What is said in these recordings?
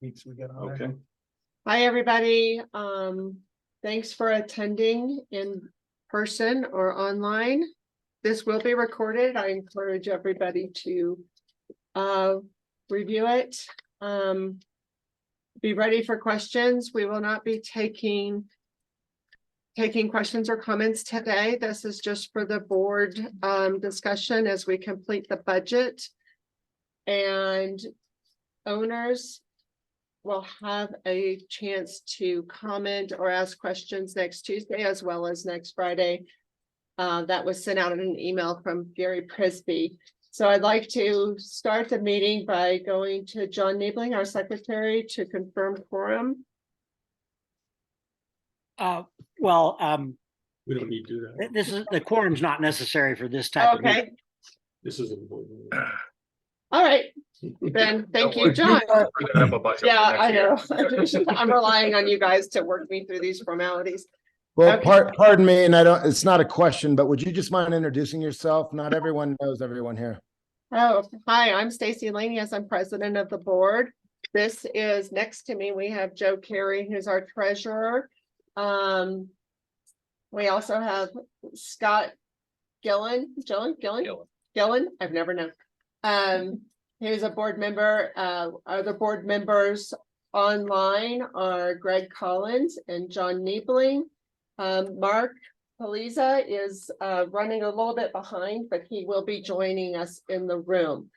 weeks we got on there. Okay. Hi, everybody. Thanks for attending in person or online. This will be recorded. I encourage everybody to review it. Be ready for questions. We will not be taking questions or comments today. This is just for the board discussion as we complete the budget. And owners will have a chance to comment or ask questions next Tuesday as well as next Friday. That was sent out in an email from Gary Prisby. So I'd like to start the meeting by going to John Niebling, our secretary, to confirm quorum. We don't need to do that. This is, the quorum's not necessary for this type of Okay, meeting. This is important. all right, then, thank you, John. Yeah, I know. I'm relying on you guys to work me through these formalities. Well, Okay. pardon me, and it's not a question, but would you just mind introducing yourself? Not everyone knows everyone here. Oh, hi, I'm Stacy Lanius. I'm president of the board. This is next to me. We have Joe Carey, who's our treasurer. We also have Scott Gillen. I've never known. He's a board member. Other board members online are Greg Collins and John Niebling. Mark Paliza is running a little bit behind, but he will be joining us in the room.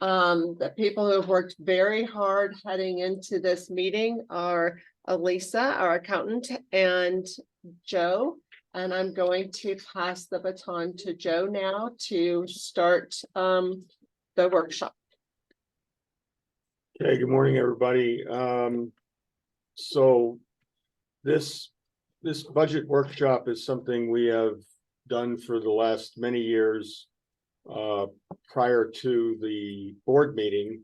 The people who have worked very hard heading into this meeting are Elisa, our accountant, and Joe. And I'm going to pass the baton to Joe now to start the workshop. Okay, good morning, everybody. So this budget workshop is something we have done for the last many years prior to the board meeting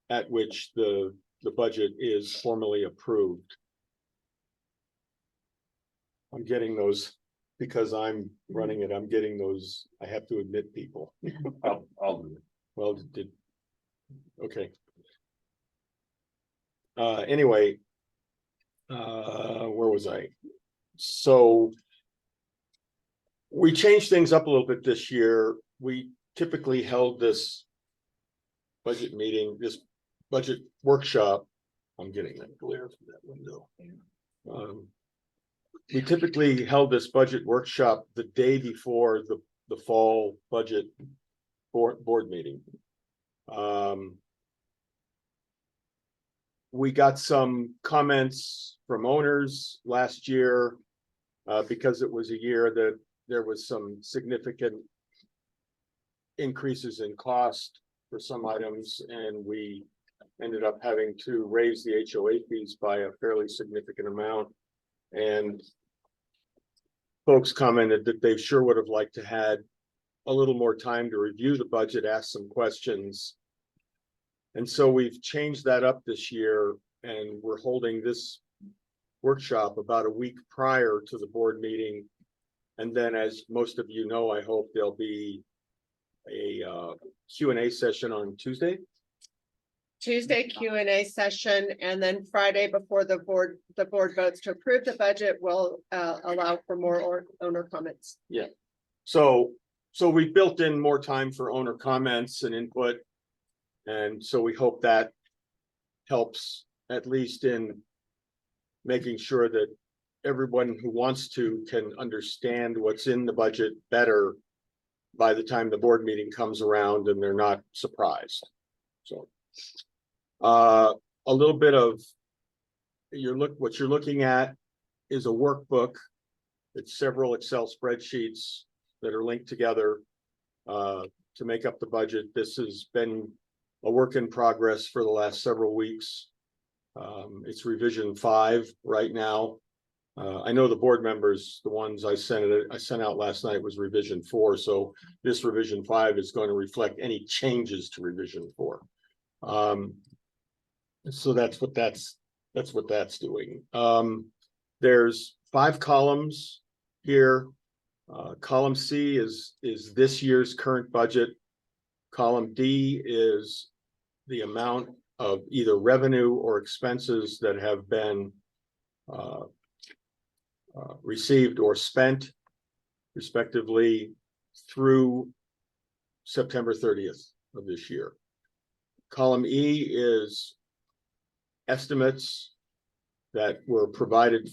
at which the budget is formally approved. I'm getting those because I'm running it. I'm getting those. I have to admit people. I'll do it. Well, okay. Anyway, where was I? So we changed things up a little bit this year. We typically held this budget meeting, this budget workshop. I'm getting that glare from that window. We typically held this budget workshop the day before the fall budget board meeting. We got some comments from owners last year because it was a year that there was some significant increases in cost for some items, and we ended up having to raise the HOA fees by a fairly significant amount. And folks commented that they sure would have liked to had a little more time to review the budget, ask some questions. And so we've changed that up this year, and we're holding this workshop about a week prior to the board meeting. And then, as most of you know, I hope there'll be a Q&A session on Tuesday. Tuesday Q&A session, and then Friday before the board votes to approve the budget will allow for more owner comments. Yeah. So we built in more time for owner comments and input. And so we hope that helps at least in making sure that everyone who wants to can understand what's in the budget better by the time the board meeting comes around and they're not surprised. So a little bit of what you're looking at is a workbook. It's several Excel spreadsheets that are linked together to make up the budget. This has been a work in progress for the last several weeks. It's revision 5 right now. I know the board members, the ones I sent out last night was revision 4. So this revision 5 is going to reflect any changes to revision 4. So that's what that's doing. There's 5 columns here. Column C is this year's current budget. Column D is the amount of either revenue or expenses that have been received or spent respectively through September 30th of this year. Column E is estimates that were provided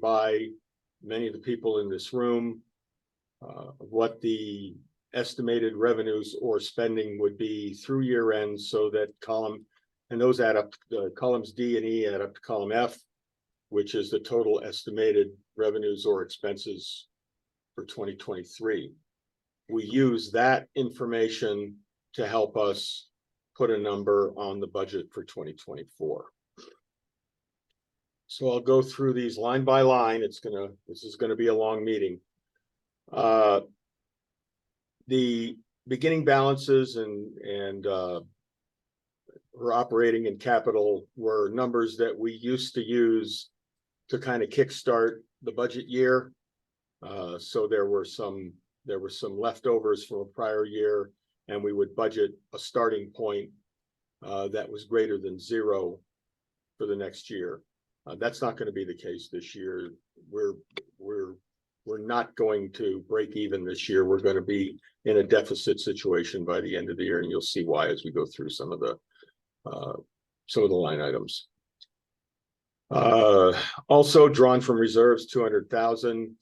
by many of the people in this room, what the estimated revenues or spending would be through year end, so that those add up, columns D and E add up to column F, which is the total estimated revenues or expenses for 2023. We use that information to help us put a number on the budget for 2024. So I'll go through these line by line. This is gonna be a long meeting. The beginning balances and or operating and capital were numbers that we used to use to kind of kickstart the budget year. So there were some leftovers from a prior year, and we would budget a starting point that was greater than 0 for the next year. That's not going to be the case this year. We're not going to break even this year. We're going to be in a deficit situation by the end of the year, and you'll see why as we go through some of the line items. Also drawn from reserves, 200,000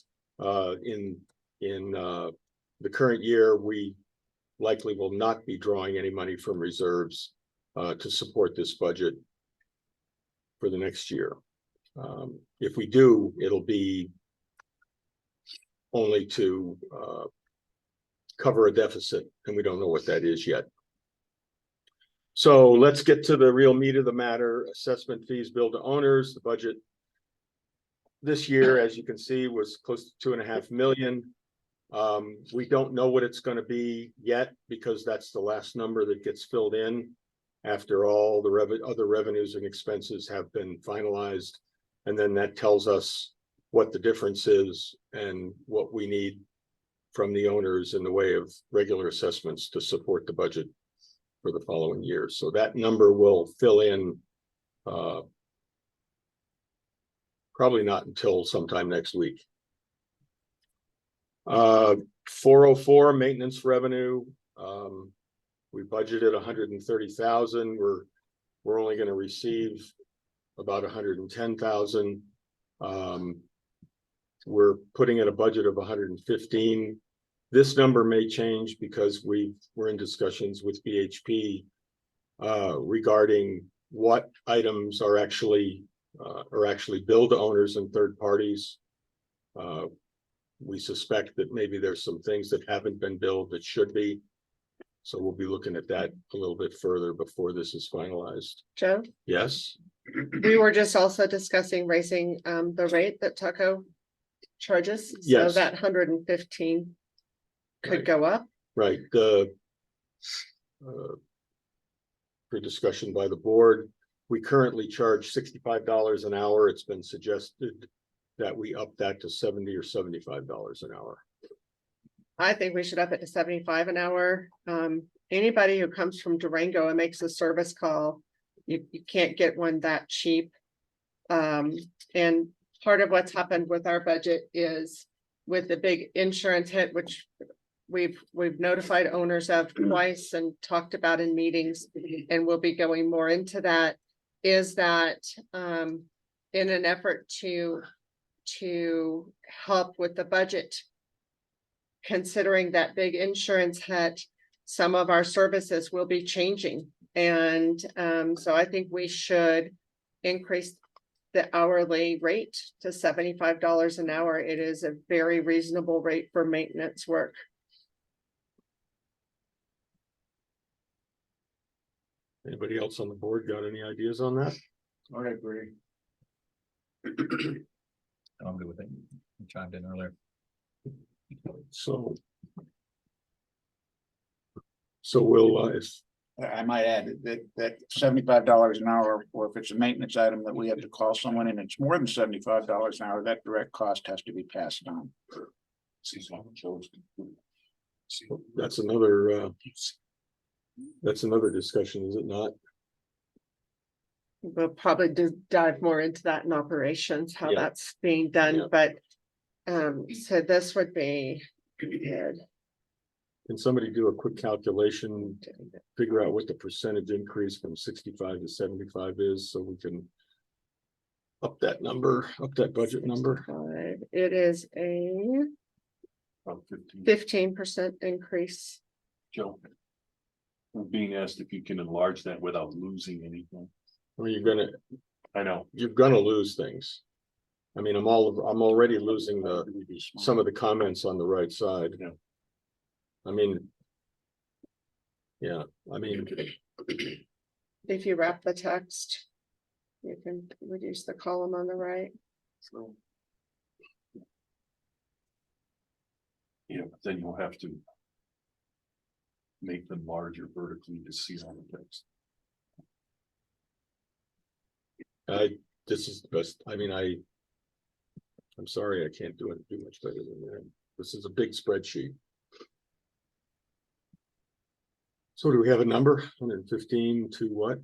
in the current year. We likely will not be drawing any money from reserves to support this budget for the next year. If we do, it'll be only to cover a deficit, and we don't know what that is yet. So let's get to the real meat of the matter. Assessment fees billed to owners. The budget this year, as you can see, was close to 2.5 million. We don't know what it's going to be yet, because that's the last number that gets filled in after all the other revenues and expenses have been finalized. And then that tells us what the difference is and what we need from the owners in the way of regular assessments to support the budget for the following year. So that number will fill in probably not until sometime next week. 404 maintenance revenue. We budgeted 130,000. We're only going to receive about 110,000. We're putting in a budget of 115. This number may change because we're in discussions with BHP regarding what items are actually billed to owners and third parties. We suspect that maybe there's some things that haven't been billed that should be. So we'll be looking at that a little bit further before this is finalized. Joe, Yes. we were just also discussing raising the rate that Tucko charges. So Yes. that 115 could Right. go up. Right. For discussion by the board, we currently charge $65 an hour. It's been suggested that we up that to $70 or $75 an hour. I think we should up it to 75 an hour. Anybody who comes from Durango and makes a service call, you can't get one that cheap. And part of what's happened with our budget is with the big insurance hit, which we've notified owners of twice and talked about in meetings, and we'll be going more into that, is that in an effort to help with the budget, considering that big insurance hit, some of our services will be changing. And so I think we should increase the hourly rate to $75 an hour. It is a very reasonable rate for maintenance work. Anybody else on the board got any ideas on that? I agree. I'm good with it. I chimed in earlier. So we'll, I might add that $75 an hour, or if it's a maintenance item that we have to call someone and it's more than $75 an hour, that direct cost has to be passed on. that's another discussion, is it not? we'll probably dive more into that in operations, how Yeah. that's being Yeah. done, but. So this would be good. Can somebody do a quick calculation, figure out what the percentage increase from 65 to 75 is, so we can up that number, up that budget number? It is a About 15. 15% increase. Joe. I'm being asked if you can enlarge that without losing anything. Or I know. you're gonna lose things. I mean, I'm already losing some of the comments on the right side. Yeah. I mean. Yeah, I mean, If you wrap the text. You can reduce the column on the right. So. Yeah, but then you'll have to. Make them larger vertically to see on the text. this is the best, I mean, I'm sorry, I can't do much better than that. This is a big spreadsheet. So do we have a number? 115 to what?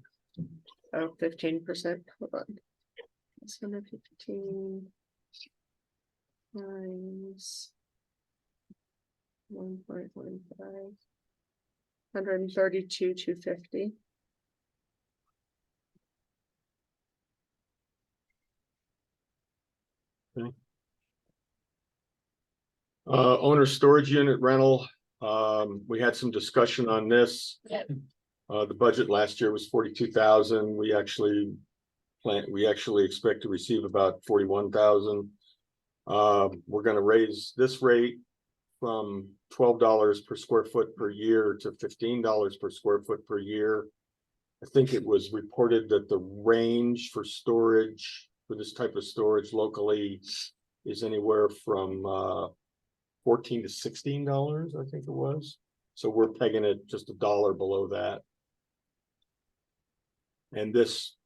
Oh, 15%, hold on. It's 115. Times. 1.15. 132, 250. Owner storage unit rental, we had some discussion on this. The budget last year was 42,000, we actually expect to receive about 41,000. We're gonna raise this rate from $12 per square foot per year to $15 per square foot per year. I think it was reported that the range for storage, for this type of storage locally, is anywhere from $14 to $16, I think it was. So we're pegging it just $1 below that. And this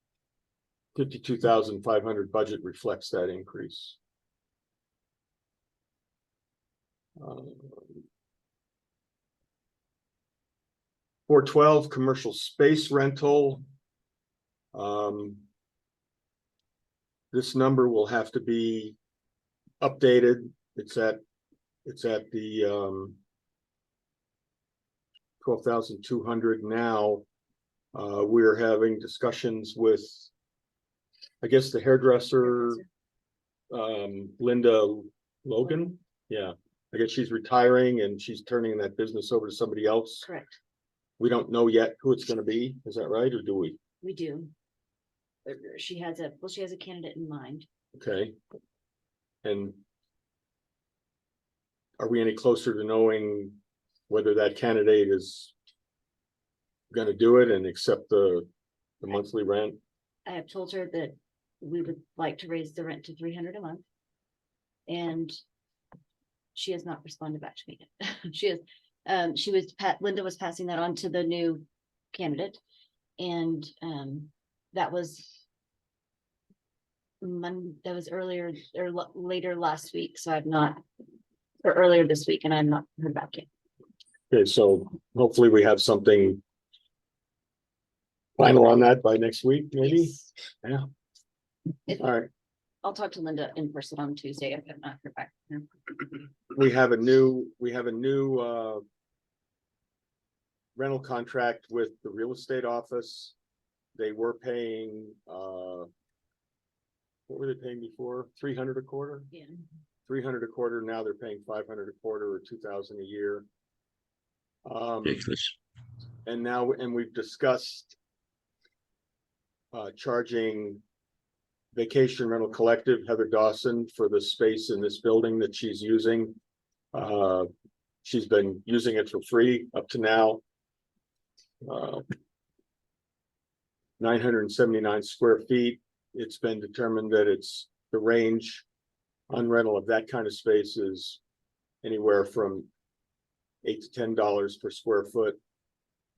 52,500 budget reflects that increase. 412 commercial space rental. This number will have to be updated. It's at the 12,200 now. We're having discussions with, I guess, the hairdresser, Linda Logan. Yeah, I guess she's retiring and she's turning that business over to somebody else. Correct, We don't know yet who it's gonna be. Is that right, or do we? we do. She has a candidate in mind. Okay. And are we any closer to knowing whether that candidate is gonna do it and accept the monthly rent? I have told her that we would like to raise the rent to 300 a month. And she has not responded back to me yet. Linda was passing that on to the new candidate. And that was earlier or later last week, so or earlier this week, and I've not heard back yet. Okay, so hopefully we have something final on that by next week, maybe? Yes. Yeah. If- All right, I'll talk to Linda in person on Tuesday if I've not heard back from her. we have a new rental contract with the real estate office. They were paying, what were they paying before? 300 a quarter? Yeah. 300 a quarter. Now they're paying 500 a quarter or 2,000 a year. Ridiculous. And we've discussed charging Vacation Rental Collective, Heather Dawson, for the space in this building that she's using. She's been using it for free up to now. 979 square feet. It's been determined that it's the range on rental of that kind of space is anywhere from $8 to $10 per square foot.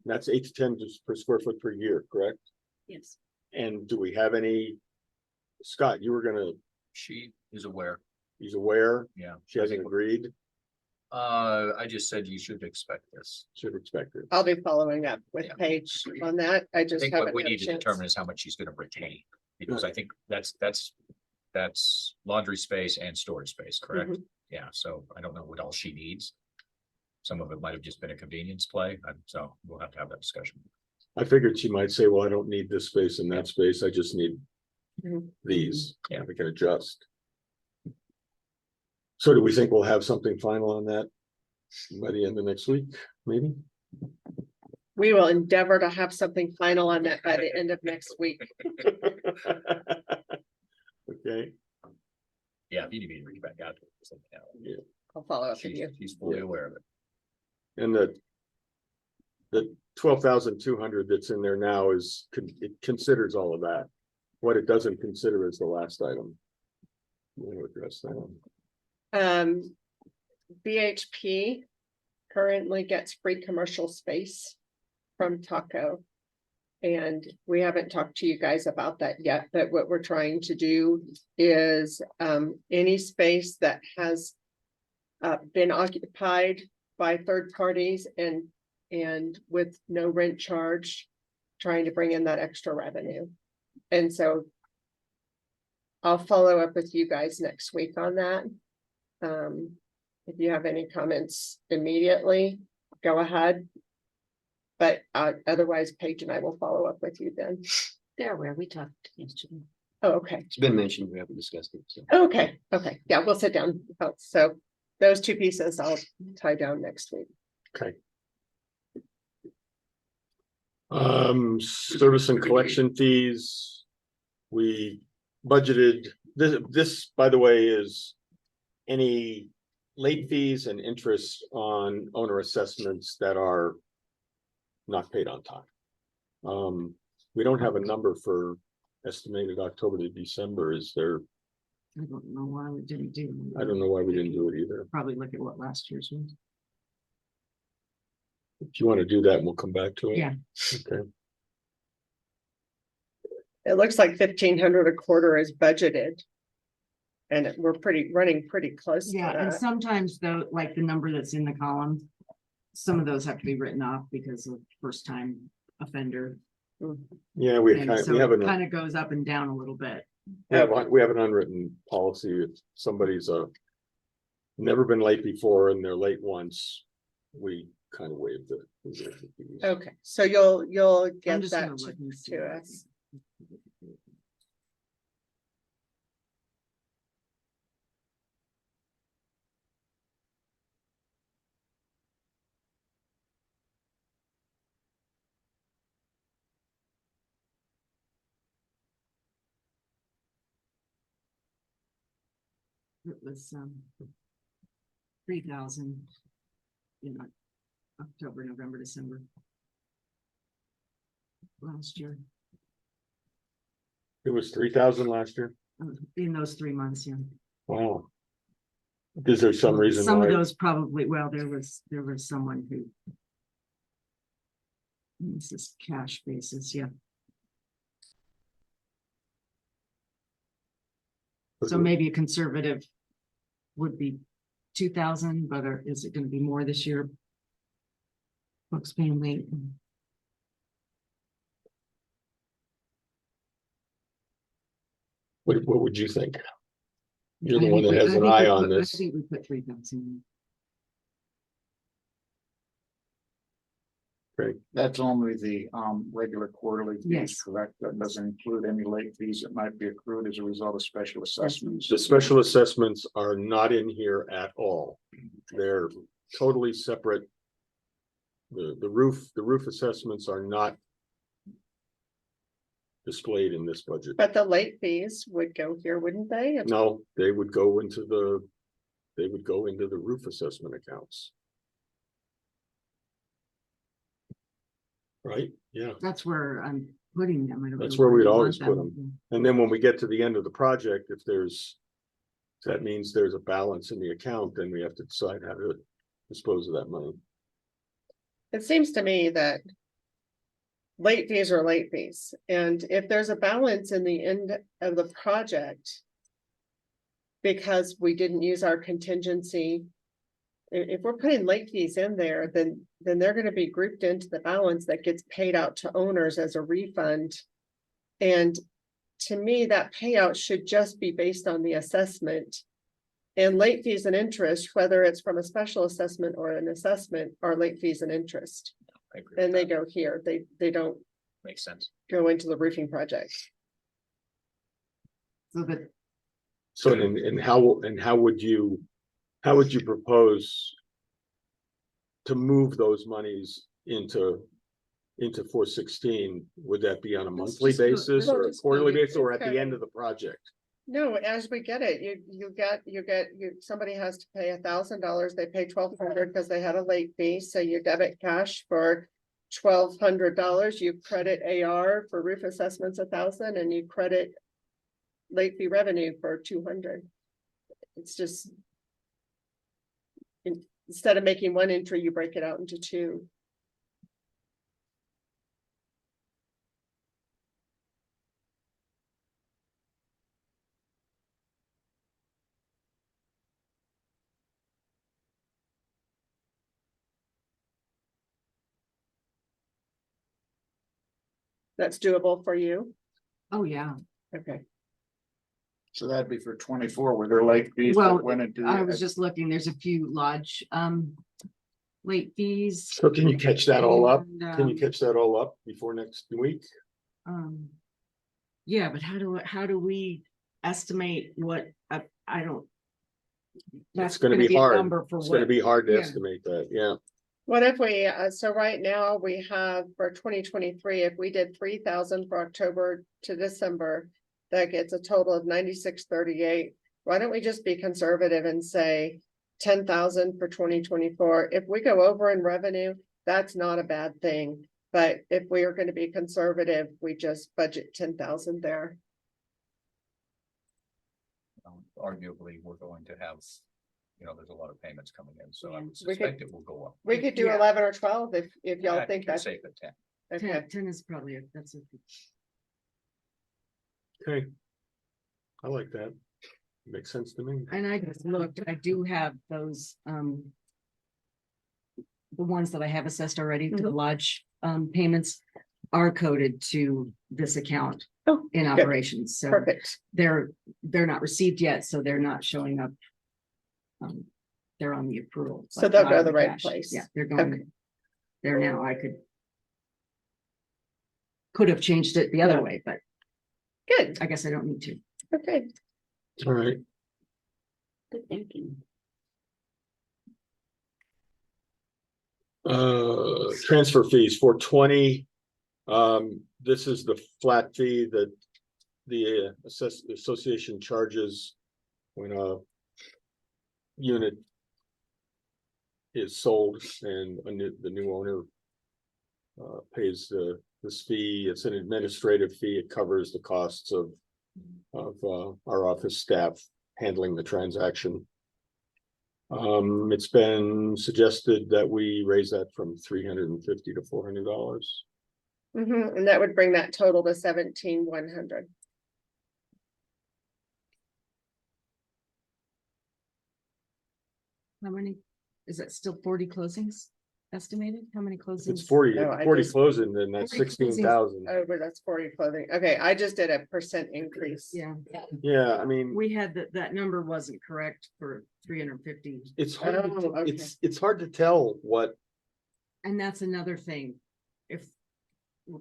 That's 8 to 10 per square foot per year, correct? Yes. And do we have any, Scott, you were gonna, She is aware, he's aware, yeah. she hasn't agreed. I just said you should expect this. Should expect it. I'll be following up with Yeah. Paige on that. I I just think haven't. what we had a need to chance. determine is how much she's gonna retain, because I think that's laundry space and storage space, correct? Mhm. Yeah, so I don't know what all she needs. Some of it might have just been a convenience play, so we'll have to have that discussion. I figured she might say, well, I don't need this space and that space. I just need Mhm. these. Yeah. We can adjust. So do we think we'll have something final on that by the end of next week, maybe? We will endeavor to have something final on that by the end of next week. Okay, Yeah, if you need me to reach back out to her, just let me know. I'll follow up with She's, you. she's fully aware of it. and the 12,200 that's in there now is, it considers all of that. What it doesn't consider is the last item. We'll address that one. BHP currently gets free commercial space from Taco. And we haven't talked to you guys about that yet, but what we're trying to do is, any space that has been occupied by third parties and with no rent charge, trying to bring in that extra revenue. And so I'll follow up with you guys next week on that. If you have any comments immediately, go ahead. But otherwise, Paige and I will follow up with you then. They're aware, we talked yesterday. Oh, okay. It's been mentioned, we haven't discussed it, so. Okay, yeah, we'll sit down. Oh, so those two pieces I'll tie down next week. Okay. Service and collection fees. We budgeted, this, by the way, is any late fees and interest on owner assessments that are not paid on time. We don't have a number for estimated October to December. Is there? I don't know why we didn't do. I don't know why we didn't do it either. Probably look at what last year's was. If you want to do that, we'll come back to it. Yeah. Okay. It looks like 1,500 a quarter is budgeted. And we're running pretty close to Yeah, and that. sometimes though, like the number that's in the column, some of those have to be written off because of first time offender. Yeah, we And kind so have it an, kind of goes up and down a little bit. we have an unwritten policy. If somebody's never been late before and they're late once, we kind of waive the. fees. Okay, so you'll I'm get just that gonna look and see to what- us. It was 3,000. You know, October, November, December. Last year, It was 3,000 last year. in those 3 months, yeah. Wow. Is there some reason Some of why? those probably, well, there was someone who. This is cash basis, yeah. So maybe a conservative would be 2,000, but is it gonna be more this year? Folks paying late. What would you think? You're I the one think that we- has I an think eye we on put- this. I think we put 3,000. That's only the regular quarterly fees, Yes. correct? That doesn't include any late fees that might be accrued as a result of special assessments. The special assessments are not in here at all. They're totally separate. The roof assessments are not displayed in this budget. But the late fees would go here, wouldn't they? No, they would go into the roof assessment accounts. Right? Yeah. That's where I'm putting them. I don't That's know where we'd I want always put And then when we get to the end of the project, if that means there's a balance in the account, then we have to decide how to dispose of that money. It seems to me that late fees are late fees, and if there's a balance in the end of the project because we didn't use our contingency if we're putting late fees in there, then they're gonna be grouped into the balance that gets paid out to owners as a refund. And to me, that payout should just be based on the assessment. And late fees and interest, whether it's from a special assessment or an assessment, are late fees and interest. I agree with And they that. go here, they don't Makes sense. go into the roofing project. So that, So and how would you propose to move those monies into 416? Would that be on a monthly just do it. basis We'll or a just quarterly do it. basis or at the Okay. end of the project? No, as we get it, somebody has to pay $1,000, they pay 1,200 because they had a late fee, so you debit cash for $1,200, you credit AR for roof assessments 1,000, and you credit late fee revenue for 200. It's just instead of making one entry, you break it out into two. That's doable for you? oh, yeah. Okay. So that'd be for 24 with their late fees Well, that went into. I was just looking, there's a few lodge, late fees. So can you catch that all up? and, Can you catch that all up before next week? Yeah, but how do we estimate what, I don't. That's It's gonna be a hard. number for It's gonna what- be hard to yeah. estimate that, yeah. What if we, so right now we have for 2023, if we did 3,000 for October to December, that gets a total of 9638. Why don't we just be conservative and say 10,000 for 2024? If we go over in revenue, that's not a bad thing. But if we are going to be conservative, we just budget 10,000 there. Arguably, we're going to have, there's a lot of payments coming in, so I would We could- suspect it will go up. We could do Yeah. 11 or 12 if y'all Yeah, think you're that's safe at 10. okay. 10 is probably, that's a. Okay. I like that. Makes sense to me. And I just looked, I do have those, the ones that I have assessed already, the lodge, payments are coded to this account Oh, in good. operations, so Perfect. they're not received yet, so they're not showing up. They're on the approval. So but they'll not go on the right cash. place. Yeah, they're Okay. going there now. I could have changed it the other way, but Good. I guess I don't need to. Okay. All right. Good thinking. Transfer fees for 20. This is the flat fee that the association charges when a unit is sold and the new owner pays this fee. It's an administrative fee. It covers the costs of our office staff handling the transaction. It's been suggested that we raise that from $350 to $400. And that would bring that total to 17,100. How many, is that still 40 closings estimated? How many closings? If it's 40 No, I 40 just- closing, then that's 40 closings. 16,000. Oh, but that's 40 clothing. Okay, I just did a percent increase. Yeah, Yeah, I mean, we had that number wasn't correct for 350. it's hard, Oh, okay. it's hard to tell what, And that's another thing. If we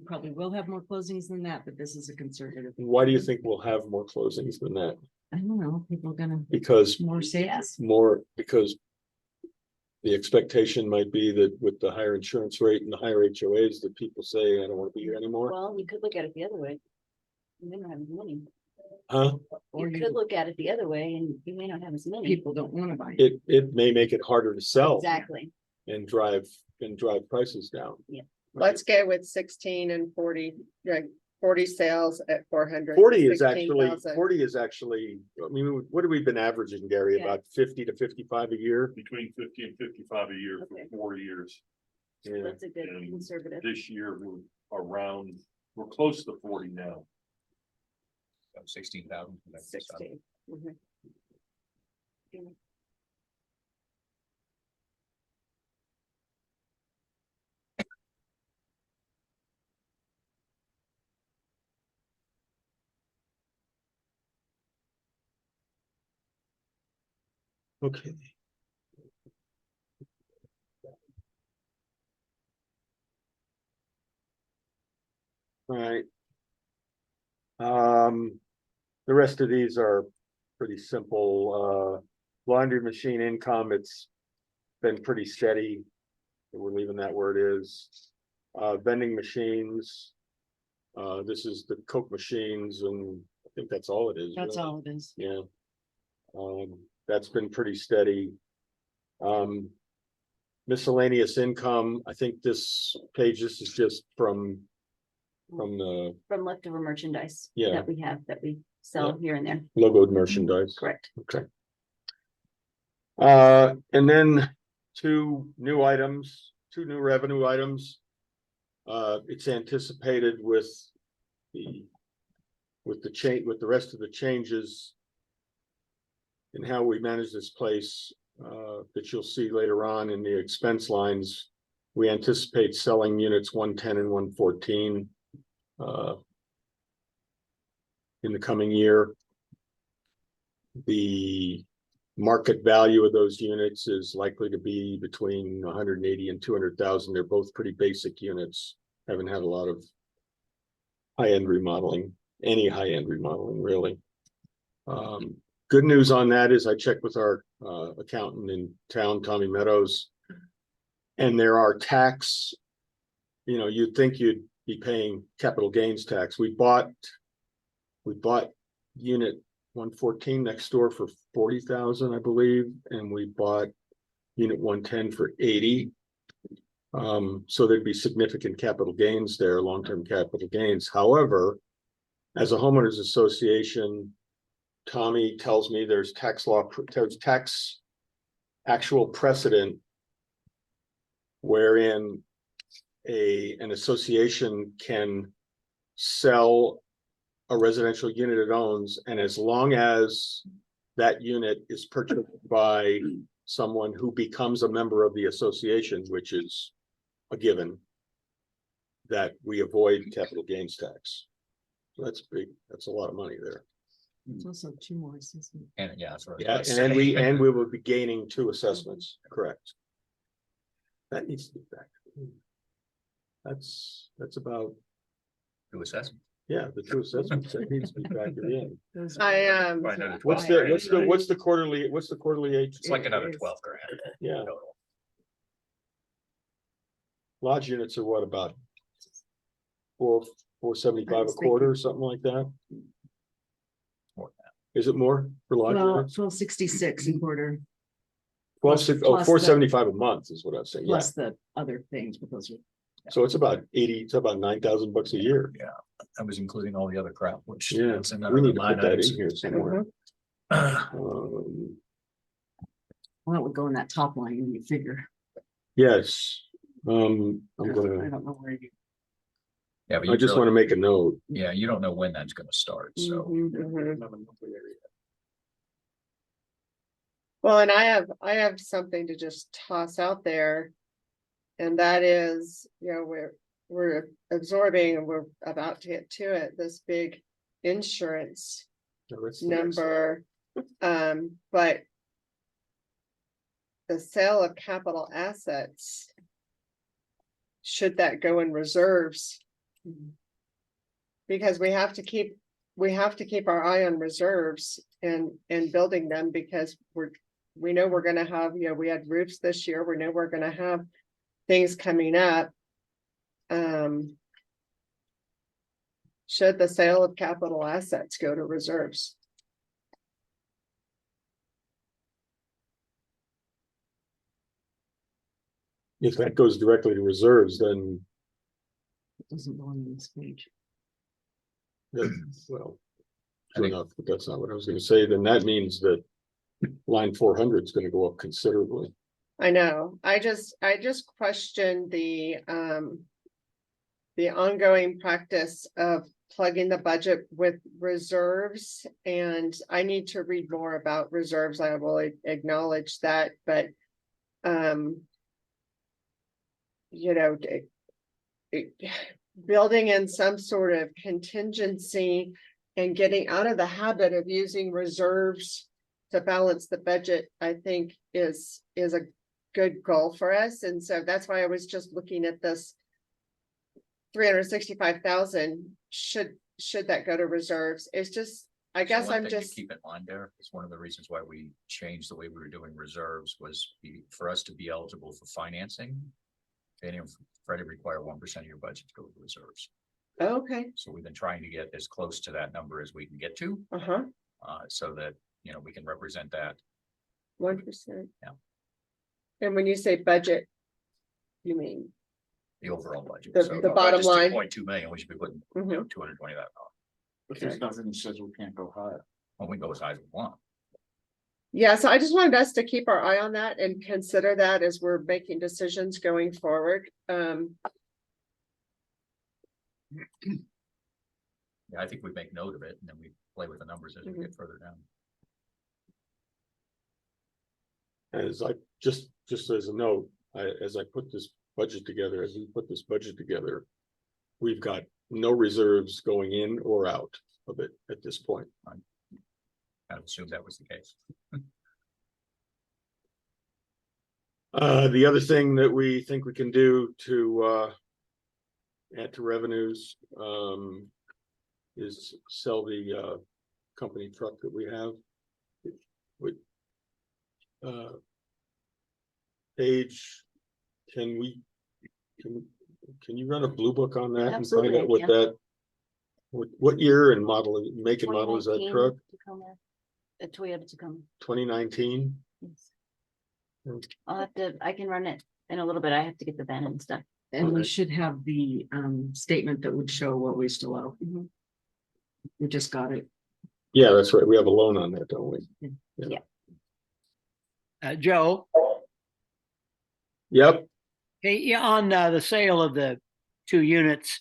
probably will have more closings than that, but this is a conservative. why do you think we'll have more closings than that? I don't know, people are gonna Because more sales. because the expectation might be that with the higher insurance rate and the higher HOAs, that people say, I don't want to be here anymore. Well, you could look at it the other way. You may not have as many. Huh? Or You could look at it the other way and you may not have as many. people don't wanna buy. It may make it harder to sell Exactly. and drive prices down. Let's go with 16 and 40, like 40 sales at 400. 40 is actually, 16,000. I mean, what have we been averaging, Gary? Yeah. About 50 to 55 a year? Between 50 and 55 a year for Okay. 4 years. Yeah. That's a good And conservative. This year, we're close to 40 now. 16,000. 16. Mhm. Okay. All right. The rest of these are pretty simple. Laundry machine income, it's been pretty steady. We're leaving that where it is. Vending machines. This is the Coke machines, and I think that's all it is. That's really. all it is. Yeah. That's been pretty steady. Miscellaneous income, I think this page, this is just from the From leftover merchandise. Yeah. That we have, that we sell here and there, logoed merchandise. correct. Okay. And then two new revenue items. It's anticipated with the rest of the changes in how we manage this place, that you'll see later on in the expense lines. We anticipate selling units 110 and 114 in the coming year. The market value of those units is likely to be between 180 and 200,000. They're both pretty basic units. Haven't had a lot of high-end remodeling, any high-end remodeling, really. Good news on that is I checked with our accountant in town, Tommy Meadows, and there are tax, you'd think you'd be paying capital gains tax. We bought unit 114 next door for 40,000, I believe, and we bought unit 110 for 80. So there'd be significant capital gains there, long-term capital gains. However, as a homeowners association, Tommy tells me there's tax actual precedent wherein an association can sell a residential unit it owns, and as long as that unit is purchased by someone who becomes a member of the association, which is a given, that we avoid capital gains tax. So that's big. That's a lot of money there. It's also two more assessments. And yeah, that's what I was Yeah, about to and then say. we will be gaining 2 assessments, correct? That needs to be back. That's about, Do assessment. yeah, the 2 assessments that needs to be factored in. Those I, are- Probably another What's 12 the grand. what's the quarterly age? It's like another It is. 12 grand. Yeah, total. lodge units are what, about 475 a quarter or something like that? More than Is it more for lodge Well, units? 1266 a quarter, 475 a month is what I was saying, yeah. plus the other things, but those are. So it's about 9,000 bucks a year. I was including all the other crap, which. Yeah, it's in we other need to line put that items. in here somewhere. Well, it would go in that top line when you figure. Yes, I'm I gonna, don't know where you. Yeah, but I you just really- want to make a note. Yeah, you don't know when that's gonna start, so. Mhm, mhm. Well, and I have something to just toss out there. And that is, we're absorbing, and we're about to get to it, this big insurance No, that's the next- number. But the sale of capital assets, should that go in reserves? Because we have to keep our eye on reserves and building them, because we know we're gonna have, we had roofs this year, we know we're gonna have things coming up. Should the sale of capital assets go to reserves? If that goes directly to reserves, then, It doesn't go on this page. well. I think- Enough, but that's not what I was gonna say. Then that means that line 400 is gonna go up considerably. I know, I just questioned the ongoing practice of plugging the budget with reserves, and I need to read more about reserves. I will acknowledge that, but building in some sort of contingency and getting out of the habit of using reserves to balance the budget, I think is a good goal for us. And so that's why I was just looking at this 365,000, should that go to reserves? It's just, I So guess one I'm thing to just, Keep in mind there, it's one of the reasons why we changed the way we were doing reserves was for us to be eligible for financing. Fannie and Freddie require 1% of your budget to go to reserves. okay, So we've been trying to get as close to that number as we can get to, uh-huh, so that, you know, we can represent that. 1%. Yeah. And when you say budget, you mean, The overall budget. The- So the our bottom budget's line. 2.2 million, we should be putting, Mhm. 220,000. But there's nothing that says we can't go higher. Well, we can go as high as we want. yeah, so I just wanted us to keep our eye on that and consider that as we're making decisions going forward. Yeah, I think we make note of it and then we play with the numbers as we get further down. As I, just as a note, as I put this budget together, as we put this budget together, we've got no reserves going in or out of it at this point. Kind of assumed that was the case. The other thing that we think we can do to add to revenues is sell the company truck that we have. Paige, can you run a blue book on that and find Absolutely, out what yeah. that what year and model, make and model is that 2019 truck? Tacoma, a Toyota Tacoma. 2019? Yes. Hmm. I'll have to, I can run it in a little bit. I have to get the VIN and stuff. And we Okay. should have the statement that would show what we still owe. Mhm. We just got it. Yeah, that's right. We have a loan on that, don't we? Joe, Yep. hey, yeah, on the sale of the 2 units,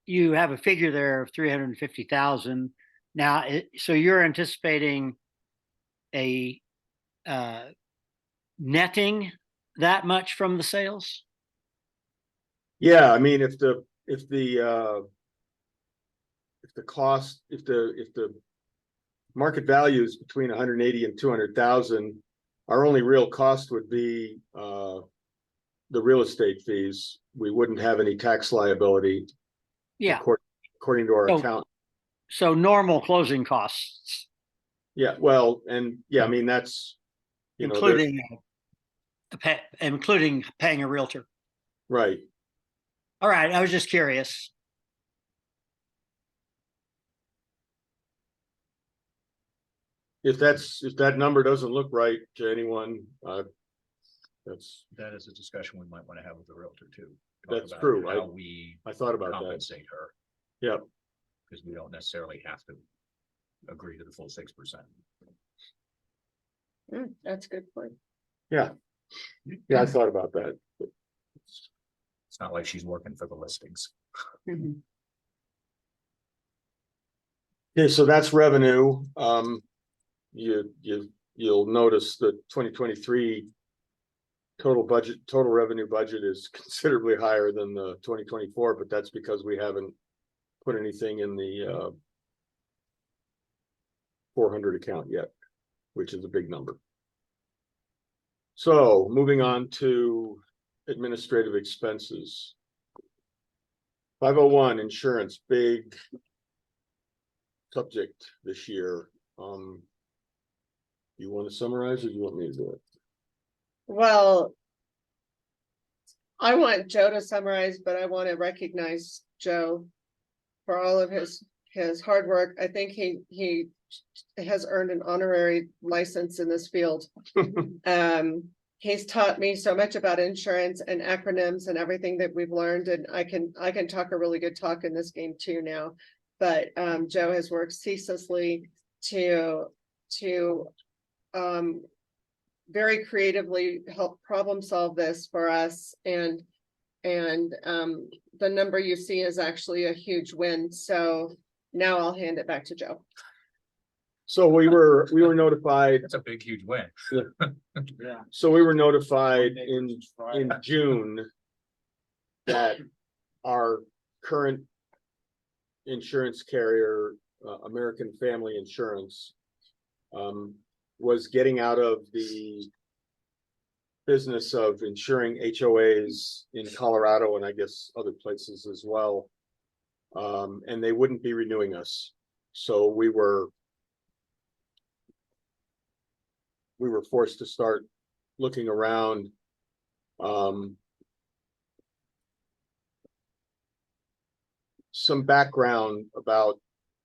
you have a figure there of 350,000. Now, so you're anticipating a netting that much from the sales? Yeah, I mean, if the cost, if the market value is between 180 and 200,000, our only real cost would be the real estate fees. We wouldn't have any tax liability. Yeah, According to our So- account. so normal closing costs, Yeah, well, and yeah, I mean, that's, you know, there's- including paying a realtor. right. All right, I was just curious. If that number doesn't look right to anyone, that's, That is a discussion we might want to have with the realtor too. Talk That's about true. How we I thought about that. compensate her. Yep. Because we don't necessarily have to agree to the full 6%. That's a good point. Yeah, I thought about that. It's not like she's working for the listings. Mhm. Okay, so that's revenue. You'll notice the 2023 total revenue budget is considerably higher than the 2024, but that's because we haven't put anything in the 400 account yet, which is a big number. So moving on to administrative expenses. 501 insurance, big subject this year. You want to summarize or do you want me to do it? Well, I want Joe to summarize, but I want to recognize Joe for all of his hard work. I think he has earned an honorary license in this field. He's taught me so much about insurance and acronyms and everything that we've learned, and I can talk a really good talk in this game too now. But Joe has worked ceaselessly to very creatively help problem solve this for us, and the number you see is actually a huge win. So now I'll hand it back to Joe. So we were notified, That's a big, huge win. Yeah. so we were notified in June that our current insurance carrier, American Family Insurance, was getting out of the business of insuring HOAs in Colorado and I guess other places as well. And they wouldn't be renewing us. So we were forced to start looking around. Some background about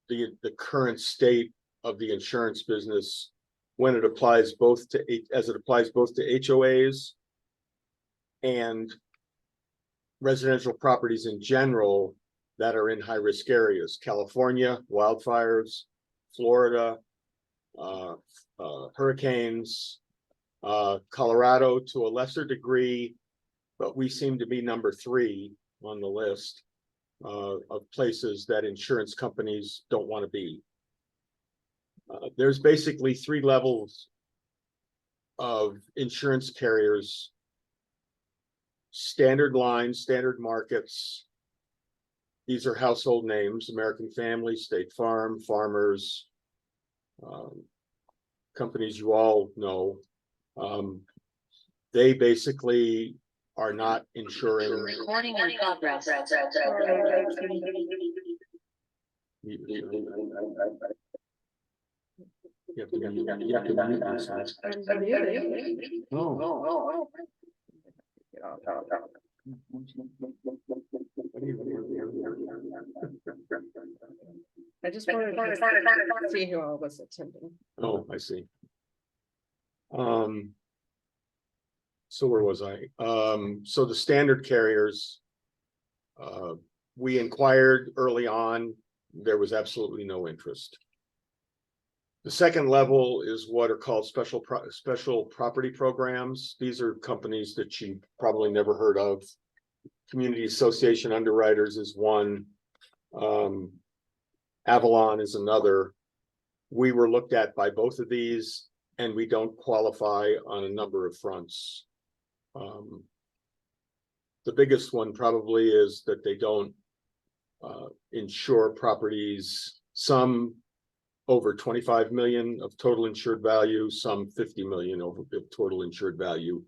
the current state of the insurance business when it applies both to HOAs and residential properties in general that are in high-risk areas. California, wildfires, Florida, hurricanes, Colorado to a lesser degree, but we seem to be number 3 on the list of places that insurance companies don't want to be. There's basically 3 levels of insurance carriers: standard lines, standard markets. These are household names: American Family, State Farm, Farmers, companies you all know. They basically are not insuring. Recording in progress. I just wanted to see who all was attending. Oh, I see. So where was I? So the standard carriers, we inquired early on, there was absolutely no interest. The second level is what are called special property programs. These are companies that you probably never heard of. Community Association Underwriters is one. Avalon is another. We were looked at by both of these, and we don't qualify on a number of fronts. The biggest one probably is that they don't insure properties, some over 25 million of total insured value, some 50 million of total insured value.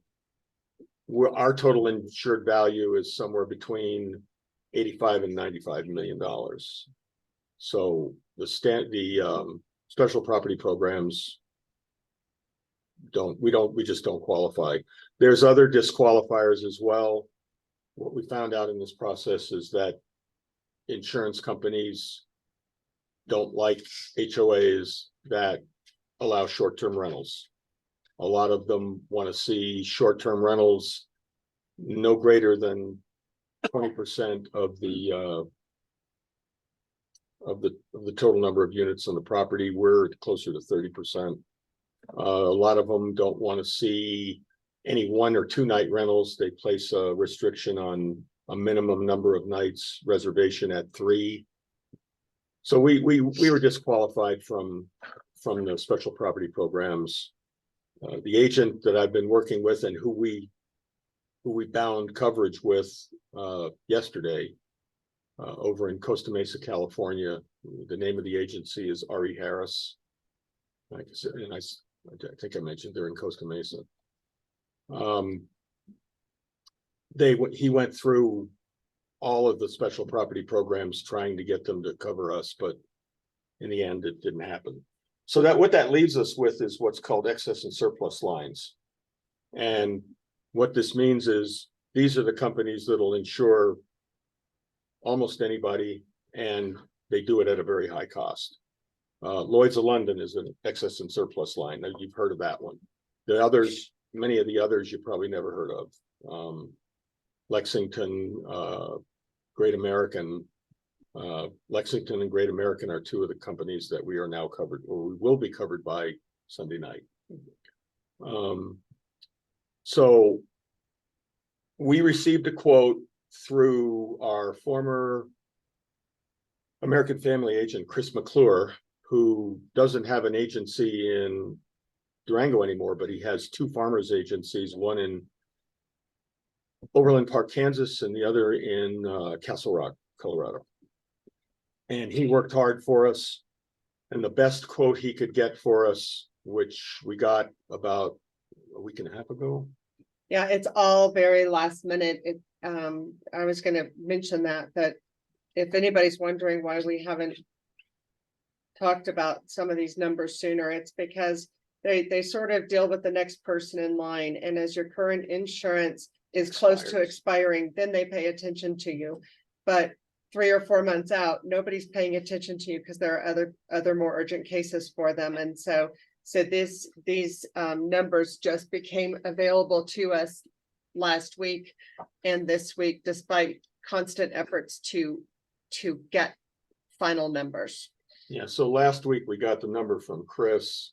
Our total insured value is somewhere between 85 and 95 million dollars. So the special property programs we just don't qualify. There's other disqualifiers as well. What we found out in this process is that insurance companies don't like HOAs that allow short-term rentals. A lot of them want to see short-term rentals no greater than 20% of the total number of units on the property. We're closer to 30%. A lot of them don't want to see any 1 or 2 night rentals. They place a restriction on a minimum number of nights, reservation at 3. So we were disqualified from the special property programs. The agent that I've been working with and who we bound coverage with yesterday over in Costa Mesa, California. The name of the agency is R.E. Harris. Like I said, and I think I mentioned they're in Costa Mesa. He went through all of the special property programs trying to get them to cover us, but in the end, it didn't happen. So what that leaves us with is what's called excess and surplus lines. And what this means is these are the companies that'll insure almost anybody, and they do it at a very high cost. Lloyd's of London is an excess and surplus line. Now, you've heard of that one. The others, many of the others you probably never heard of. Lexington, Great American. Lexington and Great American are 2 of the companies that we are now covered, or we will be covered by Sunday night. So we received a quote through our former American Family agent, Chris McClure, who doesn't have an agency in Durango anymore, but he has 2 farmers agencies, one in Overland Park, Kansas, and the other in Castle Rock, Colorado. And he worked hard for us. And the best quote he could get for us which we got about a week and a half ago. Yeah, it's all very last minute. I was gonna mention that if anybody's wondering why we haven't talked about some of these numbers sooner, it's because they sort of deal with the next person in line, and as your current insurance is close to Expires. expiring, then they pay attention to you. But 3 or 4 months out, nobody's paying attention to you because there are other more urgent cases for them, and so these numbers just became available to us last week and this week, despite constant efforts to get final numbers. Yeah, so last week we got the number from Chris.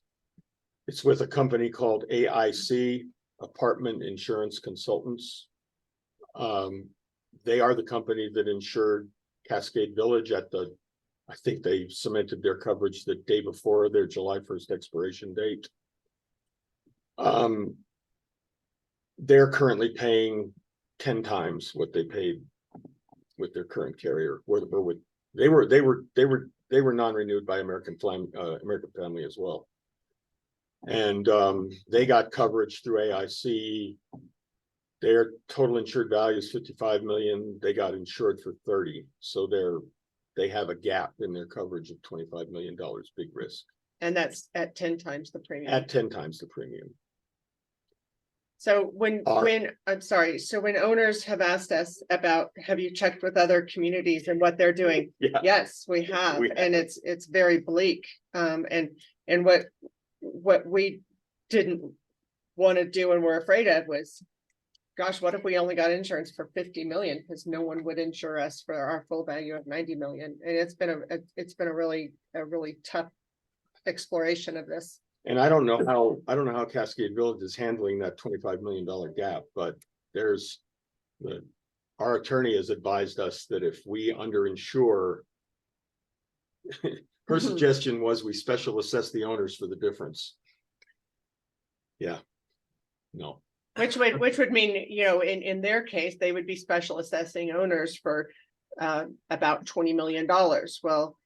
It's with a company called AIC, Apartment Insurance Consultants. They are the company that insured Cascade Village I think they cemented their coverage the day before their July 1st expiration date. They're currently paying 10 times what they paid with their current carrier, they were non-renewed by American Family as well. And they got coverage through AIC. Their total insured value is 55 million. They got insured for 30. So they have a gap in their coverage of $25 million, big risk. And that's at 10 times the premium. At 10 times the premium. So when I'm sorry, so when owners have asked us about, have you checked with other communities and what they're doing? Yeah. Yes, we have, We have. and it's very bleak. And what we didn't want to do and we're afraid of was, gosh, what if we only got insurance for 50 million? Because no one would insure us for our full value of 90 million. And it's been a really tough exploration of this. And I don't know how Cascade Village is handling that $25 million gap, but our attorney has advised us that if we underinsure, her suggestion was we special assess the owners for the difference. Yeah. No. Which would mean, in their case, they would be special assessing owners for about $20 million. Well,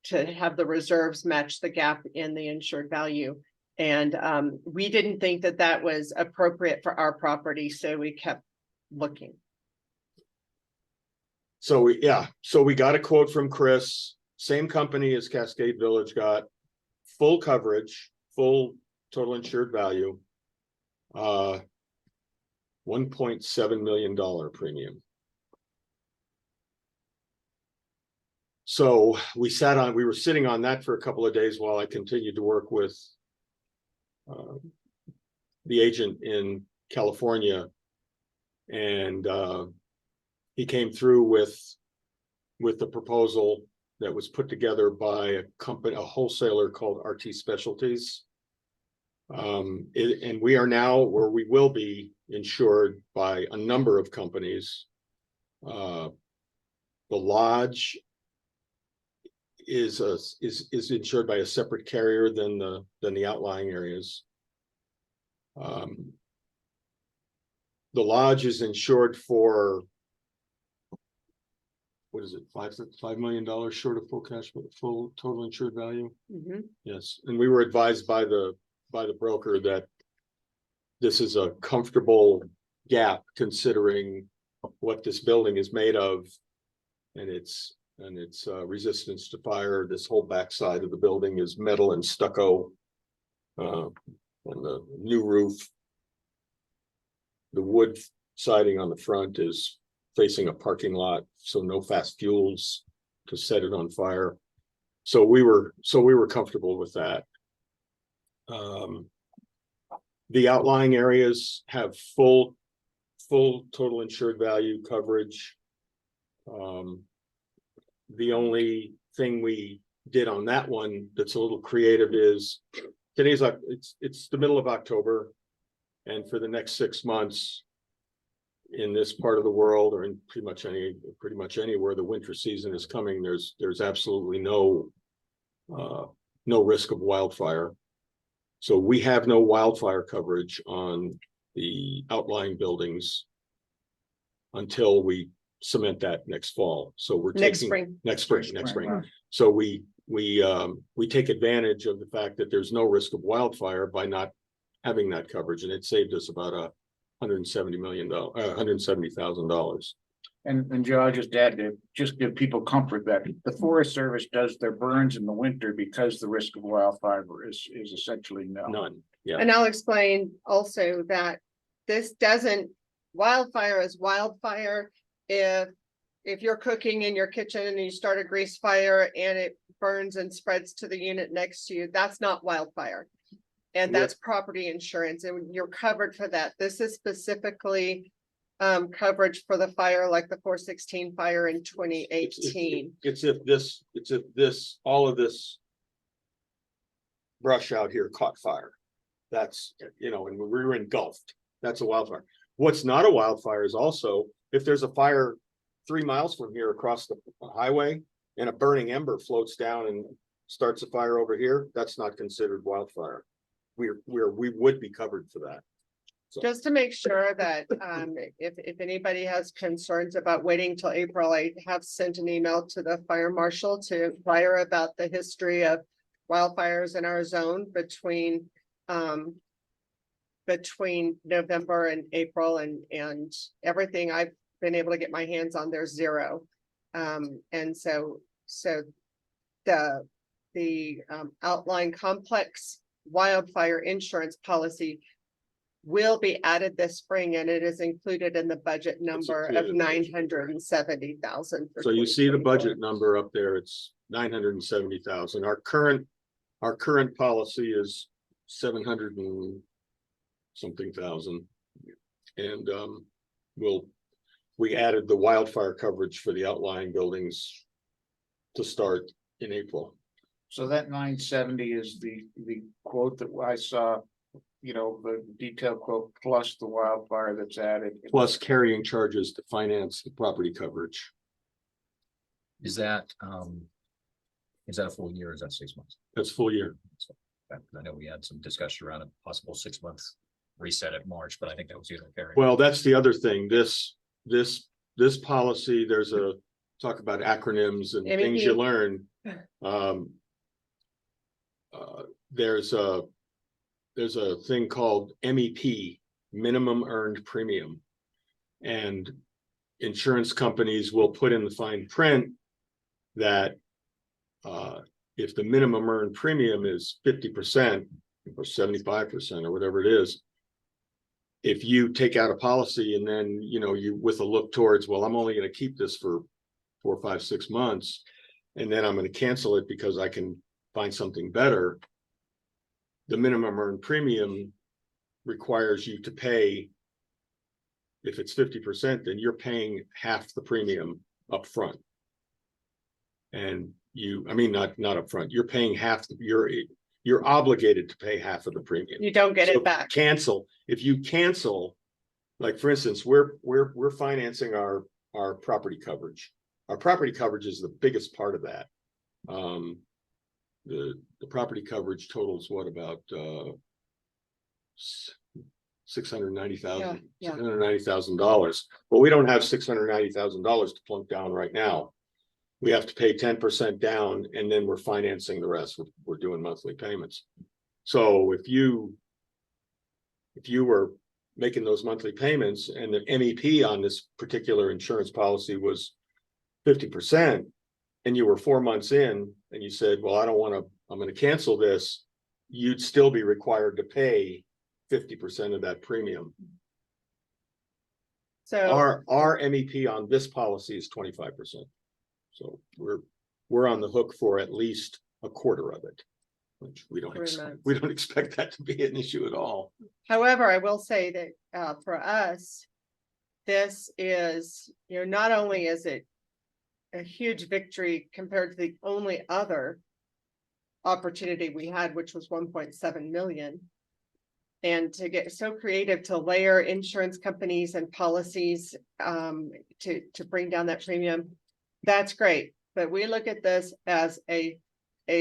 to have the reserves match the gap in the insured value. And we didn't think that was appropriate for our property, so we kept looking. So we got a quote from Chris, same company as Cascade Village got, full coverage, full total insured value. $1.7 million premium. So we were sitting on that for a couple of days while I continued to work with the agent in California. And he came through with the proposal that was put together by a wholesaler called RT Specialties. And we are now, or we will be, insured by a number of companies. The lodge is insured by a separate carrier than the outlying areas. The lodge is insured for, what is it, $5 million short of full total insured value? Mhm. Yes, and we were advised by the broker that this is a comfortable gap considering what this building is made of and its resistance to fire. This whole backside of the building is metal and stucco. And the new roof, the wood siding on the front is facing a parking lot, so no fast fuels to set it on fire. So we were comfortable with that. The outlying areas have full total insured value coverage. The only thing we did on that one that's a little creative is it's the middle of October, and for the next 6 months in this part of the world, or in pretty much anywhere the winter season is coming, there's absolutely no risk of wildfire. So we have no wildfire coverage on the outlying buildings until we cement that next fall. So we're Next taking, spring. next spring, next spring. So we take advantage of the fact that there's no risk of wildfire by not having that coverage, and it saved us about $170,000. And Joe, I'll just add to, just give people comfort that the Forest Service does their burns in the winter because the risk of wildfire is essentially none. None, yeah. And I'll explain also that this doesn't, wildfire is wildfire. If you're cooking in your kitchen and you start a grease fire and it burns and spreads to the unit next to you, that's not wildfire. And that's property insurance, and you're covered for that. This is specifically coverage for the fire, like the 416 fire in 2018. It's if this, all of this brush out here caught fire. That's, you know, and we were engulfed. That's a wildfire. What's not a wildfire is also if there's a fire 3 miles from here across the highway and a burning ember floats down and starts a fire over here, that's not considered wildfire. We would be covered for that. Just to make sure that if anybody has concerns about waiting till April, I have sent an email to the fire marshal to inquire about the history of wildfires in our zone between November and April, and everything I've been able to get my hands on, there's 0. And so the outlying complex wildfire insurance policy will be added this spring, and it is included in the budget number of 970,000. So you see the budget number up there, it's 970,000. Our current policy is 700 and something thousand. And we added the wildfire coverage for the outlying buildings to start in April. So that 970 is the quote that I saw, you know, the detailed quote plus the wildfire that's added. Plus carrying charges to finance the property coverage. Is that a full year or is that 6 months? That's full year. I know we had some discussion around a possible 6 months reset at March, but I think that was either carry. Well, that's the other thing. This policy, there's a talk about acronyms and things you learn. There's a thing called MEP, minimum earned premium. And insurance companies will put in the fine print that if the minimum earned premium is 50% or 75% or whatever it is, if you take out a policy and then, you know, you with a look towards, well, I'm only going to keep this for 4, 5, 6 months, and then I'm going to cancel it because I can find something better. The minimum earned premium requires you to pay, if it's 50%, then you're paying half the premium up front. And not up front, you're paying half, you're obligated to pay half of the premium. You don't get So it back. If you cancel, like for instance, we're financing our property coverage. Our property coverage is the biggest part of that. The property coverage totals what, about $690,000, Yeah. $690,000. But we don't have $690,000 to plunk down right now. We have to pay 10% down, and then we're financing the rest. We're doing monthly payments. So if you were making those monthly payments and the MEP on this particular insurance policy was 50%, and you were 4 months in and you said, well, I'm going to cancel this, you'd still be required to pay 50% of that premium. So Our MEP on this policy is 25%. So we're on the hook for at least a quarter of it, which we don't expect that to be an issue at all. however, I will say that for us, this is, you know, not only is it a huge victory compared to the only other opportunity we had, which was 1.7 million. And to get so creative to layer insurance companies and policies to bring down that premium, that's great. But we look at this as a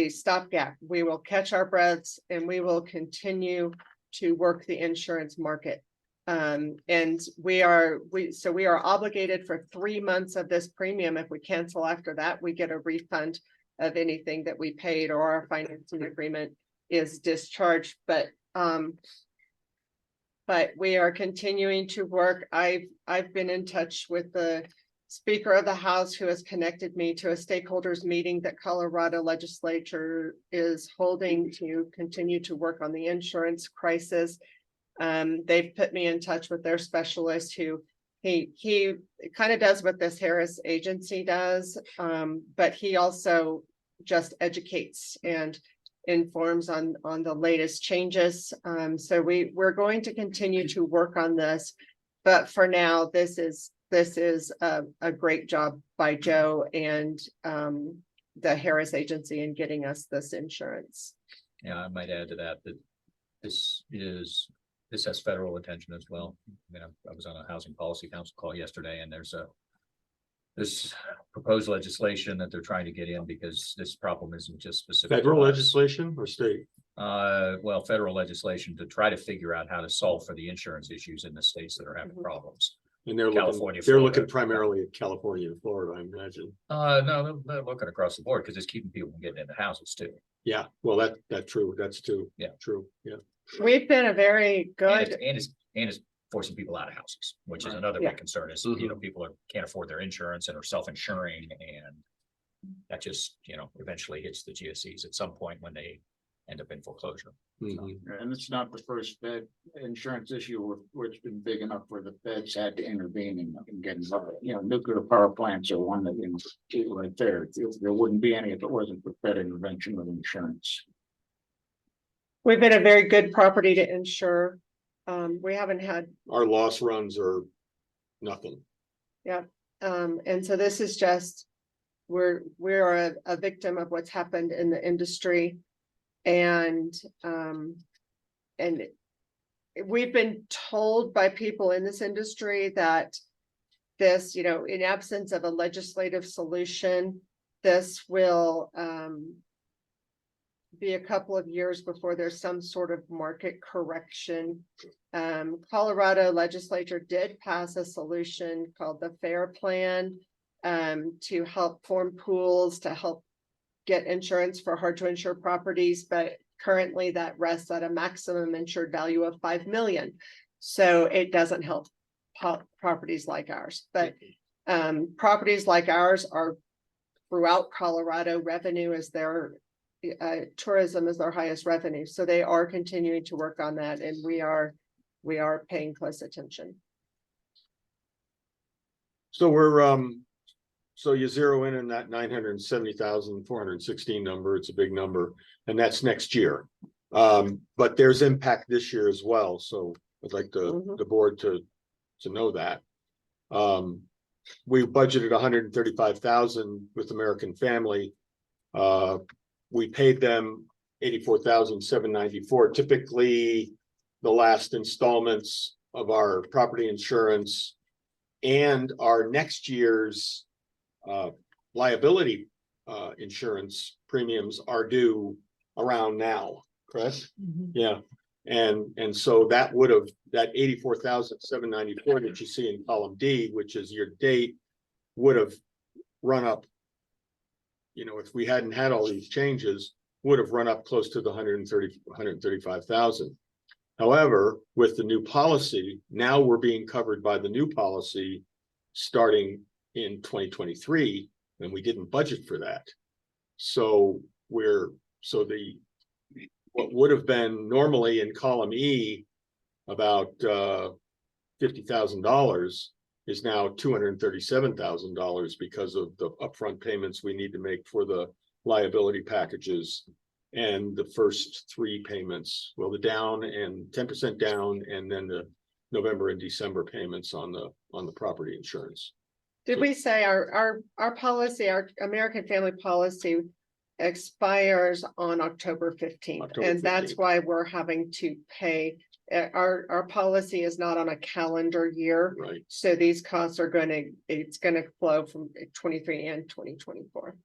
stopgap. We will catch our breaths and we will continue to work the insurance market. And we are obligated for 3 months of this premium. If we cancel after that, we get a refund of anything that we paid, or our financing agreement is discharged, but we are continuing to work. I've been in touch with the Speaker of the House, who has connected me to a stakeholders meeting that Colorado legislature is holding to continue to work on the insurance crisis. They've put me in touch with their specialist, who he kind of does what this Harris agency does, but he also just educates and informs on the latest changes. So we're going to continue to work on this, but for now, this is a great job by Joe and the Harris agency in getting us this insurance. Yeah, I might add to that, that this has federal attention as well. I mean, I was on a housing policy council call yesterday, and there's proposed legislation that they're trying to get in, because this problem isn't just specific. to Federal us. legislation or state? Well, federal legislation to try to figure out how to solve for the insurance issues in the states that are having Mhm. problems. And they're California, they're Florida. looking primarily at California and Florida, I imagine. No, they're looking across the board because it's keeping people from getting into houses too. Yeah, well, that's true. That's too. Yeah. True, yeah. We've been a very And good, it's forcing people out of houses, which is Right. another Yeah. big concern is, people can't afford their insurance and are self-insuring, and that just, eventually hits the GSEs at some point when they end up in foreclosure. Mhm. And it's not the first Fed insurance issue where it's been big enough where the feds had to intervene and get involved. Nuclear power plants are one that, right there. There wouldn't be any if it wasn't for Fed intervention with insurance. we've been a very good property to insure. We haven't had, Our loss runs are nothing. and so this is just, we're a victim of what's happened in the industry. And we've been told by people in this industry that this, in absence of a legislative solution, this will be a couple of years before there's some sort of market correction. Colorado legislature did pass a solution called the FAIR Plan to help form pools to help get insurance for hard to insure properties, but currently that rests at a maximum insured value of 5 million. So it doesn't help properties like ours, but properties like ours are throughout Colorado. Revenue is their tourism is their highest revenue. So they are continuing to work on that, and we are paying close attention. So so you zero in that 970,416 number. It's a big number, and that's next year. But there's impact this year as well. So I'd like the board to know that. We budgeted 135,000 with American Family. We paid them 84,794. Typically, the last installments of our property insurance and our next year's liability insurance premiums are due around now, correct? Yeah, and so that that 84,794 that you see in column D, which is your date, would have run up. If we hadn't had all these changes, would have run up close to the 135,000. However, with the new policy, now we're being covered by the new policy starting in 2023, and we didn't budget for that. So what would have been normally in column E about $50,000 is now $237,000 because of the upfront payments we need to make for the liability packages and the first 3 payments, well, the down and 10% down, and then the November and December payments on the property insurance. Did we say our policy, our American Family policy expires on October 15th? October And that's 15th. why we're having to pay. Our policy is not on a calendar year. Right. So these costs are it's gonna flow from 23 and 2024.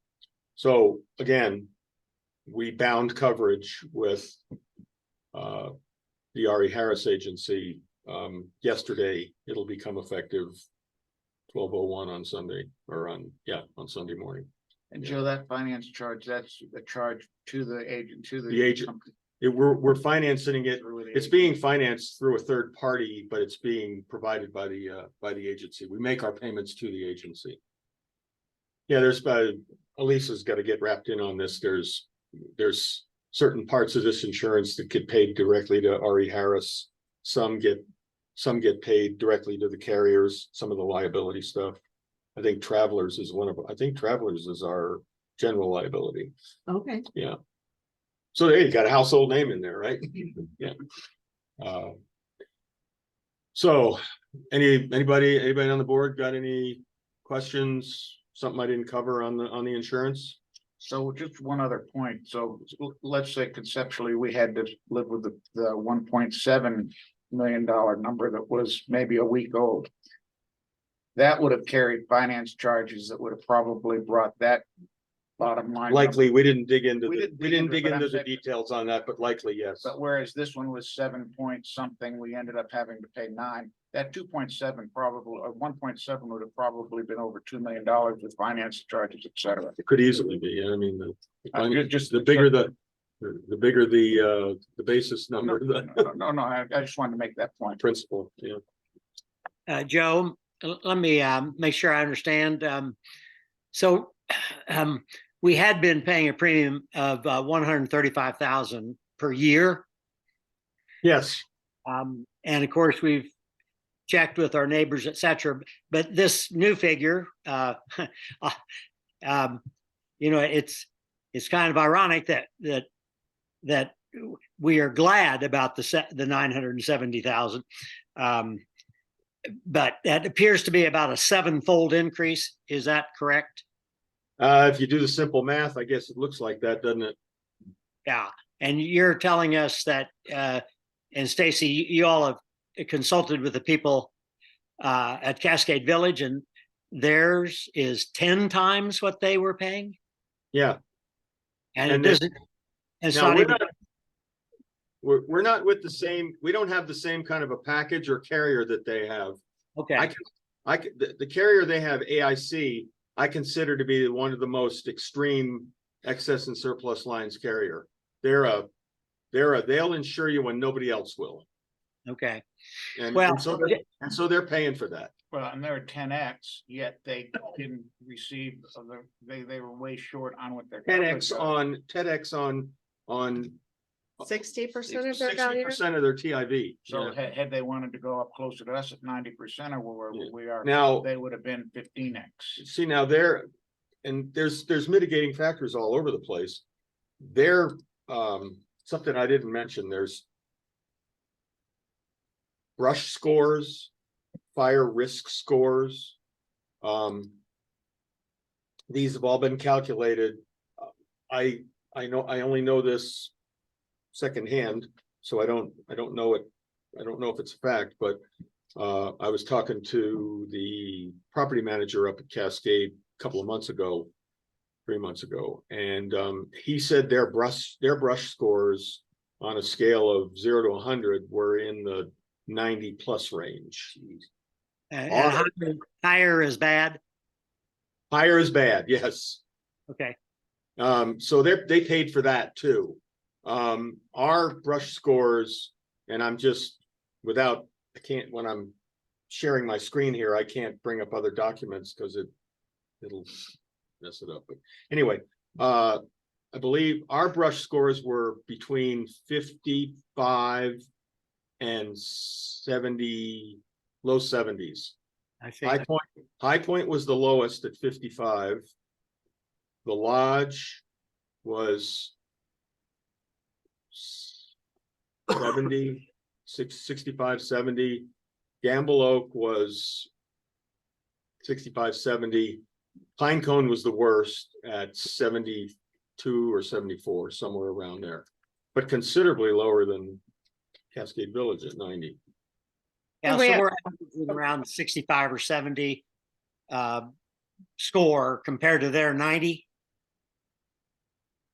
So again, we bound coverage with the R.E. Harris agency yesterday. It'll become effective 12:01 on Sunday or on Sunday morning. And Joe, that finance charge, that's the charge to the agent, to The agent. company. We're financing it. Through the It's agent. being financed through a third party, but it's being provided by the agency. We make our payments to the agency. Yeah, Elisa's got to get wrapped in on this. There's certain parts of this insurance that get paid directly to RE Harris. Some get paid directly to the carriers, some of the liability stuff. I think Travelers is Travelers is our general liability. Okay. Yeah. So there you got a household name in there, right? Yeah. So anybody on the board got any questions? Something I didn't cover on the insurance? So just one other point. So let's say conceptually, we had to live with the $1.7 million number that was maybe a week old. That would have carried finance charges that would have probably brought that bottom line. Likely, we didn't dig into We the, didn't we dig didn't into it, dig but I'm into the saying- details on that, but likely, yes. But whereas this one was 7 point something, we ended up having to pay 9. That 2.7 probably, or 1.7 would have probably been over $2 million with finance charges, et cetera. It could easily be. I mean, Just the bigger the bigger the basis number, the No, I just wanted to make that point. principal, yeah. Joe, let me make sure I understand. So we had been paying a premium of 135,000 per year. Yes, And of course, we've checked with our neighbors, et cetera. But this new figure, it's kind of ironic that we are glad about the 970,000. But that appears to be about a 7-fold increase. Is that correct? if you do the simple math, I guess it looks like that, doesn't it? Yeah. And you're telling us that, and Stacy, you all have consulted with the people at Cascade Village, and theirs is 10 times what they were paying. Yeah. And And it doesn't. It's Now, not we're even. not, we're not with the same, we don't have the same kind of a package or carrier that they have. Okay. The carrier they have, AIC, I consider to be one of the most extreme excess and surplus lines carrier. They'll insure you when nobody else will. Okay. And, Well, and so they're paying for that. Well, and they're 10X, yet they didn't receive, they were way short on what their. TEDx on 60% of their value. 60% of their TIV. So Yeah. had they wanted to go up closer to us at 90% or where Yeah. we are, Now, they would have been 15X. see now there's mitigating factors all over the place. Something I didn't mention, there's brush scores, fire risk scores. These have all been calculated. I only know this secondhand, so I don't know it. I don't know if it's a fact, but I was talking to the property manager up at Cascade a couple of months ago, 3 months ago, and he said their brush scores on a scale of 0 to 100 were in the 90 plus range. And higher is bad. Higher is bad, yes. Okay. So they paid for that too. Our brush scores, and I'm just when I'm sharing my screen here, I can't bring up other documents because it'll mess it up. But anyway, I believe our brush scores were between 55 and 70, low 70s. I see. High Point was the lowest at 55. The Lodge was 70, 65, 70. Gamble Oak was 65, 70. Pinecone was the worst at 72 or 74, somewhere around there, but considerably lower than Cascade Village at 90. Yeah, We so have- we're averaging around 65 or 70 score compared to their 90.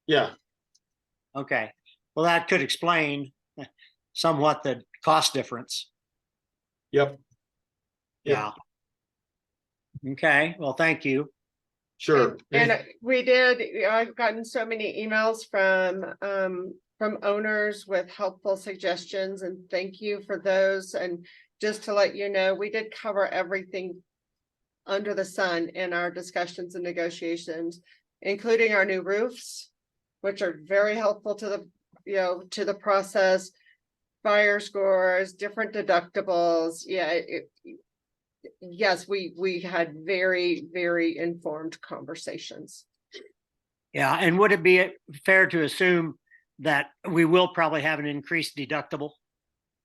Yeah, Okay. Well, that could explain somewhat the cost difference. Yep, Yeah. Okay, well, thank you. sure. And we did, I've gotten so many emails from owners with helpful suggestions, and thank you for those. And just to let you know, we did cover everything under the sun in our discussions and negotiations, including our new roofs, which are very helpful to the, to the process, fire scores, different deductibles. Yeah, yes, we had very, very informed conversations. Yeah, and would it be fair to assume that we will probably have an increased deductible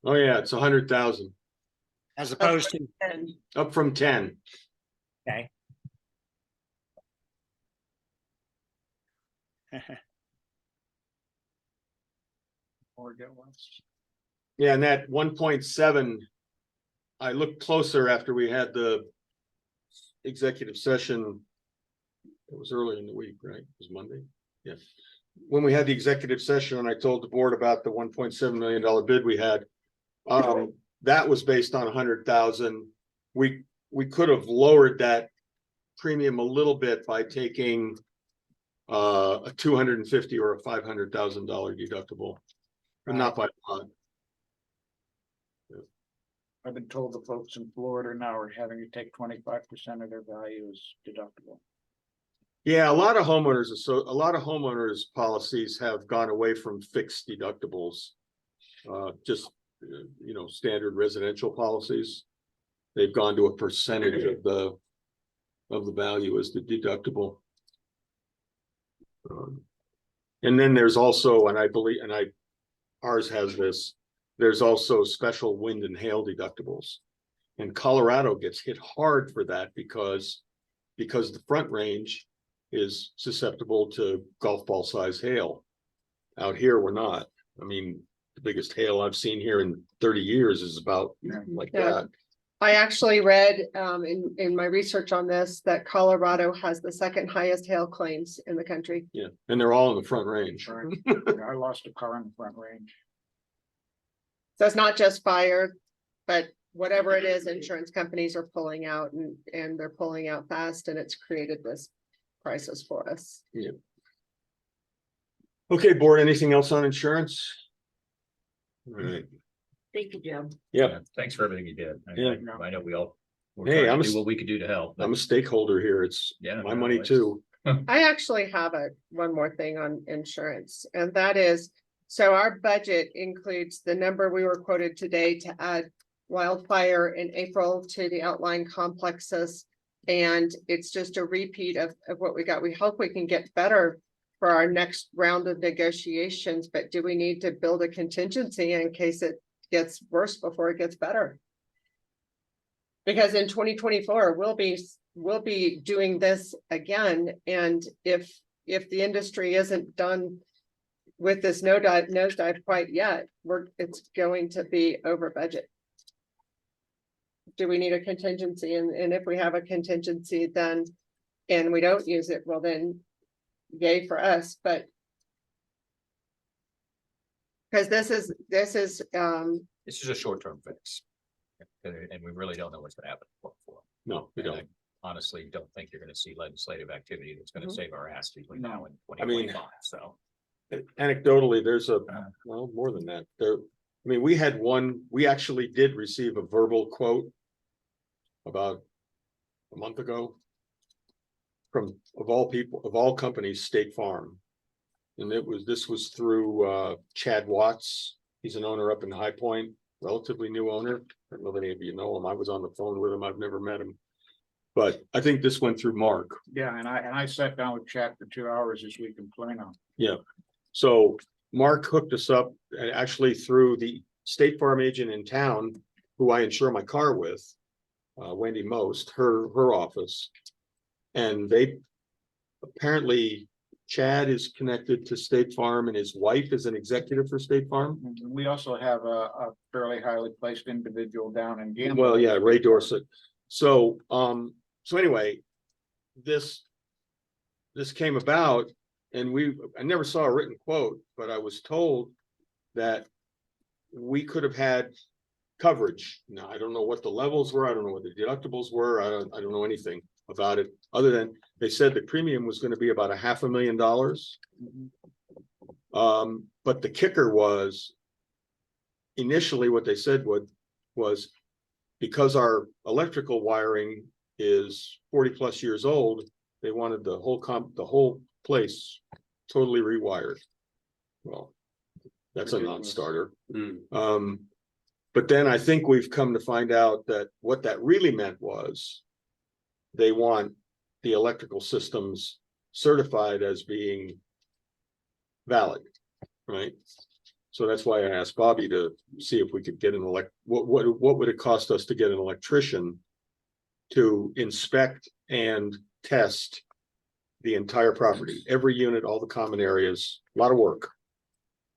Oh, yeah, it's 100,000, as opposed to, And up from 10. okay. Or get once. Yeah, and that 1.7, I looked closer after we had the executive session. It was early in the week, right? It was Monday. Yeah. When we had the executive session and I told the board about the $1.7 million bid we had, that was based on 100,000. We could have lowered that premium a little bit by taking a $250,000 or a $500,000 deductible, but not by a lot. I've been told the folks in Florida now are having to take 25% of their value as deductible. Yeah, a lot of homeowners policies have gone away from fixed deductibles. Just, standard residential policies. They've gone to a percentage of the value as the deductible. And then there's also, and I believe, ours has this, there's also special wind and hail deductibles. And Colorado gets hit hard for that because the Front Range is susceptible to golf ball size hail. Out here, we're not. I mean, the biggest hail I've seen here in 30 years is about like Yeah. that. I actually read in my research on this that Colorado has the second highest hail claims in the country. Yeah, and they're all in the Front Range. Right. I lost a car in the Front Range. So it's not just fire, but whatever it is, insurance companies are pulling out and they're pulling out fast, and it's created this crisis for us. Okay, board, anything else on insurance? All right, Thank you, Joe. yeah, Thanks for everything you did. Yeah. I know we all. We're Hey, trying I'm to a do what we could do to help. but I'm a stakeholder here. It's Yeah, my no, money it's- too. I actually have one more thing on insurance, and that is, so our budget includes the number we were quoted today to add wildfire in April to the outlying complexes. And it's just a repeat of what we got. We hope we can get better for our next round of negotiations, but do we need to build a contingency in case it gets worse before it gets better? Because in 2024, we'll be doing this again, and if the industry isn't done with this nosedive quite yet, it's going to be over budget. Do we need a contingency? And if we have a contingency, then, and we don't use it, well then, yay for us, but because this is This is a short-term fix. And we really don't know what's gonna happen. For. No, we And don't. I honestly don't think you're gonna see legislative activity that's gonna Mhm. save our ass between now and I mean- 2025, so. Anecdotally, there's well, more than that. We actually did receive a verbal quote about a month ago from, of all companies, State Farm. And this was through Chad Watts. He's an owner up in High Point, relatively new owner. I don't know if any of you know him. I was on the phone with him. I've never met him. But I think this went through Mark. Yeah, and I sat down with Chad for 2 hours this week in Plano. So Mark hooked us up actually through the State Farm agent in town, who I insure my car with, Wendy Most, her office. And they apparently, Chad is connected to State Farm and his wife is an executive for State Farm. And we also have a fairly highly placed individual down in Gamble. Well, yeah, Ray Dorset. So anyway, this came about and I never saw a written quote, but I was told that we could have had coverage. Now, I don't know what the levels were. I don't know what the deductibles were. I don't know anything about it, other than they said the premium was gonna be about $500,000. But the kicker was initially what they said was because our electrical wiring is 40+ years old, they wanted the whole place totally rewired. Well, that's a non-starter. But then I think we've come to find out that what that really meant was they want the electrical systems certified as being valid, right? So that's why I asked Bobby to see if we could get an what would it cost us to get an electrician to inspect and test the entire property, every unit, all the common areas, a lot of work.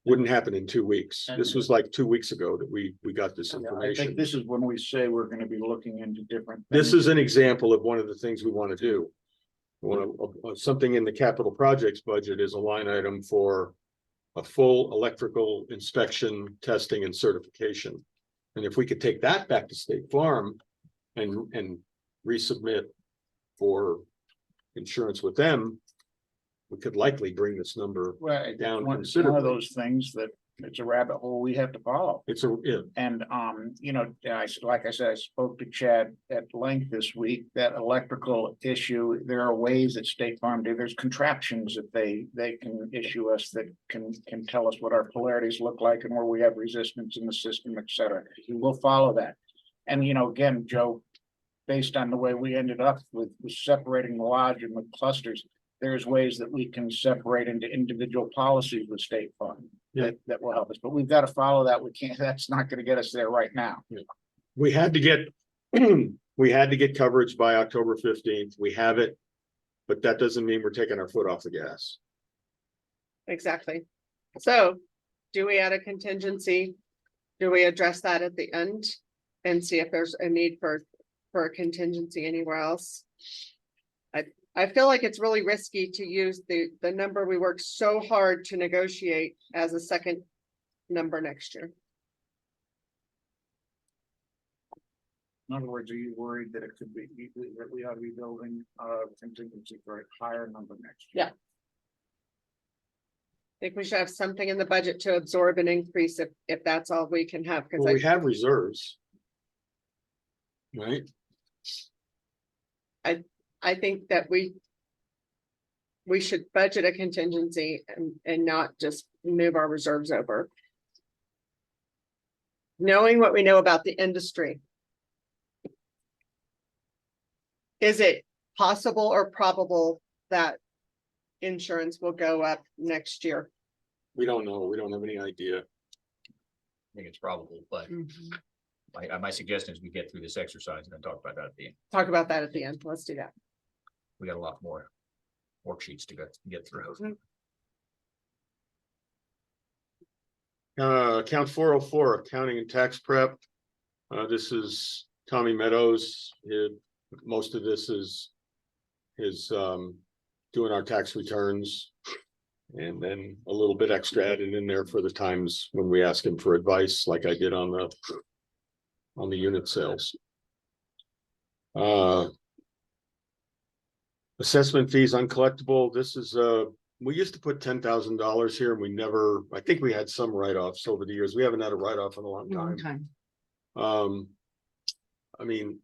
Wouldn't happen in 2 weeks. This was like 2 weeks ago that we got this I information. think this is when we say we're gonna be looking into different. This things. is an example of one of the things we want to do. Something in the capital projects budget is a line item for a full electrical inspection, testing and certification. And if we could take that back to State Farm and resubmit for insurance with them, we could likely bring this number Well, it's down one of considerably. those things that it's a rabbit hole we have to follow. Yeah, And, you know, like I said, I spoke to Chad at length this week, that electrical issue, there are ways that State Farm do, there's contraptions that they can issue us that can tell us what our polarities look like and where we have resistance in the system, et cetera. We'll follow that. And, you know, again, Joe, based on the way we ended up with separating the lodge and with clusters, there's ways that we can separate into individual policies with State Farm that will help us, but we've got to follow that. We can't, that's not going to get us there right now. we had to get, we had to get coverage by October 15th. We have it. But that doesn't mean we're taking our foot off the gas. Exactly. So do we add a contingency? Do we address that at the end and see if there's a need for a contingency anywhere else? I feel like it's really risky to use the number we worked so hard to negotiate as a second number next year. In other words, are you worried that it could be, that we ought to be building a contingency for a higher number next year? Yeah. I think we should have something in the budget to absorb an increase if that's all we can have, because Well, we have reserves. Right? I think that we should budget a contingency and not just move our reserves over. Knowing what we know about the industry. Is it possible or probable that insurance will go up next year? We don't know. We don't have any idea. I think it's probable, but my suggestion is we get through this exercise and then talk about that at the end. Talk about that at the end. Let's do that. We got a lot more worksheets to get through. Account 404, accounting and tax prep. This is Tommy Meadows. Most of this is doing our tax returns. And then a little bit extra added in there for the times when we ask him for advice, like I did on the unit sales. Assessment fees uncollectible. This is we used to put $10,000 here and we never, I think we had some write-offs over the years. We haven't had a write-off in a long time. I mean,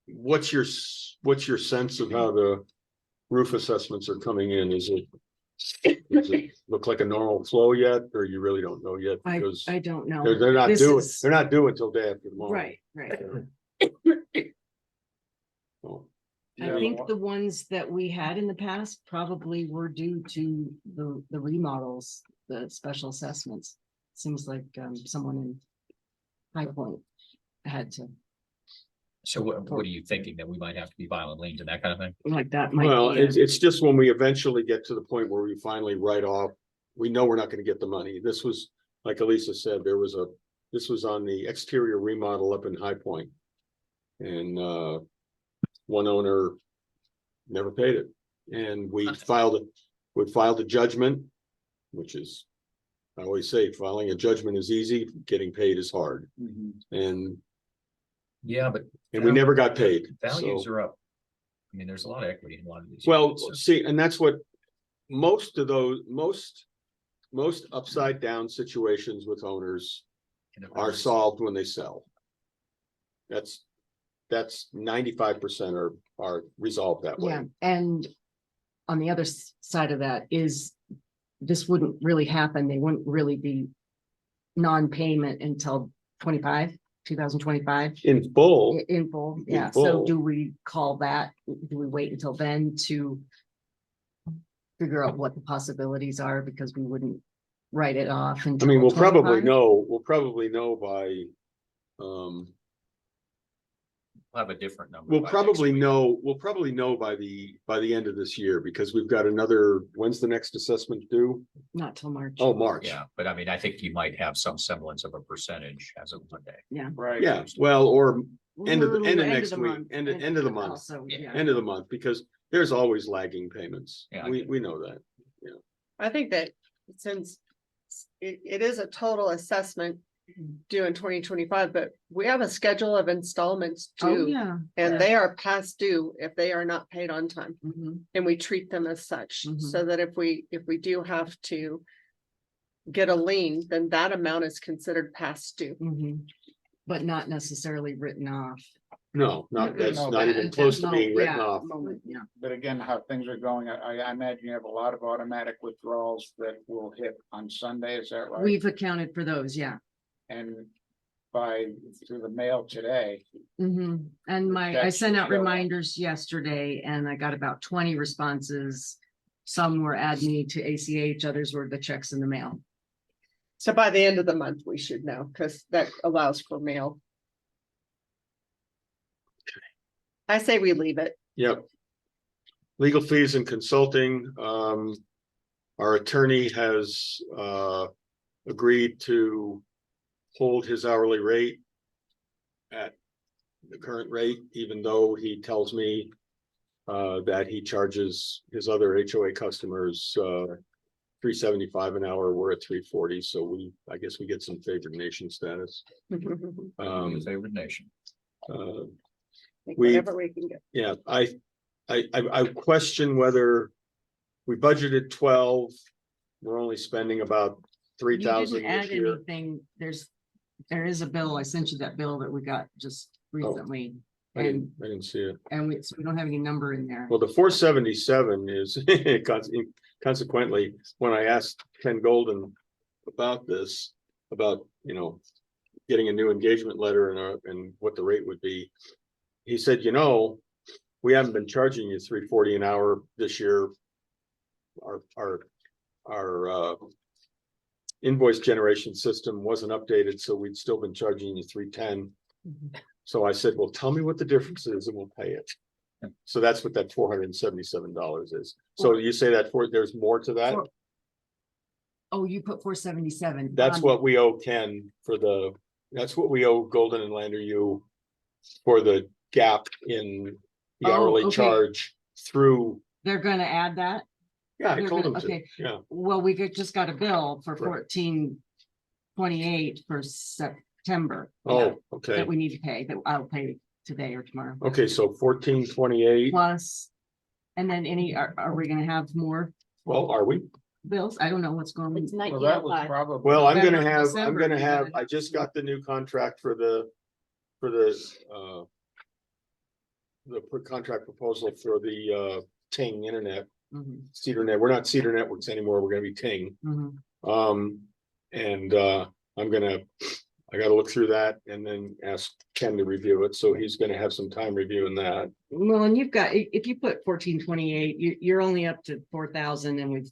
what's your sense of how the roof assessments are coming in? Does it look like a normal flow yet, or you really don't know yet? Because I don't know. they're not This due. is- They're not due until day after tomorrow. Right. So, I think the ones that we had in the past probably were due to the remodels, the special assessments. Seems like someone in High Point had to, So what are you thinking, that we might have to be filing liens and that kind of thing? like that might Well, be a- it's just when we eventually get to the point where we finally write off, we know we're not gonna get the money. This was, like Elisa said, this was on the exterior remodel up in High Point. And one owner never paid it. And we filed a judgment, which is, I always say, filing a judgment is easy, getting paid is hard. And Yeah, but and we never got paid. values So, are up. I mean, there's a lot of equity in a lot of these. well, units, so- see, and that's what most of those, most upside down situations with owners are solved when they sell. That's 95% are resolved that Yeah, way. and on the other side of that is this wouldn't really happen. They wouldn't really be non-payment until 2025 In full, in full. In Yeah, full. so do we call that, do we wait until then to figure out what the possibilities are, because we wouldn't write it off I until mean, we'll probably 25? know by, We'll have a different number. we'll by next probably week. know by the end of this year, because we've got another, when's the next assessment due? Not till March. Oh, March. Yeah, but I mean, I think you might have some semblance of a percentage as of Monday. Right. Yeah, well, or end of Ooh, next the week, month. end of the month, Also, Yeah. yeah. end of the month, because there's always lagging payments. Yeah, I We, get it. we know that. I think that since it is a total assessment due in 2025, but we have a schedule of installments Oh, due. yeah. And they are past due if they are not paid on time, Mhm. and we treat them as such, Mhm. so that if we do have to get a lien, then that amount is considered past due. Mhm. But not necessarily written off. No, that's No, not but even close to No, being written yeah, off. moment, yeah. But again, how things are going, I imagine you have a lot of automatic withdrawals that will hit on Sunday, is that right? We've accounted for those, yeah. And through the mail today, Mhm. And I Checks sent will out show up. reminders yesterday and I got about 20 responses. Some were add me to ACH, others were the checks in the mail. So by the end of the month, we should know, because that allows for mail. I say we leave it. Yep. Legal fees and consulting, our attorney has, agreed to hold his hourly rate at the current rate, even though he tells me, that he charges his other HOA customers, $3.75 an hour. We're at $3.40, so I guess we get some favored nation status. Your favorite nation. Whatever we can get. Yeah, I question whether we budgeted 12. We're only spending about You 3,000 didn't this add year. anything. There is a bill. I sent you that bill that we got just recently. And, I didn't see it. so we don't have any number in there. Well, the 477 is consequently, when I asked Ken Golden about this, about, getting a new engagement letter and what the rate would be. He said, we haven't been charging you $3.40 an hour this year. Our invoice generation system wasn't updated, so we'd still been charging you $3.10. Mhm. So I said, well, tell me what the difference is and we'll pay it. So that's what that $477 is. So you say that there's more to that? Oh, you put 477. That's what we owe Ken that's what we owe Golden and Lander you for the gap in the Oh, hourly okay. charge through. They're gonna add that? Yeah, I They're told him gonna- to, okay. yeah. Well, we just got a bill for Right. 1428 for September. Oh, okay, That we need to pay, that I'll pay today or tomorrow. okay, so 1428. Plus, and then are we gonna have more Well, are we? bills? I don't know what's going on. It's well, that was 1905. probably. Well, I'm November, gonna have, December, I just got the new contract for the contract proposal for the Ting internet, Mhm, CedarNet. We're not Cedar Networks anymore. We're gonna be Ting. mhm. And I gotta look through that and then ask Ken to review it. So he's gonna have some time reviewing that. Well, and you've got, if you put 1428, you're only up to 4,000 and we've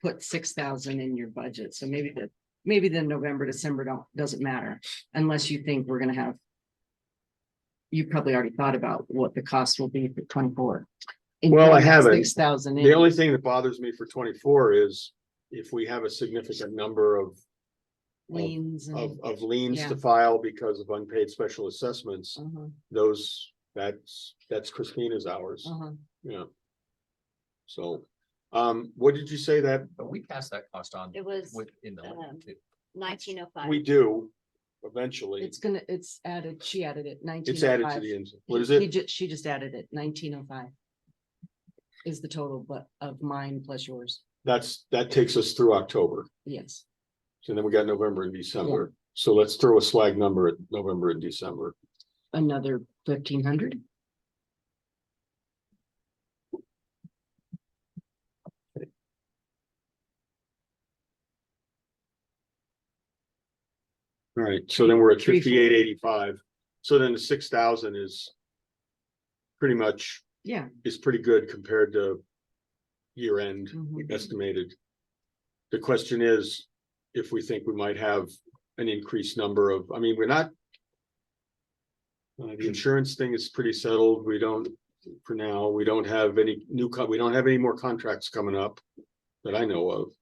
put 6,000 in your budget. So maybe the November, December doesn't matter unless you think we're gonna have. You probably already thought about what the cost will be for 24. Well, I haven't. 6,000. The only thing that bothers me for 24 is if we have a significant number of Liens and. liens Yeah. to file because of unpaid special assessments, Uh-huh, that's Christina's hours, uh-huh. So, what did you say that But we passed that cost on It was in the. um, 1905. we do? eventually. It's added, she added it, nineteen It's oh added to five. the end. What is it? She just added it, 1905. Is the total, but of mine plus yours, That takes us through October. yes. So then we got November and December. So let's throw a swag number at November and December. Another 1,500. All right, so then we're at 340. 5885. So then the 6,000 is pretty much, Yeah. is pretty good compared to year end Mhm. estimated. The question is, if we think we might have an increased number of, I mean, we're not. The insurance thing is pretty settled. We don't, for now, we don't have any we don't have any more contracts coming up that I know of.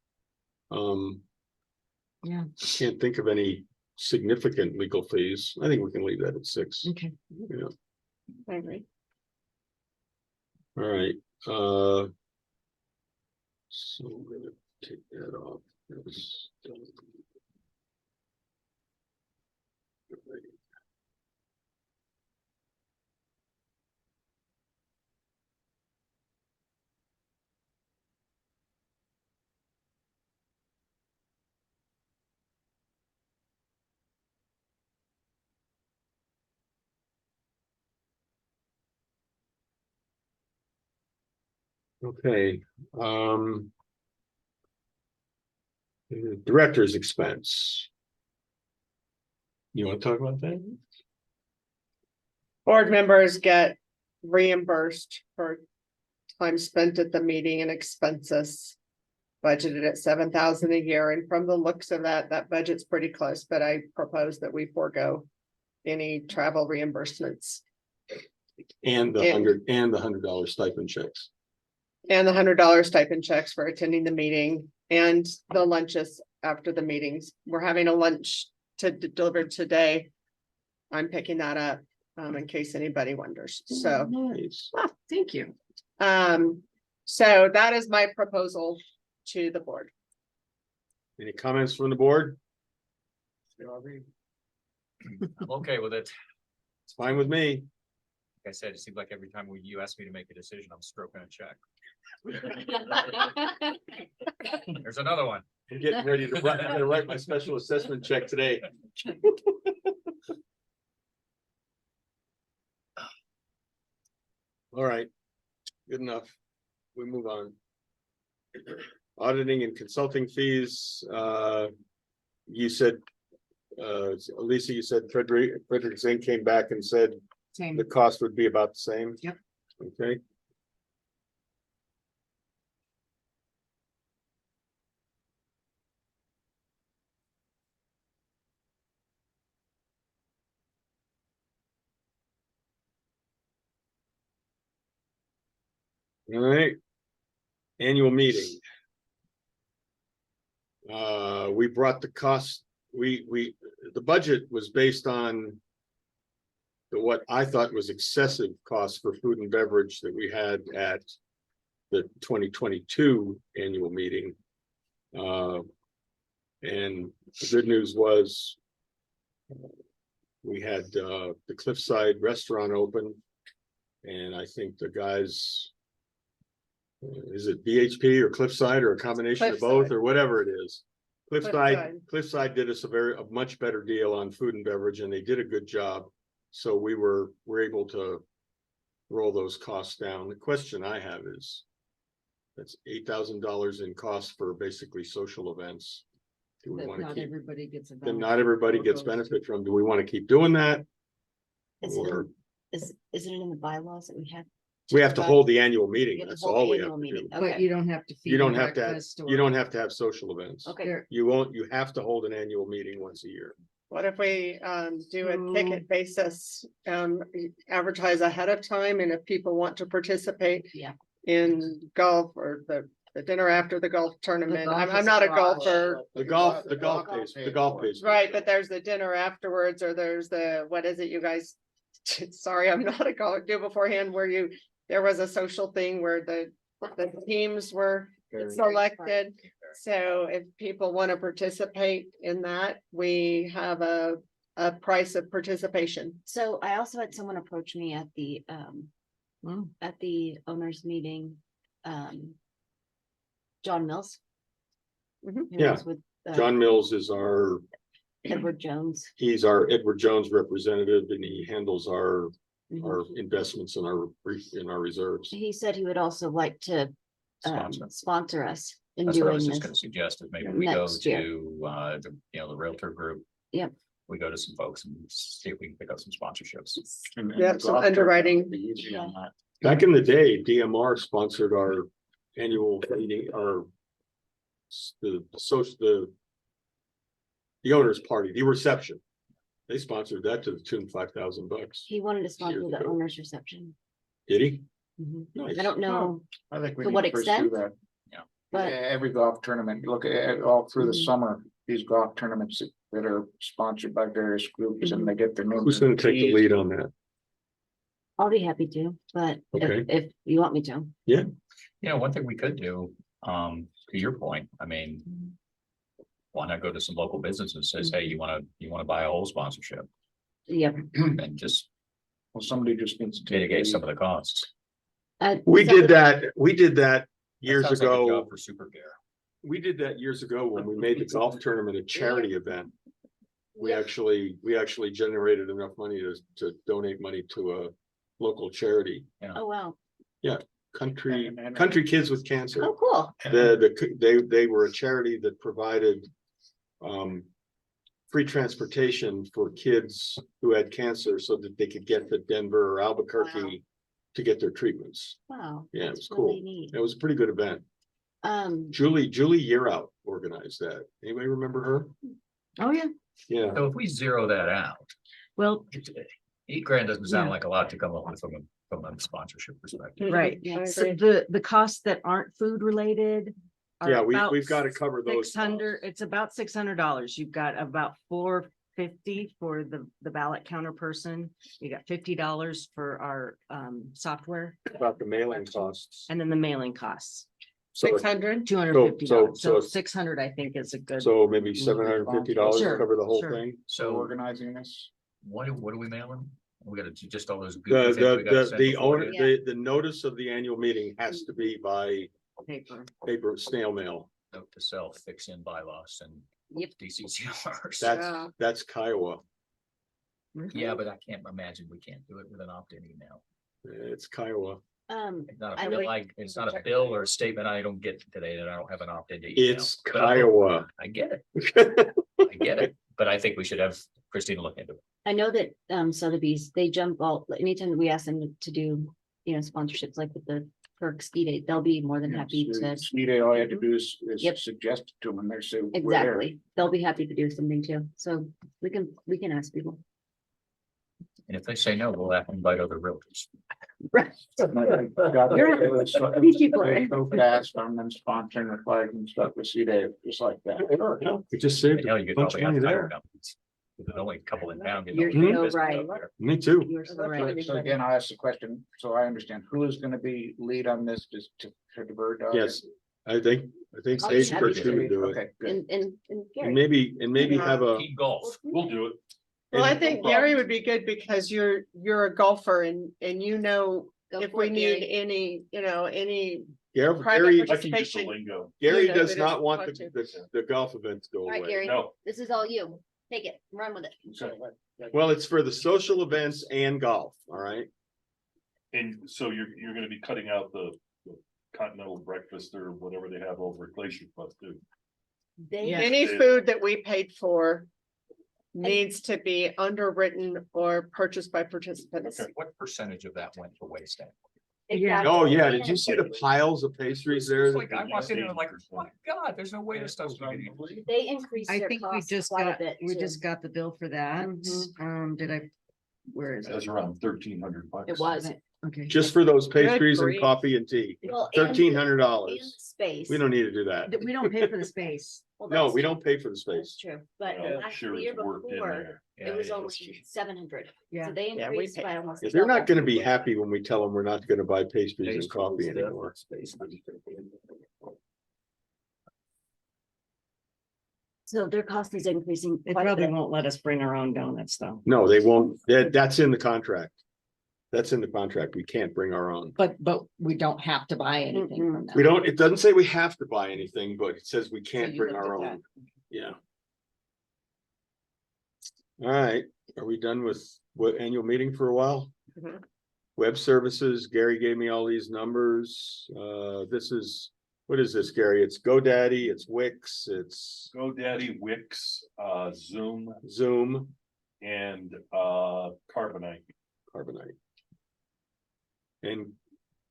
Yeah. I can't think of any significant legal fees. I think we can leave that at 6. Okay. Yeah, I agree. all right, so I'm gonna take that off. That's done. Okay, director's expense. You want to talk about that? Board members get reimbursed for time spent at the meeting and expenses. Budgeted at 7,000 a year, and from the looks of that, that budget's pretty close, but I propose that we forego any travel reimbursements And the And- $100 stipend checks. and the $100 stipend checks for attending the meeting and the lunches after the meetings. We're having a lunch to deliver today. I'm picking that up, in case anybody wonders, so. Nice. Thank you. So that is my proposal to the board. Any comments from the board? I'm okay with it. It's fine with me. Like I said, it seems like every time you ask me to make a decision, I'm stroking a check. There's another one. I'm getting ready to write, I'm gonna write my special assessment check today. All right, good enough. We move on. Auditing and consulting fees, you said, Lisa, you said Frederick Zink came back and said Same. the cost would be about the same? Yep. Okay. All right. Annual meeting. We brought the cost, the budget was based on what I thought was excessive cost for food and beverage that we had at the 2022 annual meeting. And the good news was we had the Cliffside Restaurant open, and I think the guys, is it BHP or Cliffside or a combination of both Cliffside. or whatever it is? Cliffside. Cliffside did us a much better deal on food and beverage, and they did a good job. So we're able to roll those costs down. The question I have is, that's $8,000 in costs for basically social events. Do we That want to not keep, everybody gets a. then not everybody gets benefit from, do we want to keep doing that? Is it, Or is it in the bylaws that we have? we have to hold the annual We meeting, have to that's hold all the we have annual to meeting. do. But Okay. you don't have to. feed You don't them have to have, breakfast you or- don't have to have social events. Okay. There- You have to hold an annual meeting once a year. What if we do a ticket basis, advertise ahead of time, and if people want to participate? Yeah. In golf or the dinner after the golf tournament, golf I'm is not a garage. golfer. The golf pays. Right, but there's the dinner afterwards, or there's the, what is it, you guys? Sorry, I'm not a golfer, do beforehand where there was a social thing where the teams were selected. So if people want to participate in that, we have a a price of participation. So I also had someone approach me Mm. at the owners meeting, John Mills. Mhm. who Yeah. was with, John Mills is Edward Jones. he's our Edward Jones representative and he handles our Mhm. investments in our reserves. He said he would also like to Sponsor. sponsor us in That's what I doing was just gonna this. suggest, is maybe we go Next year. to, the Realtor group. Yep. We go to some folks and see if we can pick up some sponsorships. And then Yep, some golf tournament underwriting. would be easy on that. Back in the day, DMR sponsored our annual meeting, the owners party, the reception. They sponsored that to the tune of $5,000. He wanted to sponsor Years the ago. owners reception. Did he? Mhm. Nice. I don't know, I think we To need what to pursue extent? that. but Every golf tournament, look at all through the Mhm. summer, these golf tournaments that are sponsored by various groups and they get their names. Who's gonna take the lead on that? I'll be happy to, but Okay. if you want me to. One thing we could do, to your point, I mean. Why not go to some local businesses and says, hey, you wanna buy a whole sponsorship Yep. and just Well, somebody just needs to. mitigate some of the costs. We did that years That sounds like a ago. job For Super Care. We did that years ago when we made the golf tournament a charity event. We actually generated enough money to donate money to a local charity, Oh, wow. country And- kids with cancer. Oh, cool. They were a charity that provided free transportation for kids who had cancer so that they could get to Denver or Albuquerque to get their treatments. Wow. Yeah, it that's was cool. really neat. It was a pretty good event. Julie Yearout organized that. Anybody remember her? Oh, yeah. Yeah, So if we zero that out, Well, $8,000 doesn't sound Yeah. like a lot to come up with from a sponsorship perspective. right. Yeah, I So agree. the costs that aren't food related. are yeah, about we've got to cover those. 600, it's about $600. You've got about $450 for the ballot counter person. You got $50 for our software About the mailing costs. and then the mailing costs, So, 600. $250. so- So 600, I think is a good. so maybe $750 to Sure, cover the whole sure. thing. So So organizing this. what are we mailing? We gotta do just all those. The, goofy things we gotta the, send the before owner, it. the notice of the annual meeting has to be by Paper. paper snail mail. Note to self, fix in bylaws and Yep. DCCRs. Yeah. That's Kiowa. Yeah, but I can't imagine we can't do it with an opt-in email. It's Kiowa. It's not I a bill, would- like, it's not a bill or a statement I don't get today that I don't have an opt-in email. It's But I- Kiowa. I get it, I get it, but I think we should have Christina look into it. I know that Sotheby's, they jump all, anytime that we ask them to do, sponsorships like with the Perk ski day, they'll be more than happy to. Ski day, all you had to do is Yep. suggest it to them and they say. we're there. Exactly. They'll be happy to do something too. So we can ask people. And if they say no, we'll have to invite other realtors. Right. It was so- it These people was are- so fast on them sponsoring the flag and stuff with Ski day, just like that. We just saved Hell, a you could bunch of probably have money title there. companies. There's only a couple in town. You're doing so business right. out there. Me too. You're so So right. so again, I'll ask the question, so I understand, who is gonna be lead on this, just to the bird dog? Yes, I think I'll be Sage happy Perch to. would do it. Okay, good. And And Gary. maybe have a, Team golf. We'll do it. Well, I and- think Gary would be good because you're a golfer and Go if for we it, need Gary. any Gary, private Gary, I can use the participation. lingo. Gary know, does but not it's want fun the golf event to go All right, away. Gary, No, this is all you. Take it, run with it. Well, it's for the social events and golf, all right? and so you're gonna be cutting out the continental breakfast or whatever they have over at Glacier Club too. They, Yeah. Any Yeah. food that we paid for needs to be underwritten or purchased by participants. Okay. What percentage of that went to waste? exactly. Oh, yeah, did you see the piles of pastries there? It's like, I walked in and I'm like, oh my God, there's no way this stuff's gonna be. They increased I their think we costs just quite a got, bit. we too. just got the bill for that. Mhm. Did I, where is That's it? around $1,300. It was. Okay. Just for those pastries and grief. coffee and tea, Well, and- $1,300. and Space. We don't need to do that. We don't pay for the space. Well, No, that's we true. don't pay for the That's space. true, but Well, last sure, year it's worked in before, there. it was only 700. Yeah. So they Yeah, we increased pay- by almost. They're not double. gonna be happy when we tell them we're not gonna buy pastries and coffee anymore. So their cost is increasing. They quite a probably bit. won't let us bring our own donuts though. No, they won't. That's in the contract. That's in the contract. We can't bring our own. But we don't have to buy anything from them. We don't, it doesn't say we have to buy anything, but it says we can't you bring looked our at own. Yeah. All right, are we done with what annual meeting for a while? Mhm. Web services, Gary gave me all these numbers. This is, what is this, Gary? It's GoDaddy, it's Wix, it's GoDaddy, Wix, Zoom Zoom, and Carbonite. Carbonite. And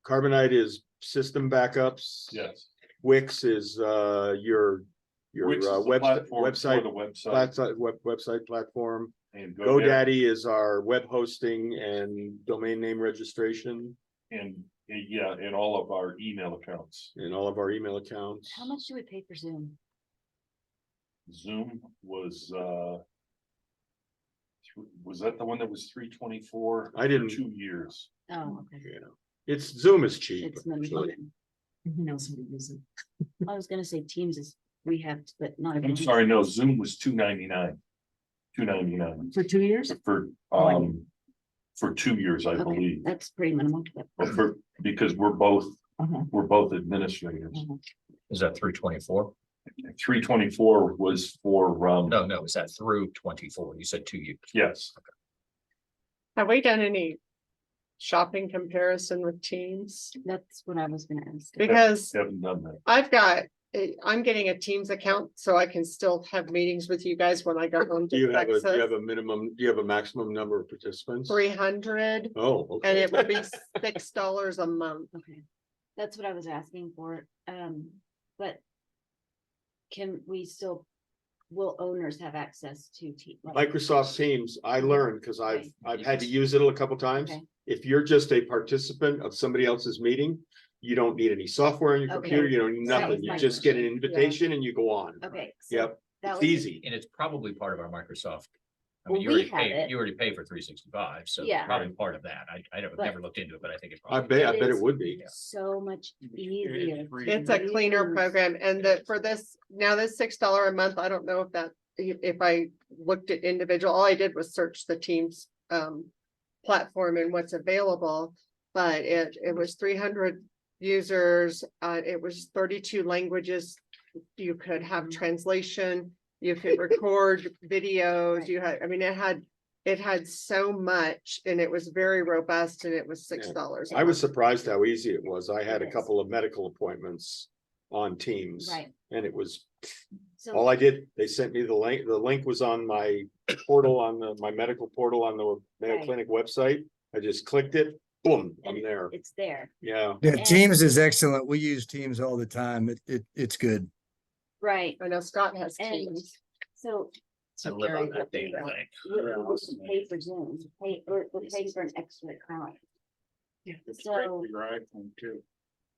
Carbonite is system backups. Yes. Wix is your Wix is the website platform for website the website. website platform. And GoDaddy is our web hosting and domain name registration And yeah, and all of our email accounts. and all of our email accounts. How much do we pay for Zoom? Zoom was was that the one that was 324? I didn't- 2 years. Oh, okay. Yeah, it's Zoom is cheap. It's minimal. actually. Who knows how to use it? I was gonna say Teams is rehabbed, but not. I'm sorry, no, Zoom was $299. $299 For 2 years? for 2 years, I Okay, believe. that's pretty minimal. But because we're both administrators. Is that through 24? 324 was for No, is that through 24? You said 2 years. yes. Have we done any shopping comparison with Teams? That's what I was gonna ask. Because Haven't done that. I'm getting a Teams account, so I can still have meetings with you guys when I go home Do you to have Texas. a minimum, do you have a maximum number of participants? 300, Oh, and okay. it would be $6 a month. Okay, that's what I was asking for, but. Can we still, will owners have access to Microsoft Teams, I learned because I've had to use it a couple times. Okay. If you're just a participant of somebody else's meeting, you don't need any software on your Okay. computer, you don't need That nothing. was You my just get an question. Yeah. invitation and you go on. Okay. so Yep, that it's was- easy. And it's probably part of our Microsoft. I Well, mean, we have it. you already pay for 365, so Yeah. probably part of that. I But- never looked into it, but I think it's. I bet it is would be. So much easier. It's a cleaner Use. program, and for this, now this $6 a month, I don't know if that, if I looked at individual, all I did was search the Teams platform and what's available. But it was 300 users, it was 32 languages. You could have translation, you could record videos, you had, I mean, it had so much, and it was very robust, and it was $6. a I was month. surprised how easy it was. I had a It is. couple of medical appointments on Teams. Right, And it was, so. all I did, they sent me the link was on my portal, my medical portal on the Mayo Right. Clinic website. I just clicked it, boom, and I'm there. It's there, Yeah, Yeah, And- Teams is excellent. We use Teams all the time. It's good. right, I know Scott has and Teams. so. I live on that data thing. We should pay for Zoom, or pay for an extra account. It's So- great for your iPhone too.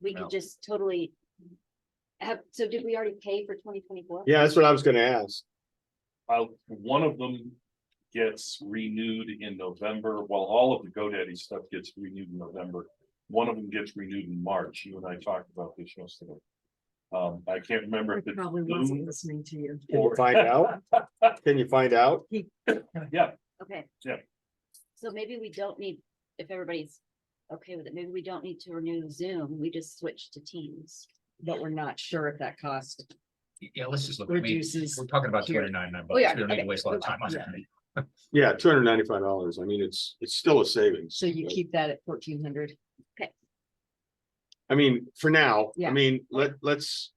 We No. could just totally. So did we already pay for 2024? yeah, that's what I was gonna ask. One of them gets renewed in November. Well, all of the GoDaddy stuff gets renewed in November. One of them gets renewed in March. You and I talked about this yesterday. I can't remember I if it's probably Zoom wasn't listening to you. Can you or- find out? Can you find out? Yeah, Okay. Yeah. So maybe we don't need, if everybody's okay with it, maybe we don't need to renew Zoom, we just switch to Teams. But we're not sure if that cost Yeah, let's just look. I mean, reduces. we're talking about here. $299 Oh, bucks. yeah, We don't need to okay. waste a lot of time on Yeah. that. Yeah, $295. I mean, it's still a savings. So you keep that at 1,400. I mean, for now, I Yeah. mean, let's,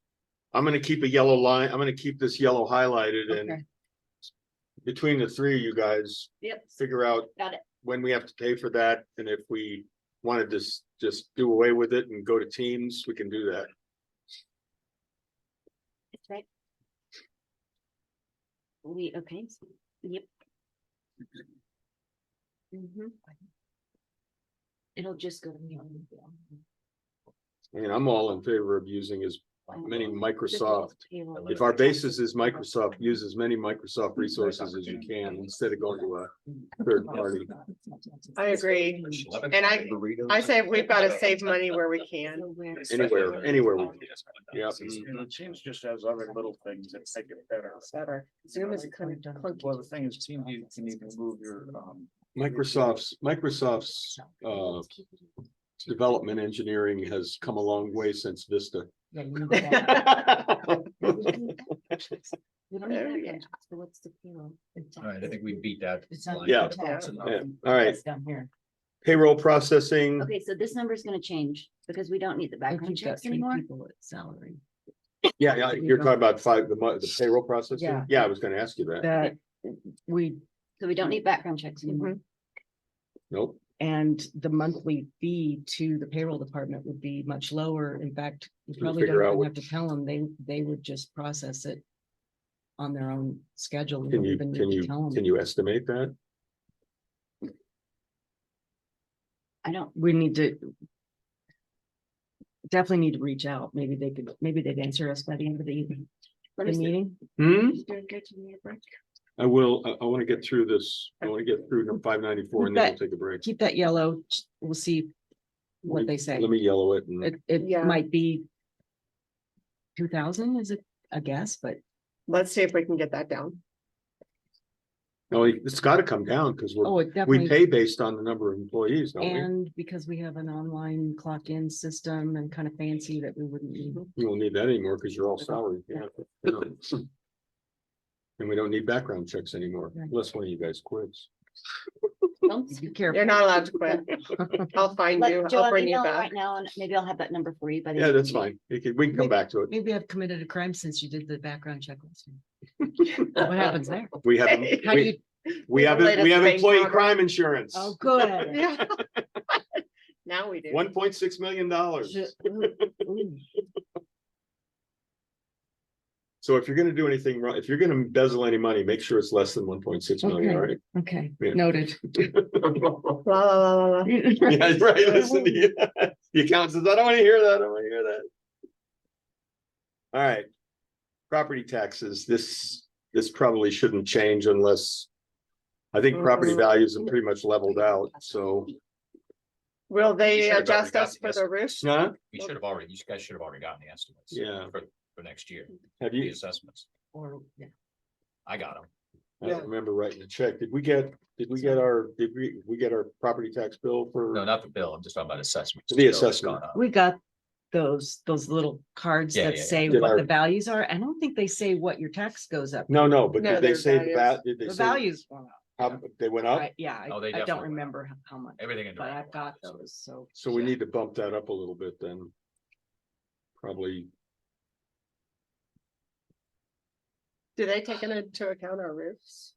I'm gonna keep a yellow line, I'm gonna keep this yellow highlighted Okay. and between the three of you guys, Yep, figure out got it. when we have to pay for that, and if we wanted to just do away with it and go to Teams, we can do that. That's right. Okay, yep. It'll just go to me. I mean, I'm all in favor of using many Microsoft. If our basis is Microsoft, use as many Microsoft resources as you can instead of going to a third party. I agree. And I say we've got to save money where we can. Anywhere we can. Yeah. And it seems just has other little things that make it better. Better. Zoom is kind of clunky. Well, the thing is, Team View can even move your, Microsoft's development engineering has come a long way since Vista. Yeah, you need that. We don't need Oh, that yeah. one, so what's the payroll? All right, I think we beat that. It's not line. Yeah. tax. Yeah, all right. That's down here. Payroll processing, Okay, so this number is gonna change because we don't need the If background you've got checks 3 anymore. people at salary. yeah, you're talking about the payroll processing? Yeah. Yeah, I was gonna ask you that. That we, So we don't need background checks anymore. Nope, and the monthly fee to the payroll department would be much lower. In fact, you probably figure out don't even what- have to tell them, they would just process it on their own schedule. can don't you, even need can to you, tell 'em. can you estimate that? I don't, We need to definitely need to reach out. Maybe they'd answer us by the end of the let me see. meeting. Doing good to me a break. I will, I want to get through this, I want to get through 594 and then we'll take a break. Keep that yellow. We'll see what they say. Let me yellow it and, It Yeah. might be 2,000 is it a guess, but Let's see if we can get that down. no, it's got to come down because oh, it we definitely. pay based on the number of employees, don't we? And because we have an online clock-in system and kind of fancy that we wouldn't need. You won't need that anymore because you're all salaried. Yeah. And we don't need background checks anymore, Right. unless one of you guys quits. Be careful. You're not allowed to quit. I'll find you. Let Joe, I'll I'll bring you email it back. right now, and maybe I'll have that number for you by the. Yeah, end of that's the meeting. fine. We can come back to it. Maybe I've committed a crime since you did the background check last week. What happens there? We have, How do we, you, we have, Latest we have bank employee robbery. crime insurance. oh, good. Yeah. Now we do. $1.6 million. Ooh, So if you're gonna do anything wrong, if you're gonna embezzle any money, make sure it's less than 1.6 million, all right? Okay, Yeah. noted. La, la, la, la, la. Yeah, right, listen to you. The accountant says, I don't wanna hear that, I don't wanna hear that. All right. Property taxes, this probably shouldn't change unless. I think property values have pretty much leveled out, so. Will they You should've adjust already us got for the roof? Huh? We should have already, you guys should have already gotten the estimates. Yeah. For next year, Have the you, assessments. Or, yeah. I got them. I don't remember writing a check. Did we get our property tax bill for? No, not the bill. I'm just talking about assessments. The bill that's assessment. gone up. We got those little cards Yeah, that yeah, yeah. say Did what our- the values are. I don't think they say what your tax goes up. No, but No, did they their say values. did they The say values went up. how they went up? Yeah, Oh, they I don't definitely went remember how much, Everything in. but direct I've got so- those, so. So we need to bump that up a little bit then. Probably, Do they take into account our roofs?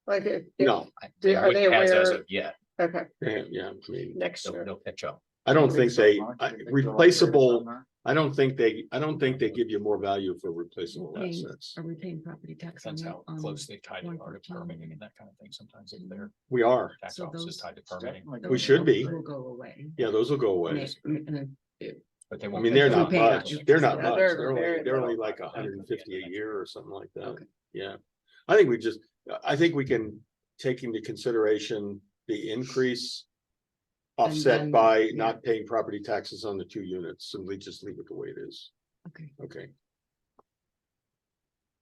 Like, no, Do- are they Has as aware- of yet, okay, yeah, I mean, next they'll, year. they'll catch up. I don't think replaceable, I don't think they give you more value for replaceable Okay. assets. Are we paying property tax on Depends that? how on- close they tie to art 114? permitting and that kind of thing. Sometimes if their We are, tax So office is those- tied to permitting, We should be. Will go away. yeah, those will go And away. but they I won't. mean, they're pay not pay much, it. they're not Yeah, much, they're they're very only, they're only little. like 150 a year or something like that. Okay. Yeah, I think I think we can take into consideration the increase. Offset then, by yeah. not paying property taxes on the 2 units, and we just leave it the way it is. Okay. Okay.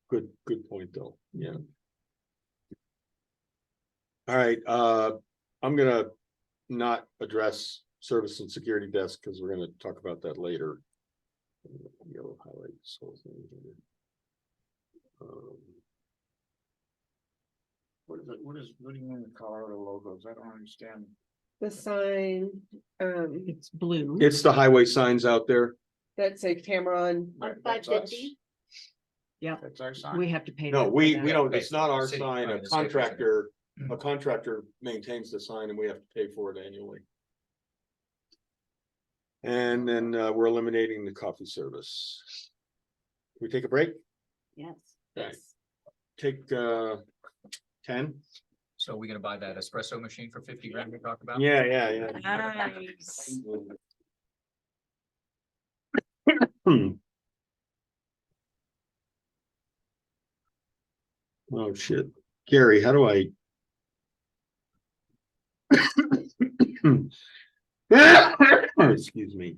Good point, though, yeah. All right, I'm gonna not address service and security desk, because we're gonna talk about that later. Yellow highlight this whole thing here. What do you mean the Colorado logos? I don't understand. The sign, It's blue. It's the highway signs out there. that say Cameron. On That's 550, That's our sign. We have to pay. No, them for we that. don't, it's not our City, sign, right, a the city. contractor maintains the sign and we have to pay for it annually. And then we're eliminating the coffee service. We take a break, yes. Right. take 10? So we're gonna buy that espresso machine for 50 grand we talked about? Yeah. Nice. Hmm. Oh, shit. Gary, how do I? Excuse me.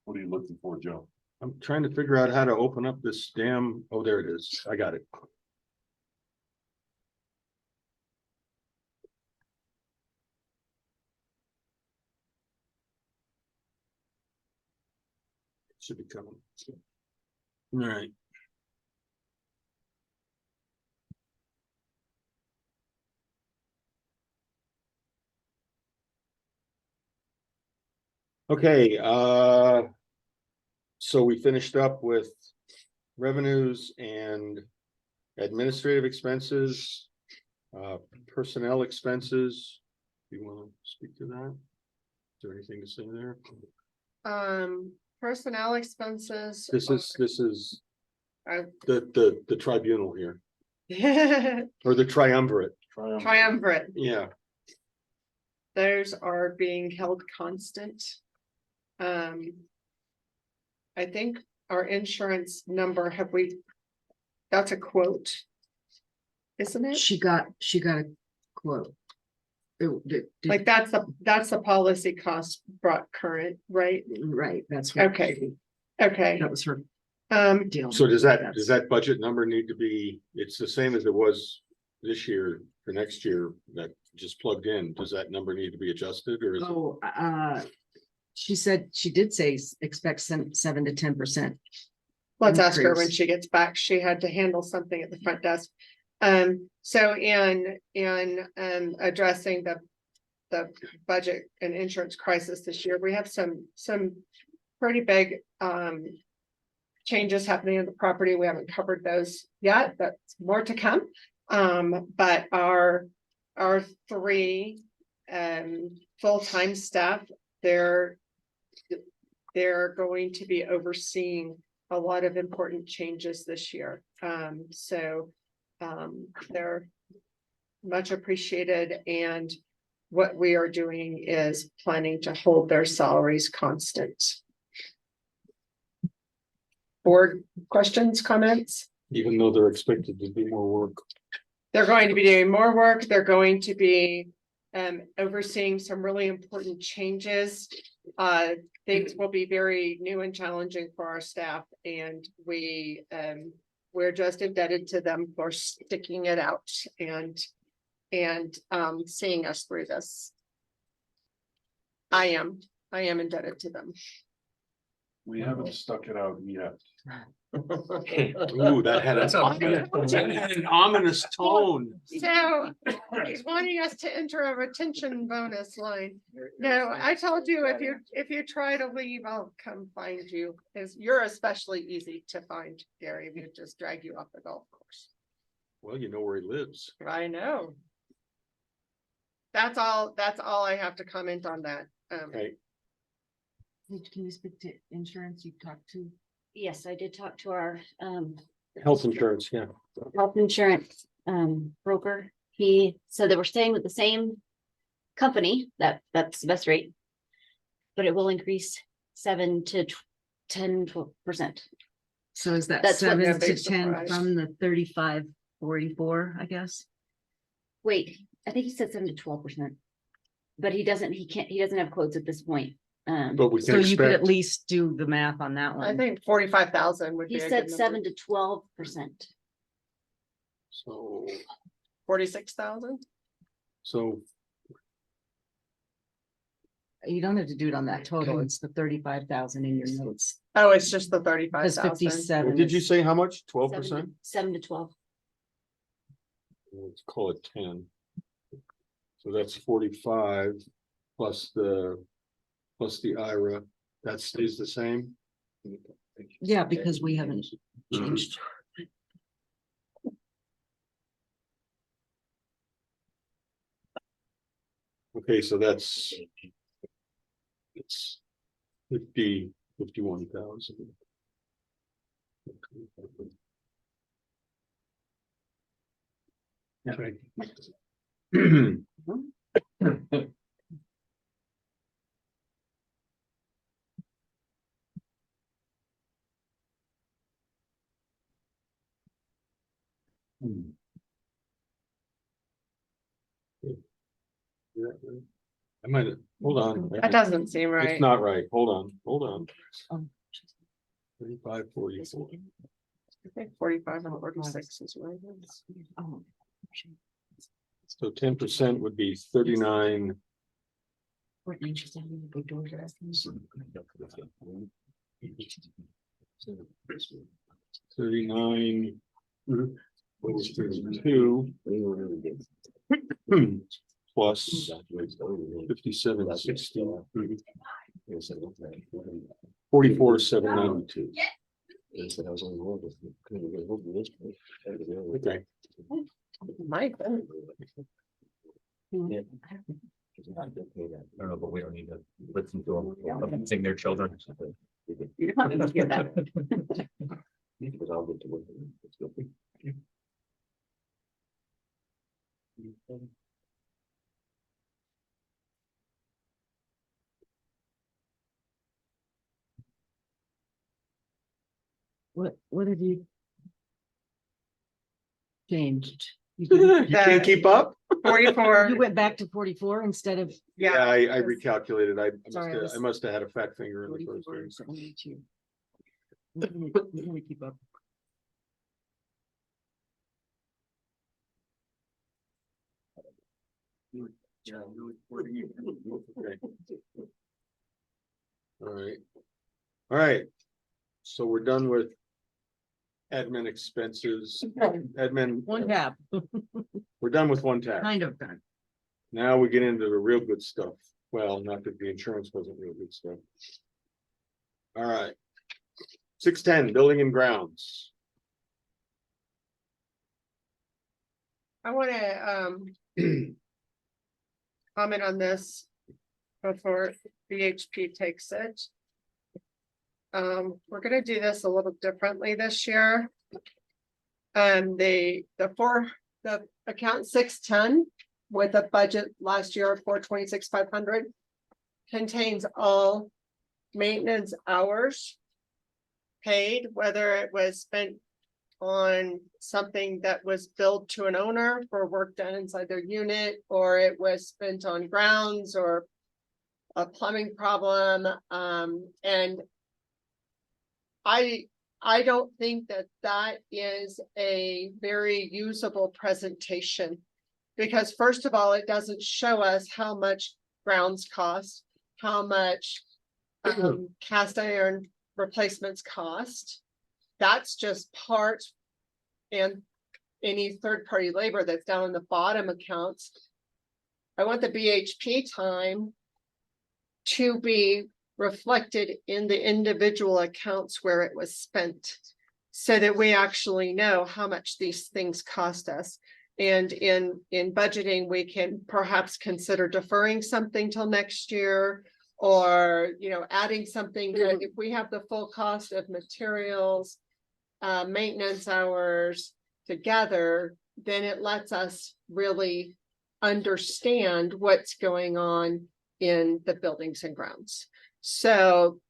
What are you looking for, Joe? I'm trying to figure out how to open up this damn, oh, there it is. I got it. Should be coming. All right. Okay, so we finished up with revenues and administrative expenses, personnel expenses. Do you want to speak to that? Is there anything to say there? Personnel expenses. This is are- the tribunal here, or the triumvirate. Triumvirate, Yeah, those are being held constant. I think our insurance number, that's a quote. Isn't it? She got a quote. Like that's the policy cost brought current, right? Right, that's. what- Okay. Okay, That was her deal. so does That's- that budget number need to be, it's the same as it was this year for next year that just plugged in? Does that number need to be adjusted or is it? Oh, she said, she did say expect 7 to 10%. let's ask her when increase. she gets back. She had to handle something at the front desk. So in addressing the budget and insurance crisis this year, we have some pretty big changes happening in the property. We haven't covered those yet. That's more to come. But our three full-time staff, they're going to be overseeing a lot of important changes this year. They're much appreciated, and what we are doing is planning to hold their salaries constant. Board questions, comments? Even though they're expected to do more work? They're going to be doing more work. They're going to be overseeing some really important changes. Things will be very new and challenging for our staff, and we're just indebted to them for sticking it out and seeing us through this. I am indebted to them. We haven't stuck it out yet. Ooh, that had an ominous tone. So he's wanting us to enter a retention bonus line. No, I told you, if you try to leave, I'll come find you. Cause you're especially easy to find, Gary. We just drag you off the golf course. Well, you know where he lives. I know. That's all I have to comment on that. Okay, Can you speak to insurance you talked to? Yes, I did talk to our health insurance, yeah. health insurance broker. He said that we're staying with the same company, that's the best rate. But it will increase 7 to 10%. So is that That's what 7 they're to big 10 surprise. from the 35.44, I guess? Wait, I think he said 7 to 12%. But he doesn't have quotes at this point. But we So can you could at expect, least do the math on that I one. think 45,000 would be He a said good 7 number. to 12%. so, 46,000. so, You don't have to do it on that total. It's the 35,000 in your notes. Oh, it's just the Because 35,000. 57. did you is- say how much? 7 12%? to- 7 to 12. Let's call it 10. So that's 45 plus the IRA, that stays the same? Yeah, because we haven't changed. Okay, so that's. It's 51,000. I might, hold on. That doesn't seem right. It's not right. Hold on. Oh. 35, 44. I think 45 and 46 is right. Oh. So 10% would be 39. $39. What was 32? Plus 57, 60. 44, 792. Okay. Might be. I don't know, but we don't need to listen to them, sing their children. You don't have to hear that. What have you changed? You You can't keep up? 44. you went back to 44 instead of Yeah, I recalculated. Sorry, I I must have had a fat finger in the first 44, place. 72. Let me keep up. Okay. All right. So we're done with admin expenses, admin. One tab, We're done with one tab. kind of done. Now we get into the real good stuff. Well, not that the insurance wasn't real good stuff. All right. 610, building and grounds. I want to comment on this before BHP takes it. We're gonna do this a little differently this year. The account 610 with a budget last year of 426,500 contains all maintenance hours paid, whether it was spent on something that was billed to an owner for work done inside their unit, or it was spent on grounds or a plumbing problem. And I don't think that that is a very usable presentation. Because first of all, it doesn't show us how much grounds cost, how much cast iron replacements cost. That's just part, and any third-party labor that's down in the bottom accounts. I want the BHP time to be reflected in the individual accounts where it was spent, so that we actually know how much these things cost us. And in budgeting, we can perhaps consider deferring something till next year, or, adding something that if we have the full cost of materials, maintenance hours together, then it lets us really understand what's going on in the buildings and grounds. So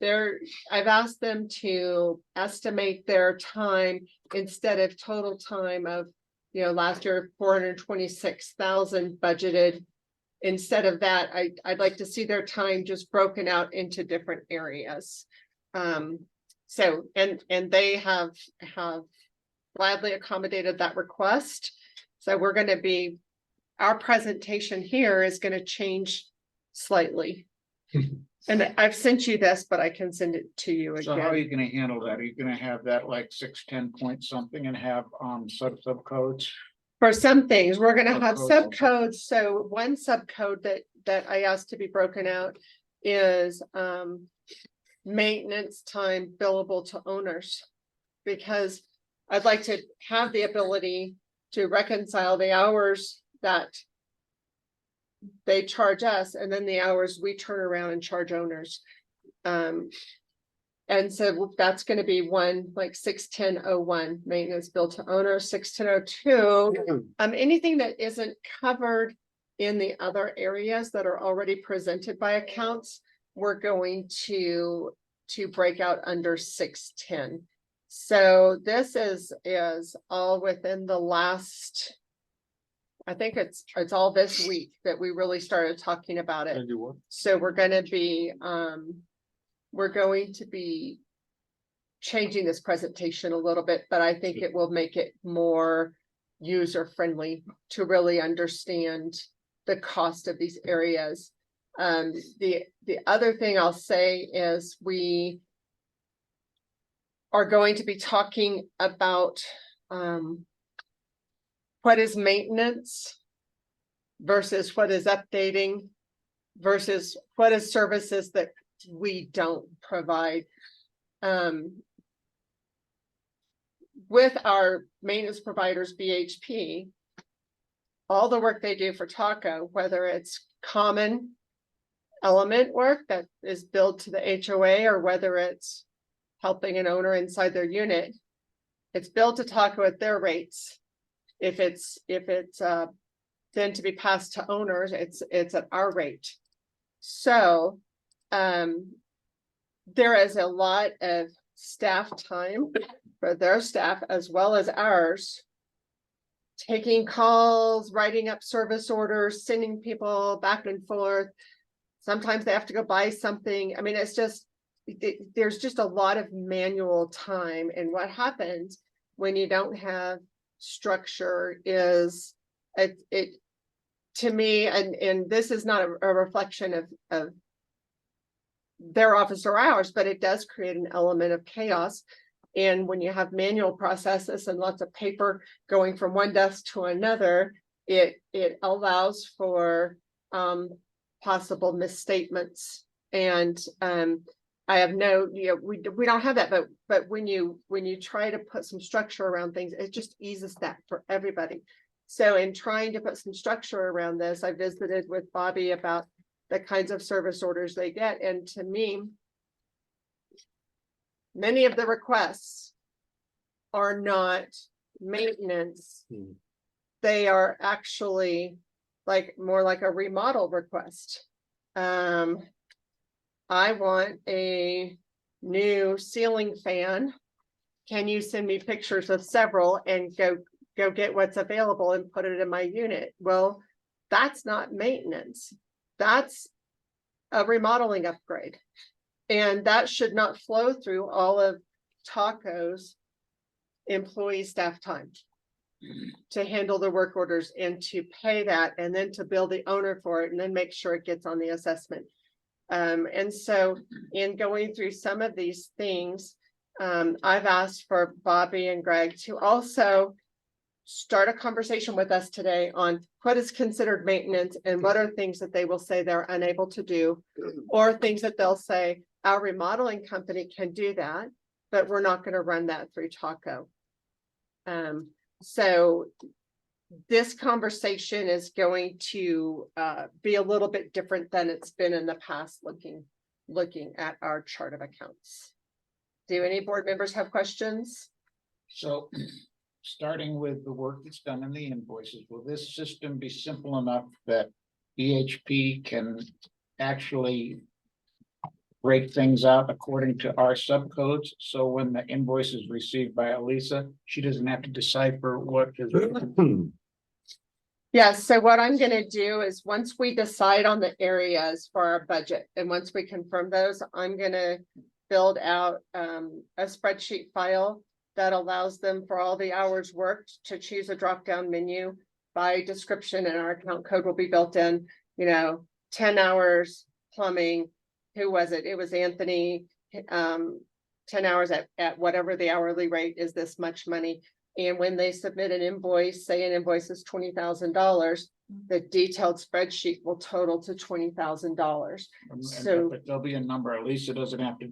I've asked them to estimate their time instead of total time of, last year, 426,000 budgeted. Instead of that, I'd like to see their time just broken out into different areas. So, and they have gladly accommodated that request. So we're going to be, our presentation here is going to change slightly. And I've sent you this, but I can send it to you So how are again. you gonna handle that? Are you gonna have that like 610 point something and have subcodes? For some things, we're gonna have Subcodes. subcodes. So one subcode that I asked to be broken out is maintenance time billable to owners. Because I'd like to have the ability to reconcile the hours that they charge us and then the hours we turn around and charge owners. And And so that's gonna be one, like 61001, maintenance bill to owner, 61002. Anything that isn't covered in the other areas that are already presented by accounts, we're going to break out under 610. So this is all within the last, I think it's all this week that we really started talking about it. Gonna do what? So we're going to be changing this presentation a little bit, but I think it will make it more user friendly to really understand the cost of these areas. The other thing I'll say is we are going to be talking about what is maintenance versus what is updating versus what is services that we don't provide. With our maintenance providers, BHP, all the work they do for Taco, whether it's common element work that is billed to the HOA or whether it's helping an owner inside their unit, it's billed to Taco at their rates. If it's then to be passed to owners, it's at our rate. So there is a lot of staff time for their staff as well as ours, taking calls, writing up service orders, sending people back and forth. Sometimes they have to go buy something. I mean, it's just, there's just a lot of manual time. And what happens when you don't have structure is it to me, and this is not a reflection of their office or ours, but it does create an element of chaos. And when you have manual processes and lots of paper going from one desk to another, it allows for possible misstatements. And I have no, we don't have that, but when you try to put some structure around things, it just eases that for everybody. So in trying to put some structure around this, I visited with Bobby about the kinds of service orders they get. And to me, many of the requests are not maintenance. They are actually more like a remodel request. I want a new ceiling fan. Can you send me pictures of several and go get what's available and put it in my unit? Well, that's not maintenance. That's a remodeling upgrade. And that should not flow through all of Taco's employee staff time to handle the work orders and to pay that and then to bill the owner for it and then make sure it gets on the assessment. And so in going through some of these things, I've asked for Bobby and Greg to also start a conversation with us today on what is considered maintenance and what are things that they will say they're unable to do, or things that they'll say, our remodeling company can do that, but we're not going to run that through Taco. So this conversation is going to be a little bit different than it's been in the past, looking at our chart of accounts. Do any board members have questions? So starting with the work that's done in the invoices, will this system be simple enough that BHP can actually break things out according to our subcodes? So when the invoice is received by Elisa, she doesn't have to decipher what is. Yeah, so what I'm gonna do is once we decide on the areas for our budget, and once we confirm those, I'm gonna build out a spreadsheet file that allows them for all the hours worked to choose a drop-down menu by description, and our account code will be built in, 10 hours plumbing. Who was it? It was Anthony, 10 hours at whatever the hourly rate is, this much money. And when they submit an invoice, say an invoice is $20,000, the detailed spreadsheet will total to $20,000. So But there'll be a number. Elisa doesn't have to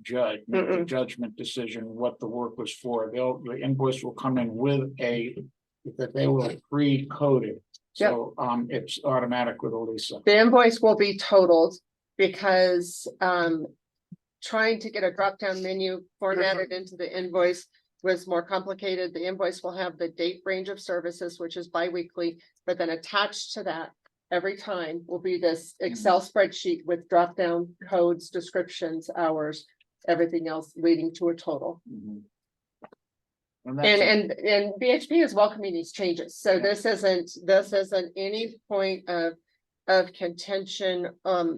make the judgment decision what the work was for. The invoice will come in with that they will pre-code it. So it's automatic with Elisa. the invoice will be totaled because trying to get a drop-down menu formatted into the invoice was more complicated. The invoice will have the date range of services, which is bi-weekly, but then attached to that every time will be this Excel spreadsheet with drop-down codes, descriptions, hours, everything else leading to a total. And that's, And BHP is welcoming these changes, so this isn't any point of contention.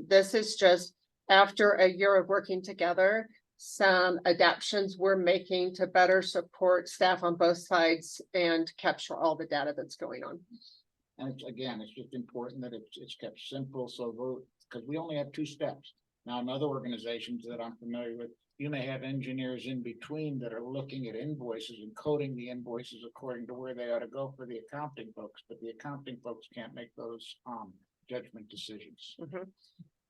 This is just after a year of working together, some adaptations we're making to better support staff on both sides and capture all the data that's going on. and it's, again, it's just important that it's kept simple, so because we only have 2 steps. Now, in other organizations that I'm familiar with, you may have engineers in between that are looking at invoices and coding the invoices according to where they ought to go for the accounting folks, but the accounting folks can't make those judgment decisions.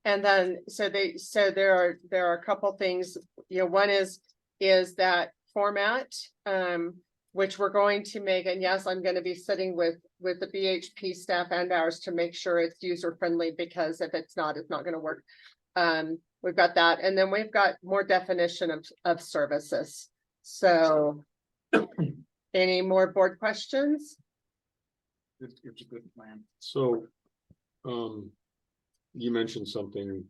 And then, so there are a couple things, one is that format, which we're going to make, and yes, I'm gonna be sitting with the BHP staff and ours to make sure it's user friendly, because if it's not gonna work. We've got that, and then we've got more definition of services. So any more board questions? It's a good plan. So, you mentioned something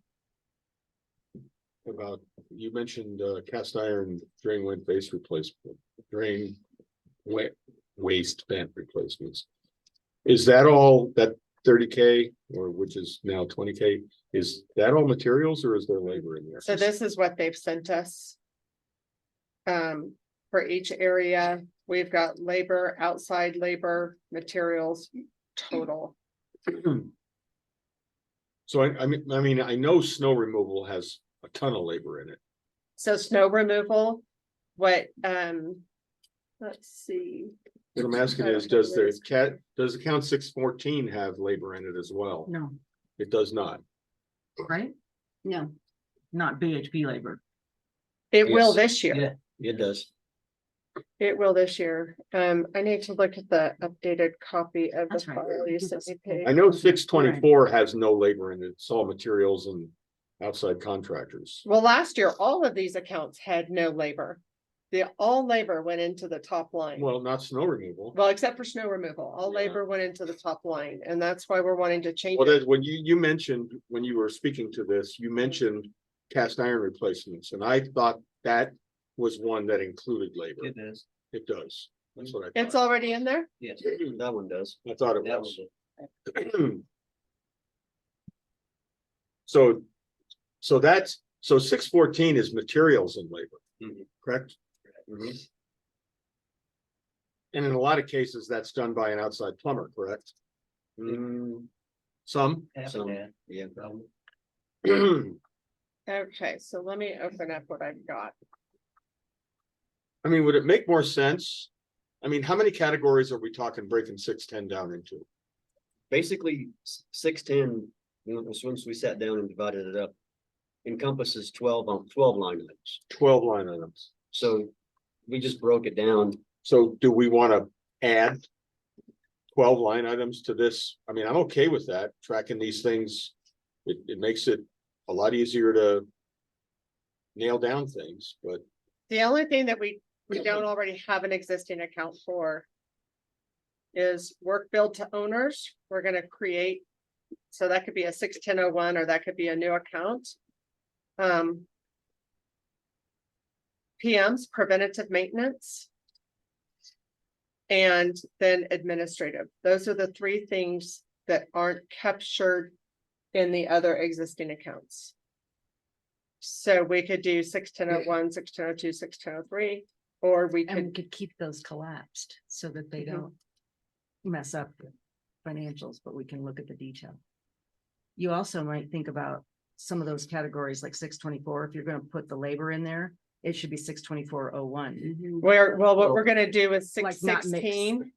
about, you mentioned cast iron drain wet base replacement, waste vent replacements. Is that all, that 30K, or which is now 20K, is that all materials or is there labor in there? So this is what they've sent us. For each area, we've got labor, outside labor, materials, total. So I mean, I know snow removal has a ton of labor in it. So snow removal, let's see. What I'm asking is, does account 614 have labor in it as well? No, It does not. right? No, Not BHP labor. It will Yes. this year. Yeah, it does. It will this year. I need to look at the updated copy of the That's right. file you sent me. Paige. I know 624 has no labor in it. It's all materials and outside contractors. Well, last year, all of these accounts had no labor. All labor went into the top line. Well, not snow removal. Well, except for snow removal, all Yeah. labor went into the top line, and that's why we're wanting to change Well, it. that when you mentioned, when you were speaking to this, you mentioned cast iron replacements, and I thought that was one that included labor. It does. It does. That's what I It's thought. already in there? Yes, that one does. I thought it That was. one. So that's, so 614 is materials and labor, Mhm. correct? Mhm. And in a lot of cases, that's done by an outside plumber, correct? Mm, Some. so, yeah, probably. Okay, so let me open up what I've got. I mean, would it make more sense? I mean, how many categories are we talking breaking 610 down into? Basically, 610, once we sat down and divided it up, encompasses 12 line items. 12 line items. So we just broke it down. So do we want to add 12 line items to this? I mean, I'm okay with that, tracking these things. It makes it a lot easier to nail down things, but The only thing that we don't already have an existing account for is work billed to owners. We're gonna create, so that could be a 61001, or that could be a new account. PMs, preventative maintenance. And then administrative. Those are the 3 things that aren't captured in the other existing accounts. So we could do 61001, 61002, 61003, or we And we could, could keep those collapsed so that they Mhm. don't mess up the financials, but we can look at the detail. You also might think about some of those categories like 624, if you're gonna put the labor in there, it should be 62401. what we're gonna do is Like not mix. 616.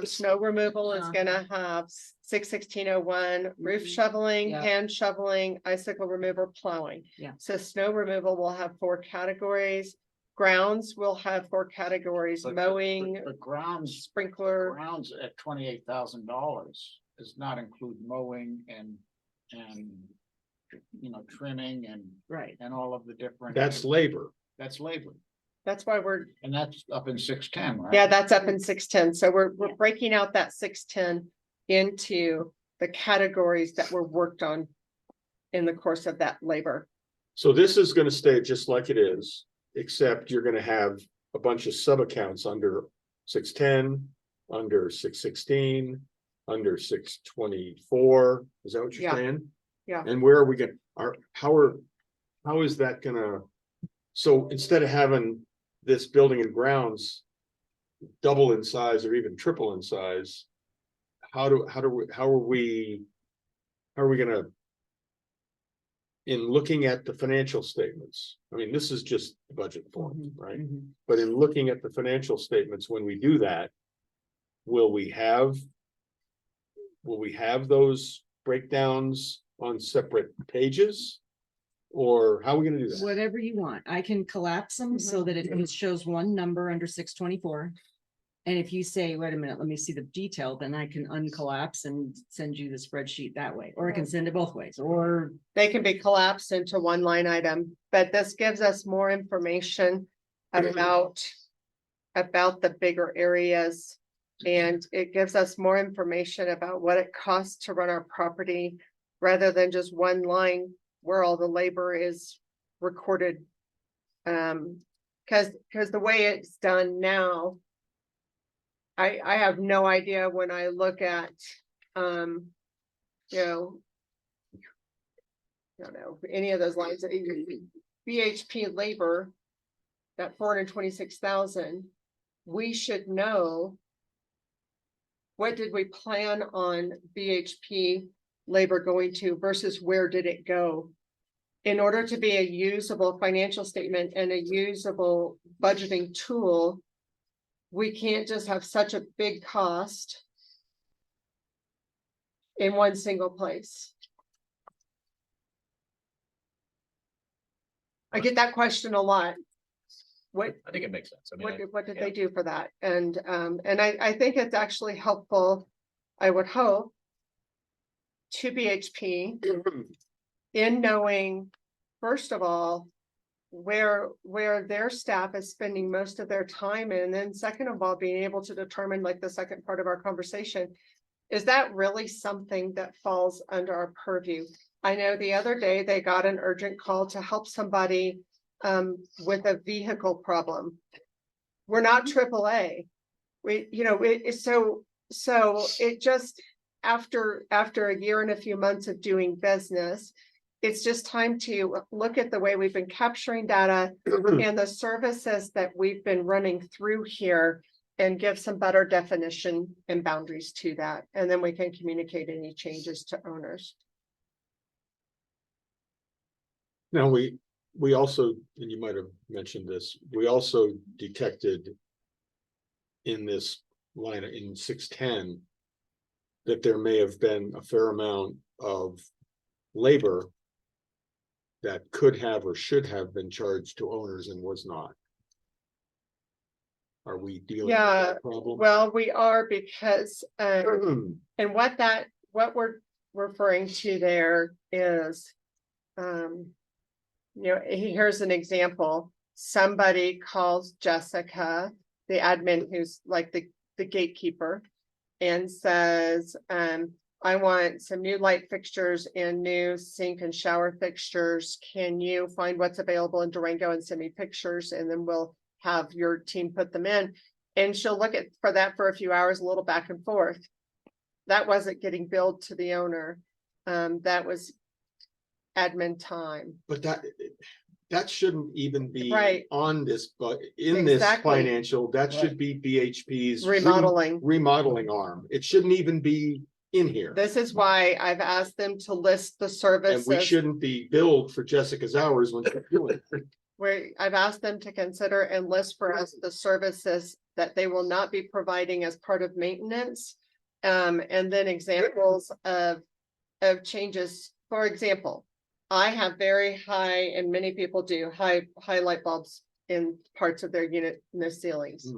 Snow removal is Uh-huh. gonna have 61601, roof shoveling, Yeah. hand shoveling, icicle remover, plowing. Yeah. So snow removal will have 4 categories. Grounds will have 4 categories, But mowing, The grounds sprinkler. at $28,000 does not include mowing and trimming and, Right. and all of the different. That's labor. That's labor, That's why we're, and that's up in 610, right? yeah, that's up in 610. So we're Yeah. breaking out that 610 into the categories that were worked on in the course of that labor. So this is gonna stay just like it is, except you're gonna have a bunch of sub-accounts under 610, under 616, under 624. Is that what you're Yeah. saying? Yeah. And where are we gonna, how is that gonna? So instead of having this building and grounds double in size or even triple in size, how are we gonna, in looking at the financial statements, I mean, this is just budget form, right? But in looking at the financial statements, when we do that, will we have those breakdowns on separate pages? Or how are we gonna do that? Whatever you want. I can collapse them so that it just shows one number under 624. And if you say, wait a minute, let me see the detail, then I can uncollapse and send you the spreadsheet that way, or I can send it both ways, or They can be collapsed into one line item, but this gives us more information about the bigger areas. And it gives us more information about what it costs to run our property rather than just one line where all the labor is recorded. Because the way it's done now, I have no idea when I look at, you know, I don't know, any of those lines, BHP labor, that 426,000, we should know what did we plan on BHP labor going to versus where did it go? In order to be a usable financial statement and a usable budgeting tool, we can't just have such a big cost in one single place. I get that question a lot. What, I think it makes sense. I mean, what did yeah. they do for that? And I think it's actually helpful, I would hope, to BHP in knowing, first of all, where their staff is spending most of their time, and then second of all, being able to determine, like the second part of our conversation, is that really something that falls under our purview? I know the other day they got an urgent call to help somebody with a vehicle problem. We're not AAA. We, you know, so it just, after a year and a few months of doing business, it's just time to look at the way we've been capturing data and the services that we've been running through here and give some better definition and boundaries to that. And then we can communicate any changes to owners. Now, we also, and you might have mentioned this, we also detected in this line in 610 that there may have been a fair amount of labor that could have or should have been charged to owners and was not. Are we dealing with Yeah, that problem? well, we are, because and what we're referring to there is, you know, here's an example. Somebody calls Jessica, the admin who's like the gatekeeper, and says, I want some new light fixtures and new sink and shower fixtures. Can you find what's available in Durango and send me pictures? And then we'll have your team put them in. And she'll look at for that for a few hours, a little back and forth. That wasn't getting billed to the owner. That was admin time. But that shouldn't even be Right. on this, but in this Exactly. financial, that should be BHP's Remodeling. arm. It shouldn't even be in here. This is why I've asked them to list the And we services. shouldn't be billed for Jessica's hours when she's doing it. Where I've asked them to consider and list for us the services that they will not be providing as part of maintenance. And then examples of changes. For example, I have very high, and many people do, high light bulbs in parts of their unit in the ceilings.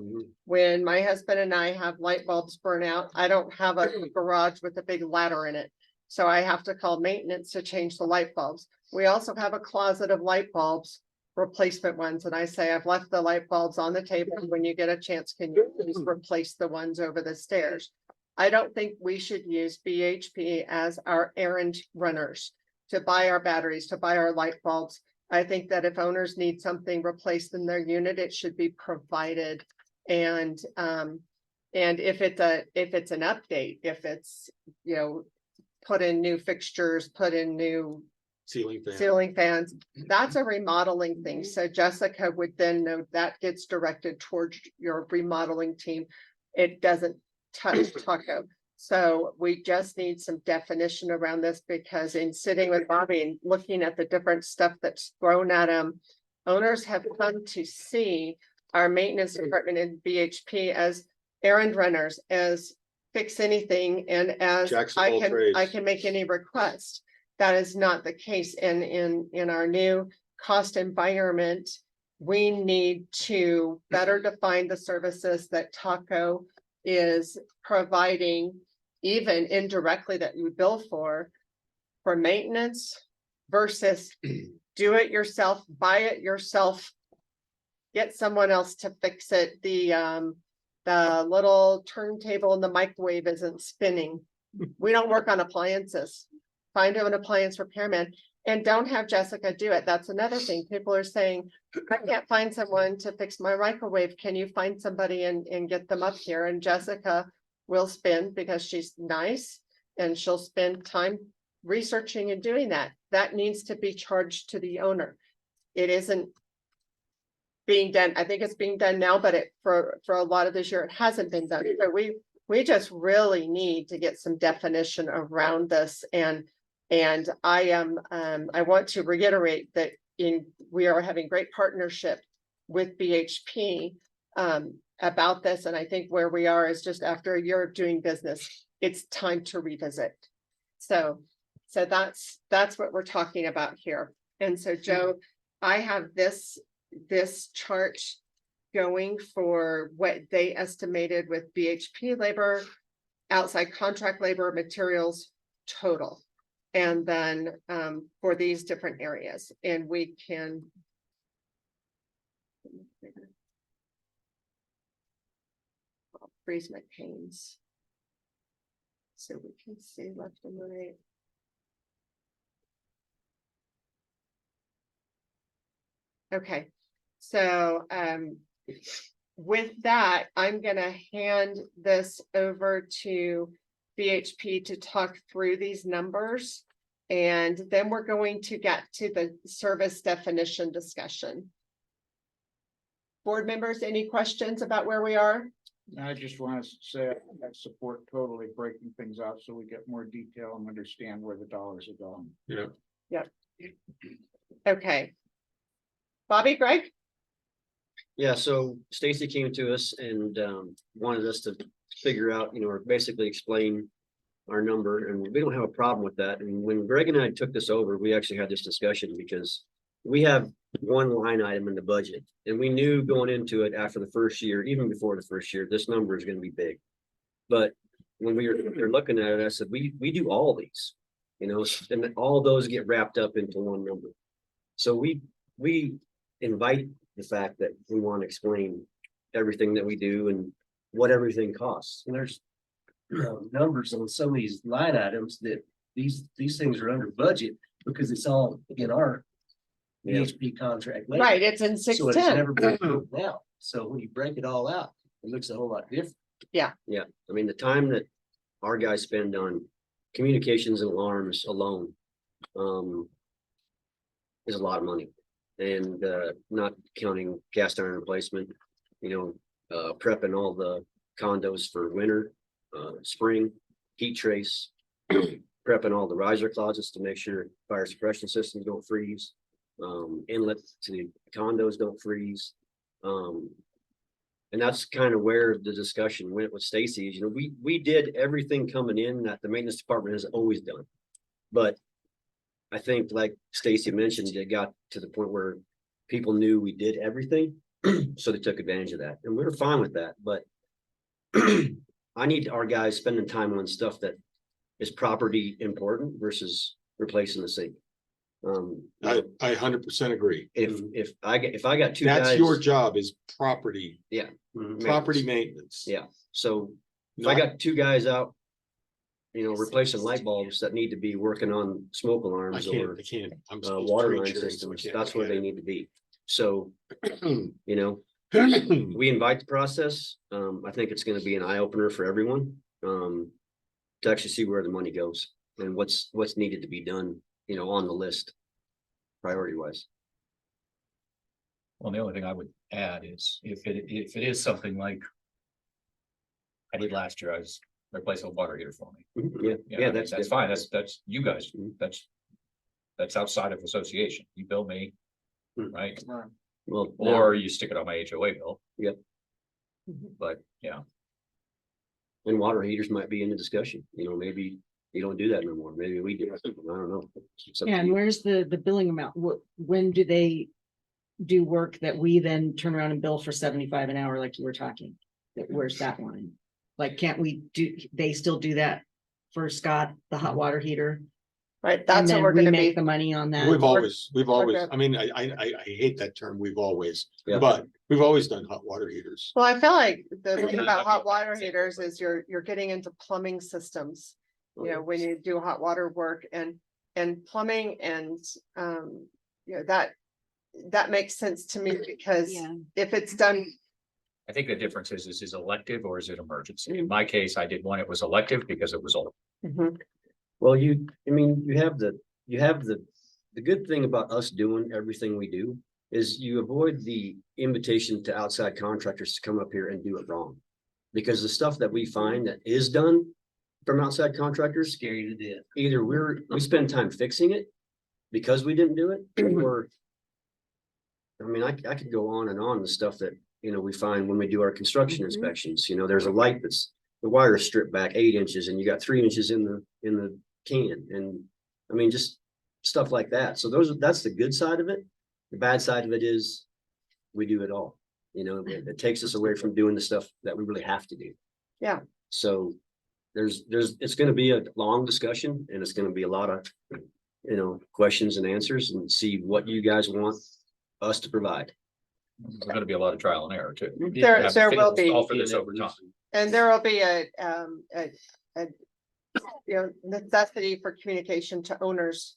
When my husband and I have light bulbs burn out, I don't have a garage with a big ladder in it. So I have to call maintenance to change the light bulbs. We also have a closet of light bulbs, replacement ones, and I say, I've left the light bulbs on the table. When you get a chance, can you please replace the ones over the stairs? I don't think we should use BHP as our errand runners to buy our batteries, to buy our light bulbs. I think that if owners need something replaced in their unit, it should be provided. And if it's an update, if it's, you know, put in new fixtures, put in new ceiling fans, that's a remodeling thing. So Jessica would then know that gets directed towards your remodeling team. It doesn't touch Taco. So we just need some definition around this, because in sitting with Bobby and looking at the different stuff that's thrown at them, owners have come to see our maintenance department in BHP as errand runners, as fix anything, and as Jacks of I all can trades. make any request. That is not the case. And in our new cost environment, we need to better define the services that Taco is providing, even indirectly, that you bill for maintenance versus do it yourself, buy it yourself, get someone else to fix it. The little turntable in the microwave isn't spinning. We don't work on appliances. Find an appliance repairman and don't have Jessica do it. That's another thing. People are saying, I can't find someone to fix my microwave. Can you find somebody and get them up here? And Jessica will spend, because she's nice, and she'll spend time researching and doing that. That needs to be charged to the owner. It isn't being done. I think it's being done now, but for a lot of this year, it hasn't been done. So we just really need to get some definition around this. And I want to reiterate that we are having great partnership with BHP about this. And I think where we are is just after a year of doing business, it's time to revisit. So that's what we're talking about here. And so Joe, I have this chart going for what they estimated with BHP labor, outside contract labor, materials total. And then for these different areas, and we can. I'll freeze my panes, so we can see left and right. Okay, so with that, I'm gonna hand this over to BHP to talk through these numbers. And then we're going to get to the service definition discussion. Board members, any questions about where we are? I just want to say I support totally breaking things out so we get more detail and understand where the dollars are going. Yeah. Yep. Okay. Bobby, Greg? Yeah, so Stacy came to us and wanted us to figure out, or basically explain our number, and we don't have a problem with that. And when Greg and I took this over, we actually had this discussion because we have one line item in the budget, and we knew going into it after the first year, even before the first year, this number is going to be big. But when we were looking at it, I said, we do all these, and all those get wrapped up into one number. So we invite the fact that we want to explain everything that we do and what everything costs. And there's numbers on some of these line items that these things are under budget because it's all in our BHP contract. labor. Right, it's in So it's 610. never been broken out. So when you break it all out, it looks a whole lot different. Yeah, I mean, the time that our guys spend on communications and alarms alone is a lot of money. And not counting cast iron replacement, prepping all the condos for winter, spring, heat trace, prepping all the riser closets to make sure fire suppression systems don't freeze, inlet to the condos don't freeze. And that's kind of where the discussion went with Stacy is, we did everything coming in that the maintenance department has always done. But I think, like Stacy mentioned, it got to the point where people knew we did everything, so they took advantage of that, and we were fine with that. But I need our guys spending time on stuff that is property important versus replacing the sink? I 100% agree. If I got two That's guys. your job is property, maintenance. property maintenance. Yeah, so if I Not- got two guys out, replacing light bulbs that need to be working on smoke alarms or I can't. I'm water tree line cheering, so I systems, can't that's look where at they it. need to be. So, we invite the process. I think it's gonna be an eye opener for everyone. To actually see where the money goes and what's needed to be done, on the list. Priority wise. Well, the only thing I would add is if it is something like I did last year, I was replacing a water heater for me. Yeah, That's that's fine. That's you guys. Mhm. That's outside of association. You bill me, Mhm. right? Well, Or you stick it on my HOA bill. Yep. But yeah, and water heaters might be in the discussion, maybe you don't do that no more. Maybe we do. I don't know. It's up to Yeah, and you. where's the billing amount? When do they do work that we then turn around and bill for 75 an hour like you were talking? Where's that line? Like, can't we they still do that for Scott, the hot water heater? Right, And that's what then we're we gonna make be. the money on that? We've always, Okay. I mean, I hate that term, we've always, Yeah. but we've always done hot water heaters. Well, I feel like the thing about hot water heaters is you're getting into plumbing systems. When you do hot water work and plumbing and, that makes sense to me because Yeah. if it's done, I think the difference is elective or is it emergency? Mm. In my case, I did one, it was elective because it was old. Well, you have the good thing about us doing everything we do is you avoid the invitation to outside contractors to come up here and do it wrong. Because the stuff that we find that is done from outside contractors, Scary to death. either we spend time fixing it because we didn't do it, or I could go on and on the stuff that, we find when we do our construction inspections, there's a light the wire is stripped back 8 inches and you got 3 inches in the can. And just stuff like that. So that's the good side of it. The bad side of it is we do it all, it takes us away from doing the stuff that we really have to do. Yeah. So it's going to be a long discussion and it's going to be a lot of, questions and answers and see what you guys want us to provide. There's gonna be a lot of trial and error too. There Have to will be. Offer this over time. and there will be a necessity for communication to owners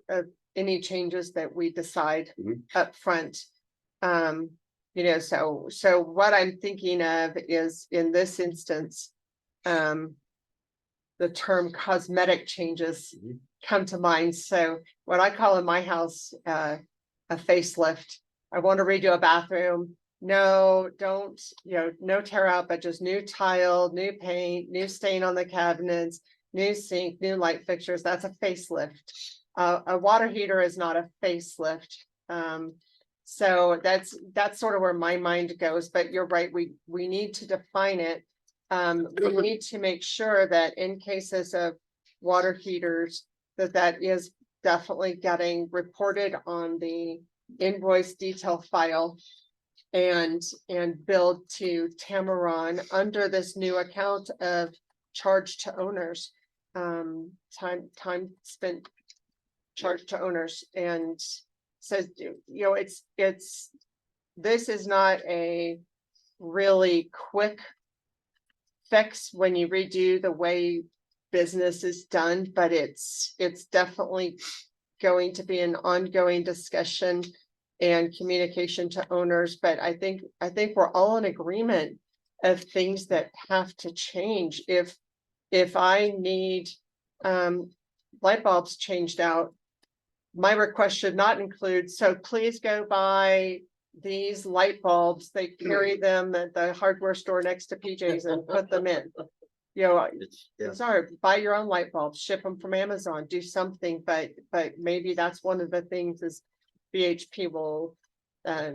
of any changes that we decide Mhm. up front. So what I'm thinking of is in this instance, the term cosmetic changes Mhm. come to mind. So what I call in my house, a facelift. I want to redo a bathroom. No, don't, no tear out, but just new tile, new paint, new stain on the cabinets, new sink, new light fixtures. That's a facelift. A water heater is not a facelift. So that's sort of where my mind goes, but you're right, we need to define it. We need to make sure that in cases of water heaters, that is definitely getting reported on the invoice detail file and billed to Tamaron under this new account of charge to owners. Time spent charged to owners. And so, this is not a really quick fix when you redo the way business is done, but it's definitely going to be an ongoing discussion and communication to owners. But I think we're all in agreement of things that have to change. If I need light bulbs changed out, my request should not include, so please go buy these light bulbs. They carry them at the hardware store next to PJ's and put them in. Sorry, buy your own light bulbs, ship them from Amazon, do something, but maybe that's one of the things is BHP will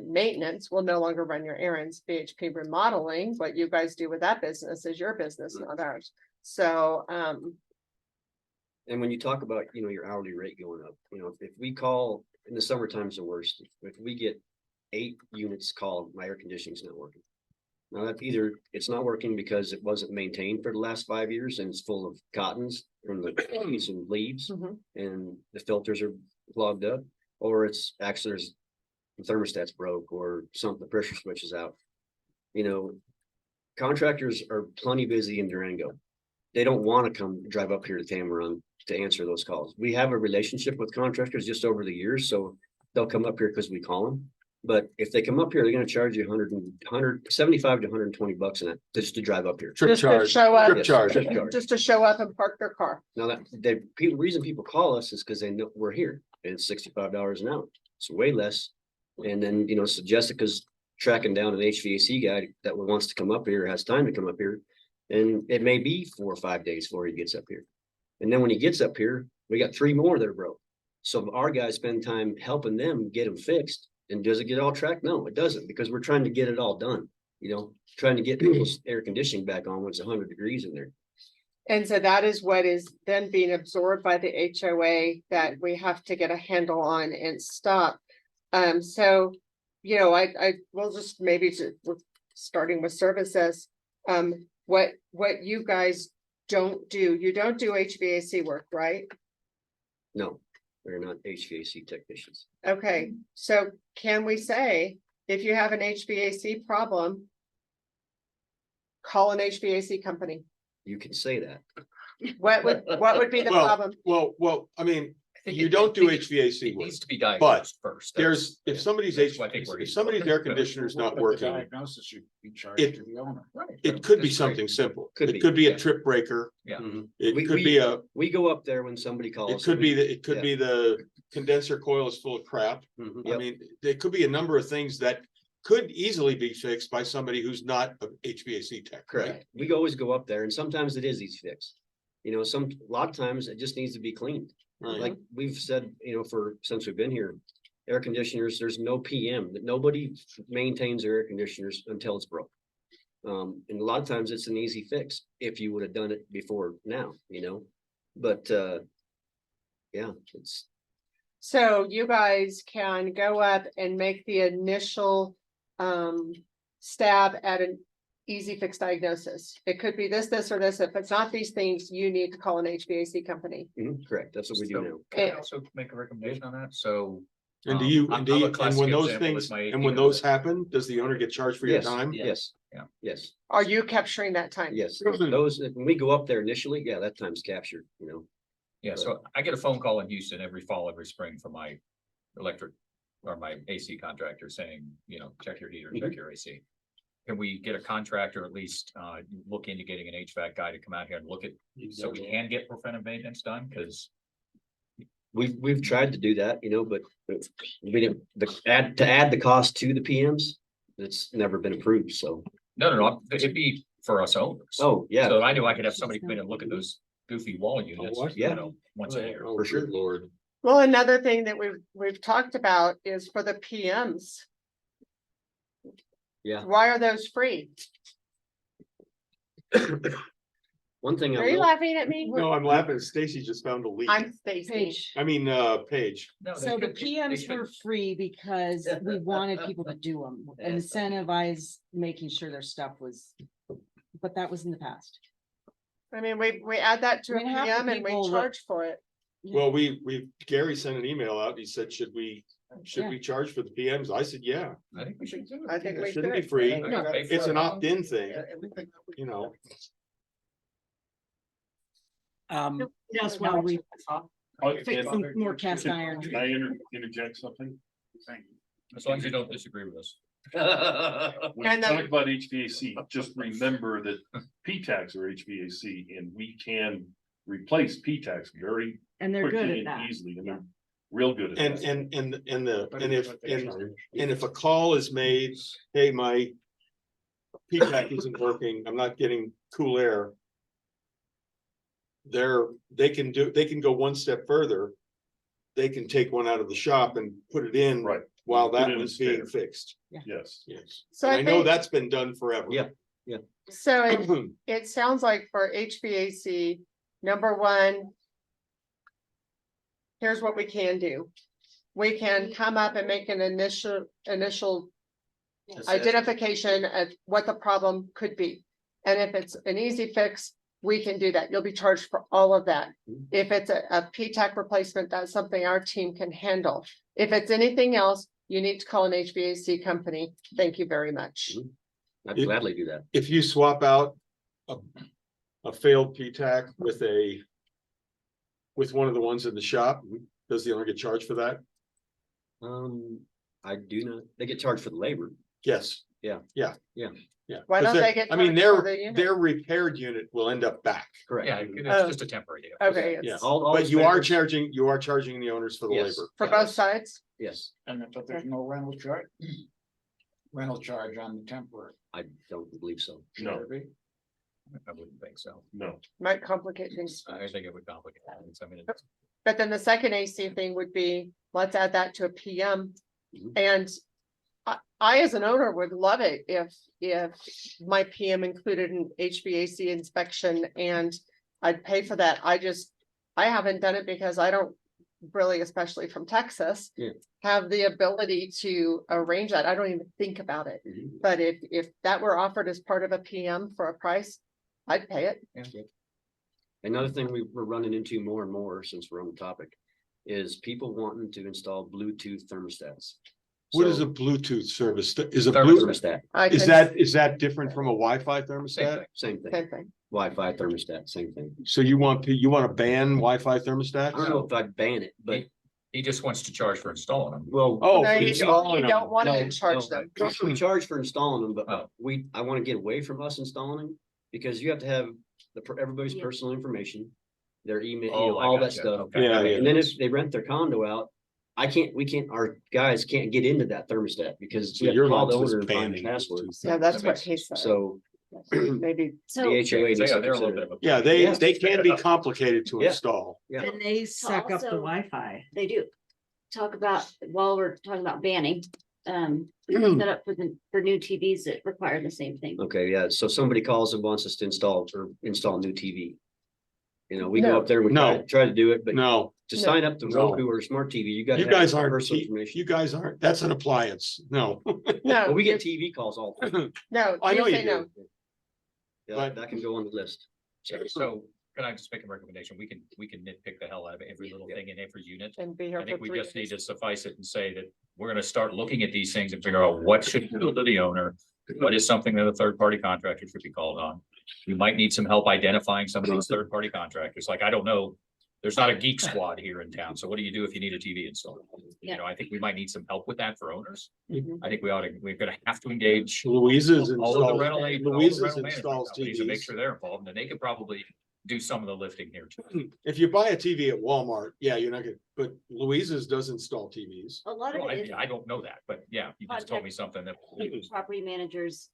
maintenance will no longer run your errands. BHP remodeling, what you guys do with that business is your business, not ours. So And when you talk about, your hourly rate going up, if we call in the summertime's the worst, if we get 8 units called, my air conditioning's not working. Now that either it's not working because it wasn't maintained for the last 5 years and it's full of cottons from the trees and leaves Mhm. and the filters are clogged up, or it's actually there's the thermostat's broke or something, the pressure switch is out. You know, contractors are plenty busy in Durango. They don't want to come drive up here to Tamaron to answer those calls. We have a relationship with contractors just over the years, so they'll come up here because we call them. But if they come up here, they're gonna charge you 175 to $120 in it just to drive up here. Trip Just to charge, show up. trip charge. Trip charge. Just to show up and park their car. Now that reason people call us is because they know we're here and it's $65 an hour. It's way less. And then, you know, so Jessica's tracking down an HVAC guy that wants to come up here, has time to come up here. And it may be 4 or 5 days before he gets up here. And then when he gets up here, we got 3 more that are broke. So our guys spend time helping them get them fixed. And does it get all tracked? No, it doesn't, because we're trying to get it all done, you know, trying to get people's air conditioning back on when it's 100 degrees in there. And so that is what is then being absorbed by the HOA that we have to get a handle on and stop. So, you know, I will just maybe with starting with services, what you guys don't do, you don't do HVAC work, right? No, they're not HVAC technicians. Okay, so can we say, if you have an HVAC problem, call an HVAC company? You can say that. What would be the Well, problem? well, I mean, I think you it- don't do it- HVAC It work. needs to be diagnosed first. There's, if somebody's that's what I think HVAC, we're if somebody's air conditioner's not But the working, Diagnosis should be charged It- to the owner. it could be That's great. something simple. Could It be, could be yeah. a trip breaker. Yeah. Mhm. It We- could we- be a, We go up there when somebody calls. it could be and we- that, it could yeah. be the condenser coil is full of crap. Mhm, I yep. mean, there could be a number of things that could easily be fixed by somebody who's not a HVAC tech, right? Correct. We always go up there and sometimes it is easy fix. You know, a lot of times it just needs to be cleaned. Right. Like we've said, you know, since we've been here, air conditioners, there's no PM, that nobody maintains their air conditioners until it's broke. And a lot of times it's an easy fix if you would have done it before now, you know, but, yeah, it's, So you guys can go up and make the initial stab at an easy fix diagnosis. It could be this, or this. If it's not these things, you need to call an HVAC company. correct. That's what we do So, now. Can I also make a recommendation on that? So. And do you, I'll- and do I'll you, a and classic when those example things, is my and when 18 those happen, does the owner get charged for your Yes, time? yes, Yeah. yes, Are you capturing that time? yes. Mhm. Those, when we go up there initially, yeah, that time's captured, you know. Yeah, so I get a phone call in Houston every fall, every spring from my electric or my AC contractor saying, you know, check your heater, check your AC. Can we get a contractor, at least look into getting an HVAC guy to come out here and look at, so we can get preventive maintenance done? Because We've tried to do that, you know, but we didn't, to add the cost to the PMs, it's never been approved, so. no, it'd be for us owners. Oh, yeah, So I knew I could have somebody come in and look at those goofy wall units, what? you know, once a year. Oh, For sure. good Lord. Well, another thing that we've talked about is for the PMs. Yeah. Why are those free? one thing. Are you laughing at me? No, I'm laughing. Stacy just found a leak. I'm Stacy. I mean, Paige. No, they So the should- they PMs should- were free because we wanted people to do them, incentivize making sure their stuff was. But that was in the past. I mean, we add that to a I mean, half the PM and we people that- charge for it. Well, Gary sent an email out. He said, should we charge for the PMs? I said, yeah. I think we should. do it. I think It we shouldn't be should. free. I gotta pay for It's it. an opt-in thing, you know. That's why we Oh, fix some more cast Can iron. can I interject something? As long as you don't disagree with us. When And you then- talk about HVAC, just remember that P-tags are HVAC and we can replace P-tags very And they're good quickly at that. and easily, and they're real good at that. And if a call is made, hey, my P-TAC isn't working, I'm not getting cool air. They can go one step further. They can take one out of the shop and put it in. Right. While Put it that in was the being spare. fixed. Yes. Yes. So And I I know think, that's been done forever. Yeah. so it sounds like for HVAC, number one. Here's what we can do. We can come up and make an initial identification of what the problem could be. And if it's an easy fix, we can do that. You'll be charged for all of that. If it's a PTAC replacement, that's something our team can handle. If it's anything else, you need to call an HVAC company. Thank you very much. I'd gladly do that. If you swap out a failed PTAC with one of the ones in the shop, does the owner get charged for that? I do not, they get charged for the labor. Yes. Yeah. Yeah. Yeah. Yeah. Why don't 'Cause they get I mean, charged for the unit? their repaired unit will end up back. Correct. Yeah, it's Oh. just a temporary deal. Okay, Yeah. it's All But those you are favors- charging the owners for the Yes. labor. for both sides. Yes, And but there's no rental charge? Rental charge on the temporary. I don't believe so. No, I wouldn't think so. no. Might complicate things. I think it would complicate things. I mean, it's- But then the second AC thing would be, let's add that to a PM. Mhm. And I, as an owner, would love it if my PM included an HVAC inspection and I'd pay for that. I haven't done it because I don't really, especially from Texas, Yeah. have the ability to arrange that. I don't even think about it. Mhm. But if that were offered as part of a PM for a price, I'd pay it. Another thing we're running into more and more since we're on the topic is people wanting to install Bluetooth thermostats. What is So- a Bluetooth service? Is a Thermostat, is that different from a Wi-Fi Same thermostat? thing. same thing. Same thing. Wi-Fi thermostat, same thing. So you want to ban Wi-Fi I don't thermostats? know if I'd ban it, but He just wants to charge for installing them. well. Oh, No, for you installing don't them. want No, to charge no. them. We charge for installing them, but Oh. I want to get away from us installing them because you have to have everybody's Yeah. personal information, their email, Oh, I all that gotcha. stuff. Okay. Yeah, yeah. And then if they rent their condo out, our guys can't get into that thermostat because So we have you're to call the not owner just and find banning the password. Bluetooth Yeah, that's That what makes he said. So Maybe. the So HOA needs to They're a little consider bit it. of a. Yeah, Yeah. they can be complicated to Yeah. install. Yeah. And they suck up the also- Wi-Fi. they do. Talk about, while we're talking about banning, set up for new TVs that require the same thing. Okay, yeah, so somebody calls and wants us to install a new TV. You know, we go No. up there, we No. try to do it, but No, to No. sign up to No. Roku or smart TV, you gotta you have guys aren't, personal information. you guys aren't, that's an appliance. No. Well, No, we get TV calls all the time. no, I know you you say no. do. Yeah, But- that can go on the list. So can I just make a recommendation? We can nitpick the hell out of every little thing in every unit. And be here I for think we 3 just need days. to suffice it and say that we're gonna start looking at these things and figure out what should go to the owner. What is something that a third party contractor should be called on? We might need some help identifying some of these third party contractors. Like, I don't know. There's not a geek squad here in town. So what do you do if you need a TV installed? You Yeah. know, I think we might need some help with that for owners. Mhm. I think we're gonna have to engage Louisa's all of the installs, rental aid, all the Louisa's rental management installs companies to make TVs. sure they're involved, and they could probably do some of the lifting here too. If you buy a TV at Walmart, yeah, you're not gonna, but Louisa's does install TVs. A lot Well, of it is I don't know that, but yeah, you just told me something that. property managers.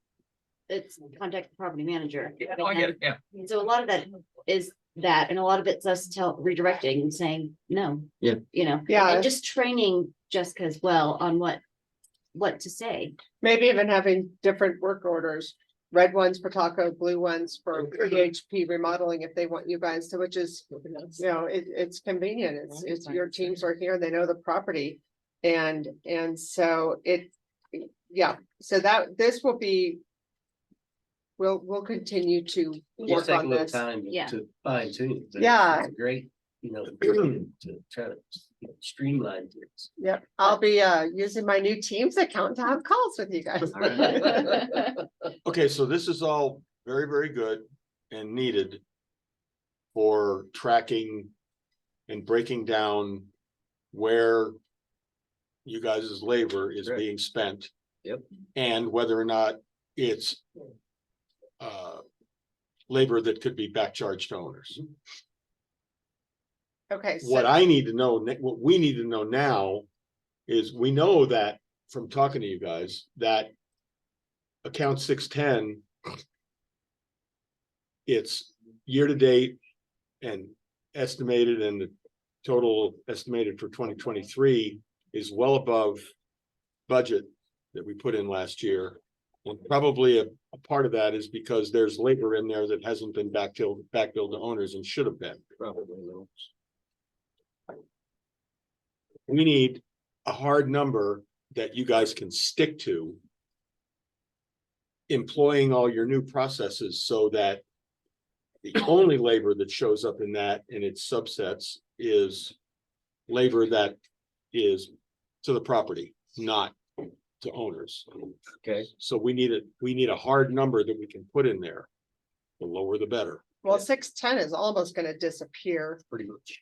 It's contact the property manager. Oh, I get it, yeah. And so a lot of that is that, and a lot of it's us redirecting and saying, no. Yeah. You know, Yeah. and just training Jessica as well on what to say. Maybe even having different work orders, red ones for taco, blue ones for PHP remodeling if they want you guys to, which is, you know, it's convenient. It's your teams are here, they know the property. And so yeah, so this will be, we'll continue to Just work take a on little this. time Yeah. to fine tune it. but Yeah. it's a great, to try to streamline things. Yep, I'll be using my new Teams account to have calls with you guys. Okay, so this is all very, very good and needed for tracking and breaking down where you guys' labor is Correct. being spent. Yep. And whether or not it's labor that could be back charged to owners. Okay, What so, I need to know, what we need to know now is we know that from talking to you guys, that account 610. It's year to date and estimated, and the total estimated for 2023 is well above budget that we put in last year. And probably a part of that is because there's labor in there that hasn't been backfilled to owners and should have been. Probably no. We need a hard number that you guys can stick to employing all your new processes so that the only labor that shows up in that and its subsets is labor that is to the property, not to owners. Okay, So we need a hard number that we can put in there. The lower the better. Well, 610 is almost gonna disappear pretty much.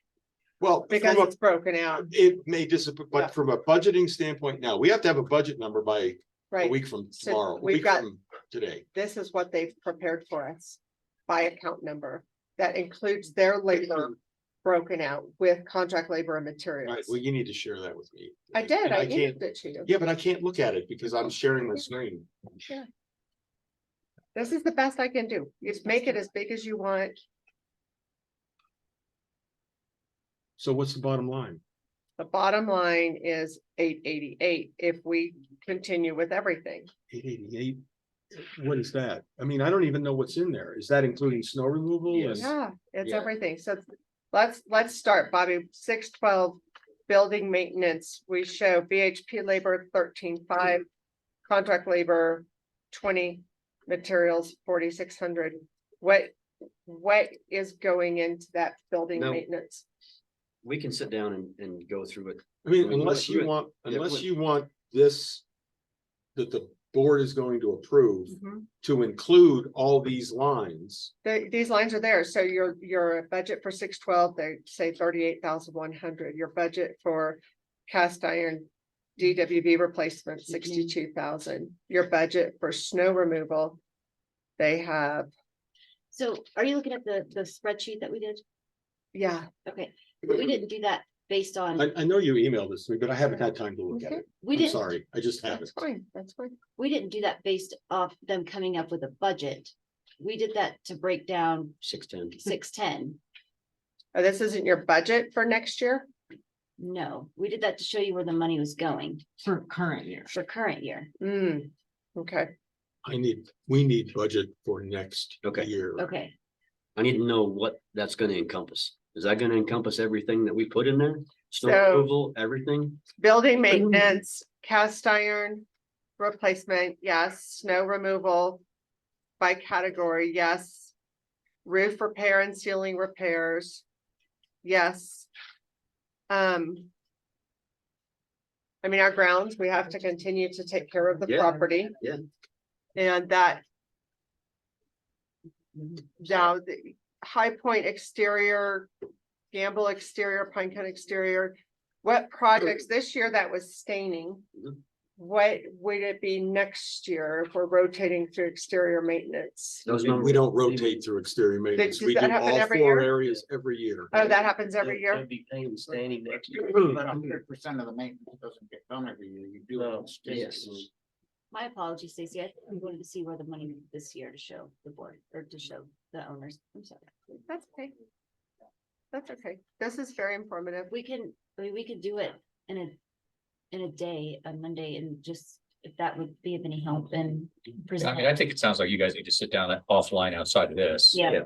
Well, because from a- it's broken out, it may disappear, Yeah. but from a budgeting standpoint now, we have to have a budget number by a right? week from So tomorrow, a we've week got- from today. This is what they've prepared for us by account number. That includes their labor broken out with contract labor and Right, materials. well, you need to share that with me. I did, And I can't, emailed it to you. yeah, but I can't look at it because I'm sharing my screen. This is the best I can do. You just make it as big as you want. So what's the bottom line? The bottom line is 888 if we continue with everything. 888. What is that? I mean, I don't even know what's in there. Is that including snow removal? Yes. and- Yeah, it's Yeah. everything. So let's start, Bobby. 612, building maintenance. We show BHP labor 13,500, contract labor 20, materials 4,600. What is going into that building No. maintenance? We can sit down and go through it. I mean, We went unless through you it. want, Yeah, unless what- you want this, that the board is going to approve Mhm. to include all these lines. These lines are there. So your budget for 612, they say 38,100. Your budget for cast iron DWB replacement, 62,000. Your budget for snow removal, they have, So are you looking at the spreadsheet that we did? yeah. Okay, we didn't do that based on, I know you emailed this to me, but I haven't had time to look at it. we I'm didn't, sorry, I just That's haven't. fine, that's fine. we didn't do that based off them coming up with a budget. We did that to break down 610. 610. Oh, this isn't your budget for next year? No, we did that to show you where the money was going For current year. for current year. Hmm, okay. We need budget for next Okay. year. Okay, I need to know what that's gonna encompass. Is that gonna encompass everything that we put in there? Snow So- removal, everything? Building maintenance, cast iron replacement, yes. Snow removal by category, yes. Roof repair and ceiling repairs, yes. I mean, our grounds, we have to continue to take care of the Yeah, property. yeah. And that. Now, the High Point exterior, Gamble exterior, Pine Cone exterior, what projects this year that was staining? Mhm. What would it be next year if we're rotating through exterior maintenance? Those We numbers. don't rotate through exterior maintenance. Does We do that happen all every four year? areas every year. Oh, that happens every year? They'll be paying standing next year. But 100% of the maintenance doesn't get done every year. You do. No, it. yes. my apologies, Stacy. I wanted to see where the money this year to show the board or to show the owners. I'm sorry. That's okay. That's okay. This is very informative. We can, I mean, we could do it in a day, on Monday, and just, if that would be of any help and I present. mean, I think it sounds like you guys need to sit down offline outside of this. Yeah,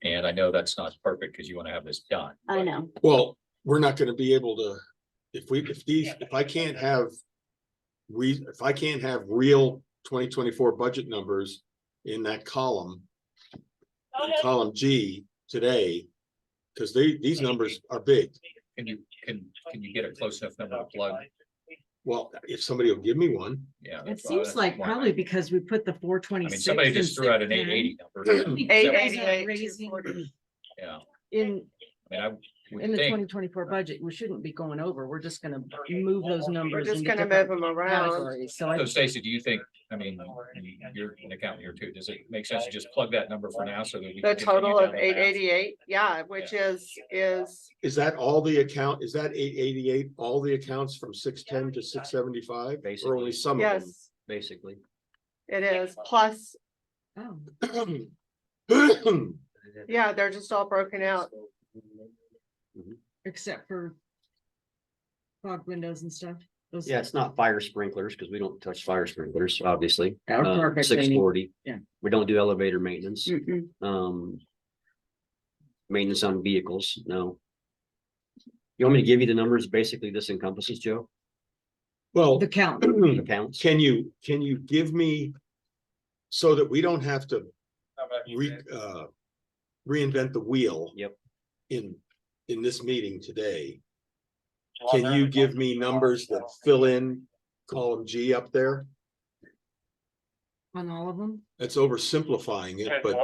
And I know that's not perfect because you want to have this done. I but- know. Well, we're not gonna be able to, if I can't have. If I can't have real 2024 budget numbers in that column. in Column G today. Cause these numbers are big. Can you get a close enough number to plug? Well, if somebody will give me one. Yeah. It that's why- seems that's like why. probably because we put the I 426. mean, somebody just threw out an 880 number. 888, Raising 240. Yeah, in, I mean, I would in the think, 2024 budget, we shouldn't be going over. We're just gonna move those We're numbers. just into gonna move different them around. categories. So I, so Stacy, do you think, I mean, you're an accountant here too, does it make sense to just plug that number for now so that we? The can total continue of down the path? 888, yeah, which is Is that all the account, is that 888, all the accounts from 610 to 675? Or only Basically. some of them? yes, Basically. it is. Plus, oh, yeah, they're just all broken out. except for fog windows and stuff. Those- Yeah, it's not fire sprinklers because we don't touch fire sprinklers, obviously. Our carpet cleaning. 640. Yeah. We don't do elevator maintenance. Mm-mm. Maintenance on vehicles, no. You want me to give you the numbers basically this encompasses, Joe? Well, The count. Accounts? can you give me so that we don't have to How about you, Dan? reinvent the wheel. Yep. In this meeting today, can you give me numbers that fill in column G up there? On all of them? That's oversimplifying it, but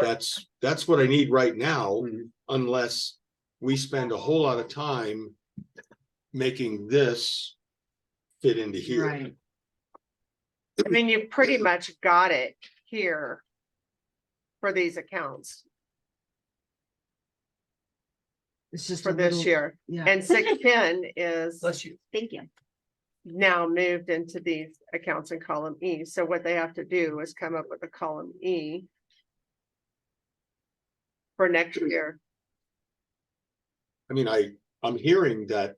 that's what I need right now, unless we spend a whole lot of time making this fit into here. Right. I mean, you pretty much got it here for these accounts It's just for a this little- year. Yeah. And 610 is Bless you. Thank you. now moved into these accounts in column E. So what they have to do is come up with a column E for next year. I mean, I'm hearing that.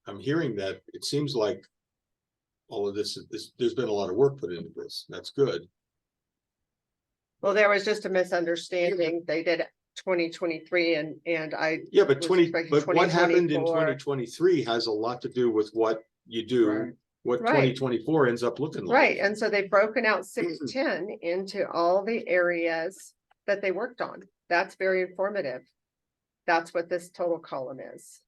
I'm hearing that it seems like all of this, there's been a lot of work put into this. That's good. Well, there was just a misunderstanding. They did 2023 and I, Yeah, but was expecting what happened in 2024. 2023 has a lot to do with what you do, Right. what Right. 2024 ends up looking like. right, and so they've broken out 610 into all the areas that they worked on. That's very informative. That's what this total column is.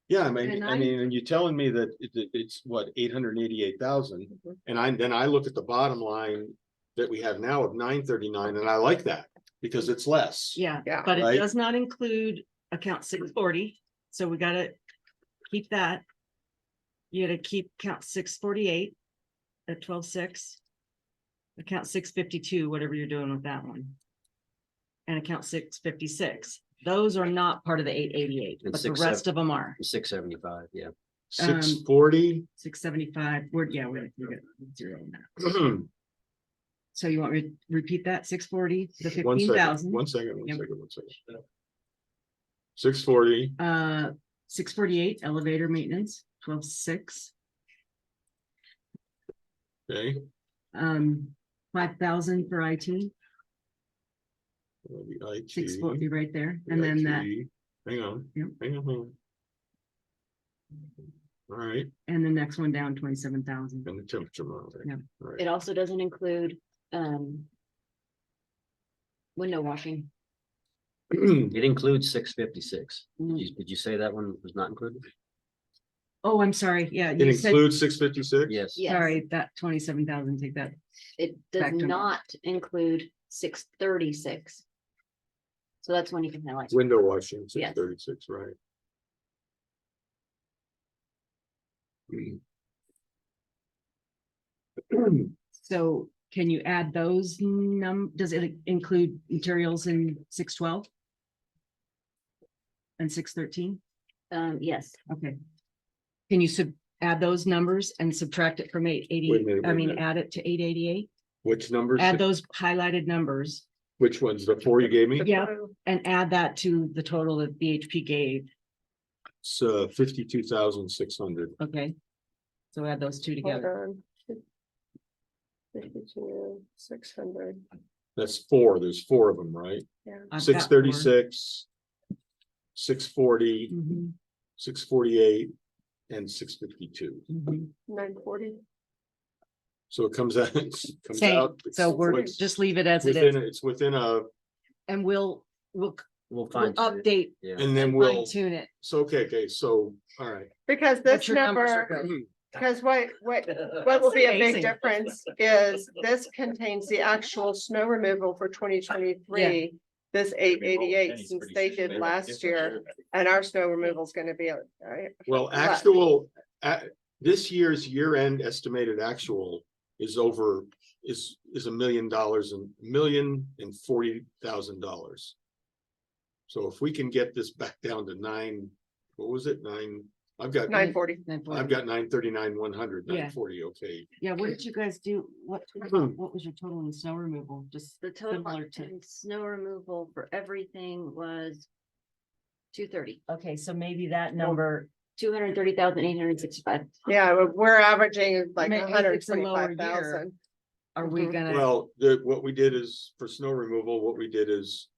Yeah, And and you're telling me that it's what, 888,000? Mhm. And then I look at the bottom line that we have now of 939, and I like that because it's less. Yeah, Yeah. but it Right. does not include account 640, so we gotta keep that. You gotta keep count 648 at 12.6. Account 652, whatever you're doing with that one. And account 656. Those are not part of the 888, And but the 670. rest of them are. 675, yeah. 640. 675, we're gonna zero on that. So you want me to repeat that? 640, the One second, 15,000. one second. Yep. 640, 648 elevator maintenance, 12.6. okay. 5,000 for IT, The IT, 640 right there, the and then that, IT. Hang on, Yep. hang on. All right, and the next one down 27,000. and the temperature monitor. Yep. All right. It also doesn't include, window washing. It includes 656. Mm. Did you say that one was not included? Oh, I'm sorry, yeah, It you said, includes 656? Yes. Yes. sorry, that 27,000, take that. It does Back to- not include 636. So that's one you can highlight. Window washing, Yes. 636, right? So can you add those does it include materials in 612? And 613? Yes, Okay. Can you add those numbers and subtract it from Wait a 880, minute, I wait a mean, minute. add it to 888? Which numbers? Add those highlighted numbers, Which ones? The four you gave me? yeah, and add that to the total that BHP gave, It's 52,600. okay? So add those two together. Hold on. 52, 600, That's four. There's four of them, right? yeah. I've got 636, 640, four. Mhm, 648, and 652. mhm. 940. So it comes out, Same. So we're, it's just leave it as it within, is, it's within a, and we'll We'll find. update Yeah. and then and we'll, fine tune it. so, okay, so, all right. Because But this your numbers are number, good. because what will be a big Amazing. difference is this contains the actual snow removal for 2023. This 888, Penny's since pretty they soon. did last year, and our snow removal is gonna be, Well, What? actual, this year's year-end estimated actual is over, is $1 million and $1,040,000. So if we can get this back down to what was it? I've got 940. 939, 100, Yeah. 940, okay. Yeah, what did you guys do? What was your total in snow removal? Just the total similar to, in snow removal for everything was 230, okay, so maybe that number, 230,865. Yeah, we're averaging like I mean, if it's a lower 125,000. are we Mhm. gonna? Well, what we did is, for snow removal, what we did is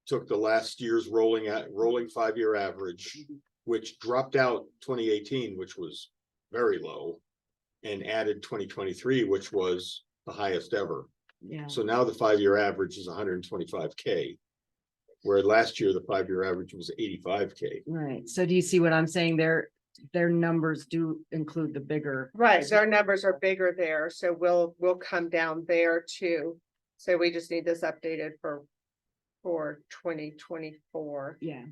took the last year's rolling 5-year average, which dropped out 2018, which was very low. and added 2023, which was the highest ever. Yeah. So now the 5-year average is 125K. Where last year, the 5-year average was 85K. Right. So do you see what I'm saying? Their numbers do include the bigger. Right, so our numbers are bigger there, so we'll come down there too. So we just need this updated for 2024. Yeah.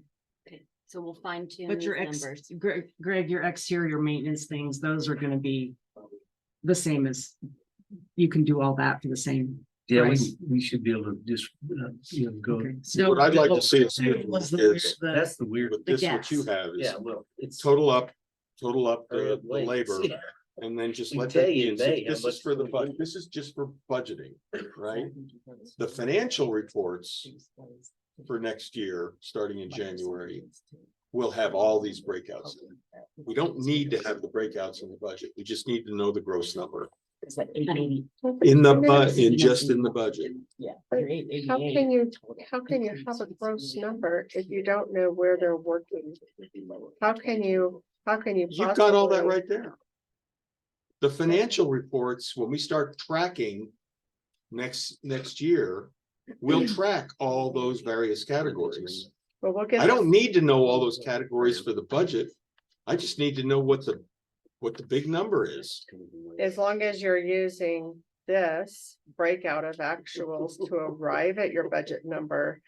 Okay, so we'll fine tune But these your numbers. Greg, your exterior maintenance things, those are gonna be the same as, you can do all that for the same. Yeah, price. we should be able to just, go. Okay. So What I'd like to see is was the- is That's the weird. with the this, what you gas. have is Yeah, well, it's. total up the Wait, labor. yeah. And then just We let tell that you be, in May how this is much for the we budget, do. this is just for budgeting, right? The financial reports for next year, starting in January, will have all these breakouts. in it. We don't need to have the breakouts in the budget, we just need to know the gross number. In just in the budget. How can you have a gross number if you don't know where they're working? How can you You've got all that possibly- right there. The financial reports, when we start tracking next year, we'll track all those various categories. Well, we'll get. I don't need to know all those categories for the budget. I just need to know what the big number is. As long as you're using this breakout of actuals to arrive at your budget number,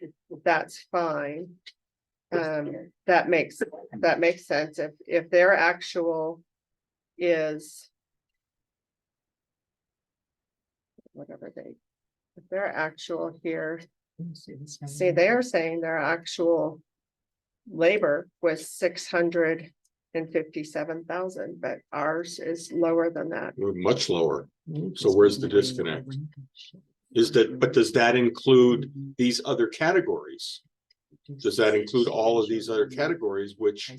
that's fine. That makes sense. If their actual is whatever if their actual here, see, they're saying their actual labor was 657,000, but ours is lower than that. We're much lower. So where's the disconnect? But does that include these other categories? Does that include all of these other categories which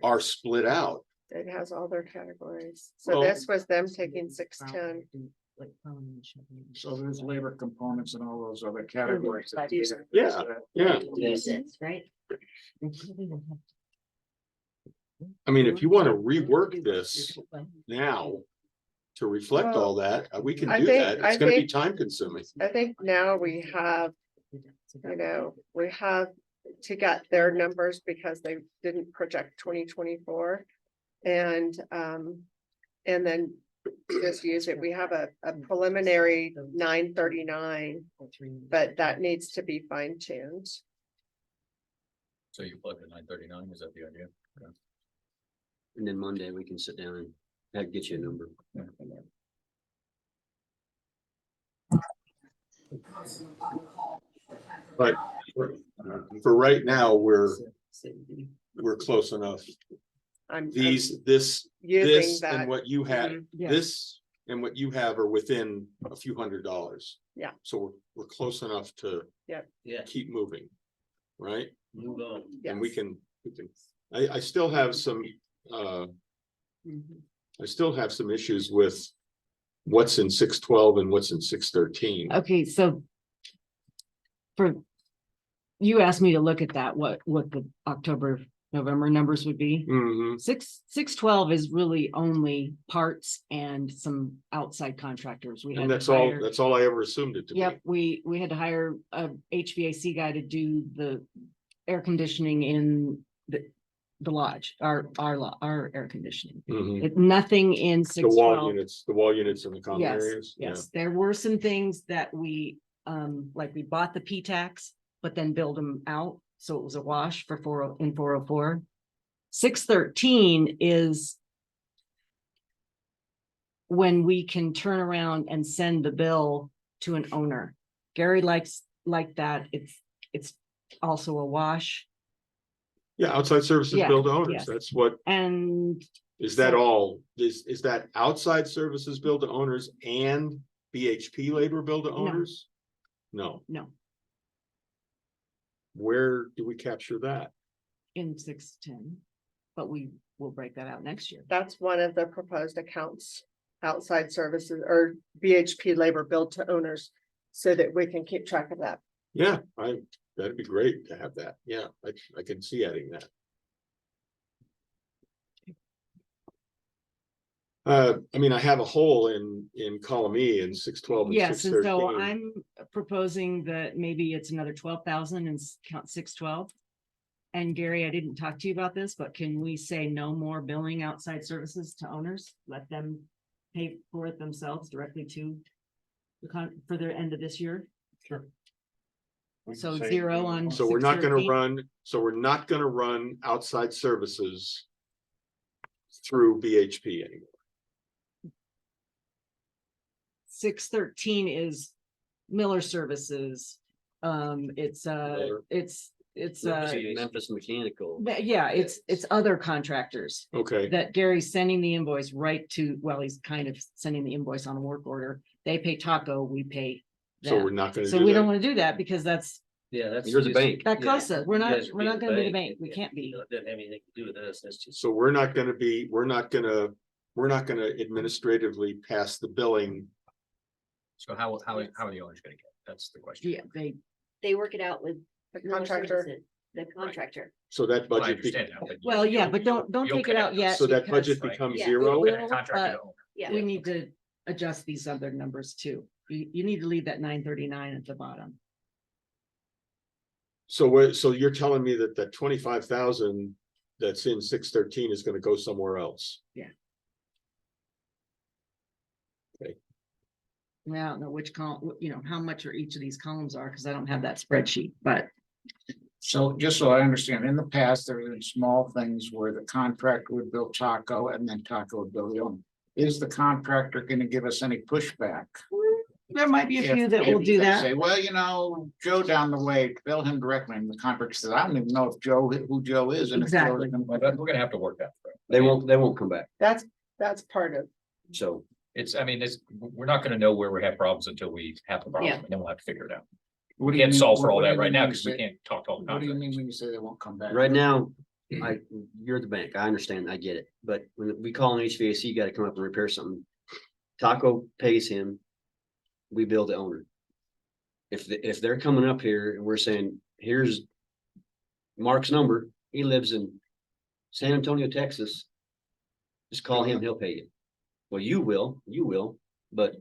are split out? It has all their categories. So Well- this was them taking 610. So there's labor components and all those other categories. that these are- Yeah, yeah. Uses, right? I mean, if you want to rework this now to reflect all that, we can I do think- that. I It's gonna be think- time consuming. I think now we have to get their numbers because they didn't project 2024. And then just use it. We have a preliminary 939, but that needs to be fine tuned. So you plug in 939, is that the idea? And then Monday we can sit down and I'd get you a number. But for right now, we're close enough. I'm This using that. and what you had, Mhm. Yeah. this and what you have are within a few $100s. Yeah. So we're close enough to Yeah, keep moving, right? move on. And we Yes. can, I still have some, Mhm. I still have some issues with what's in 612 and what's in 613. Okay, so you asked me to look at that, what the October, November numbers would be. Mhm. 612 is really only parts and some outside contractors. We had And to that's all, hire- that's all I ever assumed it to be. Yep, we had to hire a HVAC guy to do the air conditioning in the lodge, our air conditioning. Mhm. Nothing in The wall 612. units, the wall units in the common Yes, areas. Yeah. yes, there were some things that we, like we bought the P-tax, but then billed them out, so it was a wash for 404. 613 is when we can turn around and send the bill to an owner. Gary likes like that. It's also a wash, Yeah, outside services Yeah, billed to owners. yes. That's what, and is that So- all? Is that outside services billed to owners and BHP labor billed to owners? No. no, Where do we capture that? in 610, but we will break that out next year. That's one of the proposed accounts, outside services or BHP labor billed to owners, so that we can keep track of that. Yeah, that'd be great to have that. Yeah, I can see adding that. I mean, I have a hole in column E in 612 and Yes, and so 613. I'm proposing that maybe it's another 12,000 and count 612. And Gary, I didn't talk to you about this, but can we say no more billing outside services to owners? Let them pay for it themselves directly to for the end of this year? Sure. We can So say- 0 on. So we're not gonna 613? run outside services through BHP anymore. 613 is Miller Services. It's Miller. it's Memphis Mechanical. yeah, it's other contractors Okay, that Gary's sending the invoice right to, well, he's kind of sending the invoice on a work order. They pay Taco, we pay so we're them. not gonna So do we don't that. want to do that because that's, Yeah, that's. You're the just- bank. that yeah, costs us. We're you not, guys we're not be gonna be the bank. and- We and, can't you be. know, it doesn't have anything to do with us. That's just. So we're not gonna administratively pass the billing. So how are the owners gonna get? That's the question. Yeah, They work it out with The Miller contractor. Services, the contractor. So that Well, I budget, understand that, but well, yeah, you'll- but don't you'll take it out connect yet. us, so that because budget right? becomes Yeah. zero. We're gonna contract the owner. Yeah. We need to adjust these other numbers too. You need to leave that 939 at the bottom. So you're telling me that 25,000 that's in 613 is gonna go somewhere else? I don't know which column, how much are each of these columns are, because I don't have that spreadsheet, but So just so I understand, in the past, there were small things where the contractor would bill Taco and then Taco would bill the owner. Is the contractor gonna give us any pushback? there might be a few If- that will if do they that. Say, well, Joe down the way, bill him directly, and the contractor says, I don't even know if who Joe is. And if Joe's Exactly. gonna- Well, we're gonna have to work that through. They won't come back. That's part of, So We're not gonna know where we have problems until we have the problem, Yeah. and then we'll have to figure it out. What do We you can't mean- solve for all what do that you right mean now when you because we say- can't talk to all the What do you mean contractors. when you say they won't come back? Right now, you're the bank. I understand. I get it. But when we call an HVAC guy to come up and repair something, Taco pays him. We bill the owner. If they're coming up here and we're saying, here's Mark's number, he lives in San Antonio, Texas. Just call him, he'll pay you. Well, you will, but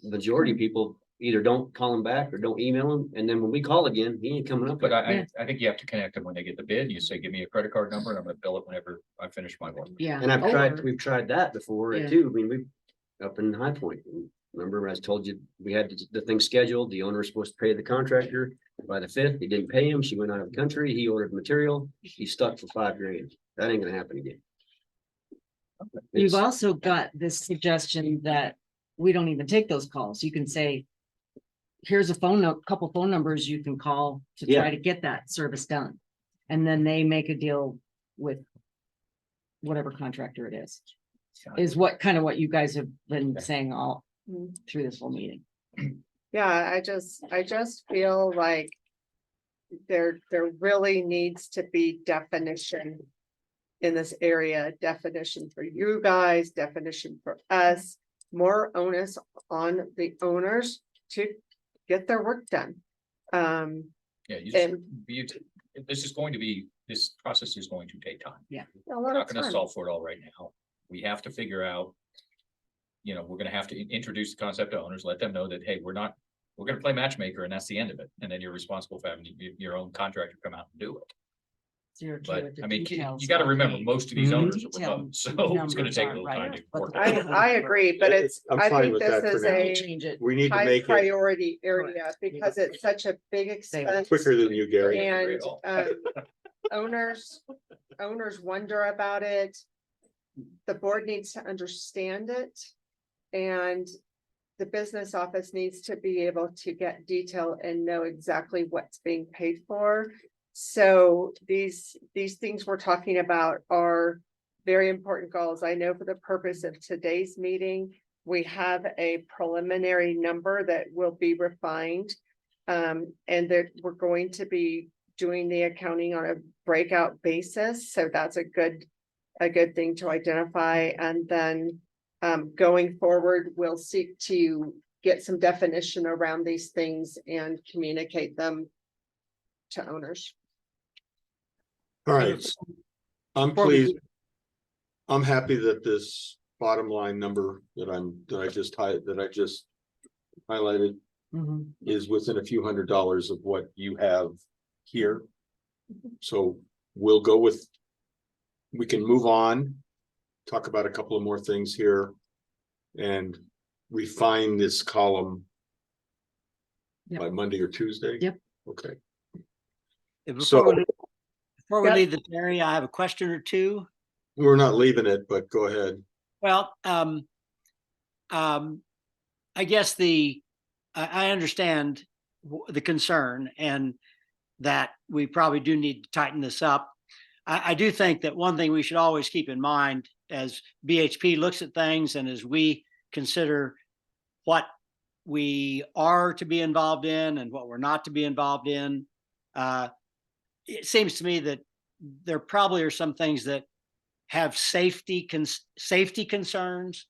majority of people either don't call him back or don't email him, and then when we call again, he ain't coming up. But I think you have to connect them when they get the bid. You say, give me a credit card number and I'm gonna bill it whenever I finish my work. Yeah. And or- we've tried that before Yeah. too. I mean, we up in High Point. Remember, I told you, we had the thing scheduled. The owner was supposed to pay the contractor by the 5th. He didn't pay him. She went out of the country. He ordered material. He's stuck for $5,000. That ain't gonna happen again. You've It's- also got this suggestion that we don't even take those calls. You can say, here's a couple phone numbers you can call to try Yeah. to get that service done. And then they make a deal with whatever contractor it is what kind of what you guys have been saying all through this whole meeting. yeah, I just feel like there really needs to be definition in this area, definition for you guys, definition for us, more onus on the owners to get their work done. Yeah, And- this process is going to take time. A We're lot not of gonna time. solve for it all right now. We have to figure out. We're gonna have to introduce the concept to owners, let them know that, hey, we're gonna play matchmaker and that's the end of it. And then you're responsible for having your own contractor come out and do it. So you're okay But with the I mean, details you gotta of remember, the- most of these Mhm. owners are Detailed remote, so it's gonna numbers take a aren't little right, time to but work the- that out. I agree, but I'm I fine think with this that for is now. a Change it. We need to high make it priority area because it's such a big expense. quicker than you, Gary. And owners wonder about it. The board needs to understand it. And the business office needs to be able to get detail and know exactly what's being paid for. So these things we're talking about are very important goals. I know for the purpose of today's meeting, we have a preliminary number that will be refined. And that we're going to be doing the accounting on a breakout basis. So that's a good thing to identify. And then going forward, we'll seek to get some definition around these things and communicate them to owners. All right. I'm pleased. I'm happy that this bottom line number that I just highlighted Mhm. is within a few $100s of what you have here. So we'll go with, we can move on, talk about a couple of more things here and refine this column Yep. by Monday or Tuesday. Yep. Okay. Before So- before we Yep. leave this area, I have a question or two. We're not leaving it, but go ahead. Well, I guess I understand the concern and that we probably do need to tighten this up. I do think that one thing we should always keep in mind as BHP looks at things and as we consider what we are to be involved in and what we're not to be involved in, it seems to me that there probably are some things that have safety concerns.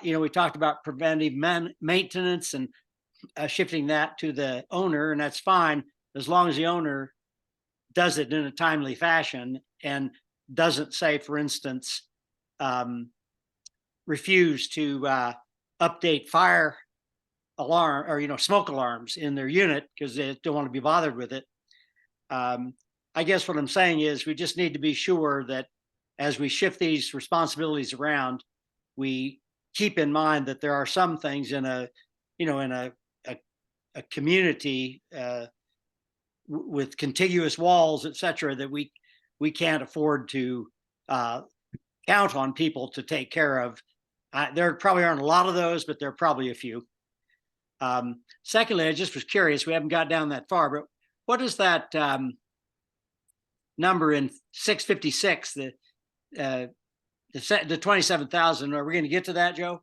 We talked about preventive maintenance and shifting that to the owner, and that's fine as long as the owner does it in a timely fashion and doesn't say, for instance, refuse to update fire alarm or smoke alarms in their unit because they don't want to be bothered with it. I guess what I'm saying is we just need to be sure that as we shift these responsibilities around, we keep in mind that there are some things in a community with contiguous walls, et cetera, that we can't afford to count on people to take care of. There probably aren't a lot of those, but there are probably a few. Secondly, I just was curious, we haven't got down that far, but what is that number in 656, the 27,000? Are we going to get to that, Joe?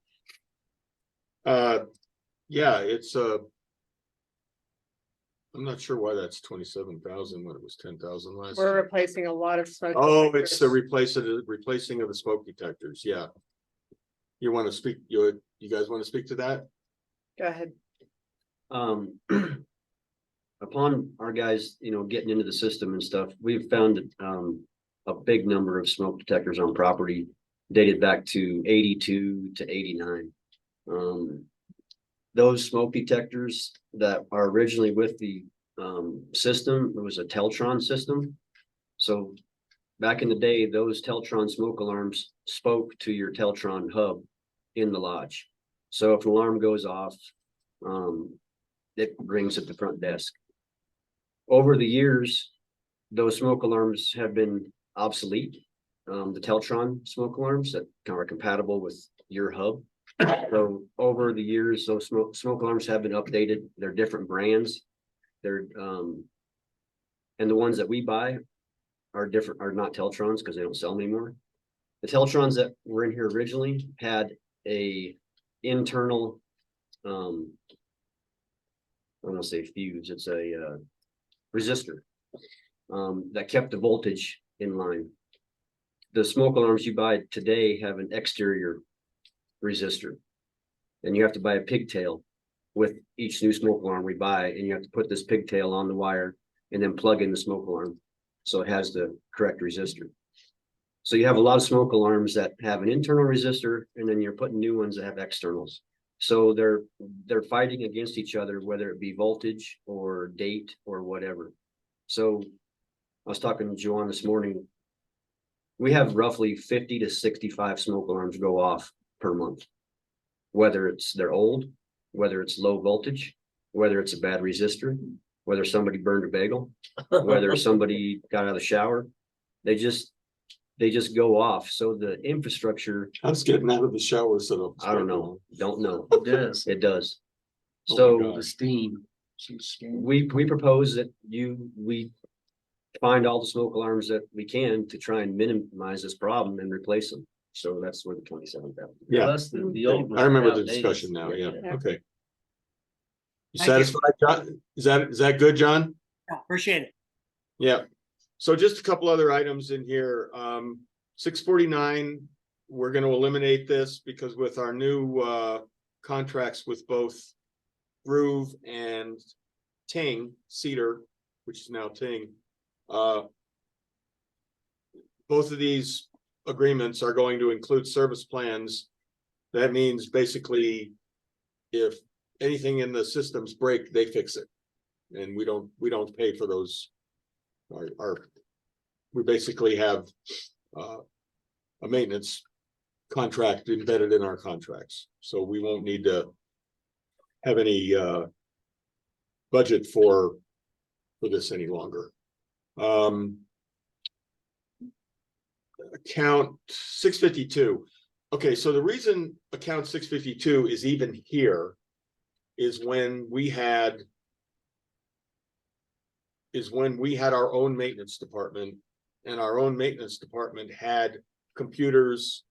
Yeah, it's I'm not sure why that's 27,000 when it was 10,000 last. We're year. replacing a lot of smoke. Oh, it's the detectors. replacing of the smoke detectors. Yeah. You want to speak? You guys want to speak to that? Go ahead. Upon our guys, getting into the system and stuff, we've found a big number of smoke detectors on property dated back to 82 to 89. Those smoke detectors that are originally with the system, it was a Teltron system. So back in the day, those Teltron smoke alarms spoke to your Teltron hub in the lodge. So if an alarm goes off, it rings at the front desk. Over the years, those smoke alarms have been obsolete. The Teltron smoke alarms that are compatible with your hub. So over the years, those smoke alarms have been updated. They're different brands. They're and the ones that we buy are different, are not Teltrons because they don't sell them anymore. The Teltrons that were in here originally had a internal I don't want to say fuse, it's a resistor that kept the voltage in line. The smoke alarms you buy today have an exterior resistor, and you have to buy a pigtail with each new smoke alarm we buy, and you have to put this pigtail on the wire and then plug in the smoke alarm so it has the correct resistor. So you have a lot of smoke alarms that have an internal resistor, and then you're putting new ones that have externals. So they're fighting against each other, whether it be voltage or date or whatever. So I was talking to Joanne this morning. We have roughly 50 to 65 smoke alarms go off per month, whether they're old, whether it's low voltage, whether it's a bad resistor, whether somebody burned a bagel, whether somebody got out of the shower, they just go off. So the infrastructure, I was getting out of the shower, so I don't know. It does. It does. Oh my So God. The steam. we propose that we find all the smoke alarms that we can to try and minimize this problem and replace them. So that's where the 27,000. Yeah, Plus the old ones I remember are the outdated. discussion now. Yeah, Yeah. okay. You Thank you. satisfied, John? Is that good, John? Appreciate it. Yeah. So just a couple other items in here. 649, we're going to eliminate this because with our new contracts with both Groove and Ting, Cedar, which is now Ting, both of these agreements are going to include service plans. That means basically if anything in the systems break, they fix it. And we don't pay for those. We basically have a maintenance contract embedded in our contracts, so we won't need to have any budget for this any longer. Account 652. Okay, so the reason account 652 is even here is when we had our own maintenance department, and our own maintenance department had computers,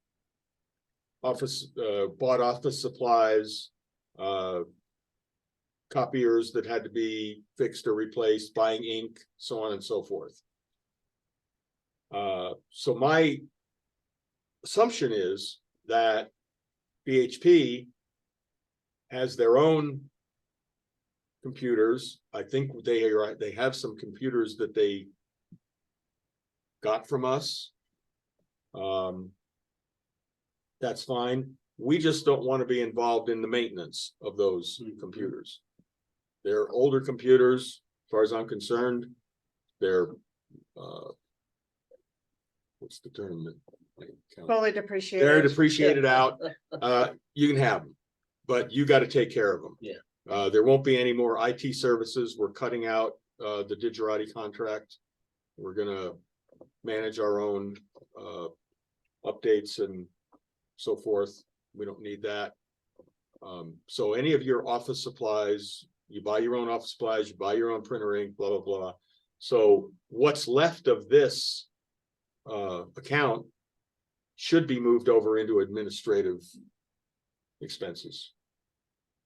bought office supplies, copiers that had to be fixed or replaced, buying ink, so on and so forth. So my assumption is that BHP has their own computers. I think they have some computers that they got from us. That's fine. We just don't want to be involved in the maintenance of those computers. They're older computers, as far as I'm concerned. They're what's the term? Fully depreciated. They're depreciated out. You can have them, but you got to take care of them. Yeah. There won't be any more IT services. We're cutting out the Digerati contract. We're gonna manage our own updates and so forth. We don't need that. So any of your office supplies, you buy your own office supplies, you buy your own printer ink, blah, blah, blah. So what's left of this account should be moved over into administrative expenses.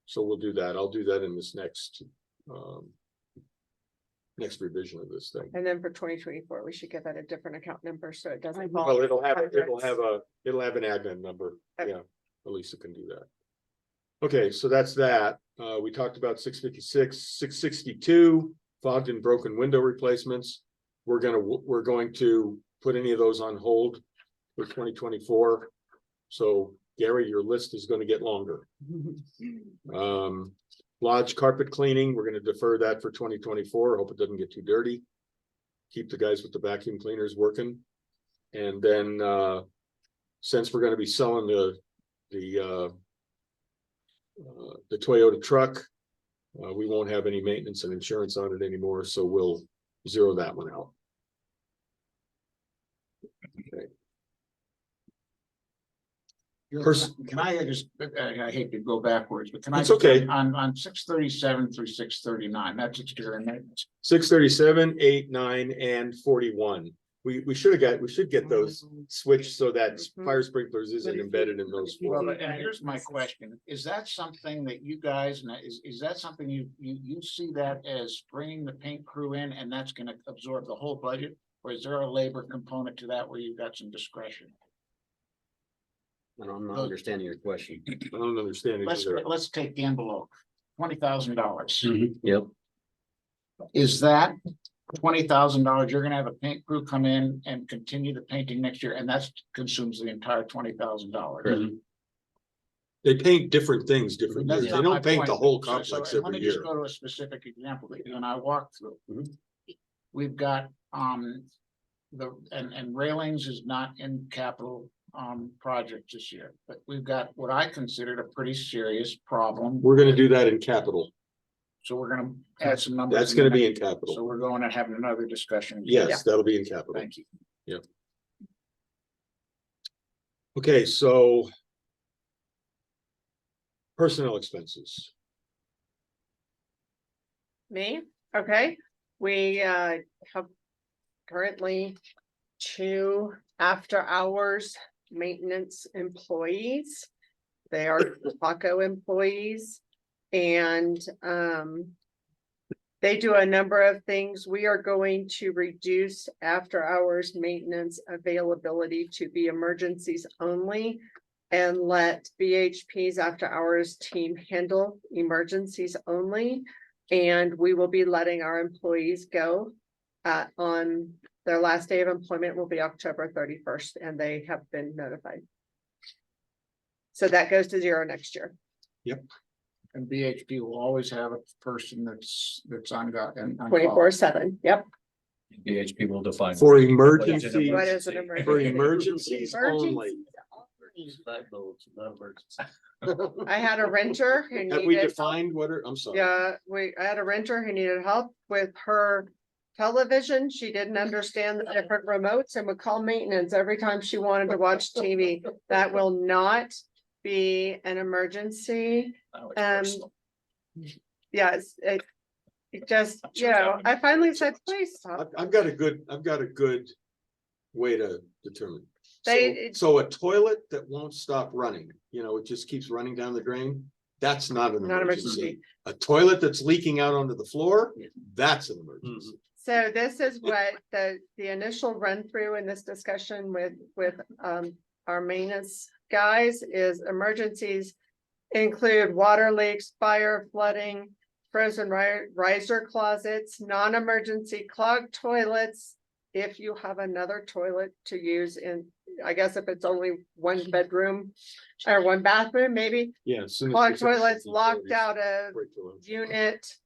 So we'll do that. I'll do that in this next revision of this thing. And then for 2024, we should give that a different account number, so it doesn't. Well, fall it'll have contracts. an admin number. Okay. Yeah, Elisa can do that. Okay, so that's that. We talked about 656, 662, fogged and broken window replacements. We're going to put any of those on hold for 2024. So Gary, your list is going to get longer. Lodge carpet cleaning, we're going to defer that for 2024. Hope it doesn't get too dirty. Keep the guys with the vacuum cleaners working. And then since we're going to be selling the Toyota truck, we won't have any maintenance and insurance on it anymore, so we'll zero that one out. Okay. Can I just, I hate to go backwards, but can I? It's okay. On 637 through 639, that's exterior maintenance. 637, 8, 9, and 41. We should get those switched so that fire sprinklers isn't embedded in those. Well, and here's my question. Is that something that you guys, is that something you see that as bringing the paint crew in and that's gonna absorb the whole budget? Or is there a labor component to that where you've got some discretion? I'm not understanding your question. I don't understand it either. Let's take the envelope, $20,000. Yep. Is that $20,000? You're gonna have a paint crew come in and continue the painting next year, and that consumes the entire $20,000. They paint different things different years. They That's not my don't paint point. the whole So- complex so let every me just year. go to a specific example that you and I walked through. Mhm. We've got and railings is not in capital project this year, but we've got what I considered a pretty serious problem. We're gonna do that in capital. So we're gonna add some numbers. That's gonna be in So capital. we're going and having another discussion. Yes, that'll be in capital. Thank you. Okay, so personnel expenses. Me, okay, we have currently 2 after-hours maintenance employees. They are Paco employees, and they do a number of things. We are going to reduce after-hours maintenance availability to be emergencies only and let BHP's after-hours team handle emergencies only. And we will be letting our employees go on Their last day of employment will be October 31st, and they have been notified. So that goes to 0 next year. And BHP will always have a person that's on. 24/7. Yep. BHP will define. For what is an emergency- What is an emergency. For emergency? emergencies only. Light bulbs, not emergency. I had a renter who Have we needed, defined what are, I'm sorry. yeah, I had a renter who needed help with her television. She didn't understand the different remotes and would call maintenance every time she wanted to watch TV. That will not be an emergency. Oh, it's Um, personal. Yes, it just, you know, I finally said, please stop. I've got a good way to determine. They- So a toilet that won't stop running, you know, it just keeps running down the drain, that's not an Not emergency. emergency. A toilet that's leaking out onto the floor, that's an emergency. So this is what the initial run through in this discussion with our maintenance guys is emergencies include water leaks, fire, flooding, frozen riser closets, non-emergency clogged toilets. If you have another toilet to use in, I guess if it's only one bedroom or one bathroom, maybe Yeah. as soon as clogged we fix toilets, the locked utilities, out of break the lunch. unit,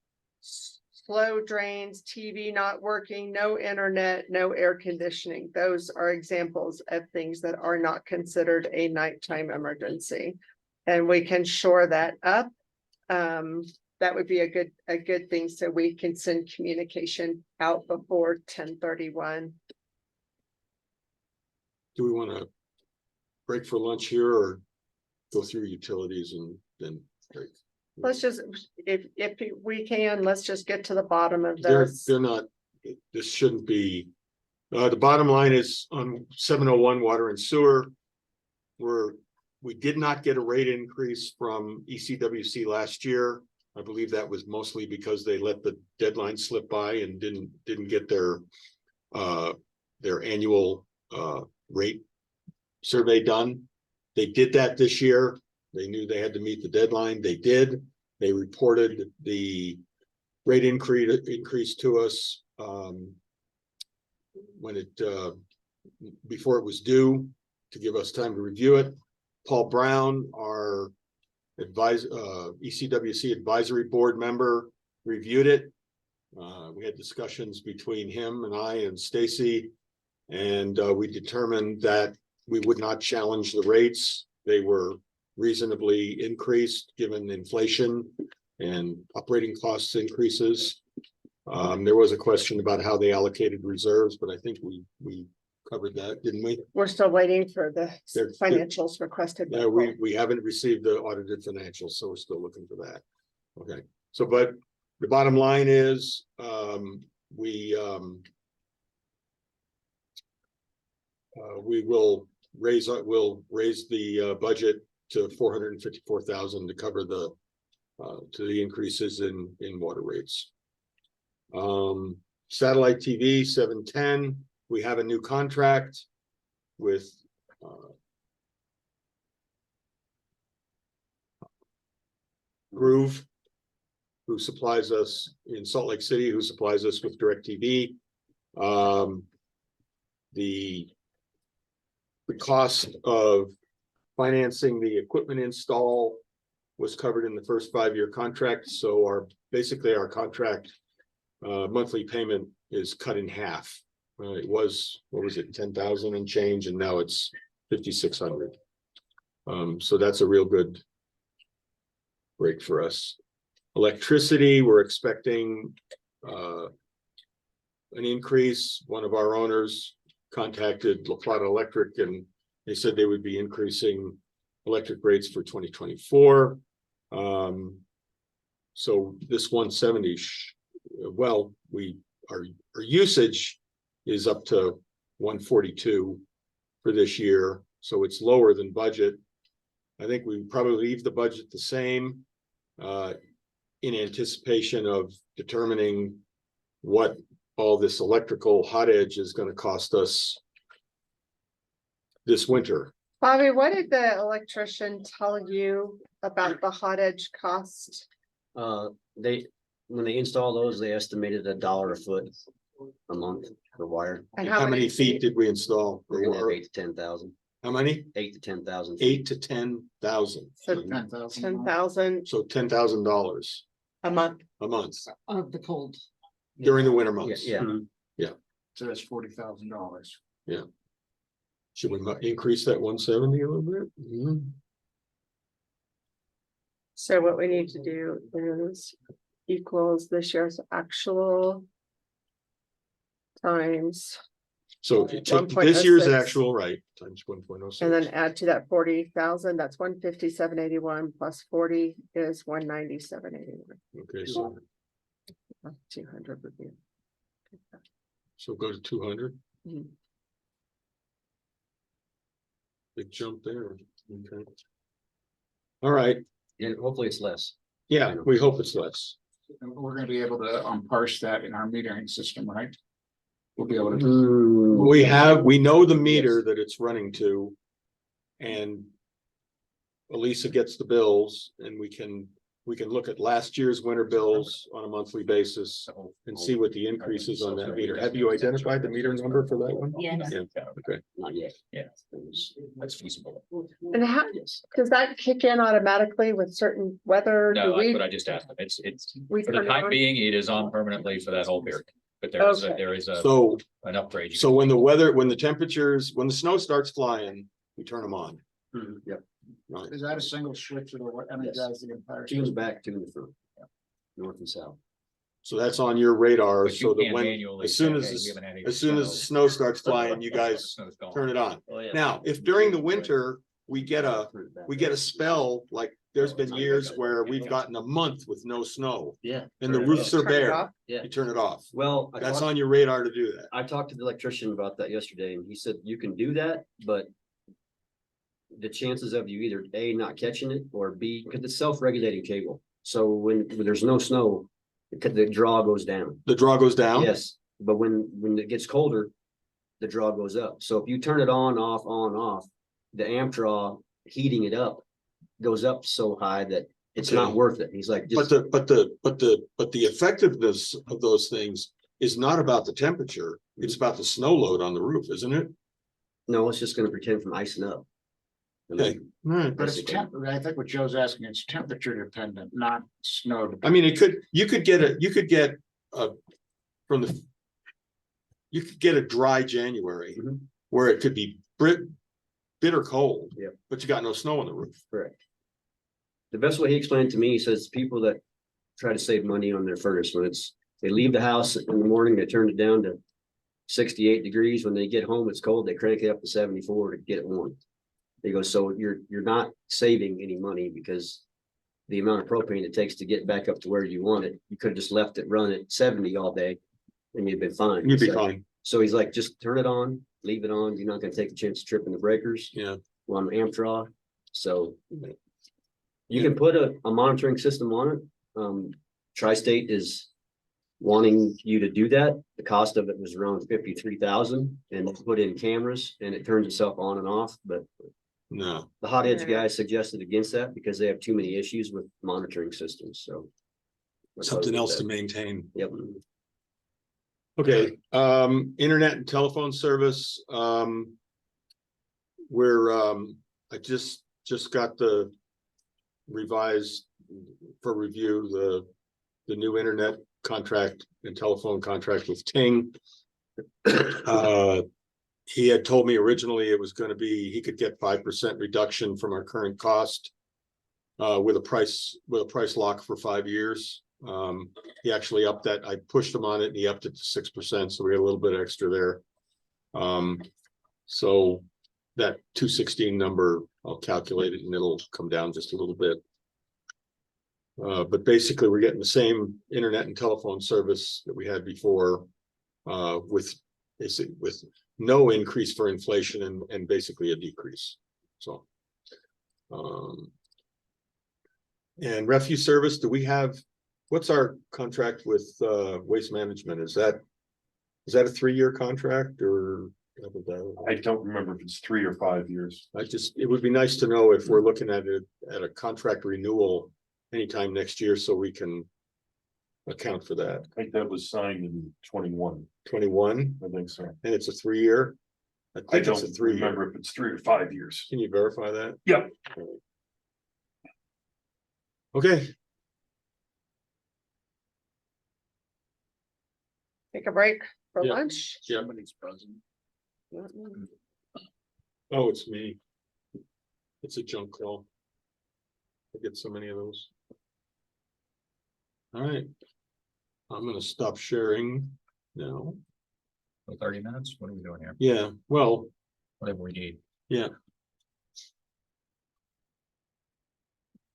slow drains, TV not working, no internet, no air conditioning. Those are examples of things that are not considered a nighttime emergency. And we can shore that up. That would be a good thing, so we can send communication out before 10/31. Do we want to break for lunch here or go through utilities and then break? Let's just, if we can, let's just get to the bottom of They're those. not, this shouldn't be, the bottom line is on 701 water and sewer. We did not get a rate increase from ECWC last year. I believe that was mostly because they let the deadline slip by and didn't get their annual rate survey done. They did that this year. They knew they had to meet the deadline. They did. They reported the rate increase to us when before it was due, to give us time to review it. Paul Brown, our ECWC advisory board member, reviewed it. We had discussions between him and I and Stacy, and we determined that we would not challenge the rates. They were reasonably increased given inflation and operating costs increases. There was a question about how they allocated reserves, but I think we covered that, didn't we? We're still waiting for the They're- financials requested. by Yeah, Paul. we haven't received the audited financials, so we're still looking for that. Okay, so but the bottom line is, we will raise the budget to 454,000 to cover the increases in water rates. Satellite TV 710, we have a new contract with Groove, who supplies us in Salt Lake City, who supplies us with DirecTV. The cost of financing the equipment install was covered in the first 5-year contract, so basically our contract monthly payment is cut in half. It was, what was it, 10,000 and change, and now it's 5,600. So that's a real good break for us. Electricity, we're expecting an increase. One of our owners contacted La Plata Electric, and they said they would be increasing electric rates for 2024. So this 170, well, our usage is up to 142 for this year, so it's lower than budget. I think we probably leave the budget the same in anticipation of determining what all this electrical hot edge is going to cost us this winter. Bobby, what did the electrician tell you about the hot edge cost? When they install those, they estimated $1 a foot. a month for wire. And How many feet did we install? We're gonna have 8 to 10,000, How many? 8 to 10,000. 8 to 10,000. So 10,000. 10,000 So $10,000 a month. a month Of the cold. during the winter Yeah, months. yeah. So that's $40,000. Should we increase that 170 a little bit? So what we need to do is equals this year's actual times, So if you take this year's 1.06. actual, right, times 1.06. and then add to that 40,000, that's 157.81 plus 40 is 197.81. Okay, so 200 would be. go to 200. Mhm. Big jump there. Okay. All right. And hopefully it's less. Yeah, we hope it's less. And we're gonna be able to parse that in our metering system, right? We'll be able to. We know the meter that it's running to. And Elisa gets the bills and we can look at last year's winter bills on a monthly basis and see what the increase is on that meter. Have you identified the meter number for that one? Yes. Yeah, okay. Not yet. Yeah, that's feasible. And how, does that kick in automatically with certain weather? No, Do that's we- what I just asked them. It's, we for the turn it time on? being, it is on permanently for that whole period. But there is, Okay. there is So, an upgrade. so when the snow starts flying, we turn them on. Yep. Right. Is that a single switch that will energize the entire? Two in the back, two in the front. North and south. So that's on your radar, But so you that can when, manually as soon say, as, "Hey, the- we haven't had any as soon as the snow starts flying, you guys Snow's gone." turn it on. Oh, yeah. Now, if during the winter, we get a spell, like there's been years where we've gotten a month with no snow Yeah. and the turn it roofs off. are Turn it bare, off? Yeah. you turn it off. Well, That's on your radar to do that. I talked to the electrician about that yesterday and he said you can do that, but the chances of you either A, not catching it, or B, because it's self-regulating cable. So when there's no snow, the draw goes down. The draw goes down? Yes, but when it gets colder, the draw goes up. So if you turn it on, off, the amp draw heating it up goes up so high that it's not Okay. worth it. He's like, But just, the effectiveness of those things is not about the temperature. It's about the snow load on the roof, isn't it? no, it's just gonna pretend from icing up. I mean, Okay. All right. But it's I think what Joe's asking, it's temperature dependent, not snow. I mean, you could get a from the. You could get a dry January Mhm. where it could be bitter cold. Yep. But you got no snow on the roof. Correct. The best way he explained to me, he says people that try to save money on their furnace, when they leave the house in the morning, they turn it down to 68 degrees. When they get home, it's cold, they crank it up to 74 to get it warm. They go, so you're not saving any money because the amount of propane it takes to get back up to where you want it, you could have just left it run at 70 all day and you'd been fine. You'd be So- fine. So he's like, just turn it on, leave it on. You're not gonna take the chance of tripping the breakers. Yeah. On amp draw, so. You can put a monitoring system on it. Tri-State is wanting you to do that. The cost of it was around 53,000 and they put in cameras and it turns itself on and off, but No. the hot edge Yeah. guys suggested against that because they have too many issues with monitoring systems, so. Something else to maintain. Yep. Okay, internet and telephone service, I just got the revised for review, the new internet contract and telephone contract with Ting. He had told me originally it was gonna be, he could get 5% reduction from our current cost. With a price lock for 5 years. He actually upped that. I pushed him on it and he upped it to 6%, so we had a little bit extra there. So that 216 number, I'll calculate it and it'll come down just a little bit. But basically, we're getting the same internet and telephone service that we had before, with no increase for inflation and basically a decrease, so. And refuse service, what's our contract with Waste Management? Is that a 3-year contract or? I don't remember if it's 3 or 5 years. It would be nice to know if we're looking at a contract renewal anytime next year, so we can account for that? I think that was signed in 21, 21, I think so. and it's a 3-year? I I think it's don't a 3-year. remember if it's 3 or 5 years. Can you verify that? Yep. Okay, Take a break for Yeah. lunch. Yeah. Somebody's buzzing. oh, it's me. It's a junk call. I get so many of those. All right. I'm gonna stop sharing now. For 30 minutes, what are we doing here? Yeah, well, Whatever we need. yeah.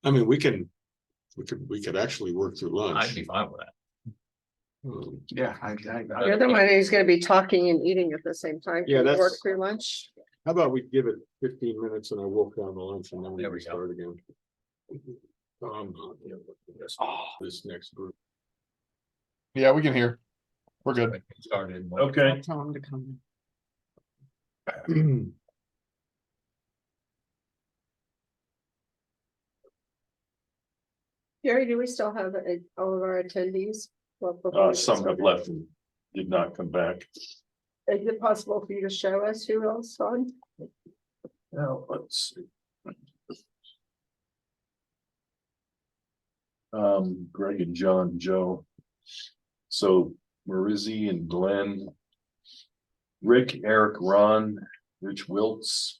I mean, we could actually work through I'd lunch. be fine with that. Yeah, You're the one who's gonna be talking and eating at the same time. Yeah, Can you work that's- through lunch. How about we give it 15 minutes and I wolf down the lunch and then we There can we go. start again. This next group. Yeah, we can hear. We're good. Started. in- Okay. I'll tell him to come. Gary, do we still have all of our attendees? Well, before we Some have start, left and did not come back. Is it possible for you to show us who else on? Now, let's see. Greg and John, Joe. So Marizzi and Glenn. Rick, Eric, Ron, Rich Wiltz.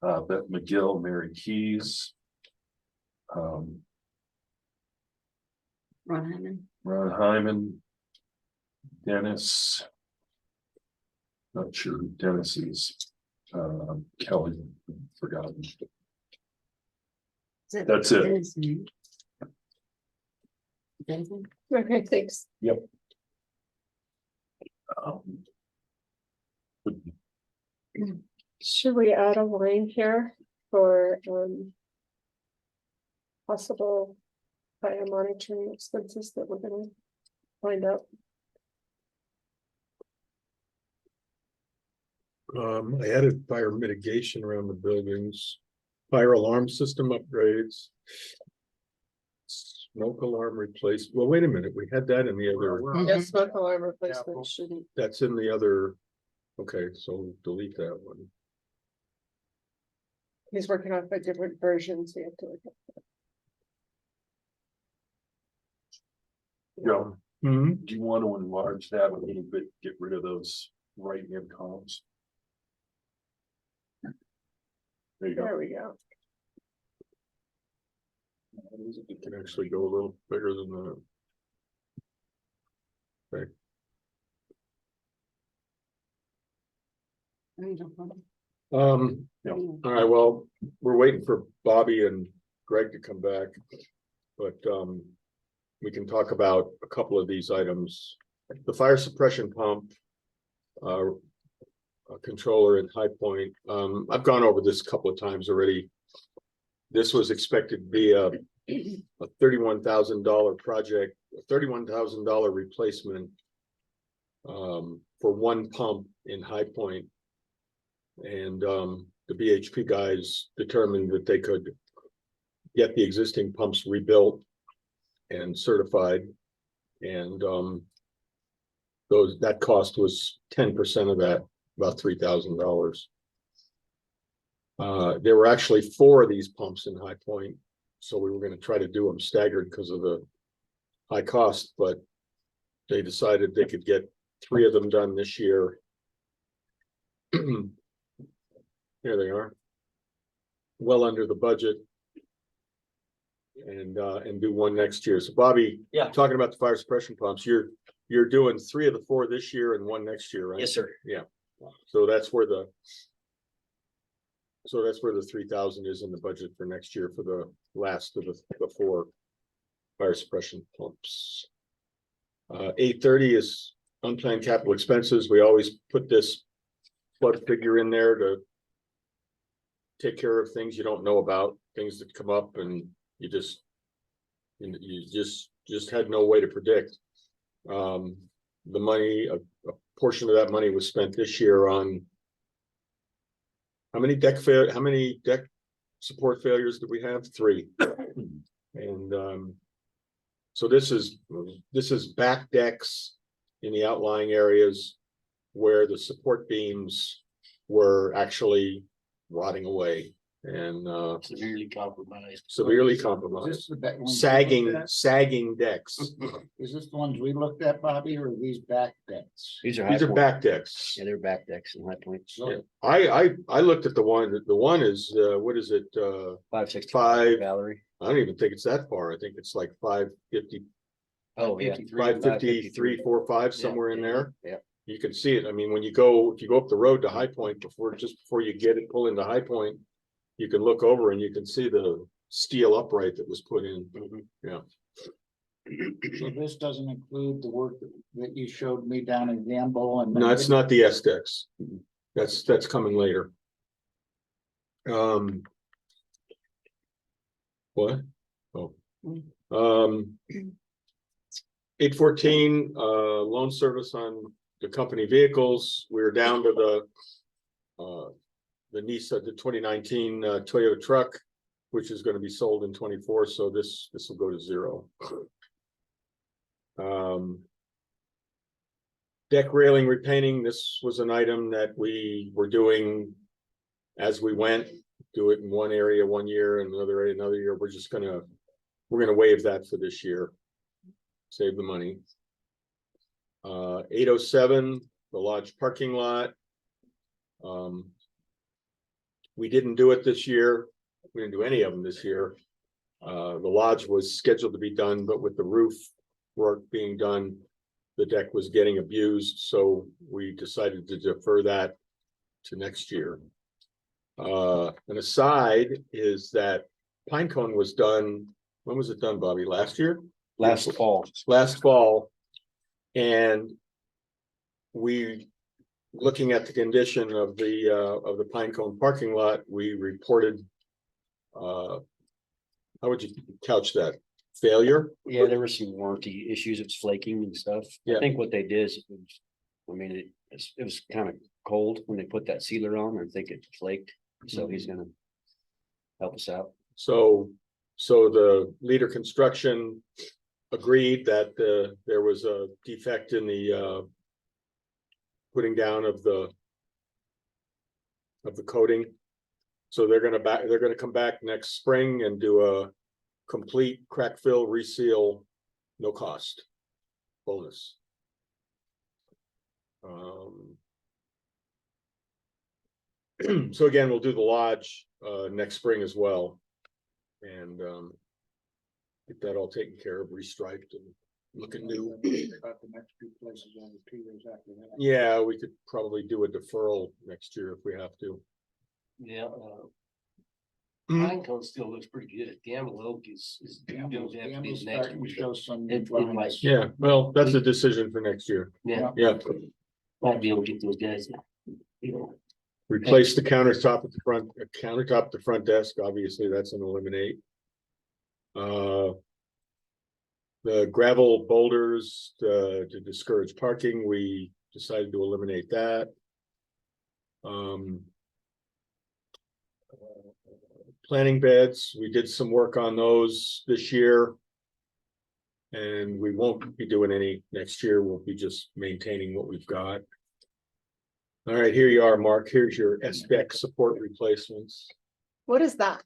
Beth McGill, Mary Keys. Ron Hyman. Ron Hyman. Dennis. Not sure who Dennis is. Kelly, forgotten. Is it That's it. Dennis New? Benson? Okay, thanks. Um, Should we add a line here for possible fire monitoring expenses that we're gonna find out? I added fire mitigation around the buildings, fire alarm system upgrades. Smoke alarm replaced. Well, wait a minute, we had that in the other, Yes, smoke alarm replacement shouldn't. that's in the other. Okay, so delete that one. He's working off a different version, so you have to look at. Joe, Hmm, do you want to enlarge that a little bit, get rid of those right hand columns? There you go. There we go. it can actually go a little bigger than that. Yeah. All right, well, we're waiting for Bobby and Greg to come back. But we can talk about a couple of these items. The fire suppression pump. A controller in High Point. I've gone over this a couple of times already. This was expected to be a $31,000 project, a $31,000 replacement. For one pump in High Point. And the BHP guys determined that they could get the existing pumps rebuilt and certified. And that cost was 10% of that, about $3,000. There were actually 4 of these pumps in High Point, so we were going to try to do them staggered because of the high cost, but they decided they could get 3 of them done this year. Here they are. Well under the budget. And do one next year. So Bobby, Yeah. talking about the fire suppression pumps, you're doing 3 of the 4 this year and 1 next year, right? Yes, sir. So that's where the 3,000 is in the budget for next year for the last of the 4 fire suppression pumps. 830 is unplanned capital expenses. We always put this flood figure in there to take care of things you don't know about, things that come up and you just had no way to predict. The money, a portion of that money was spent this year on how many deck support failures did we have? 3. And So this is back decks in the outlying areas where the support beams were actually rotting away and Severely compromised. severely Is this compromised. the ones we looked at? Sagging decks. Is this the ones we looked at, Bobby, or are these back decks? These are high These are point. back decks. Yeah, they're back decks and high points. So I looked at the one is, what is it? 560 Five. Valerie. I don't even think it's that far. I think it's like 550, Oh, yeah. 553, 45, somewhere in there. Yeah. You can see it. I mean, if you go up the road to High Point just before you pull into High Point, you can look over and you can see the steel upright that was put in. Yeah. so this doesn't include the work that you showed me down in Gamble and. No, it's not the S decks. That's coming later. What? Oh. 814, loan service on the company vehicles. We're down to the Nissan, the 2019 Toyota truck, which is going to be sold in 24. So this will go to zero. Deck railing repainting. This was an item that we were doing as we went. Do it in one area 1 year and another area another year. We're gonna waive that for this year. Save the money. 807, the lodge parking lot. We didn't do it this year. We didn't do any of them this year. The lodge was scheduled to be done, but with the roof work being done, the deck was getting abused, so we decided to defer that to next year. An aside is that Pinecone was done, when was it done, Bobby? Last year? Last fall. Last fall. And looking at the condition of the Pinecone parking lot, we reported, how would you couch that? Failure? Yeah, there were some warranty issues. It was flaking and stuff. Yeah. I think what they did is, it was kind of cold when they put that sealer on. I think it flaked. So he's gonna help us out. So the Leader Construction agreed that there was a defect in the putting down of the coating. So they're gonna come back next spring and do a complete crack fill reseal, no cost bonus. So again, we'll do the lodge next spring as well. And get that all taken care of, restriped and looking new. About the next two places on the 2 years after that. Yeah, we could probably do a deferral next year if we have to. Yeah, Mhm. Pinecone still looks pretty good. Gamble Oak is. Gamble's gonna have to be Gamble's next starting to year. show some. It lines. might- Yeah, well, that's a decision for next year. Yeah, Yeah, might be able to get those guys, you know. replace the countertop at the front desk, obviously, that's an eliminate. The gravel boulders to discourage parking, we decided to eliminate that. Planting beds, we did some work on those this year. And we won't be doing any next year, we'll be just maintaining what we've got. All right, here you are, Mark, here's your SBEC support replacements. What is that?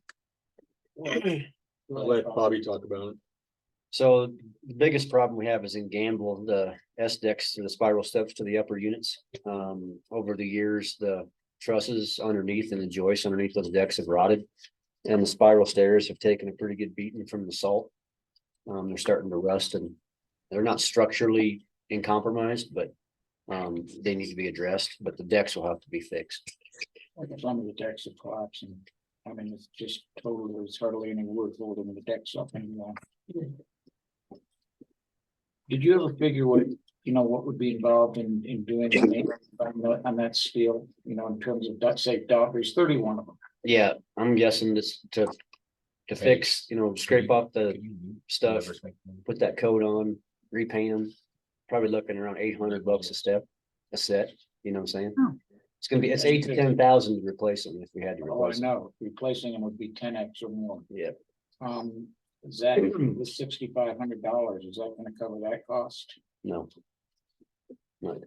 I'll let Bobby talk about it. So the biggest problem we have is in Gamble, the S decks and the spiral steps to the upper units. Over the years, the trusses underneath and the joists underneath those decks have rotted. And the spiral stairs have taken a pretty good beating from the salt. They're starting to rust and they're not structurally incompromised, but they need to be addressed, but the decks will have to be fixed. Like some of the decks are collapsing. I mean, it's just totally, it's hardly any worth holding the decks up anymore. Did you ever figure what would be involved in doing the maintenance on that steel, in terms of, say, there's 31 of them. Yeah, I'm guessing this to fix, scrape off the stuff, put that coat on, repaint them. Probably looking around $800 a set, you know what I'm saying? Oh. It's 8,000 to 10,000 to replace them if we had to Oh, I replace them. know, replacing them would be 10x or more. Yeah. Is that, the $6,500, is that gonna cover that cost? No.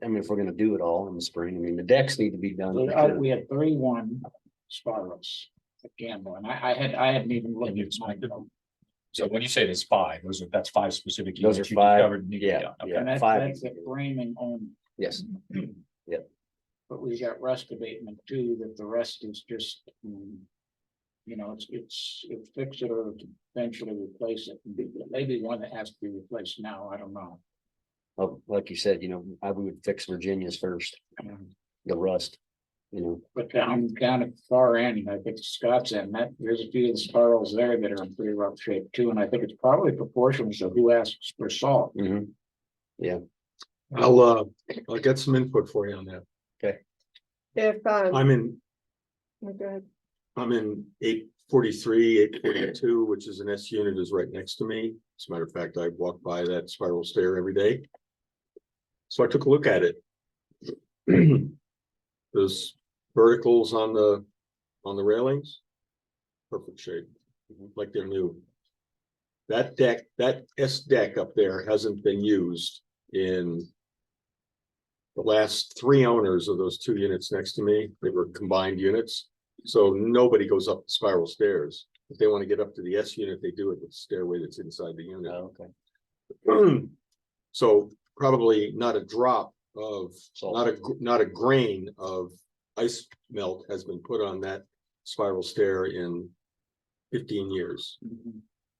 I mean, if we're gonna do it all in the spring, I mean, the decks need to be done. for sure. We had 31 spirals at Gamble, and I hadn't even looked at mine. So when you say there's five, that's five specific. Those units are you five, discovered need to be yeah, done. Okay. yeah. And that's, Five. that's the framing only. Yes, But we got rust abatement too, that the rest is just, you know, it's fix it or eventually replace it. Maybe one that has to be replaced now, I don't know. well, like you said, you know, I would fix Virginia's first, the rust, you know. But I'm down at the far end, I think Scott's end, that there's a few of the spirals there that are in pretty rough shape too, and I think it's probably proportional to who asks for salt. Mhm. Yeah, I'll get some input for you on that. If, I'm in, oh, go ahead. I'm in 843, 842, which is an S unit is right next to me. As a matter of fact, I walk by that spiral stair every day. So I took a look at it. Those verticals on the railings, perfect shape, like they're new. That deck, that S deck up there hasn't been used in the last 3 owners of those 2 units next to me. They were combined units. So nobody goes up the spiral stairs. If they want to get up to the S unit, they do it with the stairway that's inside the unit. oh, okay. So probably not a drop of, Salt. not a grain of ice melt has been put on that spiral stair in 15 years.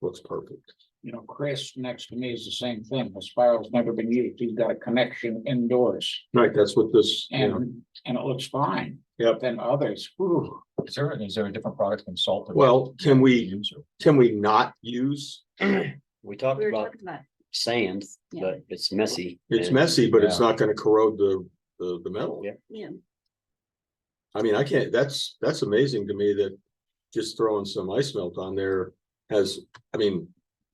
Looks perfect. You know, Chris next to me is the same thing, the spiral's never been used, he's got a connection indoors, Right, that's what this, you know, and it looks fine. Yep. Than others, whew. Is there a different product than salt? that Well, can we use, or- not use? We talked We were about talking about, sand, Yeah. but it's messy. It's and- messy, but it's Yeah. not gonna corrode the metal. Yeah. yeah, I mean, I can't, that's amazing to me that just throwing some ice melt on there has, I mean,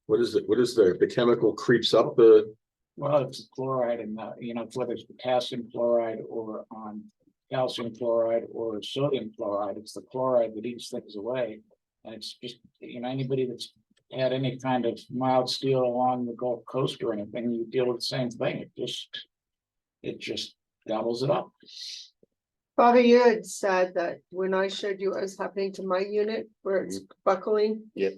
what is it? What is the chemical creeps up the, Well, it's chloride and, you know, whether it's potassium chloride or calcium chloride or sodium chloride, it's the chloride that eats things away. And it's just, you know, anybody that's had any kind of mild steel along the Gulf Coast or anything, you deal with the same thing. It just gobbles it up. Bobby, you had said that when I showed you what was happening to my unit where it's buckling. Yep.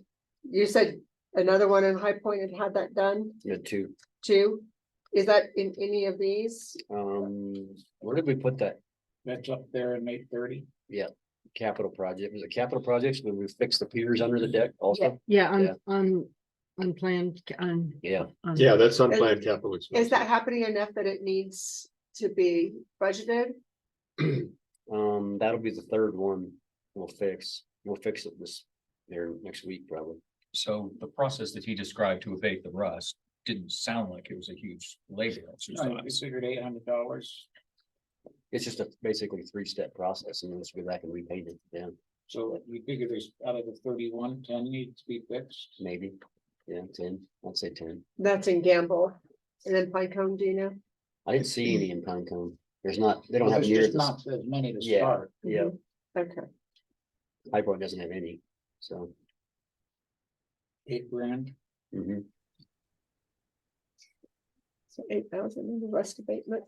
You said another one in High Point had that done Yeah, two. too. Is that in any of these? Where did we put that? That's up there in 830. Yeah, capital project. Was it capital projects when we fixed the piers under the deck also? Yeah, Yeah. unplanned, Yeah, yeah, that's unplanned capital expense. Is that happening enough that it needs to be budgeted? that'll be the third one we'll fix. We'll fix it next week probably. So the process that he described to abate the rust didn't sound like it was a huge labor I exercise. figured $800. It's just a basically 3-step process and then let's go back and repaint it. Yeah, So you figure there's out of the 31, 10 needs to be fixed. maybe. Yeah, 10. I'd say 10. That's in Gamble. And then Pinecone, do you know? I didn't see any in Pinecone. There's not, they don't Well, have there's near just this. not as many to Yeah, start. yeah. Okay. High Point doesn't have any, so. $8,000. Mhm. So 8,000 in the rust abatement.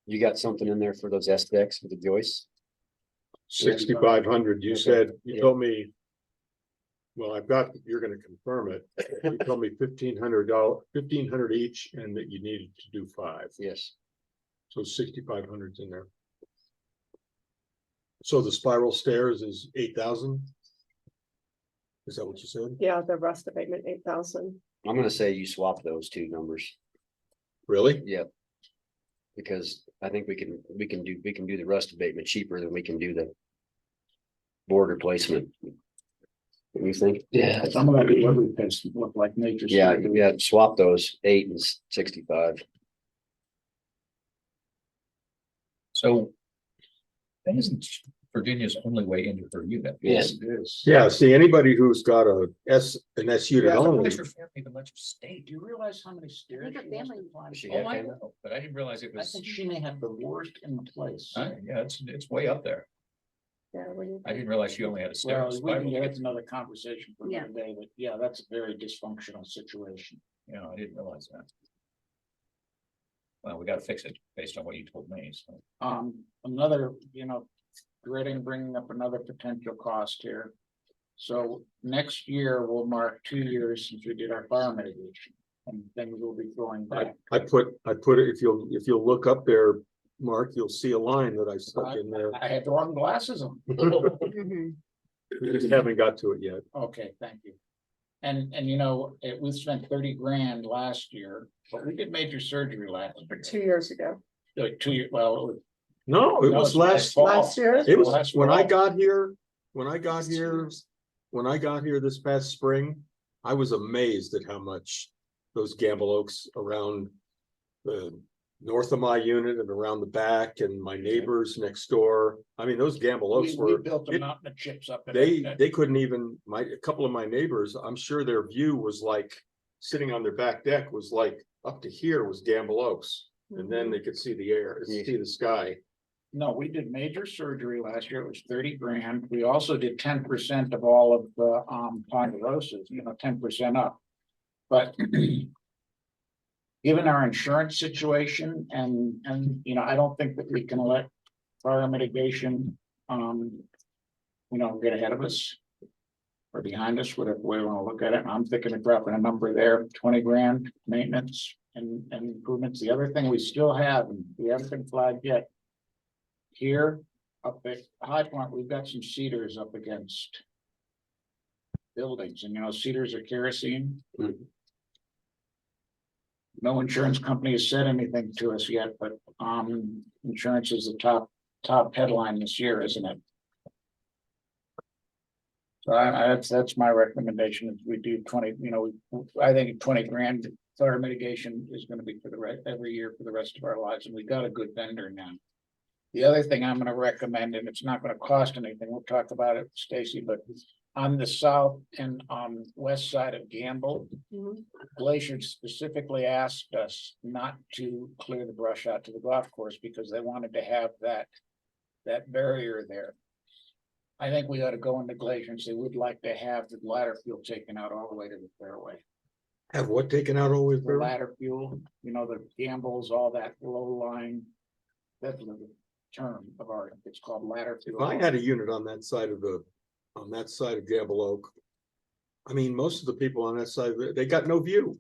You got something in there for those S decks with the joists? 6,500, you said, you Yeah. told me. Well, you're gonna confirm it. You told me $1,500 each and that you needed to do 5. Yes. So 6,500's in there. So the spiral stairs is 8,000? Is that what you said? Yeah, the rust abatement, 8,000. I'm gonna say you swap those two numbers. Really? Yep. Because I think we can do the rust abatement cheaper than we can do the board replacement. What do you think? Yeah, some of that delivery pits look like nature. Yeah, yeah, swap those 8 and 65. So that isn't Virginia's only way into her unit. Yes. It is. Yeah, see, anybody who's got an S unit Yeah, only, Where's your family even let you stay? Do you realize how many stairs I think she her has to family- climb? She Oh, got I family? know, but I didn't realize it I was, think she may have the worst in the place. yeah, it's way up there. Yeah, what do you I think? didn't realize you only had a stair. Well, spiral. yeah, that's another conversation for Yeah. another day, but yeah, that's a very dysfunctional situation. Yeah, I didn't realize that. Well, we gotta fix it based on what you told me, so. Another, dreading bringing up another potential cost here. So next year will mark 2 years since we did our fire mitigation, and things will be going back. I put it, if you'll look up there, Mark, you'll see a line that I stuck in there. I had the wrong glasses on. Mhm. We just haven't got to it yet. Okay, thank you. And we spent 30 grand last year, but we did major surgery last year. 2 years ago. Like 2 years, well, it was. No, it no, was it's last, fall. Last year? it was, Last when I fall. got here, when I got here this past spring, I was amazed at how much those Gamble Oaks around the north of my unit and around the back and my neighbors next door. I mean, those Gamble Oaks We were, built a it- mountain of chips up. in they it. couldn't even, a couple of my neighbors, I'm sure their view was like, sitting on their back deck was like, up to here was Gamble Oaks. And then they could see the air, see the sky. No, we did major surgery last year. It was 30 grand. We also did 10% of all of the ponderosas, 10% up. But given our insurance situation and I don't think that we can let fire mitigation get ahead of us. Or behind us, whatever way we want to look at it. I'm thinking of dropping a number there, 20 grand maintenance and improvements. The other thing we still have, and we haven't been flagged yet. Here, up at High Point, we've got some cedars up against buildings, and cedars are kerosene. No insurance company has said anything to us yet, but insurance is the top headline this year, isn't it? So that's my recommendation, is we do 20, I think 20 grand fire mitigation is gonna be for every year for the rest of our lives, and we got a good vendor now. The other thing I'm gonna recommend, and it's not gonna cost anything, we'll talk about it, Stacy, but on the south and west side of Gamble, Mhm. Glacier specifically asked us not to clear the brush out to the golf course because they wanted to have that barrier there. I think we ought to go into Glacier and say, we'd like to have the ladder field taken out all the way to the fairway. Have what taken out always The there? ladder fuel, the gambles, all that low line. That's the term of art. It's called ladder fuel. If I had a unit on that side of Gamble Oak. I mean, most of the people on that side, they got no view.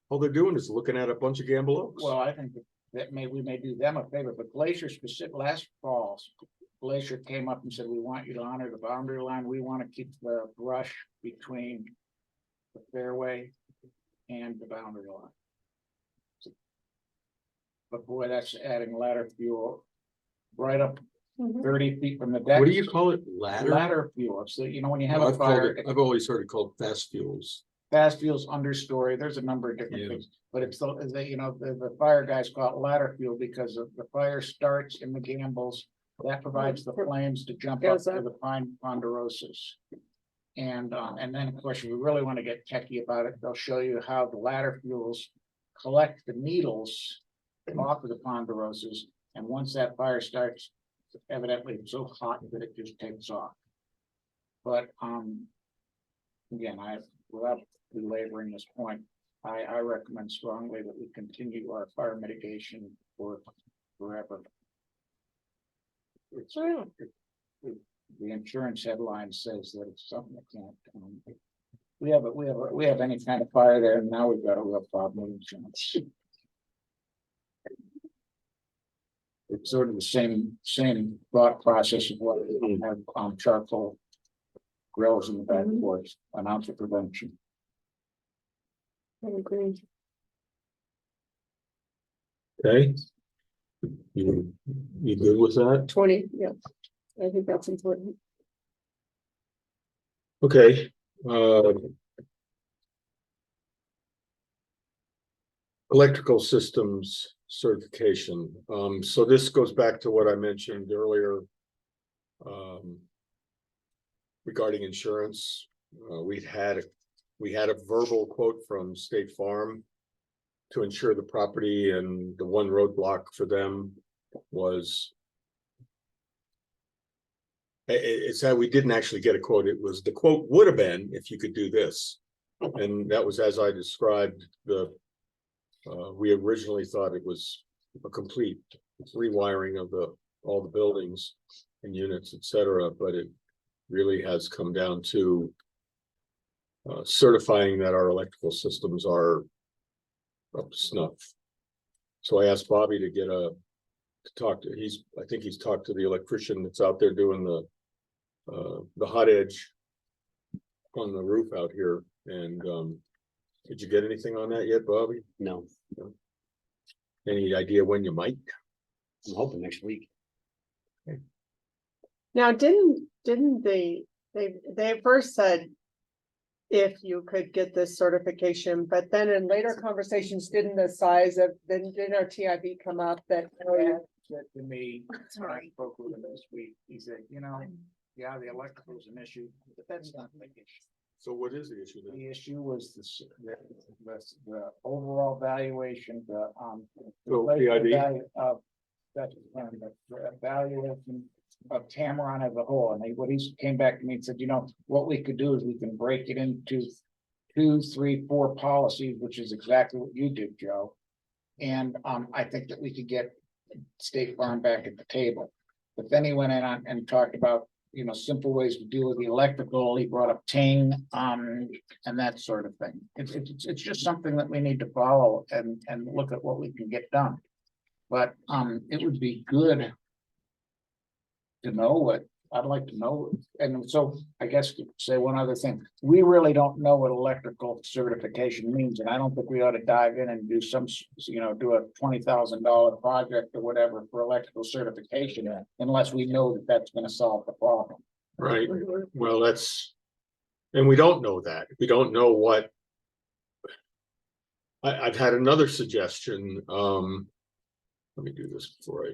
All they're doing is looking at a bunch of Gamble Oaks. Well, I think that we may do them a favor, but Glacier specific, last fall, Glacier came up and said, we want you to honor the boundary line. We want to keep the brush between the fairway and the boundary line. But boy, that's adding ladder fuel right up Mhm. 30 feet from the deck. What do you call it? Ladder? Ladder fuel. So, when you have a I've called fire, it, I've always heard it called fast fuels. fast fuel's understory, there's a number of different Yeah. things, but it's the fire guys call it ladder fuel because of the fire starts in the Gambles. That provides the flames to jump up Goes to up. the ponderosas. And then, of course, if we really want to get techie about it, they'll show you how the ladder fuels collect the needles off of the ponderosas. And once that fire starts, evidently it's so hot that it just takes off. But, again, without belaboring this point, I recommend strongly that we continue our fire mitigation for forever. It's, the insurance headline says that it's something that can't, we have any kind of fire there, and now we've got a real problem with insurance. It's sort of the same thought process of what we have charcoal grills in the back porch, an ounce of prevention. I agree. Okay. You good with that? 20, yeah. I think that's important. Okay, electrical systems certification. So this goes back to what I mentioned earlier. Regarding insurance, we had a verbal quote from State Farm to insure the property, and the one roadblock for them was it's that we didn't actually get a quote. It was, the quote would have been if you could do this. And that was as I described we originally thought it was a complete rewiring of all the buildings and units, et cetera, but it really has come down to certifying that our electrical systems are up to snuff. So I asked Bobby to talk to, I think he's talked to the electrician that's out there doing the hot edge on the roof out here. And did you get anything on that yet, Bobby? No, Any idea when you might? I'm hoping next week. Now, didn't they first said if you could get this certification, but then in later conversations, didn't our TIB come up that? Said to me, when I spoke with him this week, he said, yeah, the electrical is an issue, but that's not the issue. So what is the issue then? The issue was the overall valuation, the So PID? value of the evaluation of Tamaron as a whole. And what he came back to me and said, what we could do is we can break it into 2, 3, 4 policies, which is exactly what you did, Joe. And I think that we could get State Farm back at the table. But then he went in and talked about simple ways to deal with the electrical. He brought up Ting, and that sort of thing. It's just something that we need to follow and look at what we can get done. But it would be good to know what I'd like to know. And so I guess to say one other thing, we really don't know what electrical certification means, and I don't think we ought to dive in and do do a $20,000 project or whatever for electrical certification unless we know that that's going to solve the problem. Right, well, and we don't know that. We don't know what. I've had another suggestion. Let me do this before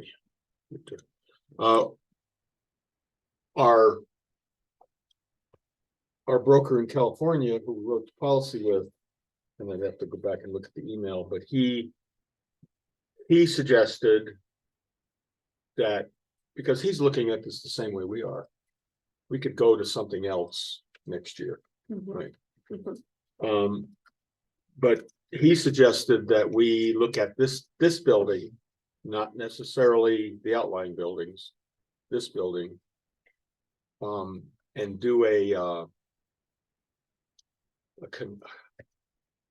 our broker in California who we wrote the policy with, and I'd have to go back and look at the email, but he suggested that because he's looking at this the same way we are, we could go to something else next year, right? But he suggested that we look at this building, not necessarily the outlying buildings, this building, and do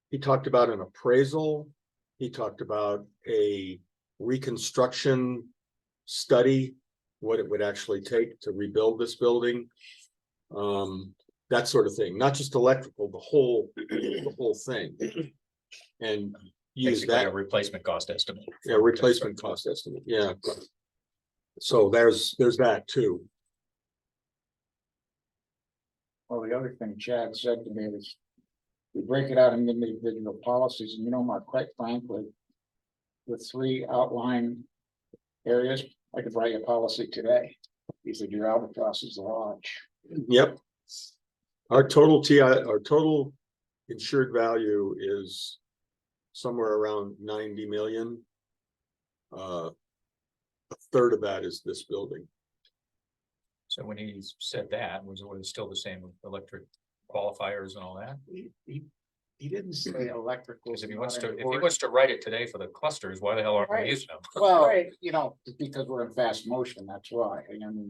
he talked about an appraisal. He talked about a reconstruction study, what it would actually take to rebuild this building. That sort of thing, not just electrical, the whole thing. And use Basically that a replacement cost estimate. Yeah, replacement cost estimate, yeah. So there's that too. Well, the other thing Chad said to me is we break it out into individual policies, and Mark, quite frankly, with 3 outline areas, I could write a policy today. He said your albatross is large. Yep. Our total insured value is somewhere around 90 million. A third of that is this building. So when he said that, was it still the same with electric qualifiers and all that? He didn't say electrical. Because if he wants to write it today for the clusters, why the hell aren't we Right. Well, using them? Right. because we're in fast motion, that's why.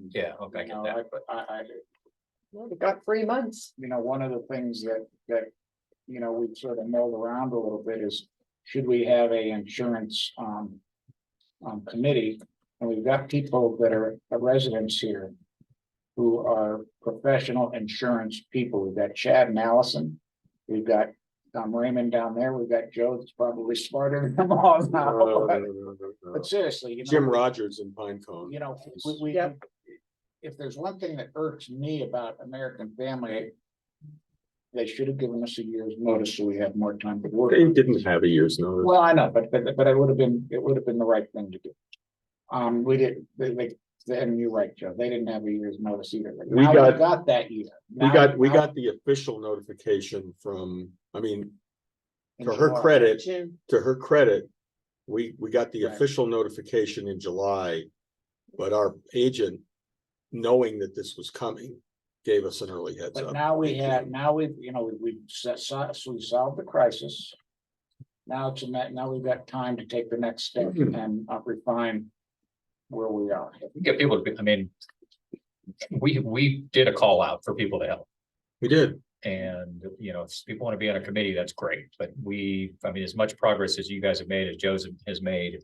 Yeah, okay, I get that. But We got 3 months. one of the things that we've sort of mulled around a little bit is, should we have a insurance committee? And we've got people that are residents here who are professional insurance people. We've got Chad and Allison. We've got Raymond down there. We've got Joe that's probably smarter than them all now. No. But seriously, Jim Rogers in Pinecone. Yep. If there's one thing that irks me about American Family, they should have given us a year's notice so we had more time to work. They didn't have a year's notice. Well, I know, but it would have been the right thing to do. We did, and you're right, Joe, they didn't have a year's notice either. We Now got that year. We got the official notification from, to her credit, we got the Right. official notification in July. But our agent knowing that this was coming, gave us an early heads But up. now we've, we solved the crisis. Now now we've got time to take the next step and refine where we are. Get people to, I mean, we did a call out for people to help. We did. And, you know, if people want to be on a committee, that's great, but I mean, as much progress as you guys have made, as Joseph has made.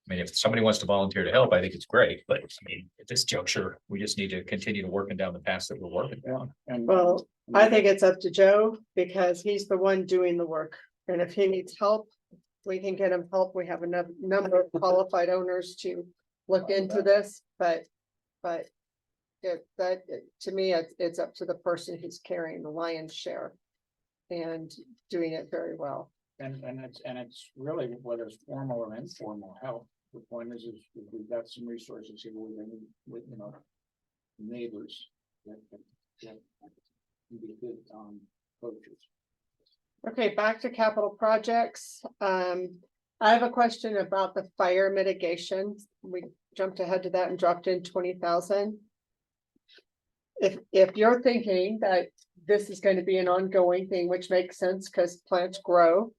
I mean, if somebody wants to volunteer to help, I think it's great, but I mean, at this juncture, we just need to continue to working down the path that we're working on. And Well, I think it's up to Joe because he's the one doing the work. And if he needs help, we can get him help. We have enough number of qualified owners to look into this, but to me, it's up to the person who's carrying the lion's share and doing it very well. And it's really whether it's formal or informal help. The point is we've got some resources here with neighbors. That can be good coaches. Okay, back to capital projects. I have a question about the fire mitigation. We jumped ahead to that and dropped in 20,000. If you're thinking that this is going to be an ongoing thing, which makes sense because plants grow,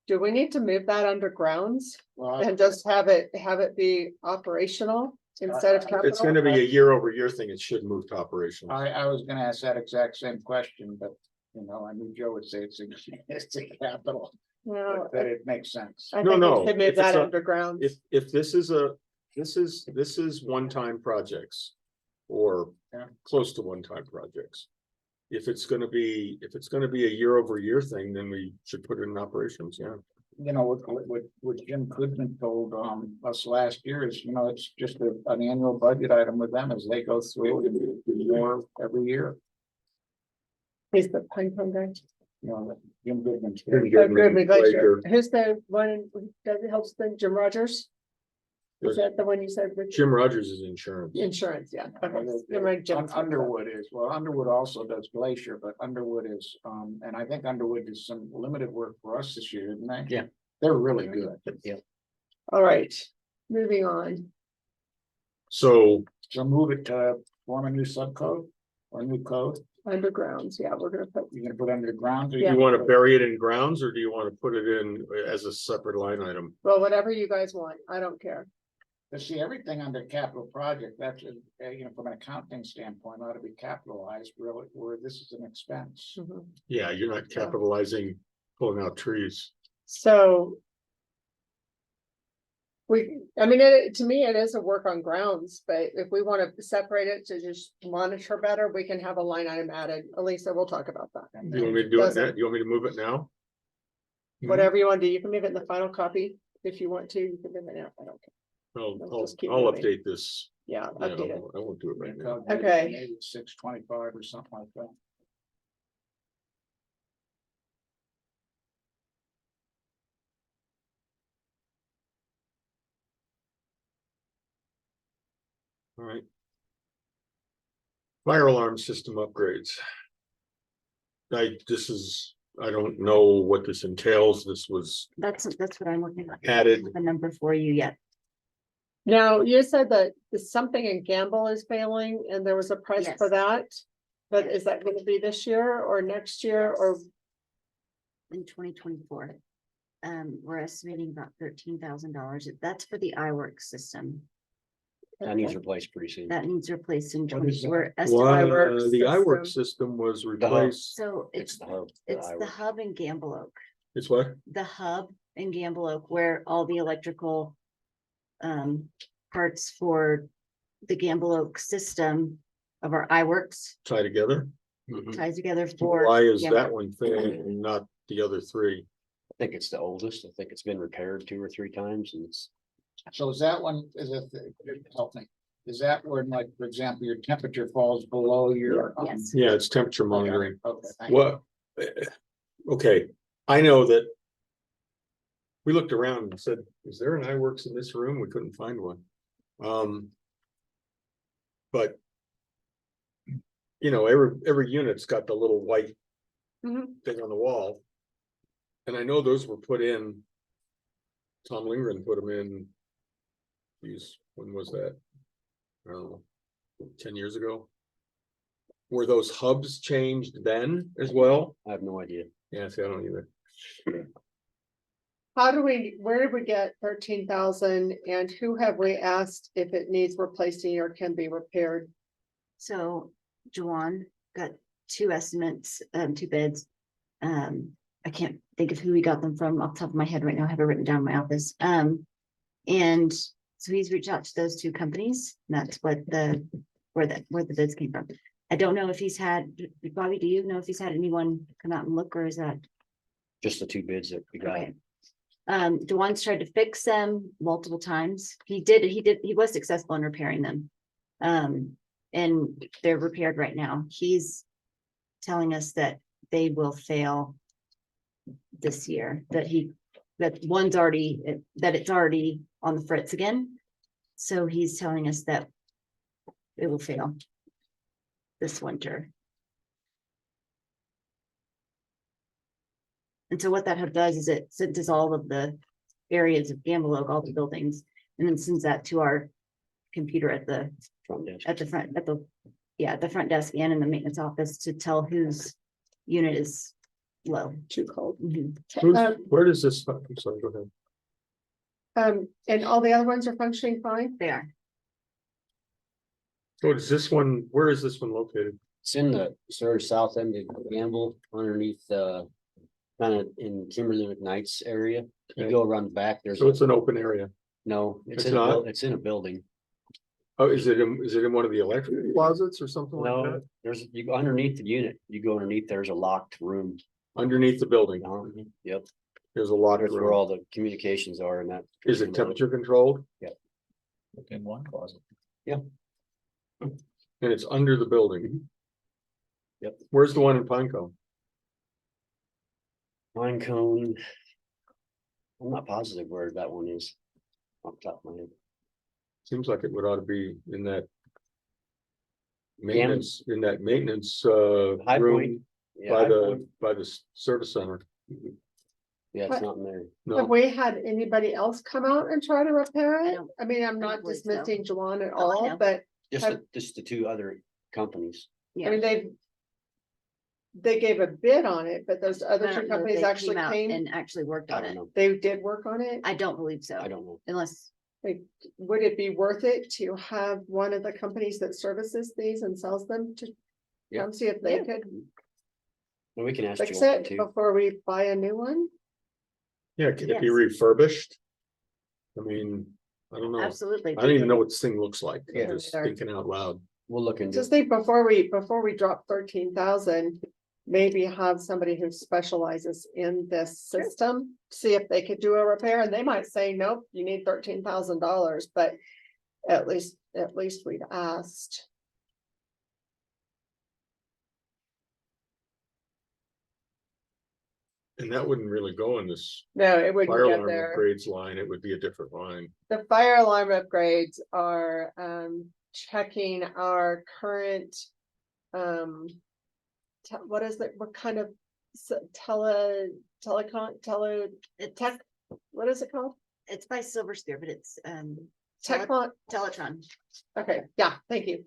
do we need to move that undergrounds Well, and just have it be operational instead of capital? It's gonna be a year-over-year thing. It should move to operations. I was gonna ask that exact same question, but I knew Joe would say it's a capital, No, that it makes sense. I No, think no, we should if move it's that a- underground. If this is one-time projects. Or Yeah. close to one-time projects. If it's gonna be a year-over-year thing, then we should put it in operations, yeah. What Jim Goodman told us last year is, it's just an annual budget item with them as they go through and do more every year. He's the ping pong guy. Jim Goodman's. Jim Oh, Goodman, Goodman Glacier. Glacier. Who's the one who does it helps them? Jim Rogers? Is that the one you said? Richard? Jim Rogers is insurance. Insurance, yeah. Okay. You're right, Jim. Underwood Underwood also does Glacier, but Underwood is, and I think Underwood did some limited work for us this year, didn't they? Yeah. They're really good. All right, moving on. So So move it to form a new subcode or new code. Undergrounds, yeah, we're gonna put, You're gonna put underground. do you wanna bury it in grounds or do you wanna put it in as a separate line item? well, whatever you guys want. I don't care. But see, everything under capital project, that's, from an accounting standpoint, ought to be capitalized, really, where this is an expense. Mhm. Yeah, you're not capitalizing, pulling out trees. So. To me, it is a work on grounds, but if we want to separate it to just monitor better, we can have a line item added. Elisa, we'll talk about that. And Do you want me to do it Doesn't- now? Do you want me to move it now? Whatever you want to do, you can move it in the final copy. If you want to, you can move it now. I don't care. I'll Let's just keep I'll moving. update this. Yeah, Yeah, update it. I won't do it right the now. code maybe- Okay. Maybe 625 or something like that. All right. Fire alarm system upgrades. I don't know what this entails. This was That's what I'm looking at. added. The number for you yet. Now, you said that something in Gamble is failing and there was a price for Yes. that. But is that going to be this year or next year or? In 2024. We're estimating about $13,000. That's for the iWorks system. That needs replaced pretty soon. That needs replaced in What is 20. We're Why, estimating. iWorks the iWorks system. system was replaced. So it's the hub. it's the hub in Gamble Oak. It's what? The hub in Gamble Oak where all the electrical parts for the Gamble Oak system of our iWorks Tie together? ties together for. Why is Gamble- that one thing and not the other three? I think it's the oldest. I think it's been repaired 2 or 3 times and it's, So is that one, help me, is that where, like, for example, your temperature falls below your? Yes. Yeah, it's temperature monitoring. Okay, thank you. What? Okay, I know that. We looked around and said, is there an iWorks in this room? We couldn't find one. But. Every unit's got the little white. Mhm. Thing on the wall. And I know those were put in. Tom Lindgren put them in. Geez, when was that? I don't know. 10 years ago. Were those hubs changed then as well? I have no idea. Yeah, see, I don't either. Where did we get 13,000 and who have we asked if it needs replacing or can be repaired? So Juwan got two estimates, two bids. I can't think of who we got them from off the top of my head right now. I have it written down in my office. And so he's reached out to those two companies. And that's what where the bids came from. I don't know if he's had, Bobby, do you know if he's had anyone come out and look, or is that? Just the two bids that we got. Okay. Juwan's tried to fix them multiple times. He was successful in repairing them. And they're repaired right now. He's telling us that they will fail this year, that it's already on the fritz again. So he's telling us that it will fail this winter. And so what that hub does is it senses all of the areas of Gambelog, all the buildings, and then sends that to our computer at the front desk and in the maintenance office to tell whose unit is low. Too cold. Where does this, I'm sorry, go ahead. And all the other ones are functioning fine? They are. So is this one, where is this one located? It's in the sort of south end of Gamble underneath, kind of in Kimberly McKnight's area. You Okay. go around back, there's, So it's an open area. no, it's It's in a, not? it's in a building. Oh, is it in one of the electric closets or something like No, that? there's, you go underneath the unit, you go underneath, there's a locked room. Underneath the building, Yep, there's a locked there's where room. all the communications are and that. Is it temperature controlled? In one closet. And it's under the building? Yep. Where's the one in Pinecone? Pine Cone. I'm not positive where that one is. Off the top of my head. Seems like it would ought to be in that maintenance, High room Point. Yeah, by High Point. the service center. Yeah, it's What? not in there. Have No, we had anybody else come out and try to repair I it? don't- I mean, I'm not believe so. dismissing Juwan at Oh, I all, know. but Just the two other companies. I mean, they gave a bid on it, but those I other don't two know if companies they actually came out came, and actually worked I on don't it. know. they did work on it. I don't believe so, I don't know. unless, Like, would it be worth it to have one of the companies that services these and sells them to Yeah. come see if they Yeah. could And we can ask fix Joel it too. before we buy a new one? yeah, can it be Yes. refurbished? I mean, I don't know. absolutely. I don't even know what this thing looks like. Yeah. I'm just Either. thinking out loud. We'll look into Just it. think before we drop 13,000, maybe have somebody who specializes in this system. See if they could do a repair and they might say, nope, you need $13,000, but at least we'd asked. And that wouldn't really go in this No, it wouldn't fire get alarm there. upgrades line. It would be a different line. The fire alarm upgrades are checking our current. What is it, what kind of tech, what is it called? It's by Silver Spear, but it's, Techlon, Teletron. okay, yeah, thank you.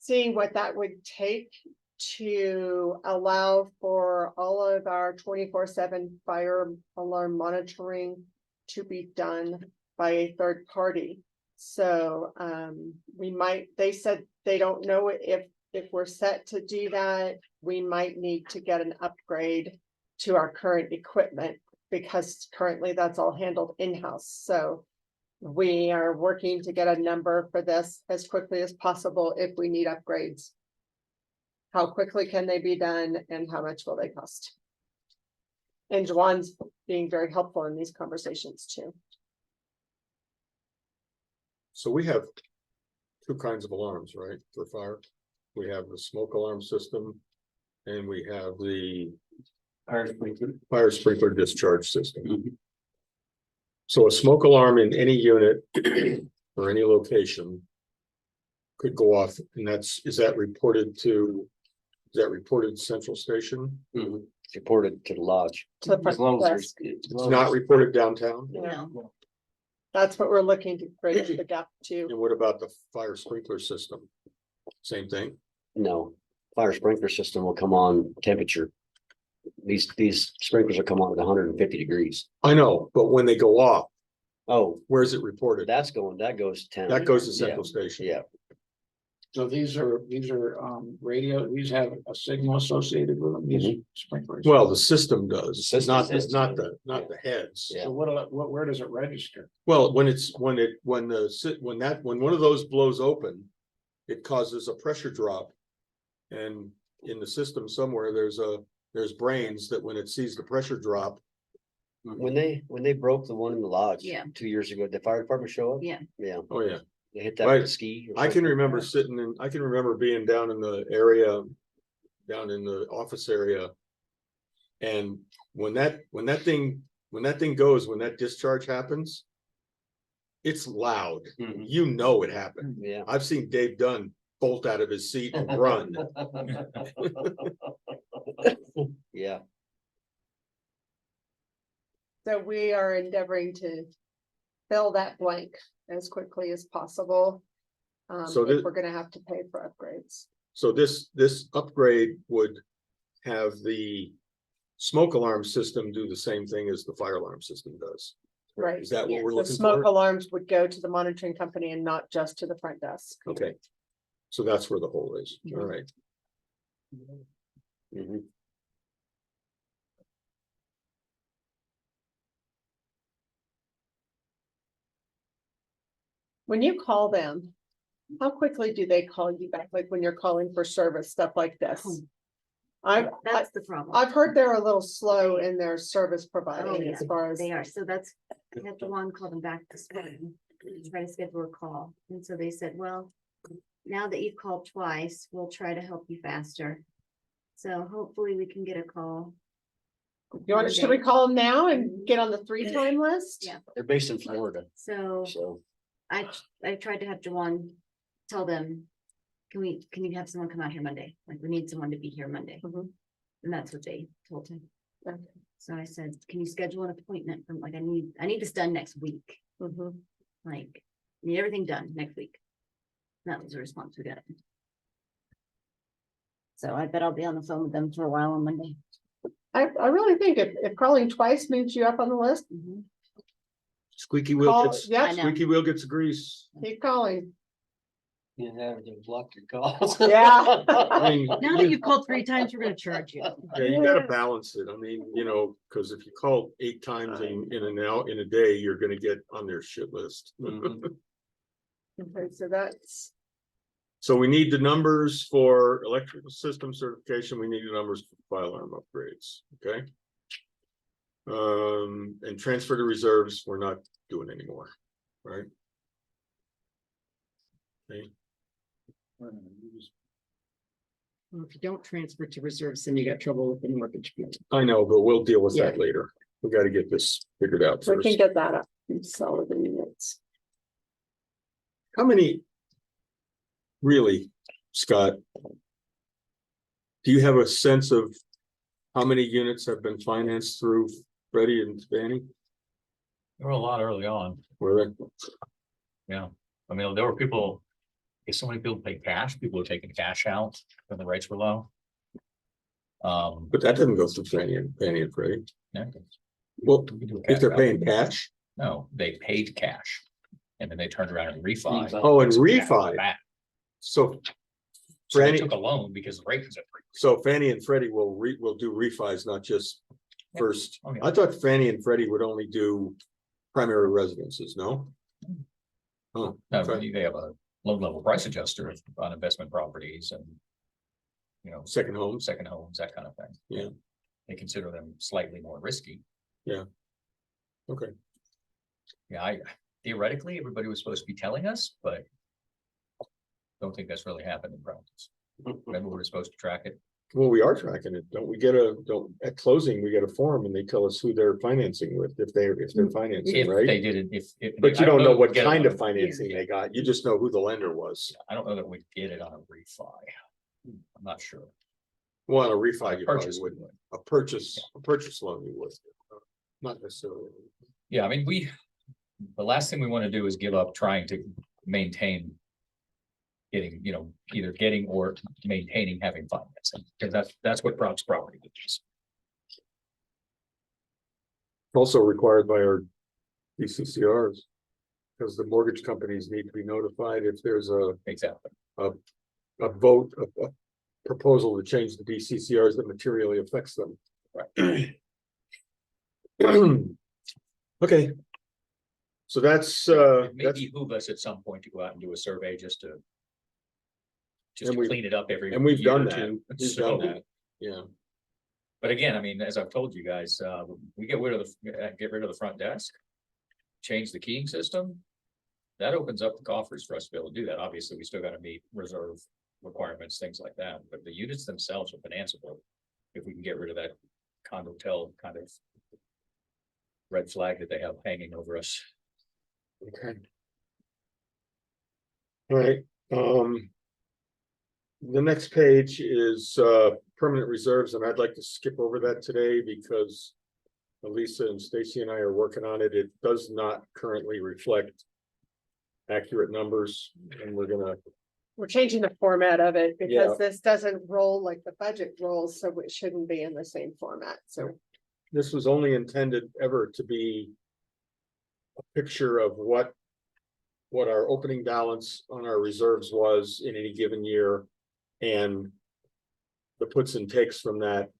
Seeing what that would take to allow for all of our 24/7 fire alarm monitoring to be done by a third party. So they said they don't know if we're set to do that, we might need to get an upgrade to our current equipment because currently that's all handled in-house. So we are working to get a number for this as quickly as possible if we need upgrades. How quickly can they be done and how much will they cost? And Juwan's being very helpful in these conversations too. So we have two kinds of alarms, right, for fire? We have the smoke alarm system and we have the fire sprinkler discharge system. So a smoke alarm in any unit or any location could go off, and is that reported to Central Station? Mhm. It's reported to the lodge. To the As long as front there's. desk. It's not reported downtown? No, That's what we're looking to bridge the gap to. And what about the fire sprinkler system? Same thing? No, fire sprinkler system will come on temperature. These sprinklers will come on at 150 degrees. I know, but when they go off, Oh, where's it reported? that goes to town. That goes to Yeah. central station. Yeah, So these are radio, these have a signal associated with them, these sprinklers. Well, the system does, system not does. not the heads. Yeah. So where does it register? Well, when one of those blows open, it causes a pressure drop. And in the system somewhere, there's brains that when it sees the pressure drop, when they broke the one in the lodge. Yeah. 2 years ago, did the fire department show up? Yeah. Yeah, oh yeah. they hit that Right. with a ski. or I can something. remember I can remember being down in the area, down in the office area. And when that thing goes, when that discharge happens, it's loud. Mhm. You know it happened. Yeah. I've seen Dave Dunn bolt out of his seat and run. Yeah, So we are endeavoring to fill that blank as quickly as possible. So If thi- we're gonna have to pay for upgrades. So this upgrade would have the smoke alarm system do the same thing as the fire alarm system does. Right. Is that what Yes. we're The looking smoke for? alarms would go to the monitoring company and not just to the front desk. Okay. So that's where the hole is. All right. mhm. When you call them, how quickly do they call you back? Like when you're calling for service, stuff like this? Oh. I've, That's the problem. I've heard they're a little slow in their service Oh, providing yeah, as far as. They are, so that's, I had Juwan call them back this morning, to try to schedule a call, and so they said, well, now that you've called twice, we'll try to help you faster. So hopefully we can get a call. You want, should we call them now and get on the 3-time list? Yeah. They're based in Florida, So so. I tried to have Juwan tell them, can you have someone come out here Monday? Like, we need someone to be here Monday. Mhm. And that's what they told him. Okay. So I said, can you schedule an appointment from, like, I need this done next week. Mhm. Like, I need everything done next week. That was the response we got. So I bet I'll be on the phone with them for a while on Monday. I really think if calling twice moves you up on the list, Squeaky wheel call, gets, yeah, I know. squeaky wheel gets grease. keep calling. You have to block your calls. Yeah. I mean, Now that you've called 3 times, we're gonna charge you. yeah, you gotta balance it. I mean, because if you call 8 times in a day, you're gonna get on their shit list. Okay, so that's, So we need the numbers for electrical system certification. We need the numbers for fire alarm upgrades, okay? And transfer to reserves, we're not doing anymore, right? Okay, Well, if you don't transfer to reserves, then you got trouble with the mortgage. bill. I know, but we'll deal with that later. We gotta get this figured out we can first. get that up in solid units. How many? Really, Scott? Do you have a sense of how many units have been financed through Freddie and Fannie? There were a lot early on, Were they? yeah. I mean, there were people, if so many people paid cash, people were taking cash out when the rates were low. But that doesn't go through Fannie and Freddie. Yeah. Well, We do a if cash they're out. paying cash, No, they paid cash. And then they turned around and refi. oh, and Some cash refi, back. so So they Fannie- took a loan because the rate was at 3%. So Fannie and Freddie will do refis, not just Yeah. first. Oh, yeah. I thought Fannie and Freddie would only do primary residences, no? Oh, No, okay. they have a low level price adjuster on investment properties and. Second homes, Second homes, that kind of thing. Yeah. They consider them slightly more risky. okay. Yeah, I theoretically, everybody was supposed to be telling us, but. Don't think that's really happened in practice. Remember, we were supposed to track it. Well, we are tracking it. Don't we at closing, we get a form and they tell us who they're financing with, if they're financing, If right? they did it, if. But you I don't know if what we get it kind on of a- financing they got. You just know who the lender was. I don't know that we get it on a refi. I'm not sure. Well, on a refi, you probably Purchase. would. A purchase loan you would. Not necessarily. Yeah, I mean, we the last thing we want to do is give up trying to maintain. Getting, either getting or maintaining having financing, because that's what prompts property is. Also required by our DCCRs. Because the mortgage companies need to be notified if there's Exactly. a vote, a proposal to change the DCCRs that materially affects them. Right. Okay. So that's, It may that's, behoove us at some point to go out and do a survey just to. Just And to we've- clean it up every. and we've year done or that. two. We've done So, that. Yeah. But again, I mean, as I've told you guys, we get rid of the front desk. Change the keying system. That opens up the coffers for us to be able to do that. Obviously, we still gotta meet reserve requirements, things like that, but the units themselves are financeable. If we can get rid of that condo-tel kind of. Red flag that they have hanging over us. Okay. All right, the next page is permanent reserves, and I'd like to skip over that today because Elisa and Stacy and I are working on it. It does not currently reflect accurate numbers, and We're changing the format of it Yeah. because this doesn't roll like the budget rolls, so it shouldn't be in the same format, so. this was only intended ever to be a picture of what our opening balance on our reserves was in any given year, and the puts and takes from that,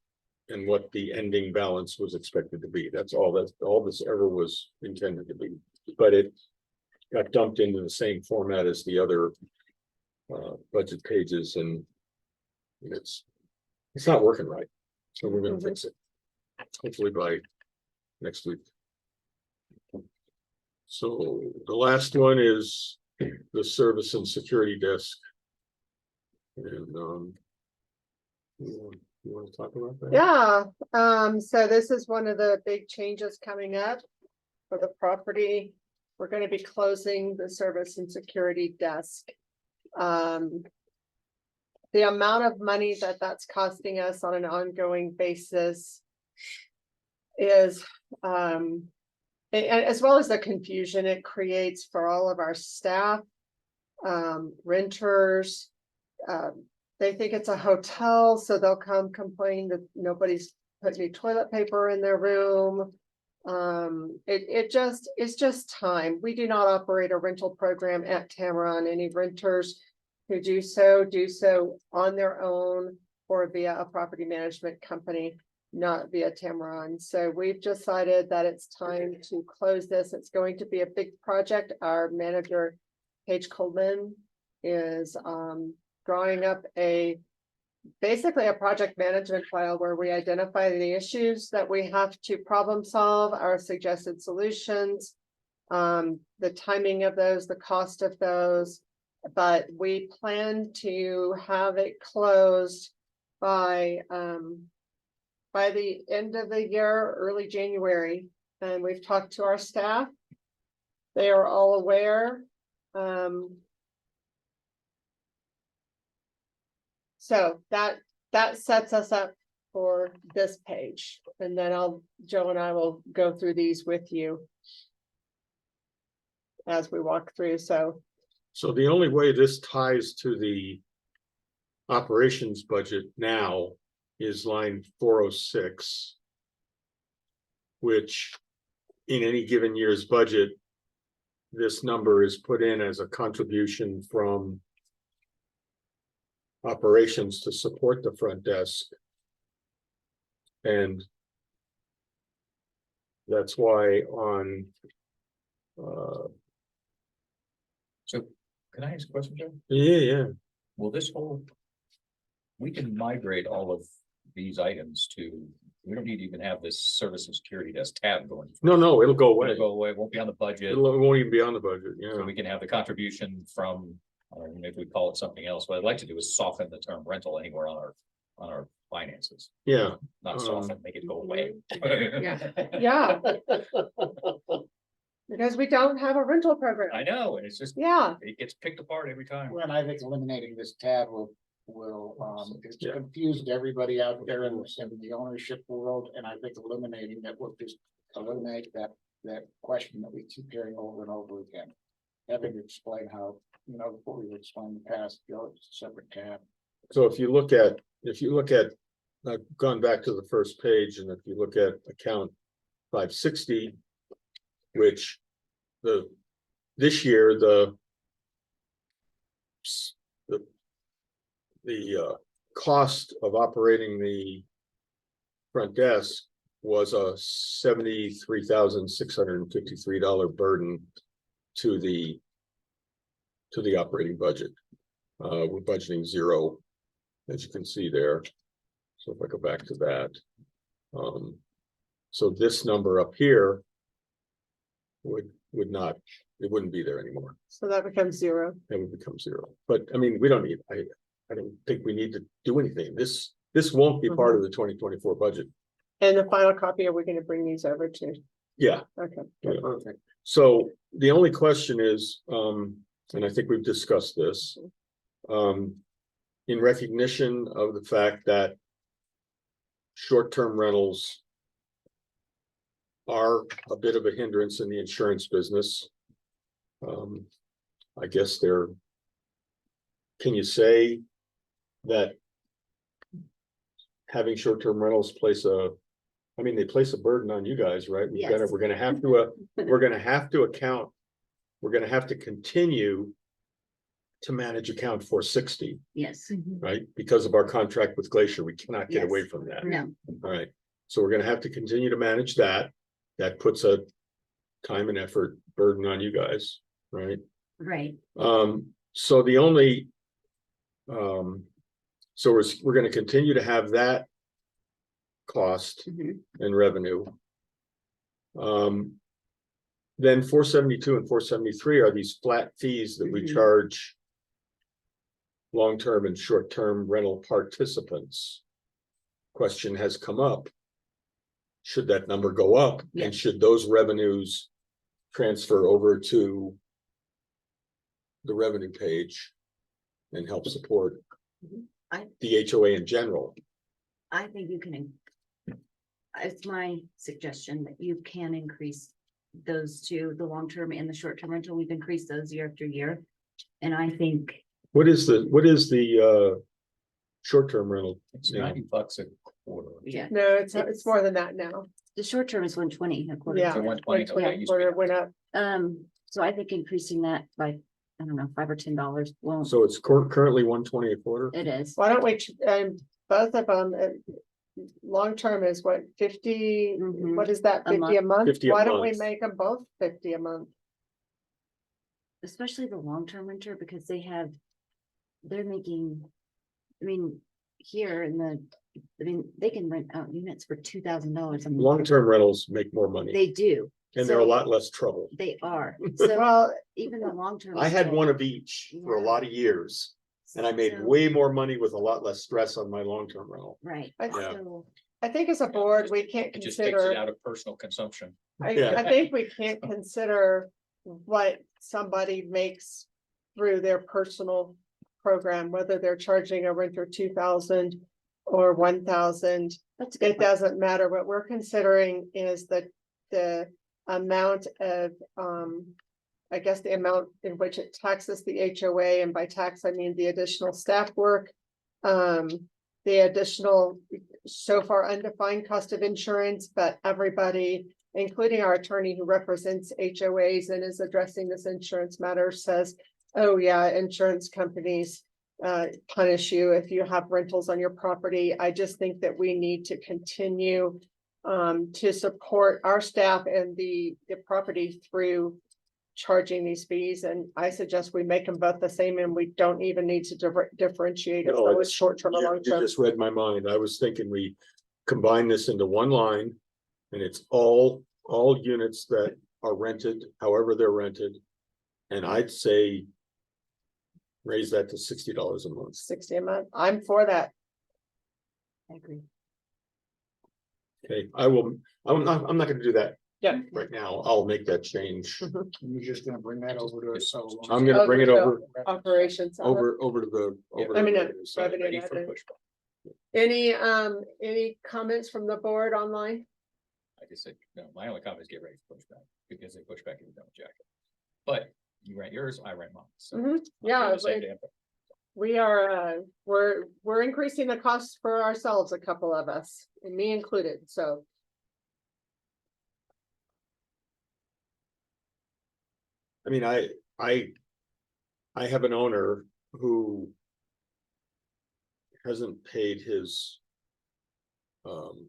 and what the ending balance was expected to be. That's all this ever was intended to be, but it got dumped into the same format as the other budget pages, and it's not working right, so we're gonna fix it. Hopefully by next week. So the last one is the service and security desk. And you want to talk about that? Yeah, so this is one of the big changes coming up for the property. We're gonna be closing the service and security desk. The amount of money that that's costing us on an ongoing basis is, as well as the confusion it creates for all of our staff, renters. They think it's a hotel, so they'll come complain that nobody's put any toilet paper in their room. It's just time. We do not operate a rental program at Tamron. Any renters who do so on their own or via a property management company, not via Tamron. So we've decided that it's time to close this. It's going to be a big project. Our manager, Paige Coleman, is drawing up basically a project management file where we identify the issues that we have to problem solve, our suggested solutions, the timing of those, the cost of those. But we plan to have it closed by the end of the year, early January. And we've talked to our staff. They are all aware. So that sets us up for this page, and then Joe and I will go through these with you as we walk through. So the only way this ties to the operations budget now is line 406, which in any given year's budget, this number is put in as a contribution from operations to support the front desk. And that's why on So can I ask a question, Joe? yeah. Will this whole? We can migrate all of these items to, we don't need to even have this service and security desk tab going. No, it'll go away. It'll go away, won't be on the budget. It won't even be on the budget, So yeah. we can have the contribution from, maybe we call it something else. What I'd like to do is soften the term rental anywhere on our finances. Yeah. Not soften, make it go away. yeah. Because we don't have a rental program. I know, and it's just, Yeah, it gets picked apart every time. Well, I think eliminating this tab it's confused everybody out there in the ownership world, and I think eliminating that will just eliminate that that question that we keep hearing over and over again. Having to explain how, before we explain the past, it's a separate tab. So if you look at, I've gone back to the first page, and if you look at account 560, which this year, the cost of operating the front desk was a $73,653 burden to the operating budget. We're budgeting zero, as you can see there. So if I go back to that, so this number up here would not, it wouldn't be there anymore. So that becomes zero. It would become zero. But I mean, we don't need, I don't think we need to do anything. This won't be part of the 2024 budget. And the final copy, are we gonna bring these over to? Yeah. Okay. Yeah. So the only question is, and I think we've discussed this, in recognition of the fact that short-term rentals are a bit of a hindrance in the insurance business. I guess can you say that having short-term rentals place a burden on you guys, right? Yes. We're gonna have to continue to manage account 460, Yes, right? Because of our contract with Glacier, we cannot get Yes. away from that. no, All right, so we're gonna have to continue to manage that. That puts a time and effort burden on you guys, right? right, So the only, so we're gonna continue to have that cost Mhm. and revenue. Then 472 and 473 are these flat fees that we Mhm. charge long-term and short-term rental participants. Question has come up. Should that number go up? Yeah. And should those revenues transfer over to the revenue page and help support I- the HOA in general? I think you can. It's my suggestion that you can increase those two, the long-term and the short-term rental. We've increased those year after year. And I think, What is the short-term rental? It's now? $90 a quarter. yeah, No, it's more than that now. the short-term is 120 a quarter. Yeah. So 120, okay, it used to be- Quarter went up. So I think increasing that by, I don't know, $5 or $10 won't, So it's currently 120 a quarter? it is. Why don't we, both of them, long-term is what, 50, Mhm. what is that, A 50 a month? 50 a Why don't we month. make them both 50 a month? Especially the long-term renter, because they're making, here in they can rent out units for $2,000 a month. Long-term rentals make more money They do, and they're a so- lot less trouble. they are, so Well, even the long-term. I had rental- one of each for a Yeah. lot of years and I made so- way more money with a lot less stress on my long-term rental. Right, I- Yeah. so, I think as a board, we can't It just takes it consider, out of personal consumption. Yeah. I think we can't consider what somebody makes through their personal program, whether they're charging a renter 2,000 or 1,000. that's a good It point. doesn't matter. What we're considering is the amount of, I guess the amount in which it taxes the HOA, and by tax, I mean the additional staff work. The additional, so far undefined cost of insurance, but everybody, including our attorney who represents HOAs and is addressing this insurance matter, says, oh yeah, insurance companies punish you if you have rentals on your property. I just think that we need to continue to support our staff and the property through charging these fees. And I suggest we make them both the same and we don't even need to differentiate if No, it was short-term or You long-term. just read my mind. I was thinking we combine this into one line and it's all units that are rented, however they're rented. And I'd say raise that to $60 a month. 60 a month. I'm for that. I agree. Okay, I'm not gonna do that. Yeah. Right now, I'll make that change. You're just gonna bring that over to us, so. I'm gonna bring it over Operations. to the. over I mean, the no, revenue side. revenue. Ready for pushback. Any comments from the board online? I just said, no, my only comment is get ready for pushback, because they push back if you don't jack it. But you rent yours, I rent mine, so. Mhm. I'm Yeah, doing the same we- damn thing. We are, we're increasing the costs for ourselves, a couple of us, and me included, so. I mean, I have an owner who hasn't paid his Thanks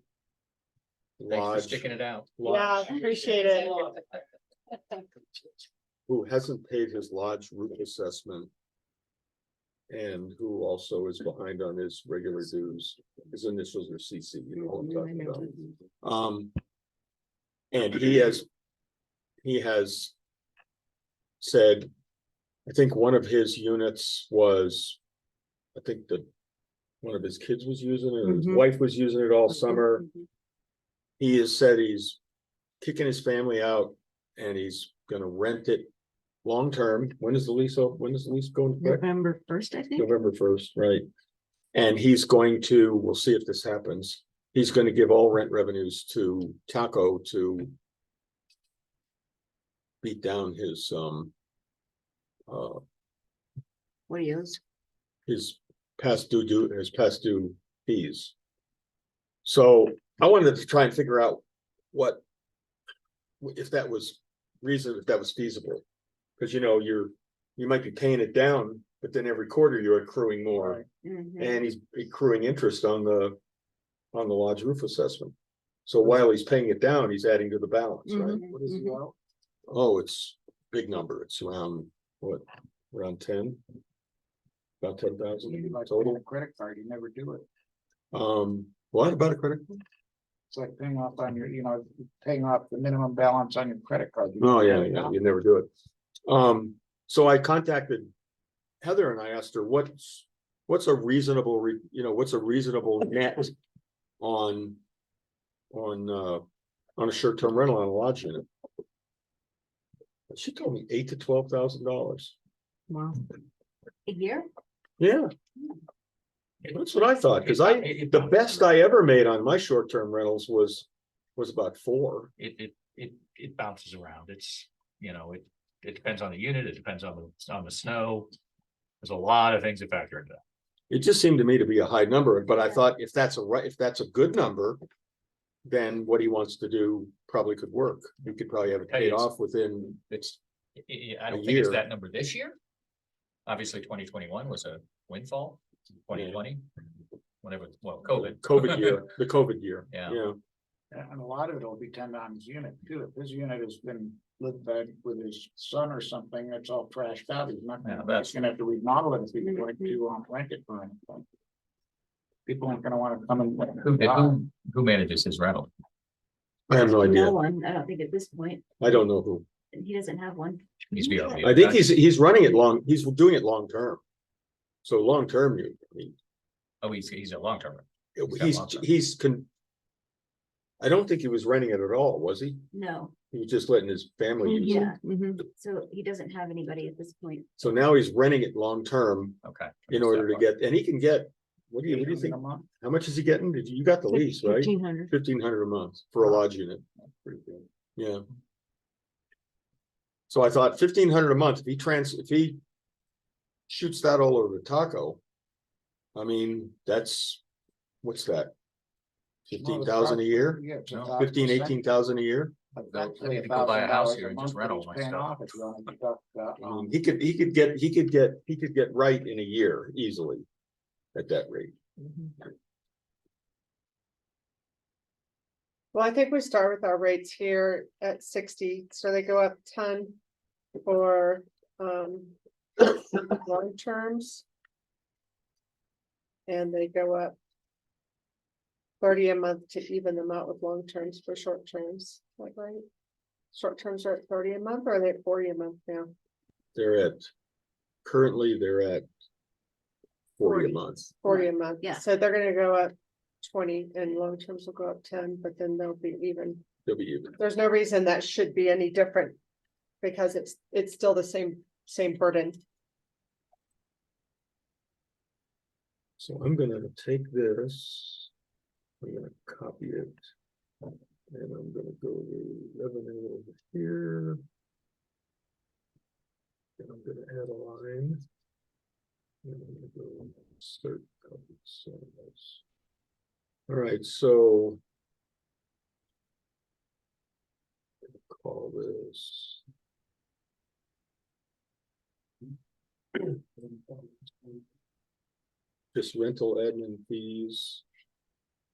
for lodge, sticking it out. Yeah, appreciate it. who hasn't paid his lodge roof assessment. And who also is behind on his regular dues. His initials are CC, you know what I'm talking about. And he has said, I think one of his units was, I think that one of his kids was using it, or his Mhm. wife was using it all summer. He has said he's kicking his family out and he's gonna rent it long-term. When is the lease going to? November 1st, I think. November 1st, right? And he's going to, we'll see if this happens. He's going to give all rent revenues to Taco to beat down his What do you use? his past due fees. So I wanted to try and figure out what if that was feasible. Because you might be paying it down, but then every quarter you're accruing more. Mhm. And he's accruing interest on the lodge roof assessment. So while he's paying it down, he's adding to the balance, right? Mhm, What is it mhm. about? Oh, it's a big number. It's around, what, around 10? About 10,000 You like total. paying a credit card, you never do it. What about a credit card? It's like paying off on your, paying off the minimum balance on your credit card. You Oh, never yeah, do it. you never do it. So I contacted Heather and I asked her, what's a reasonable, what's a reasonable net on a short-term rental on a lodge unit? She told me $8,000 to $12,000. Wow. A year? Yeah. That's what I thought, because the best I ever made on my short-term rentals was about 4. It bounces around. It's, it depends on the unit. It depends on the snow. There's a lot of things that factor into that. It just seemed to me to be a high number, but I thought if that's a good number, then what he wants to do probably could work. He could probably have it paid off within. I don't A think it's year. that number this year. Obviously, 2021 was a windfall. 2020, whenever, COVID. The COVID year. Yeah. And a lot of it will depend on his unit too. If his unit has been lived back with his son or something, that's all trashed out. He's not Yeah, gonna, he's gonna have to remodel it if he's going to rent it for anything. People aren't gonna wanna come and. Who manages his rental? I have no No idea. one, I don't think at this point. I don't know who. He doesn't have one. Needs to be I think he's running it he's doing it long term. So long term, Oh, he's a long term. I don't think he was renting it at all, was he? No, He was just letting his family use it. yeah, Mhm. so he doesn't have anybody at this point. So now he's renting it long term Okay. in order to get, and he can get, what do you think? A month. How much is he getting? You got the lease, right? 1,500. 1,500 a month for a lodge unit. Yeah. So I thought 1,500 a month, if he shoots that all over the Taco. I mean, what's that? 15,000 a year? Yeah, it's No, 15, 18,000 a year? I need to go buy a house here and just rent all my stuff. I mean, he could get right in a year easily at that rate. Well, I think we start with our rates here at 60, so they go up 10 for long terms. And they go up 30 a month to even them out with long terms for short terms, like right? Short terms are at 30 a month, or are they at 40 a month now? Currently they're at 40 a month. 40 a month, Yeah. so they're gonna go up 20 and long terms will go up 10, but then they'll be even. They'll be even. There's no reason that should be any different. Because it's still the same burden. So I'm gonna take this. I'm gonna copy it. And I'm gonna go to revenue over here. And I'm gonna add a line. And I'm gonna go insert public service. All right, so. Call this. Just rental admin fees.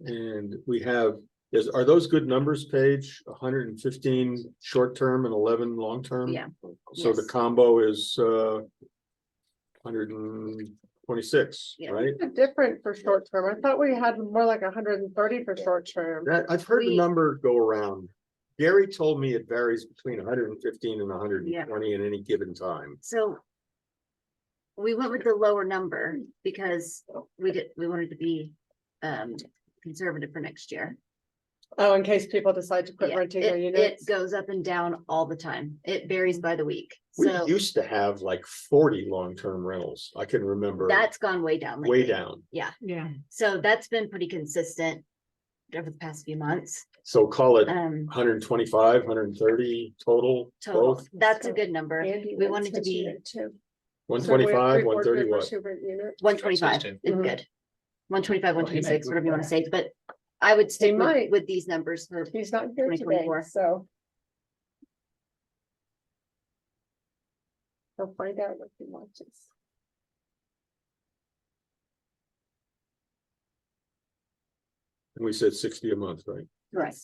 And we have, are those good numbers, Paige? 115 short-term and 11 long-term? Yeah. So the Yes. combo is 126, Yeah. right? Different for short term. I thought we had more like 130 for short term. That, I've heard the We- number go around. Gary told me it varies between 115 and 120 at any given time. So we went with the lower number because we wanted to be conservative for next year. Oh, in case people decide to quit Yeah, renting their It units. goes up and down all the time. It varies by the week. We So used to have like 40 long-term rentals. I can remember that's gone way down. way lately. down. Yeah. So that's been pretty consistent over the past few months. So call it 125, Um, 130 total, total, both that's a good number. Andy We rents wanted to his be unit too. 125, So we- 130 board what? members who rent units. 125 too. is Mhm. good. 125, Well, he may 126, go whatever you want to back. say, but I would stick might. with these numbers for He's not here today, 2024. so. He'll find out if he watches. And we said 60 a month, right? right.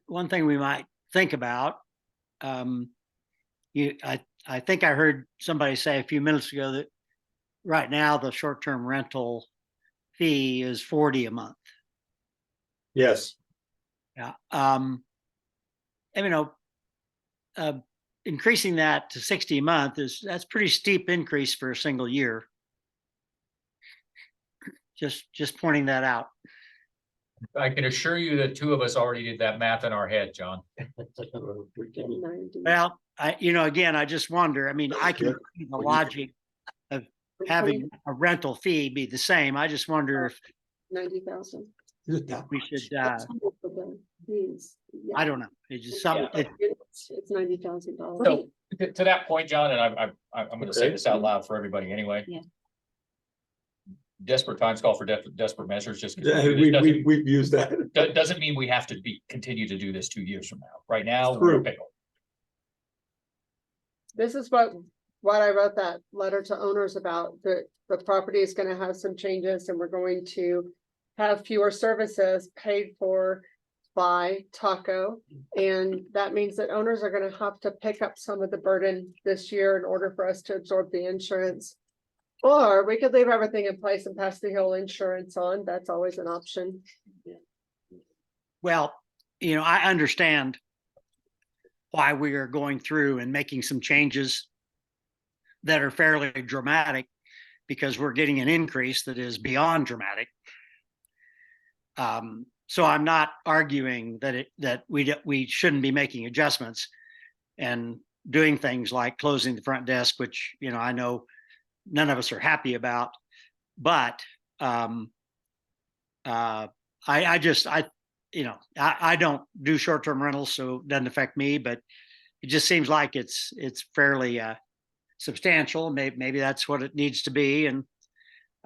One thing we might think about, I think I heard somebody say a few minutes ago that right now the short-term rental fee is 40 a month. Yes. Yeah. And, increasing that to 60 a month that's pretty steep increase for a single year. Just pointing that out. I can assure you that two of us already did that math in our head, John. Well, again, I just wonder, I can see the logic of having a rental fee be the same. I just wonder if 90,000. we should, I don't know. It's just something, It's $90,000. So to that point, John, and I'm gonna say Okay. this out loud for everybody anyway. Yeah. Desperate times call for desperate measures, just. 'cause we Yeah, do this doesn't- we've used that. Doesn't mean we have to continue to do this 2 years from now. Right now, It's we're in a true. pickle. This is what I wrote that letter to owners about. The property is gonna have some changes and we're going to have fewer services paid for by Taco. And that means that owners are gonna have to pick up some of the burden this year in order for us to absorb the insurance. Or we could leave everything in place and pass the whole insurance on. That's always an option. well, I understand why we are going through and making some changes that are fairly dramatic because we're getting an increase that is beyond dramatic. So I'm not arguing that we shouldn't be making adjustments and doing things like closing the front desk, which, I know none of us are happy about, but I don't do short-term rentals, so it doesn't affect me, but it just seems like it's fairly substantial. Maybe that's what it needs to be. And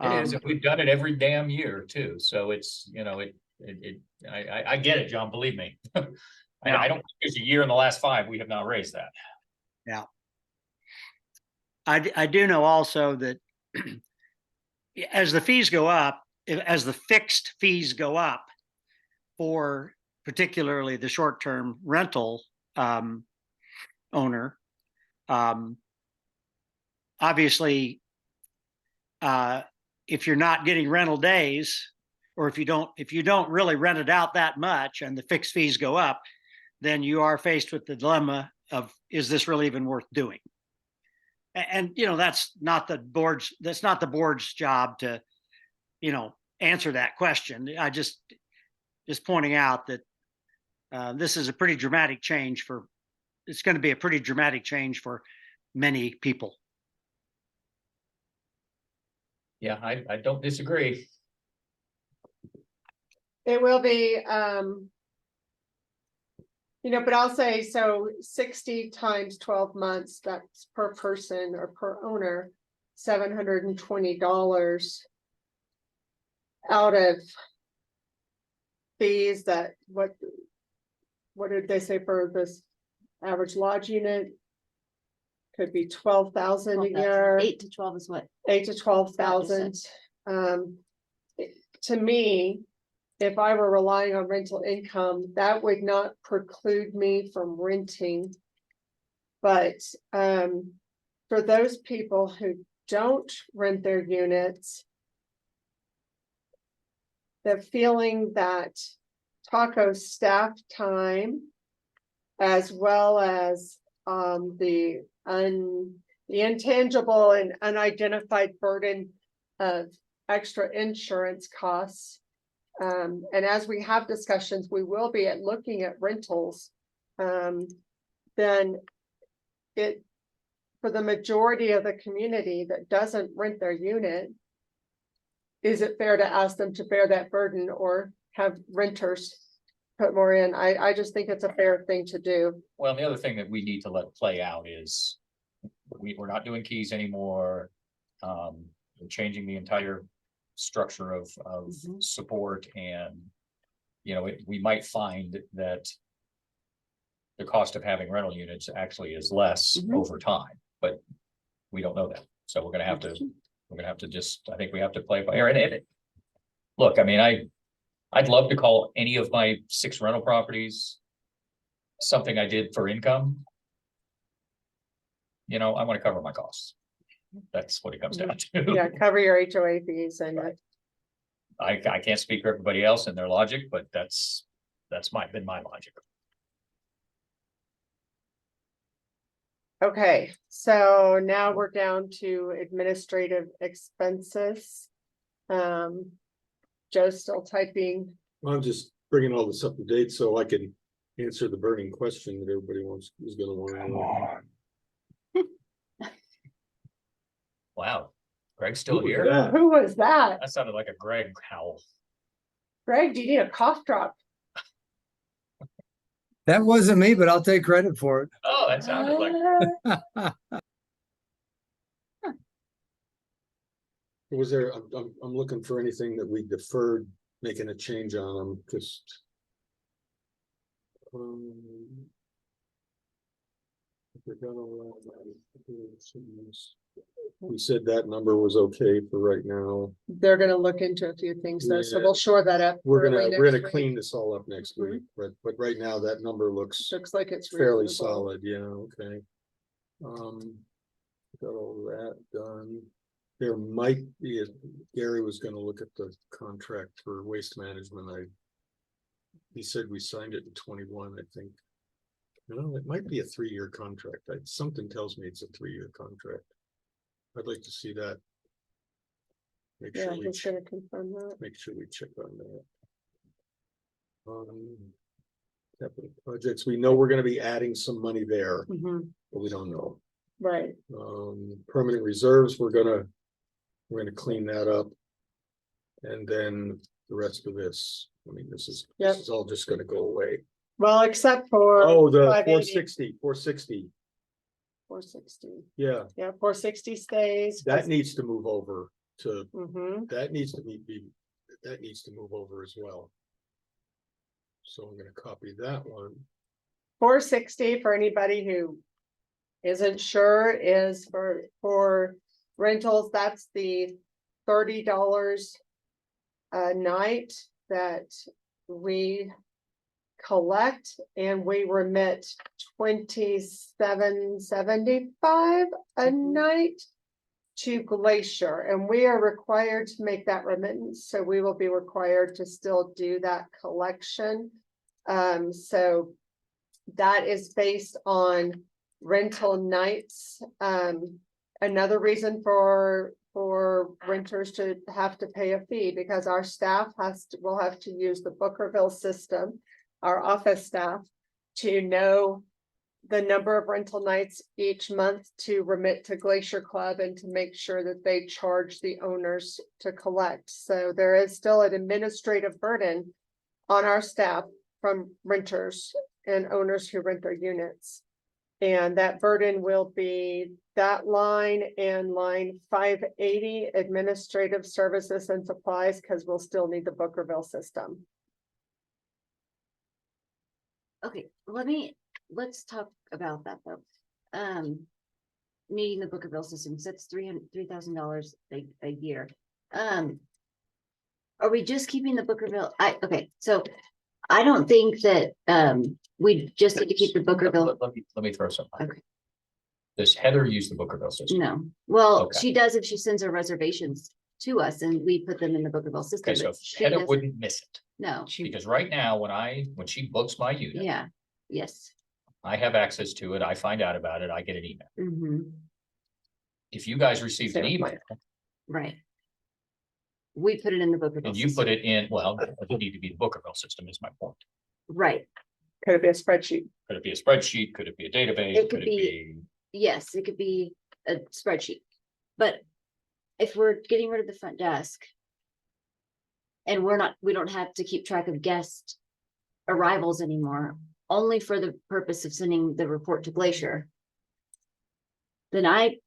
It is, and we've done it every damn year too, so it's, I get it, John, believe me. I don't think there's a year in the last 5 we have not raised that. yeah. I do know also that as the fees go up, as the fixed fees go up for particularly the short-term rental owner, obviously, if you're not getting rental days, or if you don't really rent it out that much and the fixed fees go up, then you are faced with the dilemma of, is this really even worth doing? And that's not the board's job to, answer that question. I just pointing out that this is a pretty dramatic change it's going to be a pretty dramatic change for many people. Yeah, I don't disagree. It will be, but I'll say, so 60 times 12 months, that's per person or per owner, $720 out of fees that, what did they say for this average lodge unit? Could be 12,000 a 12,000. year. 8 to 12 is what? 8 to 12,000. To me, if I were relying on rental income, that would not preclude me from renting. But for those people who don't rent their units, the feeling that taco staff time, as well as the intangible and unidentified burden of extra insurance costs. And as we have discussions, we will be looking at rentals. Then it, for the majority of the community that doesn't rent their unit, is it fair to ask them to bear that burden or have renters put more in? I just think it's a fair thing to do. Well, the other thing that we need to let play out is we're not doing keys anymore. We're changing the entire structure of support, and we might find that the cost of having rental units actually is less over time, but we don't know that. So we're gonna have to just, I think we have to play by ear. And look, I mean, I'd love to call any of my 6 rental properties something I did for income. I want to cover my costs. That's what it comes down to. Yeah, cover your HOA fees and I can't speak for everybody else and their logic, but that's been my logic. okay, so now we're down to administrative expenses. Joe's still typing. I'm just bringing all this up to date so I can answer the burning question that everybody is gonna want to know. Wow, Greg's still Who was here. that? Who was that? That sounded like a Greg howl. Greg, do you need a cough drop? That wasn't me, but I'll take credit for it. Oh, that sounded like. Was there, I'm looking for anything that we deferred making a change on them, because. We said that number was okay for right now. They're gonna look into a few things though, so Yeah. we'll shore that up. We're early gonna next week. clean this all up next week, but right now that number looks Looks like it's fairly reasonable. solid, yeah, okay. Got all that done. There might be, Gary was gonna look at the contract for waste management. He said we signed it in 21, I think. No, it might be a 3-year contract. Something tells me it's a 3-year contract. I'd like to see that. Make Yeah, sure we he's gonna confirm that. make sure we check on that. Capital projects, we know we're gonna be adding some money there, Mhm, but we don't know. right, Permanent reserves, we're gonna clean that up. And then the rest of this, I mean, this is all just gonna go away. well, except for. Oh, the 580, 460, 460, yeah, yeah, 460 stays. that needs to move over to, Mhm. that needs to that needs to move over as well. So I'm gonna copy that one. 460 for anybody who isn't sure is for rentals, that's the $30 a night that we collect, and we remit $27.75 a night to Glacier, and we are required to make that remittance, so we will be required to still do that collection. So that is based on rental nights. Another reason for renters to have to pay a fee, because our staff will have to use the Bookerville system, our office staff, to know the number of rental nights each month to remit to Glacier Club and to make sure that they charge the owners to collect. So there is still an administrative burden on our staff from renters and owners who rent their units. And that burden will be that line and line 580 administrative services and supplies, because we'll still need the Bookerville system. Okay, let's talk about that though. Needing the Bookerville system, so that's $3,000 a year. Are we just keeping the Bookerville? Okay, so I don't think that, we just need to keep the Bookerville. Let me throw something. Okay. Does Heather use the Bookerville system? No, well, Okay. she does if she sends her reservations to us and we put them in the Bookerville system. Okay, so but she Heather doesn't- wouldn't miss it, No, because right now, when she books my unit, yeah, yes. I have access to it, I find out about it, I get an email. Mhm. If you guys received an Same email way. Right. We put it in the Bookerville. and you put system. it in, well, it would need to be the Bookerville system is my point. Right, Could it be a spreadsheet? Could it be a spreadsheet? Could it be a database? It could Could it be- be? yes, it could be a spreadsheet, but if we're getting rid of the front desk. And we don't have to keep track of guest arrivals anymore, only for the purpose of sending the report to Glacier. Then I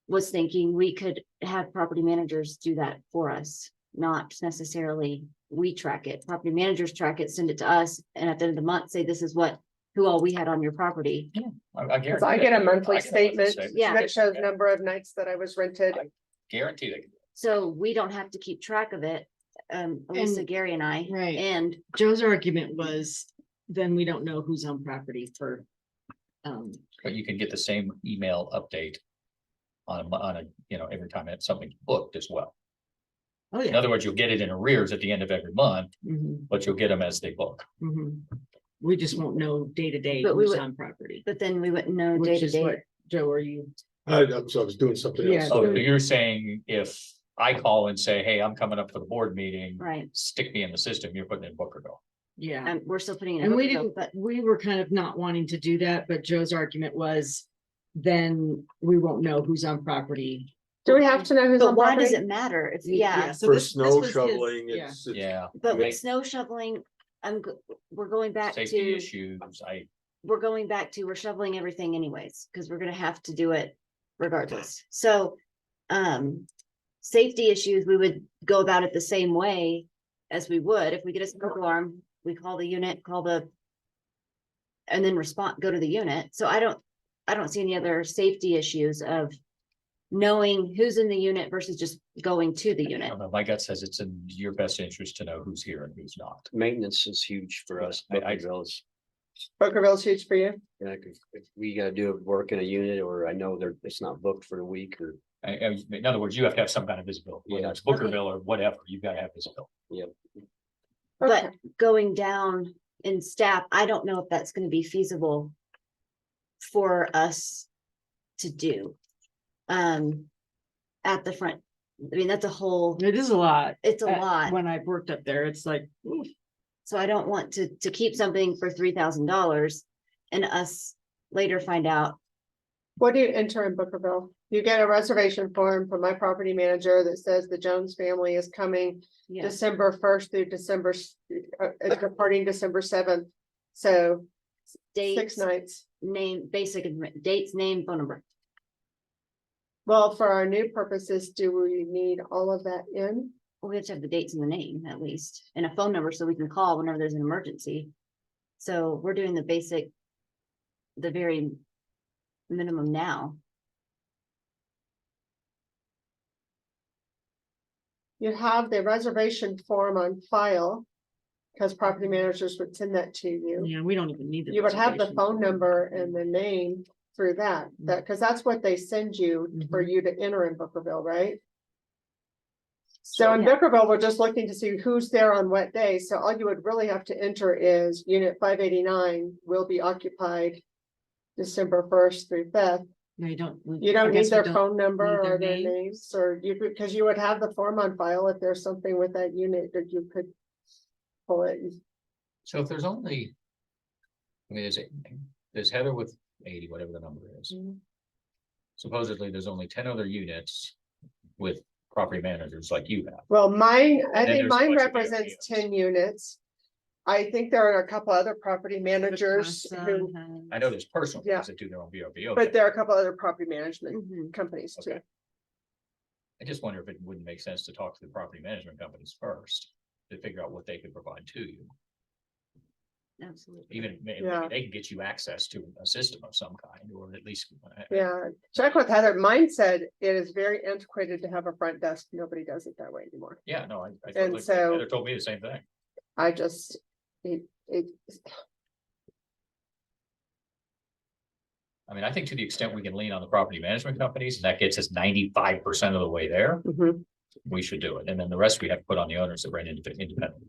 was thinking we could have property managers do that for us, not necessarily we track it. Property managers track it, send it to us, and at the end of the month, say this is who all we had on your property. I Because I guarantee get that. a monthly I get a monthly statement Yeah. that shows number of nights that I was rented. Guarantee they can. So we don't have to keep track of it. Lisa, And- Gary and I. Right. And Joe's argument was, then we don't know who's on property for. But you can get the same email update on a, every time it's something booked as well. Oh, In yeah. other words, you'll get it in arrears at the end of every month, Mhm, but you'll get them as they book. mhm. We just won't know day to day But we who's would- on property. but then we wouldn't know day Which to is day. what, Joe, are you? I was doing something Yeah. else. So So- you're saying if I call and say, hey, I'm coming up for the board meeting, Right. stick me in the system, you're putting in Bookerville. Yeah. And we're still putting it in. And we Bookerville, didn't, but we were kind of not wanting to do that, but Joe's argument was, then we won't know who's on property. Do we have to know who's but on why does property? it matter? If, Yeah, yeah, so For this snow was his- shoveling, yeah. it's. Yeah. but with Right. snow shoveling, we're going back Safety to, issues, we're shoveling everything anyways, because we're gonna have to do it regardless. So, safety issues, we would go about it the same way as we would if we get a smoke alarm, we call the unit, and then go to the unit. So I don't see any other safety issues of knowing who's in the unit versus just going to the I unit. don't know, my gut says it's in your best interest to know who's here and who's not. Maintenance is huge for us. I- Bookerville is, Bookerville's huge for you? yeah, if we gotta do work in a unit, or I know it's not booked for the week, or In other words, you have to have some kind of visibility, whether Yeah. it's Bookerville or whatever, you've got to have visibility. But Okay. going down in staff, I don't know if that's gonna be feasible for us to do. At the front, I mean, that's a whole, It is a lot. it's a lot, When I've worked up there, it's like, oof. so I don't want to keep something for $3,000 and us later find out. What do you enter in Bookerville? You get a reservation form from my property manager that says the Jones family is coming Yeah, December 1st through departing December 7th. So 6 dates, nights. name, basic dates, name, phone number. Well, for our new purposes, do we need all of that in? We have to have the dates and the name at least, and a phone number so we can call whenever there's an emergency. So we're doing the very minimum now. You have the reservation form on file. Because property managers would send that to you. Yeah, we don't even need. You would have the reservation phone form. number and the name through that, because that's what they send you for you to enter in Bookerville, right? So in Yeah. Bookerville, we're just looking to see who's there on what day, so all you would really have to enter is unit 589 will be occupied December 1st through 5th. No, you don't. You don't I guess need we their phone number need their or their names. names, or because you would have the form on file if there's something with that unit that you could pull it. So if there's only, there's Heather with 80, whatever the number is. Mhm. Supposedly, there's only 10 other units with property managers like you have. Well, mine, I And then think there's a mine bunch of represents Airbnbs. 10 units. I think there are a couple other property managers who, I know there's personal Yeah. ones that do their own VRBO. but there are a couple other property management Mhm. companies too. Okay. I just wonder if it wouldn't make sense to talk to the property management companies first to figure out what they could provide to you. Absolutely. Even maybe Yeah. they can get you access to a system of some kind, or at least. Yeah, check with Heather. Mine said it is very antiquated to have a front desk. Nobody does it that way anymore. Yeah, no, I And totally, so- Heather told me the same thing. I just, it, I mean, I think to the extent we can lean on the property management companies, and that gets us 95% of the way there, mhm. we should do it. And then the rest we have to put on the owners that run independently.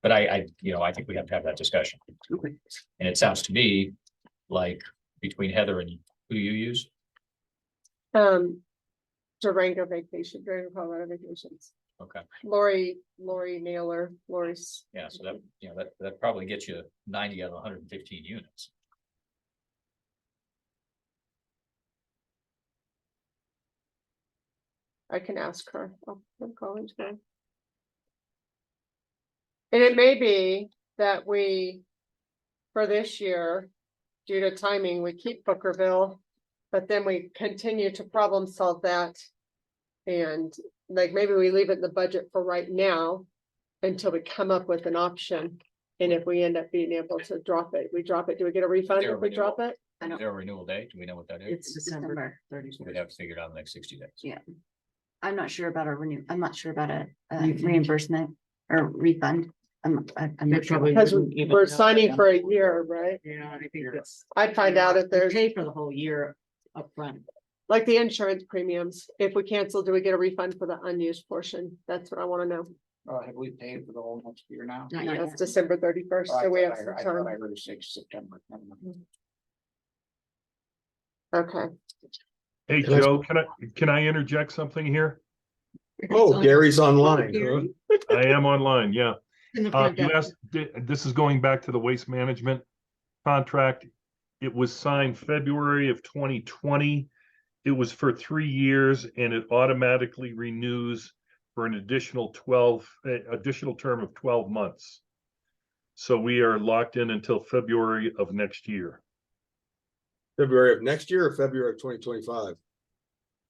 But I think we have to have that discussion. Okay. And it sounds to me like between Heather and who you use, Durango Vacation, Durango Colorado Vacations. okay, Lori Naylor, Lori's. yeah, so that probably gets you 90 out of 115 units. I can ask her. I'll call her today. And it may be that we, for this year, due to timing, we keep Bookerville, but then we continue to problem solve that. And like, maybe we leave it in the budget for right now until we come up with an option. And if we end up being able to drop it, we drop it. Do we get a refund There if we we drop go. it? Is there a renewal date? Do we know what that is? It's December So we'd have to figure it out in the next 60 days. Yeah. I'm not sure about a I'm not sure about a Refund. reimbursement or refund. I'm They not sure. probably Because wouldn't even we're know signing that. for a year, right? Yeah, I think that's. I'd find out if You there's, Pay for the whole year upfront. like the insurance premiums, if we cancel, do we get a refund for the unused portion? That's what I wanna know. Have we paid for the whole next year now? Not yet. That's December 31st, Oh, I so we thought have some I thought I time. heard it say September. Never mind. Okay. Hey, Joe, can I interject something here? Oh, Gary's online, huh? I am online, yeah. In the front You desk. asked, this is going back to the waste management contract. It was signed February of 2020. It was for 3 years and it automatically renews for an additional term of 12 months. So we are locked in until February of next year, February of next year or February of 2025?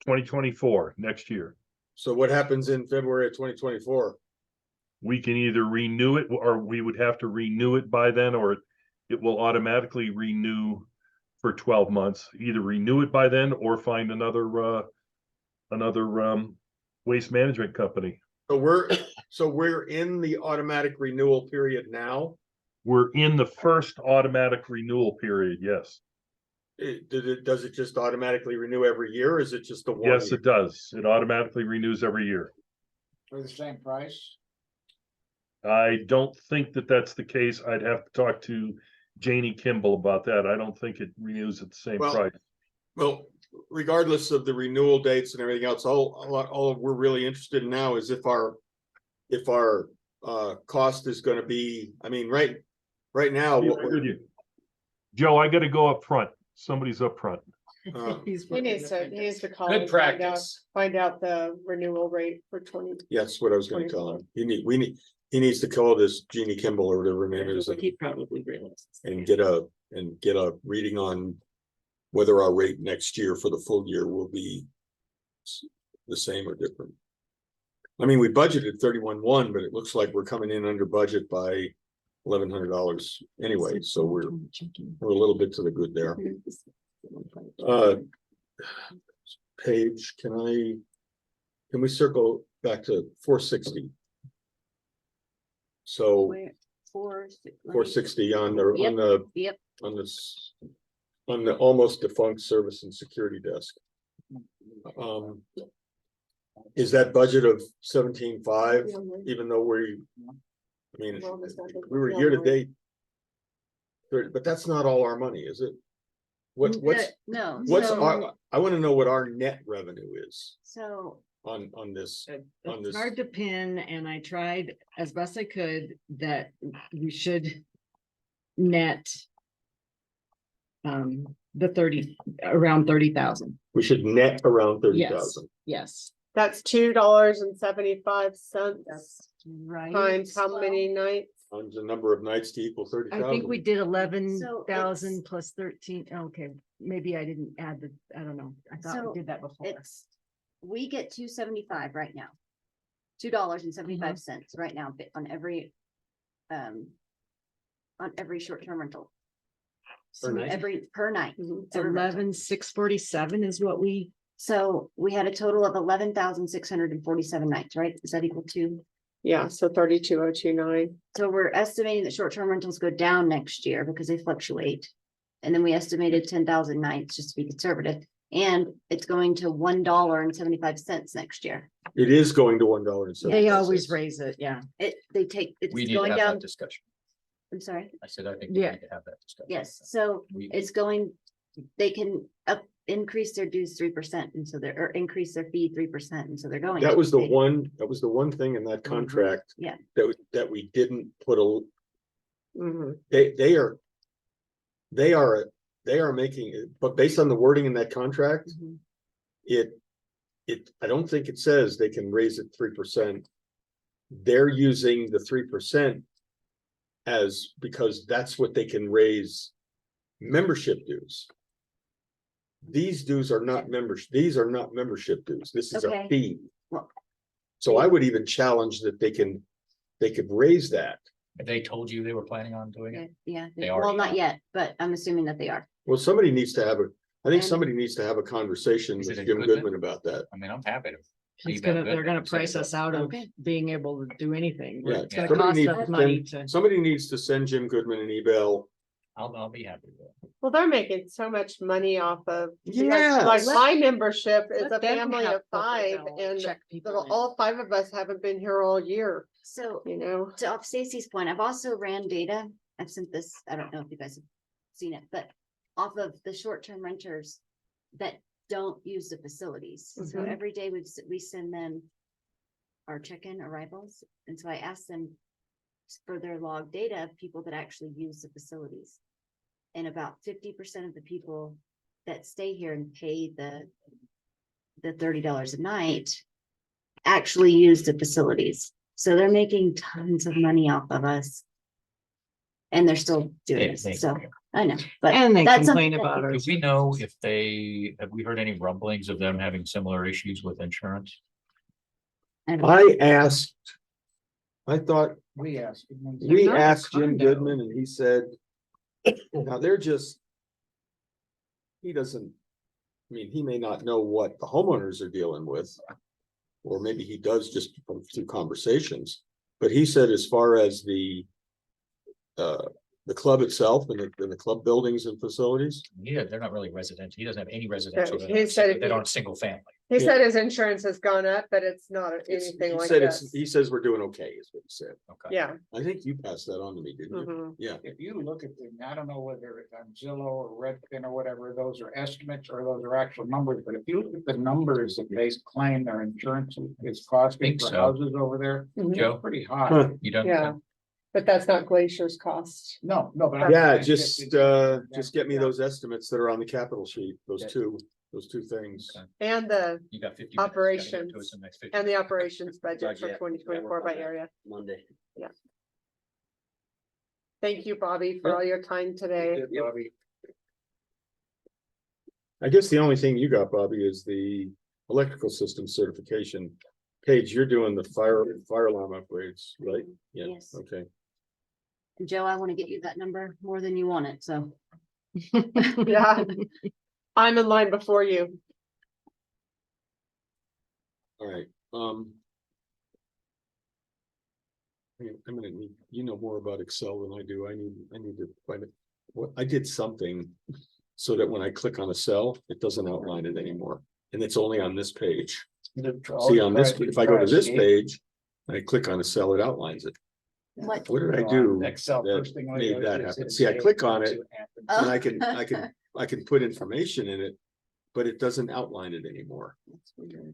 2024, next year. So what happens in February of 2024? We can either renew it or we would have to renew it by then, or it will automatically renew for 12 months. Either renew it by then or find another waste management company. So we're in the automatic renewal period now. We're in the first automatic renewal period, yes. Does it just automatically renew every year? Or is it just the one? Yes, year? it does. It automatically renews every year. For the same price? I don't think that that's the case. I'd have to talk to Janie Kimball about that. I don't think it renews at the same Well, price. Well, regardless of the renewal dates and everything else, all we're really interested in now is if our cost is gonna be, I mean, right now, I'll be what right with we're, you. Joe, I gotta go up front. Somebody's up front. He needs to call. Good and find out- practice. Find out the renewal rate for 20. yeah, that's what I was gonna tell him. He needs to call this Jeannie Kimball or whatever her name is He probably realizes. and get a reading on whether our rate next year for the full year will be the same or different. I mean, we budgeted 31,100, but it looks like we're coming in under budget by $1,100 anyway, so we're a little bit to the good there. Page, can we circle back to 460? So 460 on the Yep. on the almost defunct service and security desk. Is that budget of 17,500, even though we were year to date? But that's not all our money, is it? What's No. I want to know what our net revenue is So on this. On It's this. hard to pin, and I tried as best I could that we should net around 30,000. We should net around 30,000. Yes. That's $2.75. right? times how many nights? Times the number of nights to equal 30,000. I think we did 11,000 it's- plus 13. Okay, maybe I didn't add the, I don't know. I thought So we did that before. It's, we get $2.75 right now. $2.75 right now on every short-term rental. Per night? Per night. It's every rental. 11,647 is what we, So we had a total of 11,647 nights, right? Does that equal to? Yeah, so 32,029. So we're estimating that short-term rentals go down next year because they fluctuate. And then we estimated 10,000 nights just to be conservative, and it's going to $1.75 next year. It is going to $1.75. they always raise it, yeah. They take, We it's need to going have down, that discussion. I'm sorry, I said, I think we Yeah. need to have that discussion. yes, so We, it's going, they can increase their dues 3%, and so or increase their fee 3%, and so they're going. That to. was the They- one thing in that contract. Yeah. That we didn't put a, Mhm. they are making it, but based on the wording in that contract, Mhm. I don't think it says they can raise it 3%. They're using the 3% as, because that's what they can raise membership dues. These dues are not these are not membership dues. This is a Okay. fee. Well- So I would even challenge that they could raise that. have they told you they were planning on doing Yeah, it? yeah, They well, already not are. yet, but I'm assuming that they are. Well, somebody needs to have I think And- somebody needs to have a conversation Is with it in Jim Goodman? Goodman about that. I mean, I'm happy to. It's leave gonna, that they're good gonna and set it price up. us out of Okay. being able to do anything. Yeah, It's gonna somebody cost needs us to money send- to. somebody needs to send Jim Goodman an email. I'll be happy with it. Well, they're making so much money off of. Yes. Like my membership is Let a them family have of five, they'll and check people in. all five of us haven't been here all year, So you know? to off Stacy's point, I've also ran data. I've sent this, I don't know if you guys have seen it, but off of the short-term renters that don't use the facilities. So Mhm. every day we send them our check-in arrivals. And so I asked them for their log data of people that actually use the facilities. And about 50% of the people that stay here and pay the $30 a night actually use the facilities. So they're making tons of money off of us. And they're still doing They- this, so I know, but. And they that's complain something that- about Do us. we know if have we heard any rumblings of them having similar issues with insurance? I don't know. I asked, I thought We asked. we not a asked Jim condo. Goodman and he said, now they're just. He doesn't, I mean, he may not know what the homeowners are dealing with. Or maybe he does just from through conversations, but he said as far as the club itself and the club buildings and facilities. Yeah, they're not really residential. He doesn't have any residential. he said if They he- don't single family. He Yeah. said his insurance has gone up, but it's not It's- anything he like said this. He says we're doing okay, is what he said. Okay. Yeah. I think you passed that on to me, didn't you? Mhm. Yeah. If you look at them, I don't know whether it's on Zillow or Redfin or whatever, those are estimates or those are actual numbers, but if you look at the numbers that they claim their insurance is costing Think for so. houses over there, Mhm. Joe, it's pretty high. Huh. you done? Yeah. But that's not Glacier's cost. No, but. I'm Yeah, saying just get me yeah. those estimates that are on the capital sheet, Okay. those two things. Okay. And the, You got 50 minutes. Gotta get Operations. to us in the next 50 and the operations budget Budget, for yeah, 2024 by area. Monday. Thank you, Bobby, for all your time today. Good, Bobby. I guess the only thing you got, Bobby, is the electrical system certification. Paige, you're doing the fire alarm upgrades, right? Yeah, Yes. okay. And Joe, I want to get you that number more than you want it, so. Yeah. I'm in line before you. All right, I'm gonna need, you know more about Excel than I do. I need to find it. What, I did something so that when I click on a cell, it doesn't outline it anymore. And it's only on this page. See, on this, if I go to this page, and I click on a cell, it outlines it. What? What did I do? Excel that first thing. made that happen? See, I click on it, and I can put information in it, but it doesn't outline it anymore. That's weird.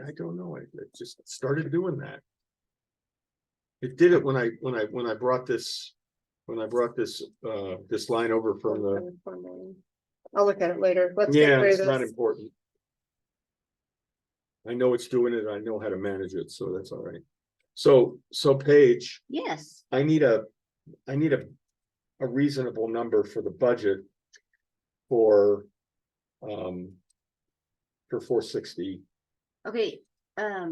I don't know, I just started doing that. It did it when I brought this, this line over from I'll look at it later. Let's get Yeah, through it's not this. important. I know it's doing it. I know how to manage it, so that's all right. So Paige, Yes, I need a reasonable number for the budget for 460. okay, I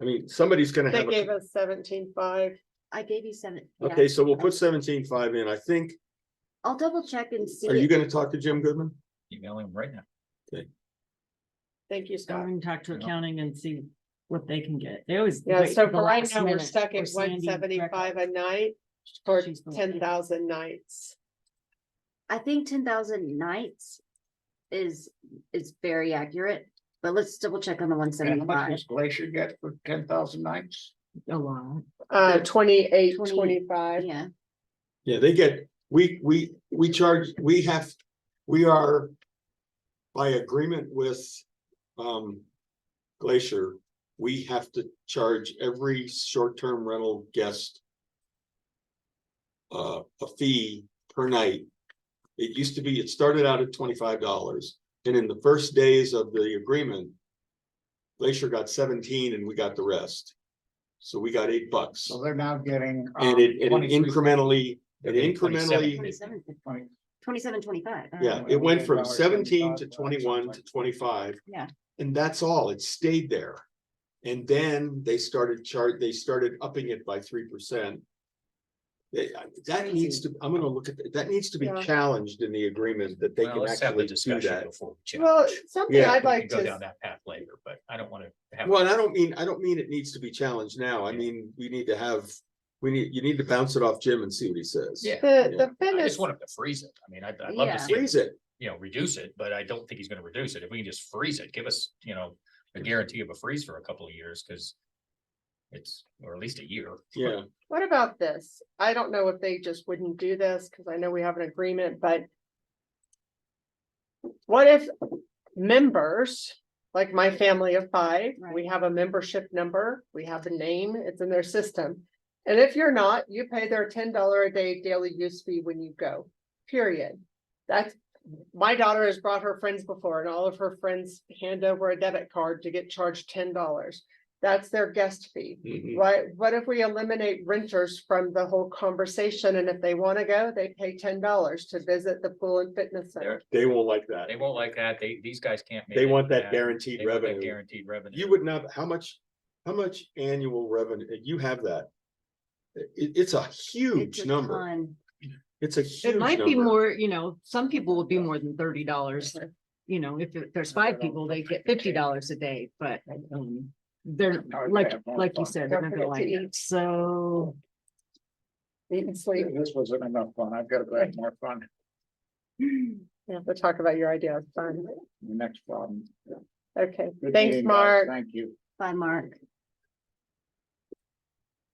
mean, somebody's gonna They have, gave us 17.5. I gave you 7. yeah. okay, so we'll put 17.5 in. I think, I'll double check and see. are you gonna talk to Jim Goodman? Emailing him right now. Thank you, Go Scott. and talk to accounting and see what they can get. They always. Yeah, wait so till the for right last now, we're minute stuck for at Sandy 175 Greco. a night for She's the- 10,000 nights. I think 10,000 nights is very accurate, but let's double check on the And how much 175. does Glacier get for 10,000 nights? A lot. 28, 20 25. Yeah, Yeah, they get, we charge, we are by agreement with Glacier, we have to charge every short-term rental guest a fee per night. It started out at $25, and in the first days of the agreement, Glacier got 17 and we got the rest. So we got $8. So they're now getting. And it 23 incrementally, They're getting 27. 27, 25. yeah, it went from $28, 17 to 25, 21 to 25. Yeah. And that's all, it stayed there. And then they started upping it by 3%. That needs to, I'm gonna look at, that needs to be Yeah. challenged in the agreement that they Well, can let's have the actually do discussion that. before we Well, challenge. something Yeah, I'd We like can go to, down that path later, but I don't want to have. Well, and I don't mean it needs to be challenged now. I mean, you need to bounce it off Jim and see what he says. Yeah. the I finish, just want him to freeze it. I mean, I'd love Yeah. to see him, Freeze it. reduce it, but I don't think he's gonna reduce it. If we can just freeze it, give us, a guarantee of a freeze for a couple of years, because or at least a year. Yeah, what about this? I don't know if they just wouldn't do this, because I know we have an agreement, but what if members, like my family of 5, we have a membership number, we have a name, it's in their system. And if you're not, you pay their $10 a day daily use fee when you go, period. That's, my daughter has brought her friends before, and all of her friends hand over a debit card to get charged $10. That's their guest fee. Mhm. What if we eliminate renters from the whole conversation, and if they want to go, they pay $10 to visit the pool and fitness center? they won't like that. They won't like that. These guys can't. make They it want that back. guaranteed They want that revenue. Guaranteed revenue. You would not, how much annual revenue, you have that? It's a huge It's a number. ton. It's a huge It might be number. more, some people will be more than $30. If there's 5 people, they get $50 a day, but they're like you said, they're not gonna like it. So Eat and sleep. This wasn't enough fun. I've got to have more fun. Yeah, we'll talk about your ideas. Fine. The next problem. Okay, Good thanks, meeting, guys. Mark. Thank you. Bye, Mark.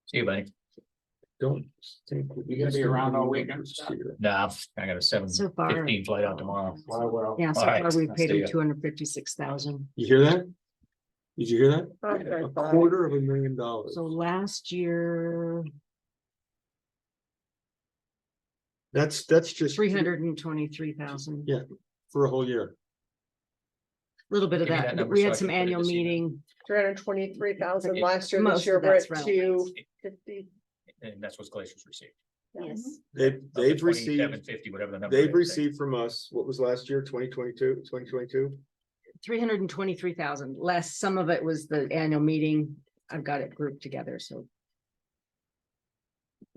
See you, buddy. Don't think. You gonna be around all weekend? Nah, I got a so far. 7:15 flight out tomorrow. Well, Yeah, so All right, far we've paid see him ya. 256,000. You hear that? Did you hear that? Okay, A bye. $250,000. So last year, That's just 323,000. Yeah. for a whole year. Little bit of Give me that that. number We so I had some can put it annual this email. meeting. 323,000 Yeah. last year. Most This year of we're that's at rentals. 250. And that's what Glacier's received. Yes. They've received, 750, whatever the number. they've is. received from us, what was last year, 2022? 323,000 less. Some of it was the annual meeting. I've got it grouped together, so.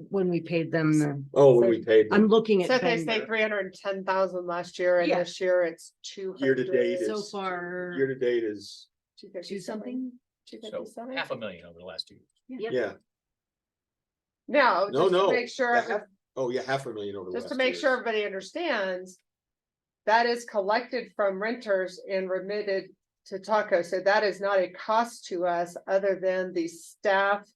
When we paid them, Oh, when we paid I'm them. looking So at they say vendor. 310,000 last year, and Yeah. this year it's 200. Year to date So is, far, year to date is, 250 two something. So 257. $500,000 over the last 2 years. Yep. yeah, No, no, just no. to make sure, Oh, yeah, $500,000 over the just to last make 2 sure years. everybody understands. That is collected from renters and remitted to Taco, so that is not a cost to us other than the staff.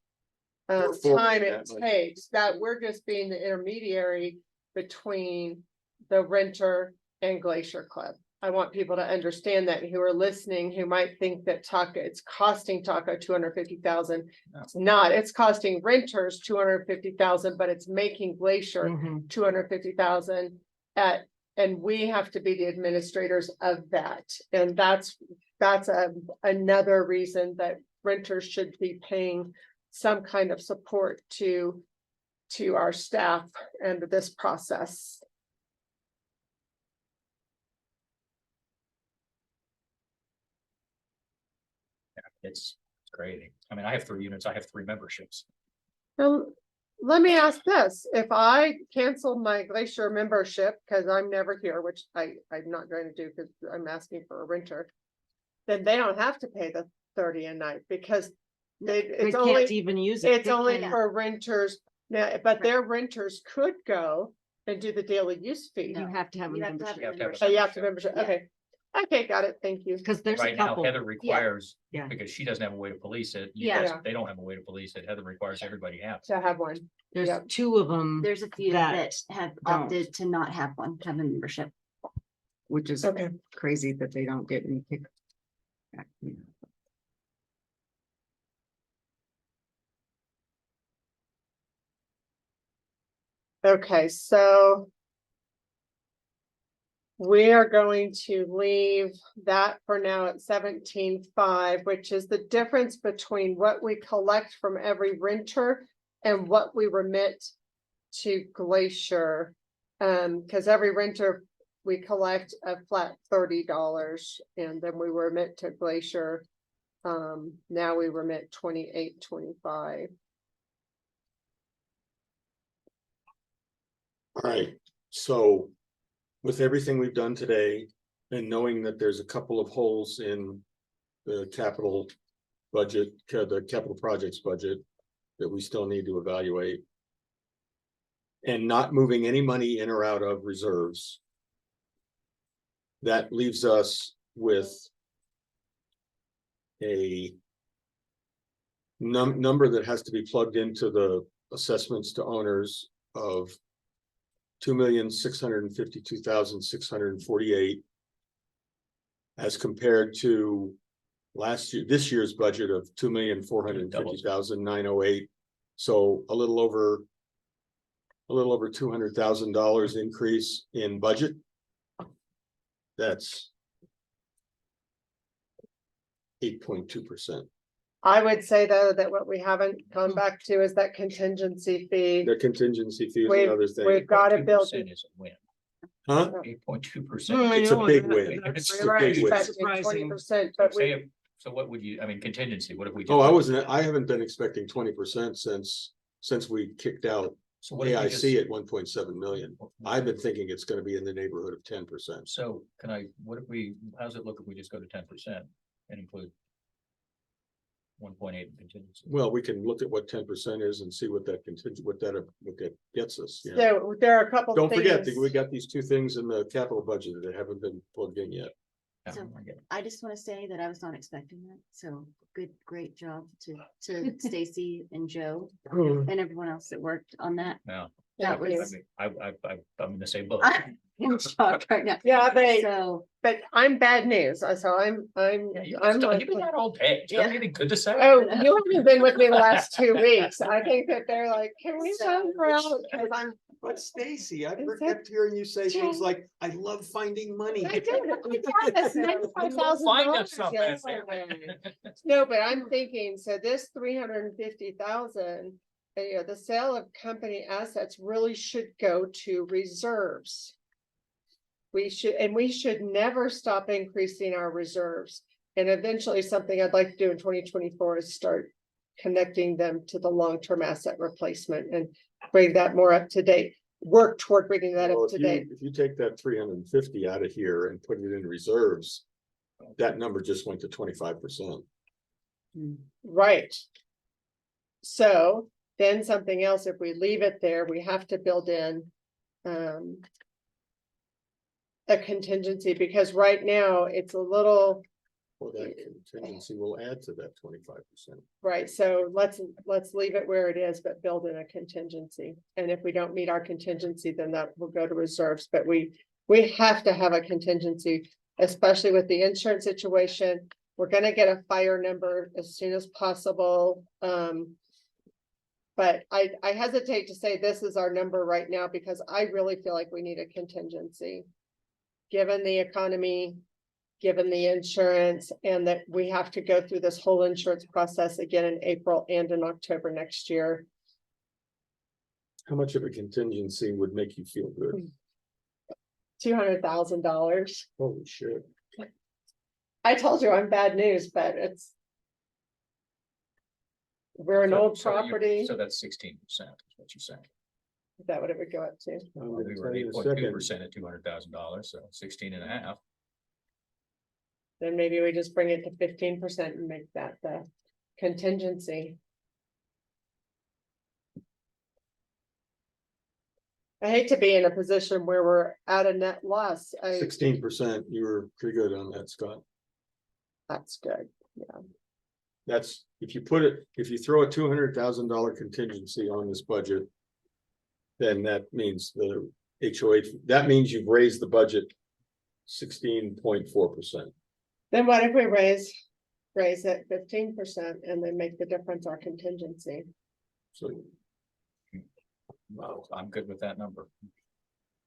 We're forwarding Time it that money. takes, that we're just being the intermediary between the renter and Glacier Club. I want people to understand that who are listening, who might think that Taco, it's costing Taco 250,000. It's not, it's costing renters 250,000, but it's making Glacier Mhm. 250,000 at and we have to be the administrators of that. And that's another reason that renters should be paying some kind of support to our staff and this process. It's crazy. I mean, I have 3 units, I have 3 memberships. Now, let me ask this, if I cancel my Glacier membership, because I'm never here, which I'm not going to do because I'm asking for a renter, then they don't have to pay the 30 a night because They it's can't only, even use it. it's They only can't- for renters. Now, but their renters could go and do the daily use fee. You have to have a You have to have membership. You have to have a Oh, you have to membership. membership, okay. Okay, got it, thank you. Because there's a Right now, couple. Heather requires, Yeah. because she doesn't have a way to police it. you Yeah. guys, They don't have a way to police it. Heather requires everybody have. To have one. There's yeah. 2 of them, There's a few That that have don't. opted to not have one, have a membership. which is Okay. crazy that they don't get any kick. back. Okay, so we are going to leave that for now at 17.5, which is the difference between what we collect from every renter and what we remit to Glacier. Because every renter, we collect a flat $30 and then we remit to Glacier. Now we remit $28.25. All right, so with everything we've done today and knowing that there's a couple of holes in the capital budget, the capital projects budget that we still need to evaluate. And not moving any money in or out of reserves. That leaves us with a number that has to be plugged into the assessments to owners of $2,652,648 as compared to this year's budget of $2,450,908. So a little over $200,000 increase in budget. That's 8.2%. I would say though that what we haven't gone back to is that contingency fee. The contingency fee is We've- another thing. we've got to build. 8.2% is a win. Huh? 8.2%. It's a big win. It's a big win. Surprising. 20%, but we, So what would you, I mean, contingency, what if we? Oh, I haven't been expecting 20% since we kicked out So what if we just- AIC at 1.7 million. I've been thinking it's gonna be in the neighborhood of 10%. So what if we, how's it look if we just go to 10% and include 1.8 in contingency? Well, we can look at what 10% is and see what that gets us. Yeah. so there are a couple Don't forget, things. that we got these 2 things in the capital budget that haven't been plugged in yet. Yeah, So- I get it. I just want to say that I was not expecting that. So great job to Stacy and Joe and everyone else that worked on that. Yeah. That I was, mean, I'm in the same boat. I'm in shock right now. Yeah, So but I'm bad news. So I'm Yeah, you've like, been that all day. Do you have anything good to say? oh, you haven't been with me the last 2 weeks. I think that they're like, can we So- talk about, because I'm. But Stacy, I've Is that- kept hearing you say things like, I love finding money. I did. I got this $95,000 Find us something. yesterday. No, but I'm thinking, so this 350,000, the sale of company assets really should go to reserves. We should never stop increasing our reserves. And eventually something I'd like to do in 2024 is start connecting them to the long-term asset replacement and bring that more up to date. Work toward bringing that Well, up to date. if you take that 350 out of here and put it in reserves, that number just went to 25%. Right. So then something else, if we leave it there, we have to build in a contingency, because right now it's a little, Well, that contingency will add to that 25%. right, so let's leave it where it is, but build in a contingency. And if we don't meet our contingency, then that will go to reserves, but we have to have a contingency, especially with the insurance situation. We're gonna get a fire number as soon as possible. But I hesitate to say this is our number right now because I really feel like we need a contingency. given the economy, given the insurance, and that we have to go through this whole insurance process again in April and in October next year. How much of a contingency would make you feel good? $200,000. Holy shit. I told you I'm bad news, but it's. We're an old So you- property. So that's 16%, is what you're saying. Is that what it would go up to? I'm We gonna were tell you in a 8.2% second. at $200,000, so 16.5. Then maybe we just bring it to 15% and make that the contingency. I hate to be in a position where we're at a net loss. 16%, you were pretty good on that, Scott. That's good. Yeah. That's, if you throw a $200,000 contingency on this budget. Then that means the HOH, that means you've raised the budget 16.4%. Then what if we raise it 15% and then make the difference our contingency? So Well, I'm good with that number.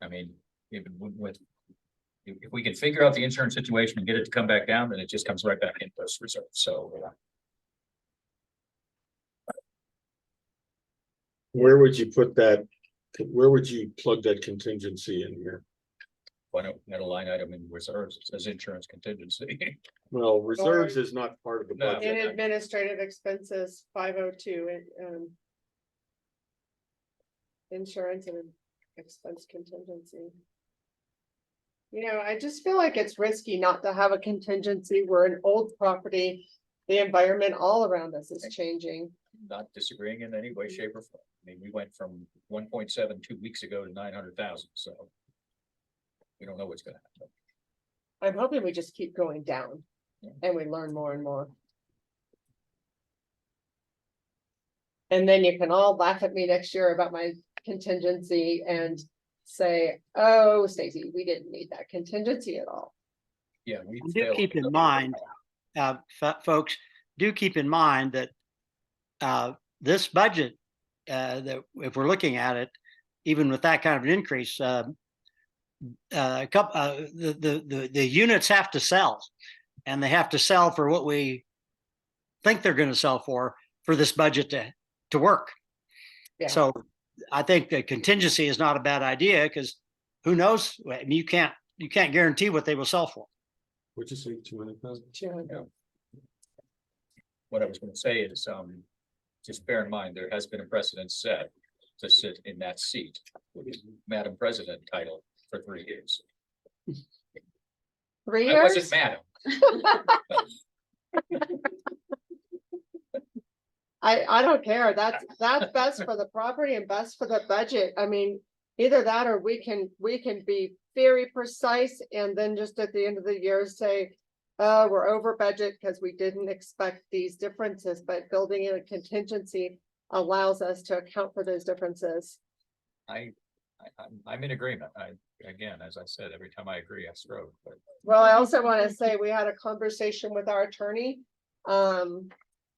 I mean, even with, if we can figure out the insurance situation and get it to come back down, then it just comes right back into those reserves, so. where would you put that? Where would you plug that contingency in here? Why don't we add a line item in reserves, it says insurance contingency. Well, reserves is not part of the No. budget. In administrative expenses, 502, insurance and expense contingency. You know, I just feel like it's risky not to have a contingency. We're an old property. The environment all around us is changing. Not disagreeing in any way, shape or form. I mean, we went from 1.7 2 weeks ago to 900,000, so. We don't know what's gonna happen. I'm hoping we just keep going down Yeah. and we learn more and more. And then you can all laugh at me next year about my contingency and say, oh, Stacy, we didn't need that contingency at all. Yeah, we And do keep in mind, folks, do keep in mind that this budget, that if we're looking at it, even with that kind of an increase, the units have to sell, and they have to sell for what we think they're going to sell for this budget to work. Yeah. So I think the contingency is not a bad idea, because who knows? I mean, you can't guarantee what they will sell for. What'd you say, 200,000? 200. What I was gonna say is, just bear in mind, there has been a precedent set to sit in that seat with Madam President title for 3 years. 3 I wasn't years? madam. I don't care. That's best for the property and best for the budget. I mean, either that or we can be very precise and then just at the end of the year say, we're over budget because we didn't expect these differences, but building in a contingency allows us to account for those differences. I'm in agreement. Again, as I said, every time I agree, I stroke, but Well, I also want to say we had a conversation with our attorney.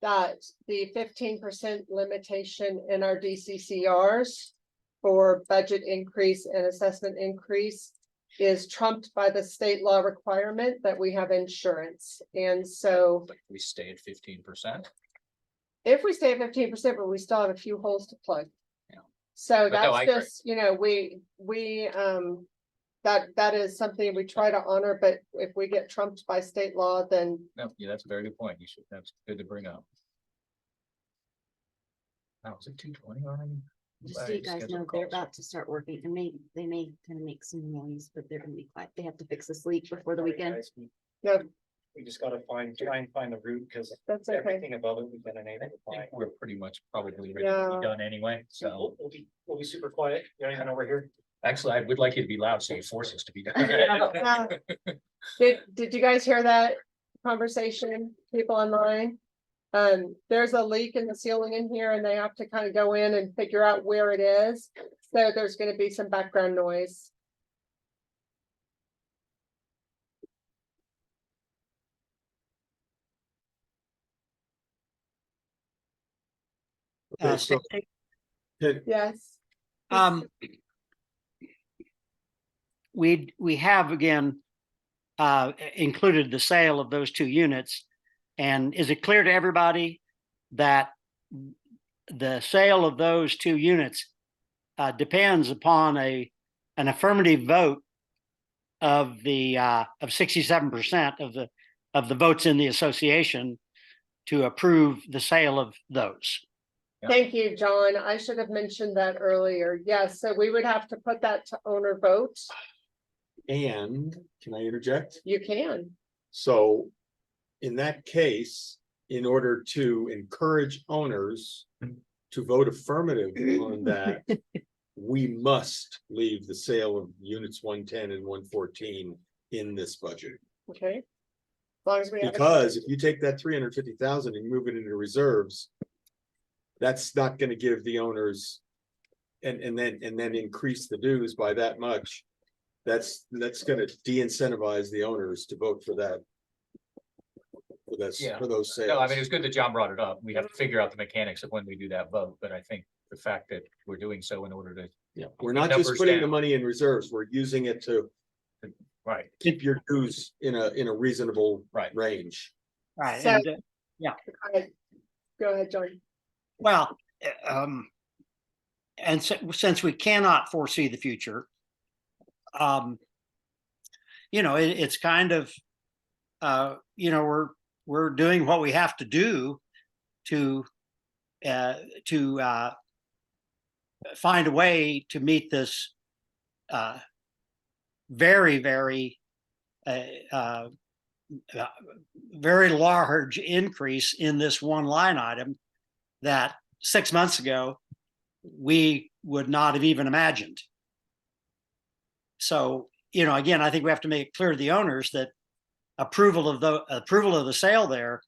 That the 15% limitation in our DCCRs for budget increase and assessment increase is trumped by the state law requirement that we have insurance. And so we stay at 15%. if we stay at 15%, but we still have a few holes to plug. Yeah. So But no, I that's agree. just, you know, that is something we try to honor, but if we get trumped by state law, then No, yeah, that's a very good point. That's good to bring up. Now, is it 2:20 already? Just so you guys know, they're about to start working and they may kind of make some noise, but they're gonna be quiet. They have to fix this leak before the weekend. Yeah. We just gotta try and find the route, because that's okay. everything above it, we've been unable I to find. think we're pretty much probably ready to Yeah. be done anyway, so. We'll be super quiet, you don't even know we're here. Actually, I would like you to be loud, so you force us to be done. Yeah. Did you guys hear that conversation, people online? There's a leak in the ceiling in here and they have to kind of go in and figure out where it is. So there's gonna be some background noise. Okay, so Yes. Um, we have again included the sale of those 2 units. And is it clear to everybody that the sale of those 2 units depends upon an affirmative vote of 67% of the votes in the association to approve the sale of those? Thank you, John. I should have mentioned that earlier. Yes, so we would have to put that to owner vote. And can I interject? You can. So in that case, in order to encourage owners to vote affirmative on that, we must leave the sale of units 110 and 114 in this budget. Okay. As long as we have. Because if you take that 350,000 and move it into reserves, that's not gonna give the owners and then increase the dues by that much. That's gonna de-incentivize the owners to vote for that. Yeah. For those sales. No, I mean, it was good that John brought it up. We have to figure out the mechanics of when we do that vote, but I think the fact that we're doing so in order to. Yeah, we're not just Numbers putting the down. money in reserves, we're using it to Right. keep your dues in a reasonable Right. range. Right. So- And, Go ahead, John. well, and since we cannot foresee the future, it's kind of, we're doing what we have to do to find a way to meet this very, very, very large increase in this one line item that 6 months ago we would not have even imagined. So, again, I think we have to make it clear to the owners that approval of the sale there,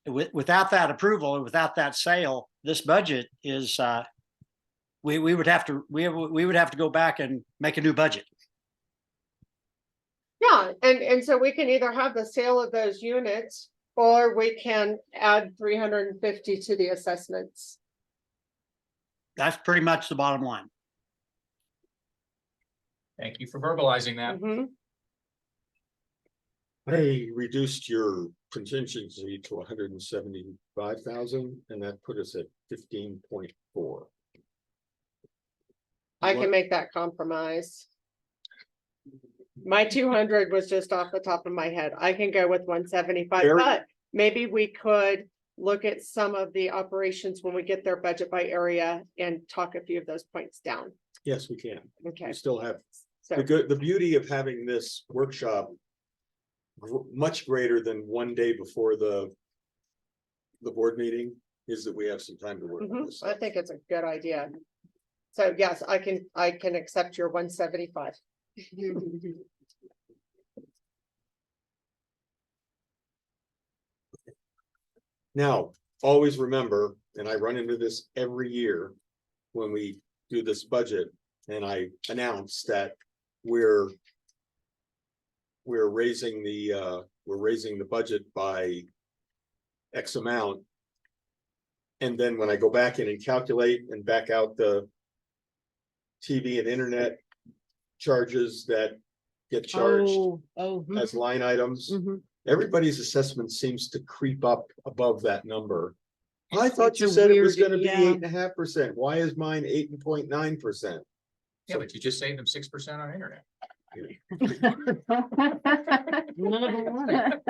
without that approval and without that sale, this budget is we would have to go back and make a new budget. Yeah, and so we can either have the sale of those units or we can add 350 to the assessments. That's pretty much the bottom line. Thank you for verbalizing that. Mhm. They reduced your contingency to 175,000 and that put us at 15.4. I can make that compromise. My 200 was just off the top of my head. I can go with 175, Very- but maybe we could look at some of the operations when we get their budget by area and talk a few of those points down. Yes, we can. Okay, We still have so, the beauty of having this workshop much greater than one day before the board meeting is that we have some time to work on this. I think it's a good idea. So yes, I can accept your 175. Now, always remember, and I run into this every year when we do this budget, and I announce that we're raising the budget by X amount. And then when I go back in and calculate and back out the TV and internet charges that get charged as line items, everybody's assessment seems to creep up above that number. I thought It's you a said it was weird- gonna be yeah. 8.5%. Why is mine 8.9%? Yeah, but you just saved them 6% on internet. None of them want it.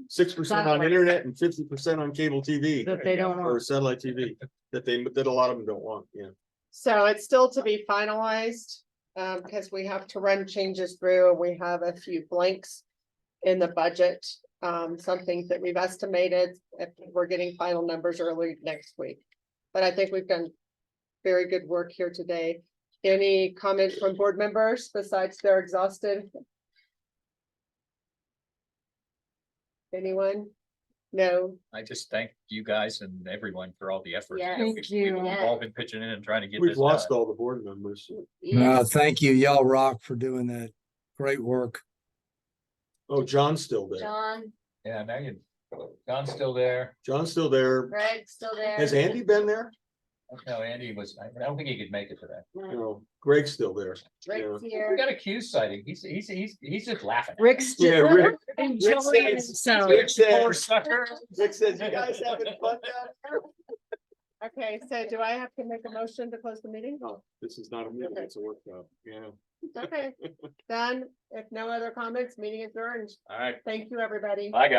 6% on internet and 50% on cable TV That they don't or want. satellite TV that a lot of them don't want, yeah. So it's still to be finalized, because we have to run changes through and we have a few blanks in the budget. Some things that we've estimated, if we're getting final numbers early next week. But I think we've done very good work here today. Any comments from board members besides they're exhausted? Anyone? No, I just thank you guys and everyone for all the effort. Yeah. We've- Thank you. We've all been pitching in and trying to get We've this lost done. all the board members. Thank you. Y'all rock for doing that. Great work. Oh, John's still there. John, Yeah, now you, John's still there. John's still there. Greg's still there. Has Andy been there? No, Andy was, I don't think he could make it today. No, Greg's still there. Rick's We here. got a Q sighting. He's just laughing. Rick's Yeah, Rick. enjoying says- himself. Rick says- Poor sucker. Rick says, you guys having fun down here? Okay, so do I have to make a motion to close the meeting? No, this is not a meeting, Okay. it's a workshop, yeah. Okay, done. If no other comments, meeting adjourned. All right. Thank you, everybody. Bye, guys.